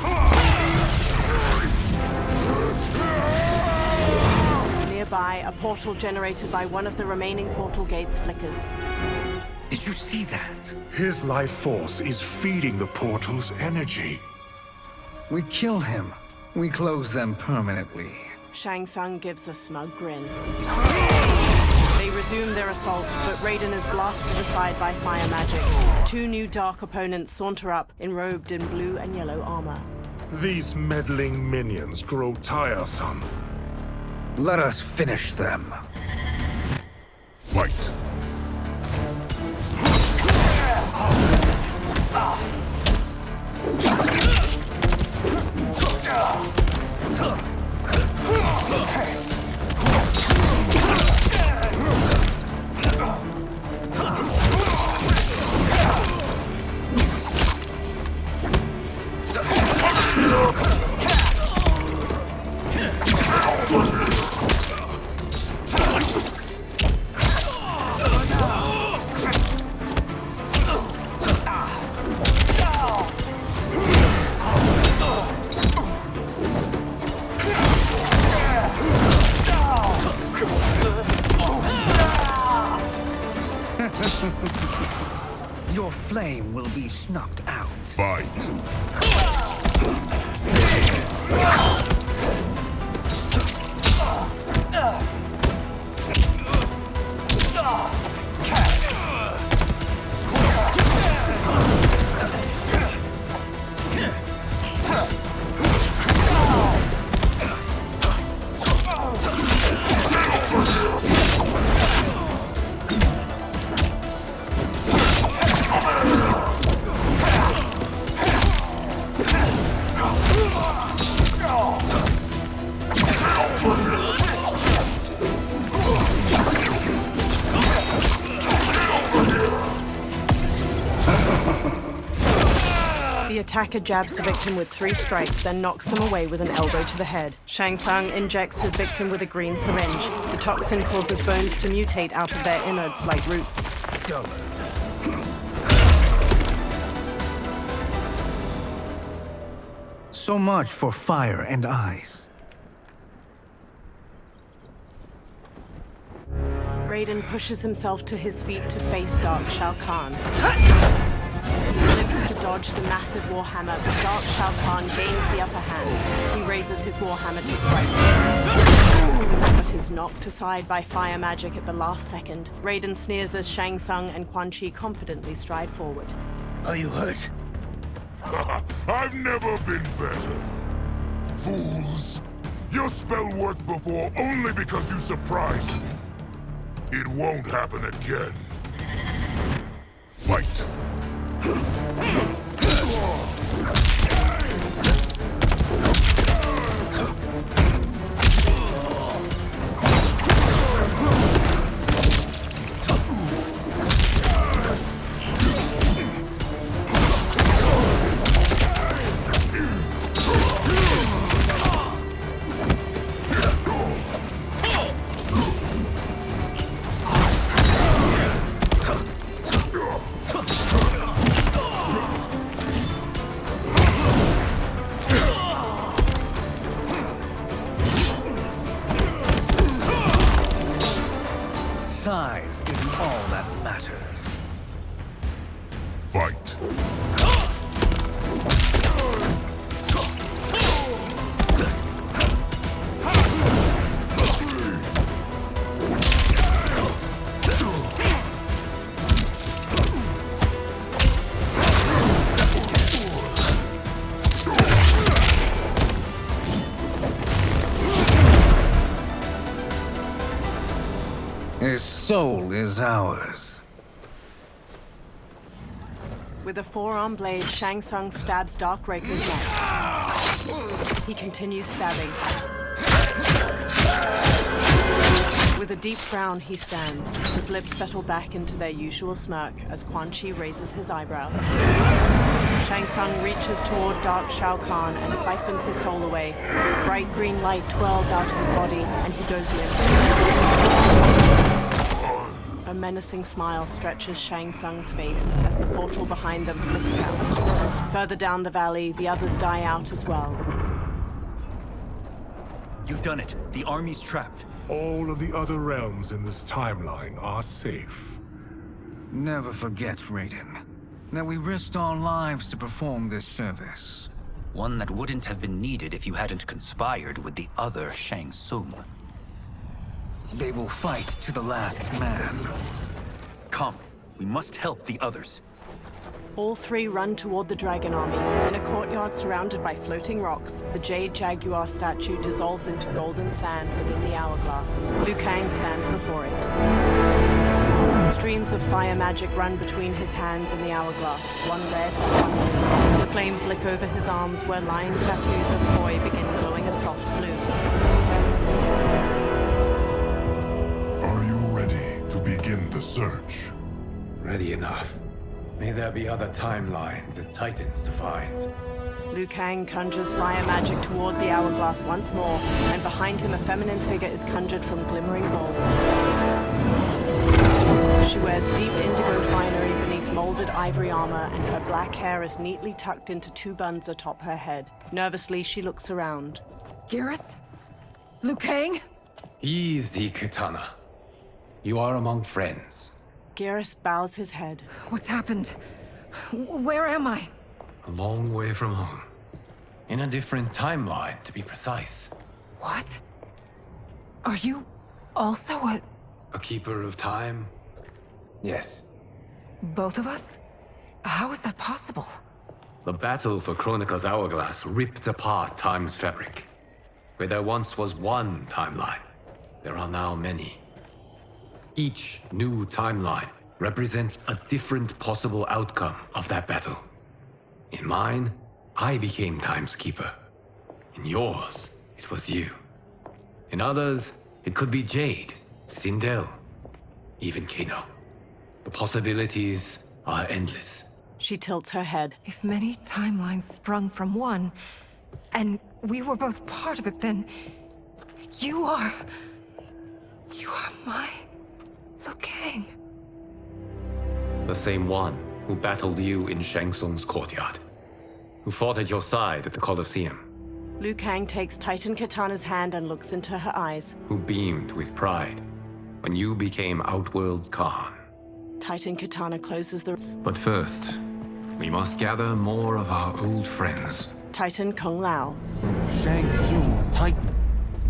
Nearby, a portal generated by one of the remaining portal gates flickers. Did you see that? His life force is feeding the portal's energy. We kill him. We close them permanently. Shang Tsung gives a smug grin. They resume their assault, but Raiden is blasted aside by fire magic. Two new dark opponents saunter up, enrobed in blue and yellow armor. These meddling minions grow tiresome. Let us finish them. Fight! Your flame will be snuffed out. Fight! The attacker jabs the victim with 3 strikes, then knocks them away with an elbow to the head. Shang Tsung injects his victim with a green syringe. The toxin causes bones to mutate out of their innards like roots. So much for fire and ice. Raiden pushes himself to his feet to face Dark Shao Kahn. He limps to dodge the massive warhammer, but Dark Shao Kahn gains the upper hand. He raises his warhammer to strike, but is knocked aside by fire magic at the last second. Raiden sneers as Shang Tsung and Quan Chi confidently stride forward. Are you hurt? I've never been better. Fools! Your spell worked before only because you surprised me. It won't happen again. Fight! Size isn't all that matters. Fight! His soul is ours. With a forearm blade, Shang Tsung stabs Darkbreaker's neck. He continues stabbing. With a deep frown, he stands. His lips settle back into their usual smirk as Quan Chi raises his eyebrows. Shang Tsung reaches toward Dark Shao Kahn and siphons his soul away. Bright green light twirls out of his body, and he goes limp. A menacing smile stretches Shang Tsung's face as the portal behind them flickers out. Further down the valley, the others die out as well. You've done it. The army's trapped. All of the other realms in this timeline are safe. Never forget, Raiden, that we risked our lives to perform this service. One that wouldn't have been needed if you hadn't conspired with the other Shang Tsung. They will fight to the last man. Come, we must help the others. All three run toward the Dragon Army. In a courtyard surrounded by floating rocks, the Jade Jaguar statue dissolves into golden sand within the hourglass. Liu Kang stands before it. Streams of fire magic run between his hands and the hourglass, one red, one blue. The flames lick over his arms where line tattoos of koi begin glowing a soft blue. Are you ready to begin the search? Ready enough. May there be other timelines and titans to find. Liu Kang conjures fire magic toward the hourglass once more, and behind him a feminine figure is conjured from glimmering gold. She wears deep indigo finery beneath molded ivory armor, and her black hair is neatly tucked into two buns atop her head. Nervously, she looks around. Geras? Liu Kang? Easy, Kitana. You are among friends. Geras bows his head. What's happened? Where am I? A long way from home. In a different timeline, to be precise. What? Are you also a keeper of time? Yes. both of us? How is that possible? The battle for Chronica's Hourglass ripped apart time's fabric. Where there once was one timeline, there are now many. Each new timeline represents a different possible outcome of that battle. In mine, I became Time's Keeper. In yours, it was you. In others, it could be Jade, Sindel, even Kano. The possibilities are endless. She tilts her head. If many timelines sprung from one, and we were both part of it, then you are my Liu Kang. The same one who battled you in Shang Tsung's courtyard. Who fought at your side at the Colosseum. Liu Kang takes Titan Kitana's hand and looks into her eyes. Who beamed with pride when you became Outworld's Khan. Titan Kitana closes the... But first, we must gather more of our old friends. Titan Kung Lao. Shang Tsung, Titan,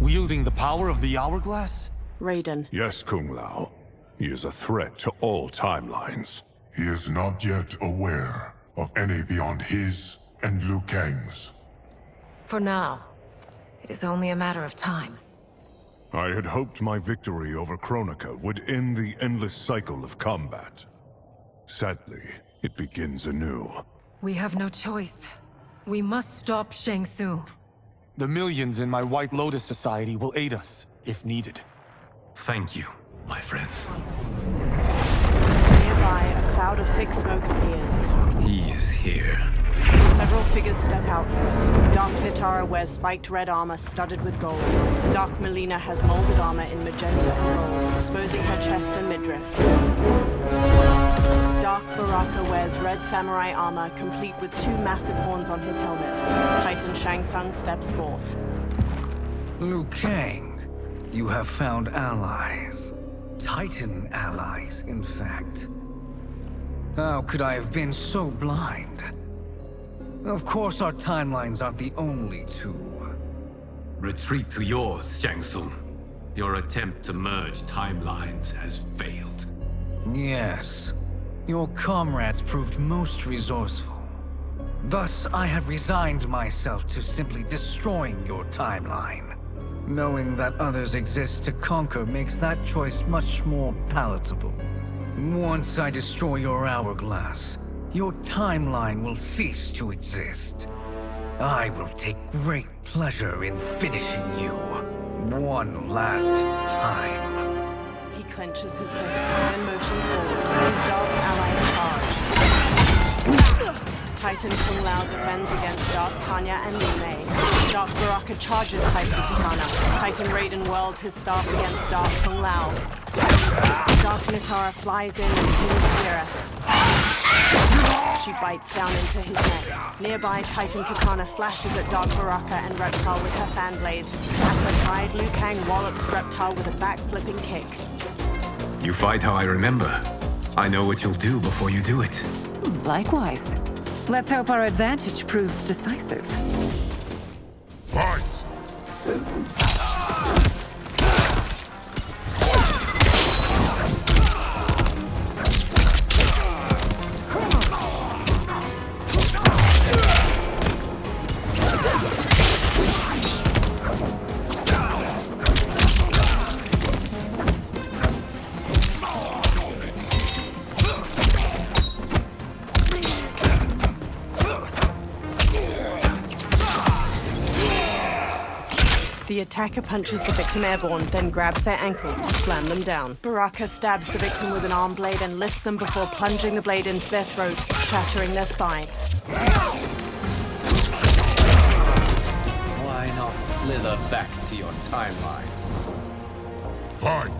wielding the power of the Hourglass? Raiden. Yes, Kung Lao. He is a threat to all timelines. He is not yet aware of any beyond his and Liu Kang's. For now, it is only a matter of time. I had hoped my victory over Chronica would end the endless cycle of combat. Sadly, it begins anew. We have no choice. We must stop Shang Tsung. The millions in my White Lotus Society will aid us, if needed. Thank you, my friends. Nearby, a cloud of thick smoke appears. He is here. Several figures step out from it. Dark Nitara wears spiked red armor studded with gold. Dark Melina has molded armor in magenta and gold, exposing her chest and midriff. Dark Baraka wears red samurai armor, complete with two massive horns on his helmet. Titan Shang Tsung steps forth. Liu Kang, you have found allies. Titan allies, in fact. How could I have been so blind? Of course our timelines aren't the only two. Retreat to yours, Shang Tsung. Your attempt to merge timelines has failed. Yes. Your comrades proved most resourceful. Thus, I have resigned myself to simply destroying your timeline. Knowing that others exist to conquer makes that choice much more palatable. Once I destroy your hourglass, your timeline will cease to exist. I will take great pleasure in finishing you one last time. He clenches his fist and motions forward. His dark allies charge. Titan Kung Lao defends against Dark Tanya and Liu Mei. Dark Baraka charges Titan Katana. Titan Raiden whirls his staff against Dark Kung Lao. Dark Nitara flies in and pins Fierce. She bites down into his neck. Nearby, Titan Katana slashes at Dark Baraka and Reptile with her fan blades. At her side, Liu Kang wallops Reptile with a back-flipping kick. You fight how I remember. I know what you'll do before you do it. Likewise. Let's hope our advantage proves decisive. Fight! The attacker punches the victim airborne, then grabs their ankles to slam them down. Baraka stabs the victim with an arm blade and lifts them before plunging the blade into their throat, shattering their spine. Why not slither back to your timeline? Fight!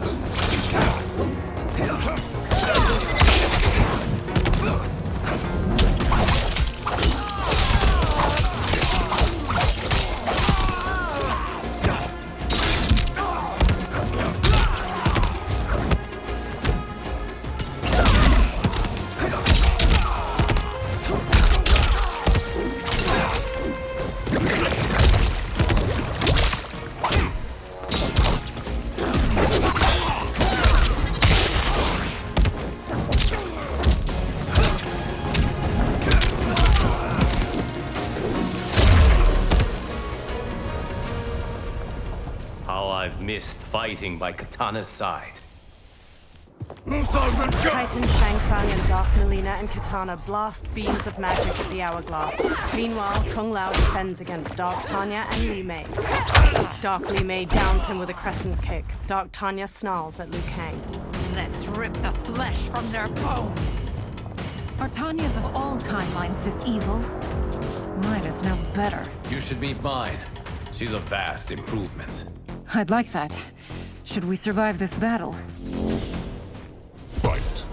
Missed fighting by Katana's side. Titan Shang Tsung and Dark Mileena and Katana blast beams of magic at the hourglass. Meanwhile, Kung Lao defends against Dark Tanya and Liu Mei. Dark Liu Mei downs him with a crescent kick. Dark Tanya snarls at Liu Kang. Let's rip the flesh from their bones. Are Tanya's of all timelines this evil? Mine is no better. You should meet mine. She's a vast improvement. I'd like that. Should we survive this battle? Fight!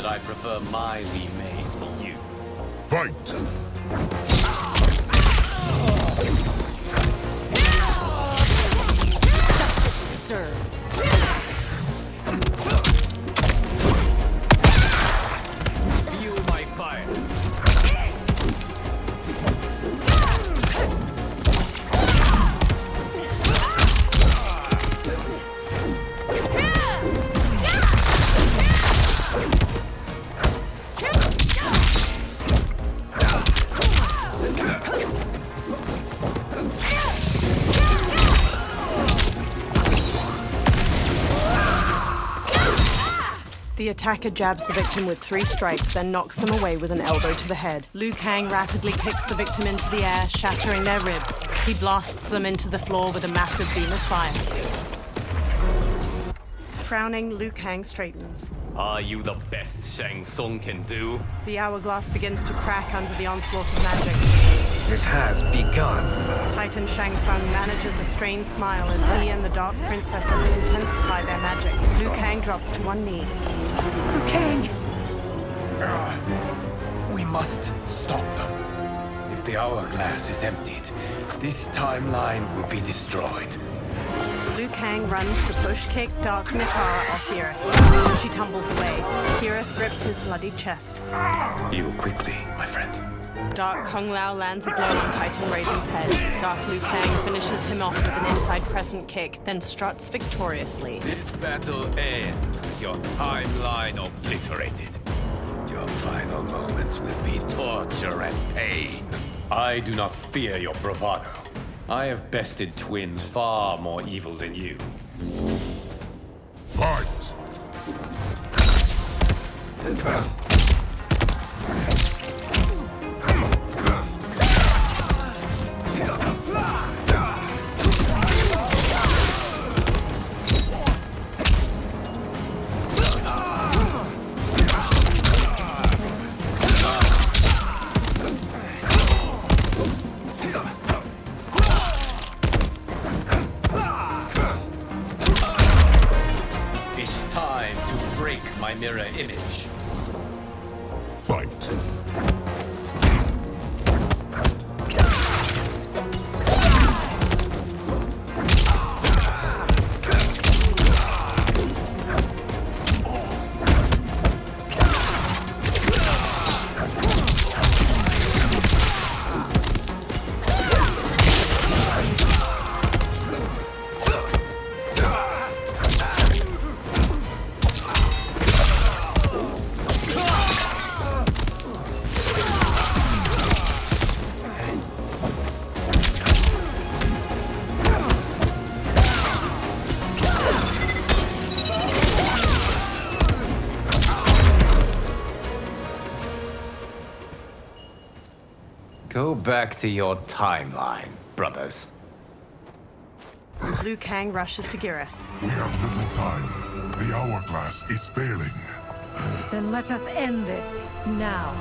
I prefer my Li Mei to you. Fight! Justice served. Feel my fire. The attacker jabs the victim with 3 strikes, then knocks them away with an elbow to the head. Liu Kang rapidly kicks the victim into the air, shattering their ribs. He blasts them into the floor with a massive beam of fire. Frowning, Liu Kang straightens. Are you the best Shang Tsung can do? The hourglass begins to crack under the onslaught of magic. It has begun. Titan Shang Tsung manages a strained smile as he and the Dark Princesses intensify their magic. Liu Kang drops to one knee. Liu Kang! We must stop them. If the hourglass is emptied, this timeline will be destroyed. Liu Kang runs to push-kick Dark Natara off Geras. She tumbles away. Geras grips his bloodied chest. Heal quickly, my friend. Dark Kung Lao lands a blow on Titan Raiden's head. Dark Liu Kang finishes him off with an inside crescent kick, then struts victoriously. This battle ends with your timeline obliterated. Your final moments will be torture and pain. I do not fear your bravado. I have bested twins far more evil than you. Fight! Mirror image. Fight. Go back to your timeline, brothers. Liu Kang rushes to Geras. We have little time. The hourglass is failing. Then let us end this, now.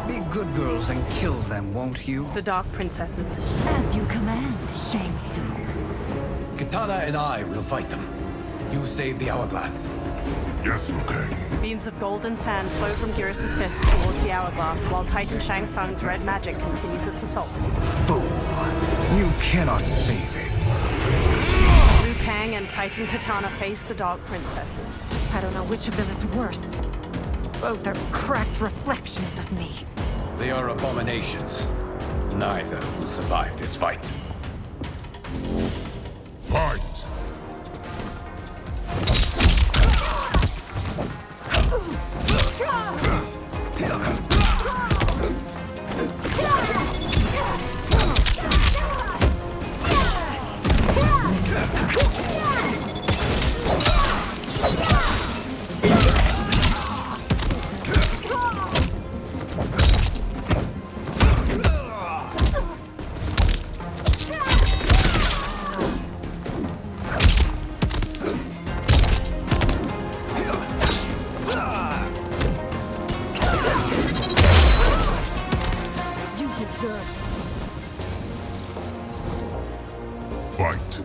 Be good girls and kill them, won't you? The Dark Princesses. As you command, Shang Tsung. Katana and I will fight them. You save the hourglass. Yes, Liu Kang. Beams of golden sand flow from Geras' fist towards the hourglass, while Titan Shang Tsung's red magic continues its assault. Fool! You cannot save it. Liu Kang and Titan Katana face the Dark Princesses. I don't know which of them is worse. Both are cracked reflections of me. They are abominations. Neither will survive this fight. Fight! Fight.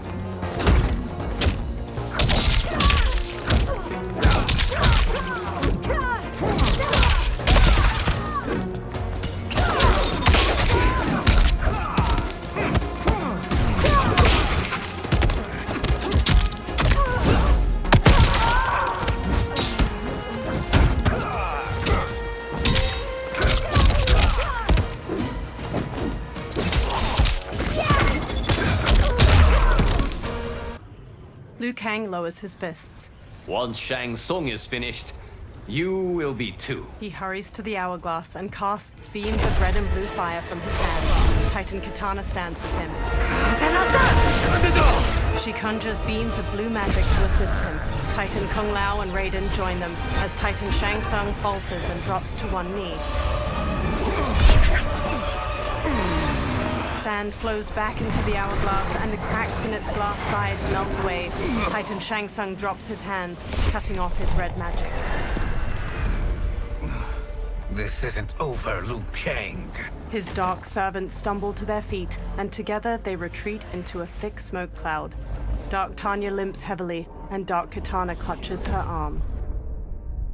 Liu Kang lowers his fists. Once Shang Tsung is finished, you will be too. He hurries to the hourglass and casts beams of red and blue fire from his hands. Titan Katana stands with him. She conjures beams of blue magic to assist him. Titan Kung Lao and Raiden join them as Titan Shang Tsung falters and drops to one knee. Sand flows back into the hourglass and the cracks in its glass sides melt away. Titan Shang Tsung drops his hands, cutting off his red magic. This isn't over, Liu Kang. His dark servants stumble to their feet, and together they retreat into a thick smoke cloud. Dark Tanya limps heavily, and Dark Katana clutches her arm.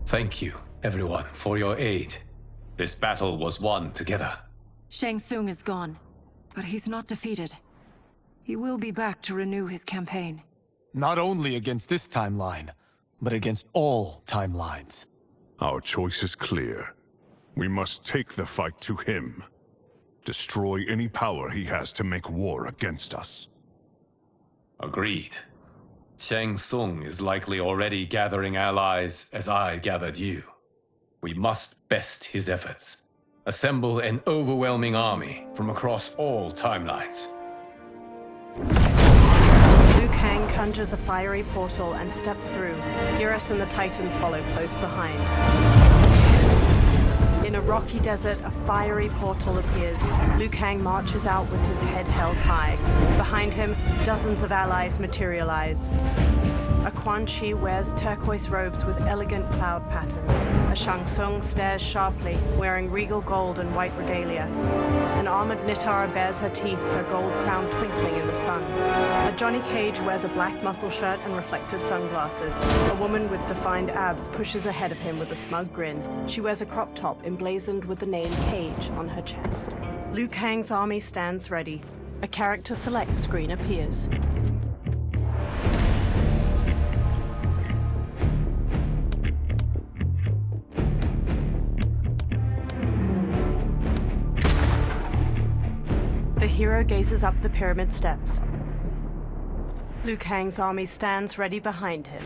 Thank you, everyone, for your aid. This battle was won together. Shang Tsung is gone, but he's not defeated. He will be back to renew his campaign. Not only against this timeline, but against all timelines. Our choice is clear. We must take the fight to him. Destroy any power he has to make war against us. Agreed. Shang Tsung is likely already gathering allies as I gathered you. We must best his efforts. Assemble an overwhelming army from across all timelines. Liu Kang conjures a fiery portal and steps through. Geras and the Titans follow close behind. In a rocky desert, a fiery portal appears. Liu Kang marches out with his head held high. Behind him, dozens of allies materialize. A Quan Chi wears turquoise robes with elegant cloud patterns. A Shang Tsung stares sharply, wearing regal gold and white regalia. An armored Nitara bares her teeth, her gold crown twinkling in the sun. A Johnny Cage wears a black muscle shirt and reflective sunglasses. A woman with defined abs pushes ahead of him with a smug grin. She wears a crop top emblazoned with the name Cage on her chest. Liu Kang's army stands ready. A character select screen appears. The hero gazes up the pyramid steps. Liu Kang's army stands ready behind him.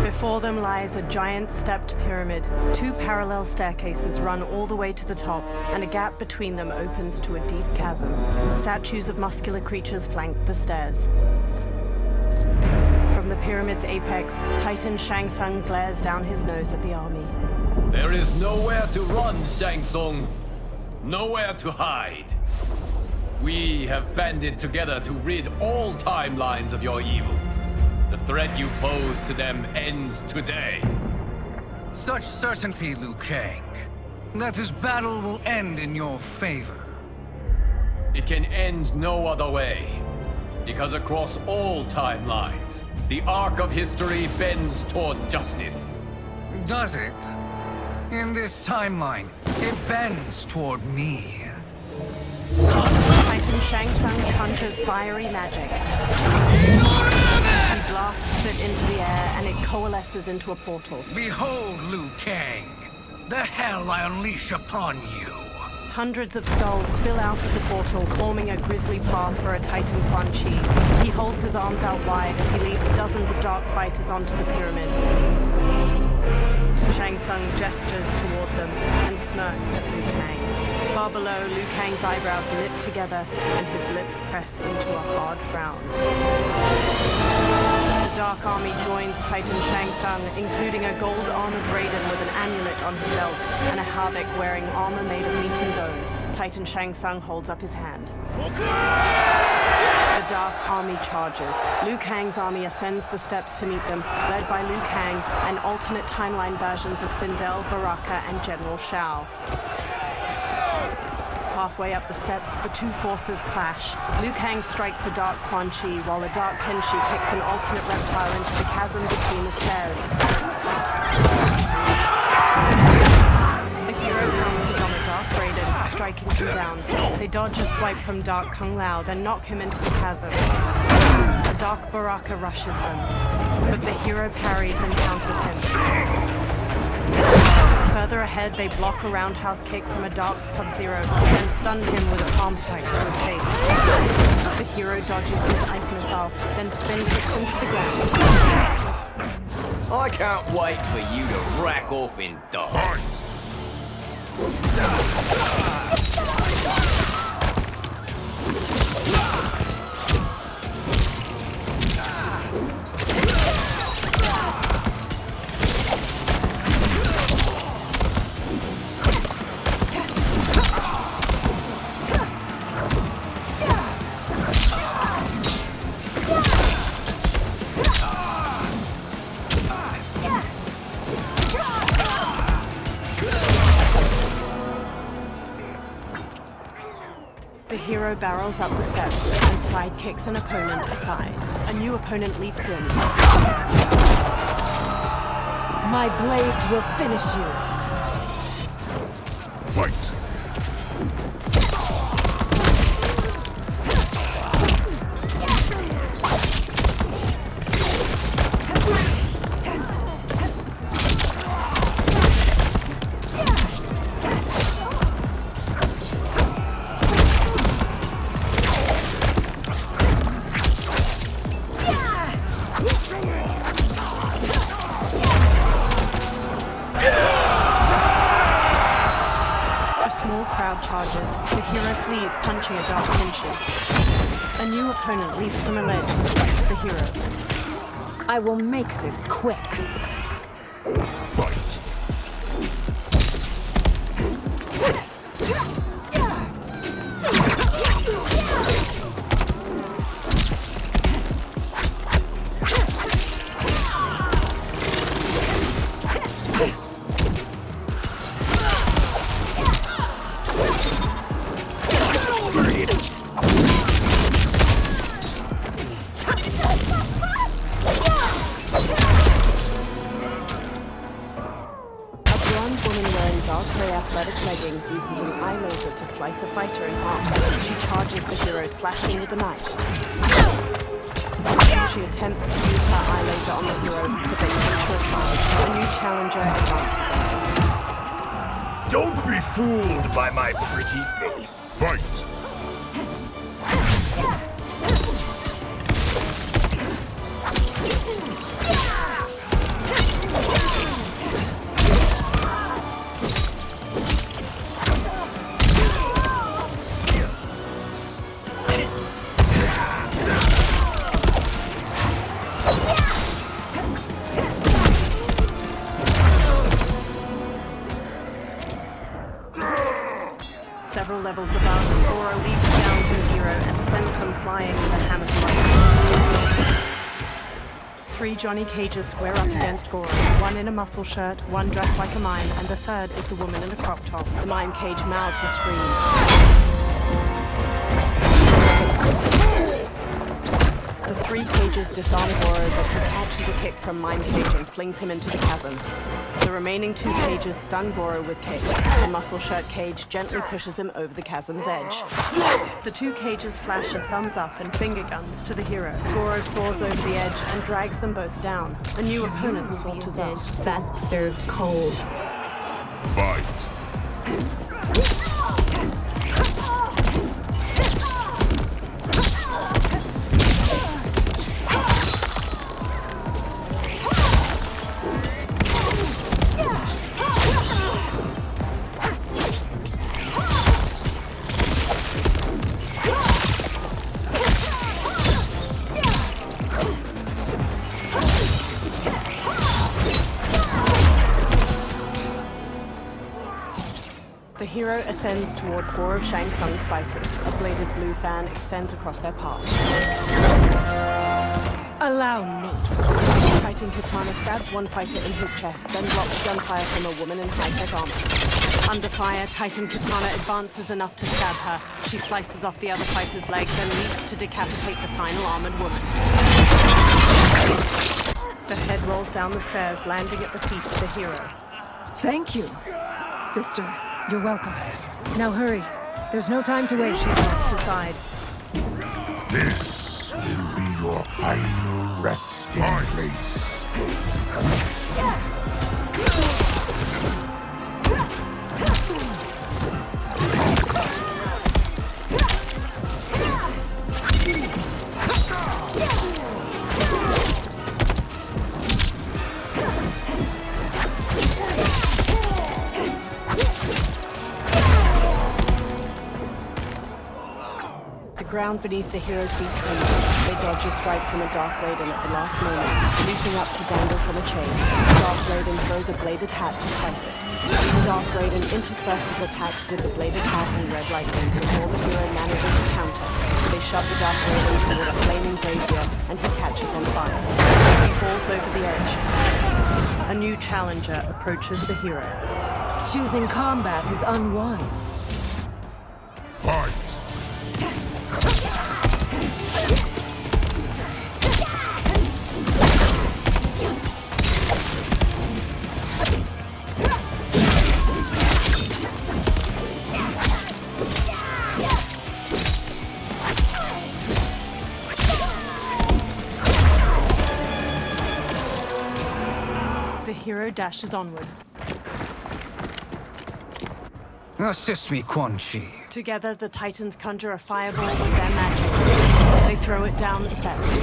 Before them lies a giant stepped pyramid. 2 parallel staircases run all the way to the top, and a gap between them opens to a deep chasm. Statues of muscular creatures flank the stairs. From the pyramid's apex, Titan Shang Tsung glares down his nose at the army. There is nowhere to run, Shang Tsung. Nowhere to hide. We have banded together to rid all timelines of your evil. The threat you pose to them ends today. Such certainty, Liu Kang, that this battle will end in your favor. It can end no other way. Because across all timelines, the arc of history bends toward justice. Does it? In this timeline, it bends toward me. Titan Shang Tsung conjures fiery magic. He blasts it into the air and it coalesces into a portal. Behold, Liu Kang, the hell I unleash upon you. Hundreds of skulls spill out of the portal, forming a grisly path for a Titan Quan Chi. He holds his arms out wide as he leads dozens of dark fighters onto the pyramid. Shang Tsung gestures toward them and smirks at Liu Kang. Far below, Liu Kang's eyebrows knit together and his lips press into a hard frown. The Dark Army joins Titan Shang Tsung, including a gold-armored Raiden with an amulet on his belt and a Havik wearing armor made of meat and bone. Titan Shang Tsung holds up his hand. The Dark Army charges. Liu Kang's army ascends the steps to meet them, led by Liu Kang and alternate timeline versions of Sindel, Baraka, and General Shao. Halfway up the steps, the 2 forces clash. Liu Kang strikes a Dark Quan Chi, while a Dark Kenshi kicks an alternate reptile into the chasm between the stairs. The hero pounces on a Dark Raiden, striking him down. They dodge a swipe from Dark Kung Lao, then knock him into the chasm. A Dark Baraka rushes them, but the hero parries and counters him. Further ahead, they block a roundhouse kick from a Dark Sub-Zero and stun him with a palm strike to his face. The hero dodges his ice missile, then spin kicks him to the ground. I can't wait for you to rack off in dust. hero barrels up the steps and sidekicks an opponent aside. A new opponent leaps in. My blades will finish you. Fight! Charges. The hero flees, punching a dark pinches. A new opponent leaps from a ledge and strikes the hero. I will make this quick. Fight! Uses an eye laser to slice a fighter in half. She charges the hero, slashing with a knife. She attempts to use her eye laser on the hero, but then comes to her side. A new challenger advances on her. Don't be fooled by my pretty face. Fight! Several levels above, Goro leaps down to the hero and sends them flying with a hammer strike. 3 Johnny Cages square up against Goro. One in a muscle shirt, one dressed like a mime, and the third is the woman in a crop top. The mime cage mouths a scream. The 3 cages disarm Goro, but he catches a kick from Mime Cage and flings him into the chasm. The remaining 2 cages stun Goro with kicks. The muscle shirt cage gently pushes him over the chasm's edge. The 2 cages flash a thumbs up and finger guns to the hero. Goro claws over the edge and drags them both down. A new opponent saunters up. Best served cold. Fight! The hero ascends toward 4 of Shang Tsung's fighters. A bladed blue fan extends across their path. Allow me. Titan Katana stabs one fighter in his chest, then blocks gunfire from a woman in high-tech armor. Under fire, Titan Katana advances enough to stab her. She slices off the other fighter's leg, then leaps to decapitate the final armored woman. The head rolls down the stairs, landing at the feet of the hero. Thank you, sister. You're welcome. Now hurry. There's no time to waste. She's knocked aside. This will be your final resting place. Ground beneath the hero's feet trembles. They dodge a strike from a Dark Raiden at the last moment, leaping up to dangle from a chain. Dark Raiden throws a bladed hat to slice it. Dark Raiden intersperses attacks with the bladed hat and red lightning before the hero manages to counter. They shove the Dark Raiden toward a flaming brazier, and he catches on fire. He falls over the edge. A new challenger approaches the hero. Choosing combat is unwise. Fight! The hero dashes onward. Assist me, Quan Chi. Together, the Titans conjure a fireball with their magic. They throw it down the steps.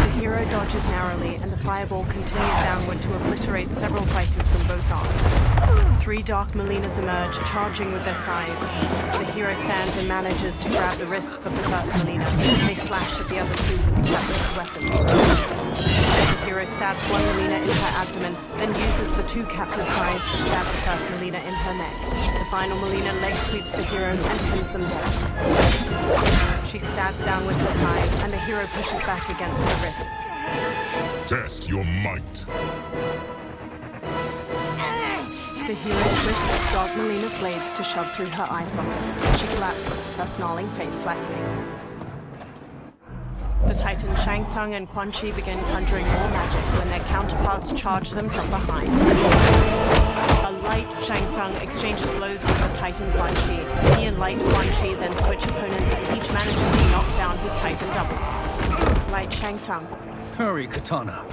The hero dodges narrowly, and the fireball continues downward to obliterate several fighters from both arms. 3 Dark Molinas emerge, charging with their size. The hero stands and manages to grab the wrists of the first Molina. They slash at the other 2 with separate weapons. The hero stabs one Molina in her abdomen, then uses the 2 captive sides to stab the first Molina in her neck. The final Molina leg sweeps the hero and pins them down. She stabs down with her sides, and the hero pushes back against her wrists. Test your might. The hero twists Dark Molina's blades to shove through her eye sockets, and she collapses, her snarling face slackening. The Titan Shang Tsung and Quan Chi begin conjuring more magic when their counterparts charge them from behind. A light Shang Tsung exchanges blows with the Titan Quan Chi. He and light Quan Chi then switch opponents, and each manages to knock down his Titan double. Light Shang Tsung. Hurry, Katana.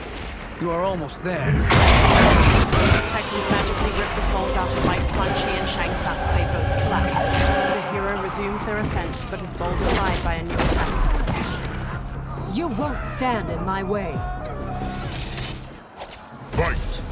You are almost there. Titans magically rip the souls out of Light Quan Chi and Shang Tsung. They both collapse. The hero resumes their ascent, but is bowled aside by a new attack. You won't stand in my way. Fight!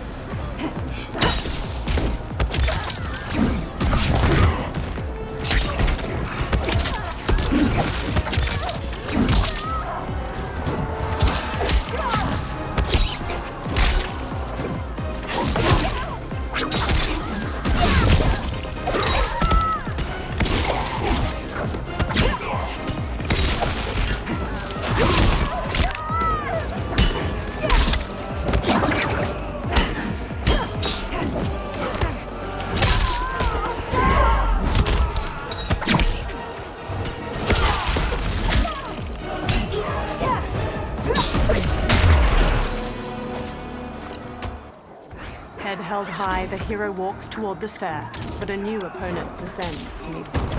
Head held high, the hero walks toward the stair, but a new opponent descends to meet them.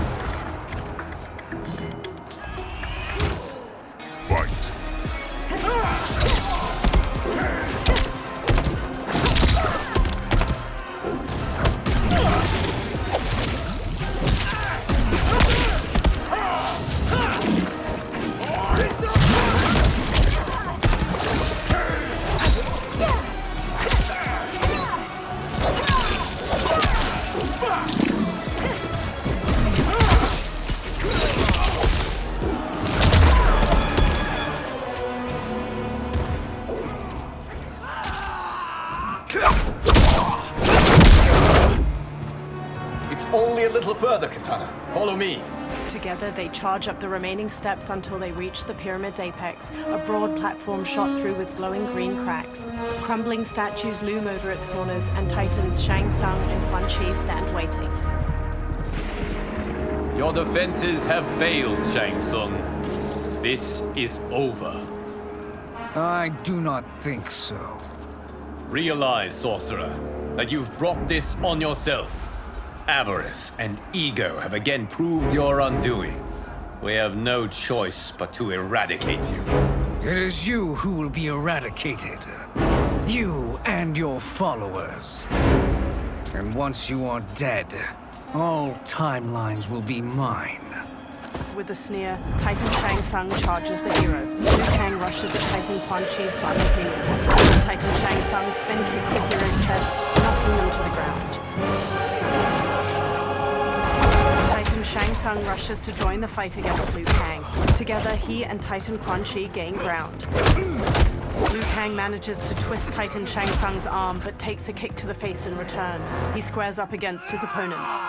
Fight! Only a little further, Katana. Follow me. Together, they charge up the remaining steps until they reach the pyramid's apex, a broad platform shot through with glowing green cracks. Crumbling statues loom over its corners, and Titans Shang Tsung and Quan Chi stand waiting. Your defenses have failed, Shang Tsung. This is over. I do not think so. Realize, sorcerer, that you've brought this on yourself. Avarice and ego have again proved your undoing. We have no choice but to eradicate you. It is you who will be eradicated. You and your followers. And once you are dead, all timelines will be mine. With a sneer, Titan Shang Tsung charges the hero. Liu Kang rushes at Titan Quan Chi simultaneously. Titan Shang Tsung spin kicks the hero's chest, knocking them to the ground. Titan Shang Tsung rushes to join the fight against Liu Kang. Together, he and Titan Quan Chi gain ground. Liu Kang manages to twist Titan Shang Tsung's arm, but takes a kick to the face in return. He squares up against his opponents.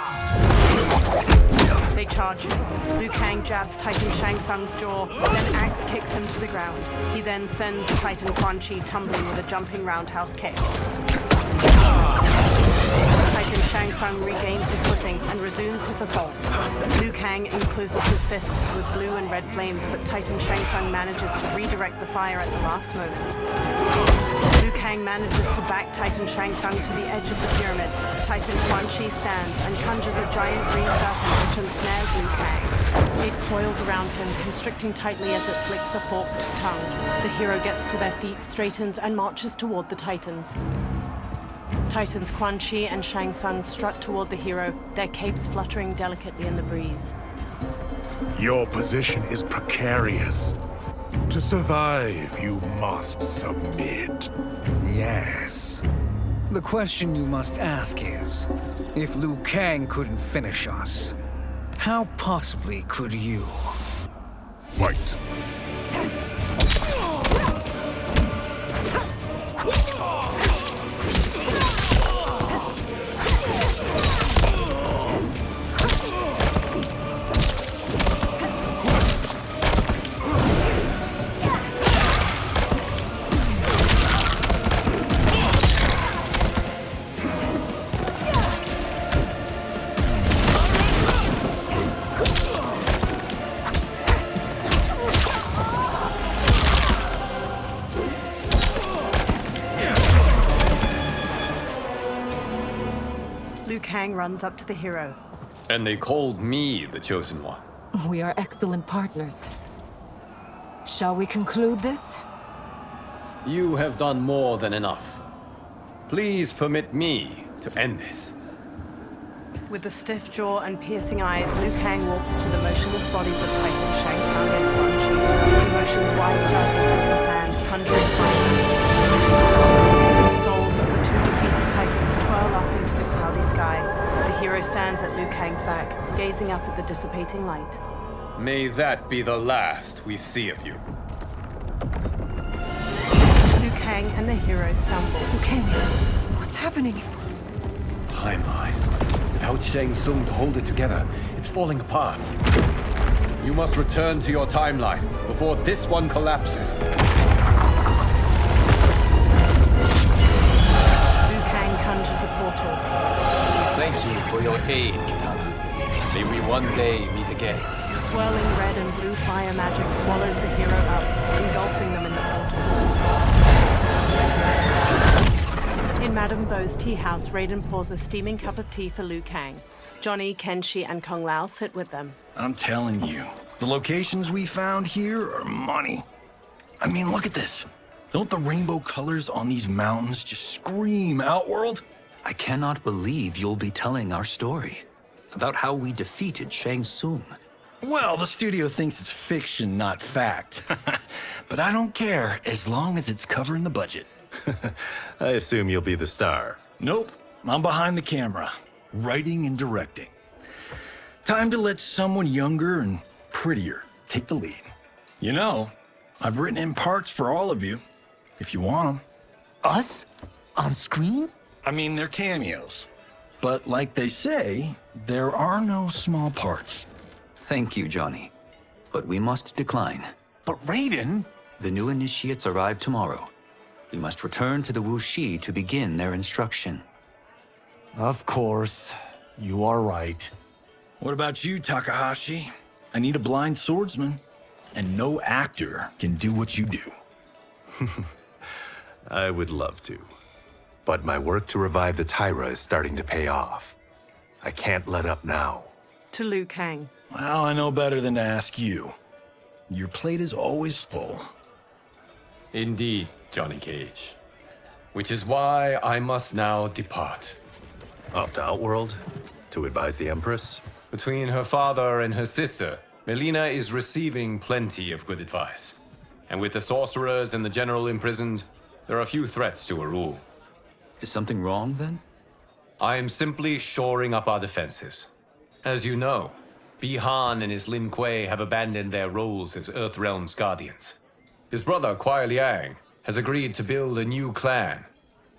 They charge him. Liu Kang jabs Titan Shang Tsung's jaw, then axe kicks him to the ground. He then sends Titan Quan Chi tumbling with a jumping roundhouse kick. Titan Shang Tsung regains his footing and resumes his assault. Liu Kang encloses his fists with blue and red flames, but Titan Shang Tsung manages to redirect the fire at the last moment. Liu Kang manages to back Titan Shang Tsung to the edge of the pyramid. Titan Quan Chi stands and conjures a giant green serpent which ensnares Liu Kang. It coils around him, constricting tightly as it flicks a forked tongue. The hero gets to their feet, straightens, and marches toward the Titans. Titans Quan Chi and Shang Tsung strut toward the hero, their capes fluttering delicately in the breeze. Your position is precarious. To survive, you must submit. Yes. The question you must ask is, if Liu Kang couldn't finish us, how possibly could you? Fight. Liu Kang runs up to the hero. And they called me the Chosen One. We are excellent partners. Shall we conclude this? You have done more than enough. Please permit me to end this. With a stiff jaw and piercing eyes, Liu Kang walks to the motionless bodies of Titan Shang Tsung and Quan Chi. He motions wide circles with his hands, conjuring fire. The souls of the two defeated Titans twirl up into the cloudy sky. The hero stands at Liu Kang's back, gazing up at the dissipating light. May that be the last we see of you. Liu Kang and the hero stumble. Liu Kang, what's happening? Timeline. Without Shang Tsung to hold it together, it's falling apart. You must return to your timeline before this one collapses. Liu Kang conjures a portal. Thank you for your aid, Kitana. May we one day meet again. Swirling red and blue fire magic swallows the hero up, engulfing them in the portal. In Madame Beau's tea house, Raiden pours a steaming cup of tea for Liu Kang. Johnny, Kenshi, and Kung Lao sit with them. I'm telling you, the locations we found here are money. I mean, look at this. Don't the rainbow colors on these mountains just scream Outworld? I cannot believe you'll be telling our story about how we defeated Shang Tsung. Well, the studio thinks it's fiction, not fact. But I don't care, as long as it's covering the budget. I assume you'll be the star. Nope, I'm behind the camera, writing and directing. Time to let someone younger and prettier take the lead. You know, I've written in parts for all of you, if you want them. Us? On screen? I mean, they're cameos. But like they say, there are no small parts. Thank you, Johnny. But we must decline. But Raiden? The new initiates arrive tomorrow. We must return to the Wuxi to begin their instruction. Of course. You are right. What about you, Takahashi? I need a blind swordsman. And no actor can do what you do. I would love to. But my work to revive the Tyra is starting to pay off. I can't let up now. To Liu Kang. Well, I know better than to ask you. Your plate is always full. Indeed, Johnny Cage. Which is why I must now depart. Off to Outworld? To advise the Empress? Between her father and her sister, Melina is receiving plenty of good advice. And with the sorcerers and the general imprisoned, there are few threats to her rule. Is something wrong, then? I am simply shoring up our defenses. As you know, Bi-Han and his Lin Kuei have abandoned their roles as Earthrealm's guardians. His brother, Kuai Liang, has agreed to build a new clan,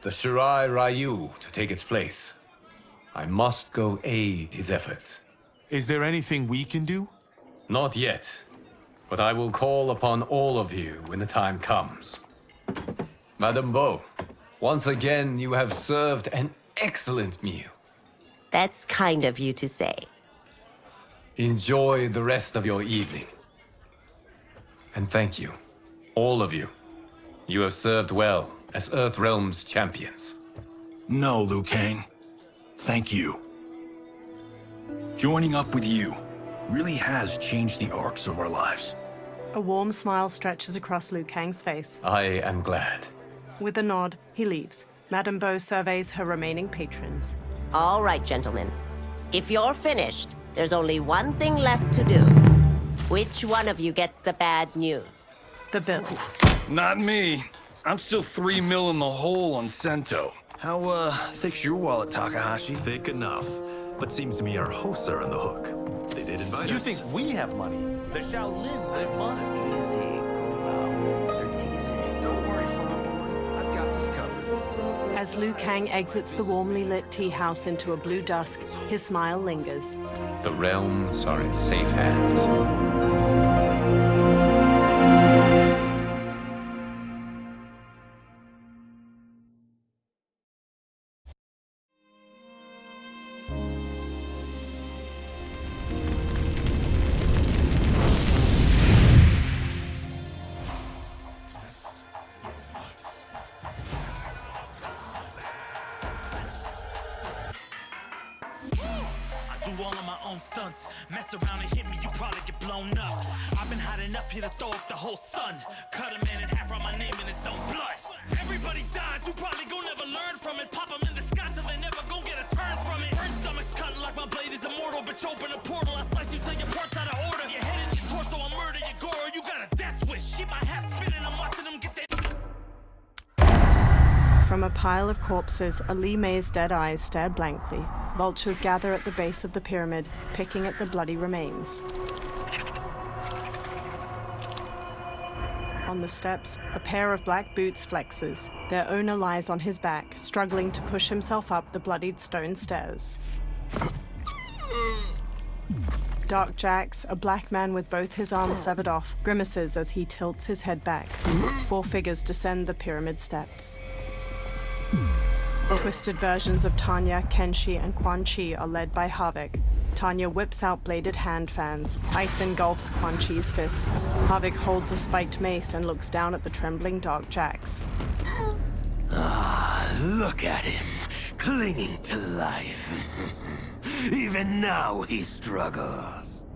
the Shirai Ryu, to take its place. I must go aid his efforts. Is there anything we can do? Not yet, but I will call upon all of you when the time comes. Madame Beau, once again you have served an excellent meal. That's kind of you to say. Enjoy the rest of your evening. And thank you, all of you. You have served well as Earthrealm's champions. No, Liu Kang. Thank you. Joining up with you, really has changed the arcs of our lives. A warm smile stretches across Liu Kang's face. I am glad. With a nod, he leaves. Madame Beau surveys her remaining patrons. All right, gentlemen. If you're finished, there's only one thing left to do. Which one of you gets the bad news? The bill. Not me. I'm still 3 mil in the hole on Sento. How, thick's your wallet, Takahashi? Thick enough. But seems to me our hosts are on the hook. They did invite us. You think we have money? The Shaolin live modestly. Easy, they're teasing. Don't worry, Fire. I've got this covered. As Liu Kang exits the warmly lit tea house into a blue dusk, his smile lingers. The realms are in safe hands. All of my own stunts. Mess around and hit me, you probably get blown up. I've been hot enough here to throw up the whole sun. Cut a man in half, write my name in his own blood. Everybody dies, you probably gon' never learn from it. Pop them in the sky till they never gon' get a turn from it. Burn stomachs cut like my blade is immortal. Bitch, open a portal, I slice you till your parts out of order. Your head and your torso, I murder your gore. You got a death wish. Keep my hat spinning, I'm watching them get their... From a pile of corpses, Ali May's dead eyes stare blankly. Vultures gather at the base of the pyramid, picking at the bloody remains. On the steps, a pair of black boots flexes. Their owner lies on his back, struggling to push himself up the bloodied stone stairs. Dark Jax, a black man with both his arms severed off, grimaces as he tilts his head back. 4 figures descend the pyramid steps. Twisted versions of Tanya, Kenshi, and Quan Chi are led by Havik. Tanya whips out bladed hand fans. Ice engulfs Quan Chi's fists. Havik holds a spiked mace and looks down at the trembling Dark Jax. Ah, look at him, clinging to life. Even now he struggles.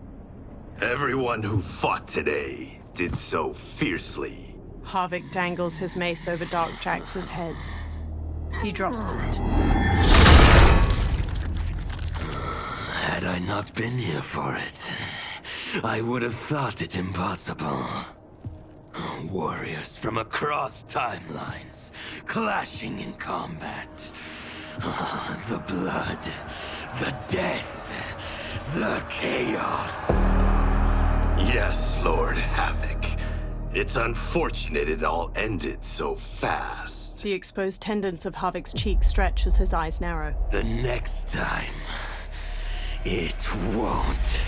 Everyone who fought today did so fiercely. Havik dangles his mace over Dark Jax's head. He drops it. Had I not been here for it, I would have thought it impossible. Warriors from across timelines, clashing in combat. The blood, the death, the chaos. Yes, Lord Havoc. It's unfortunate it all ended so fast. The exposed tendons of Havik's cheek stretch as his eyes narrow. The next time, it won't.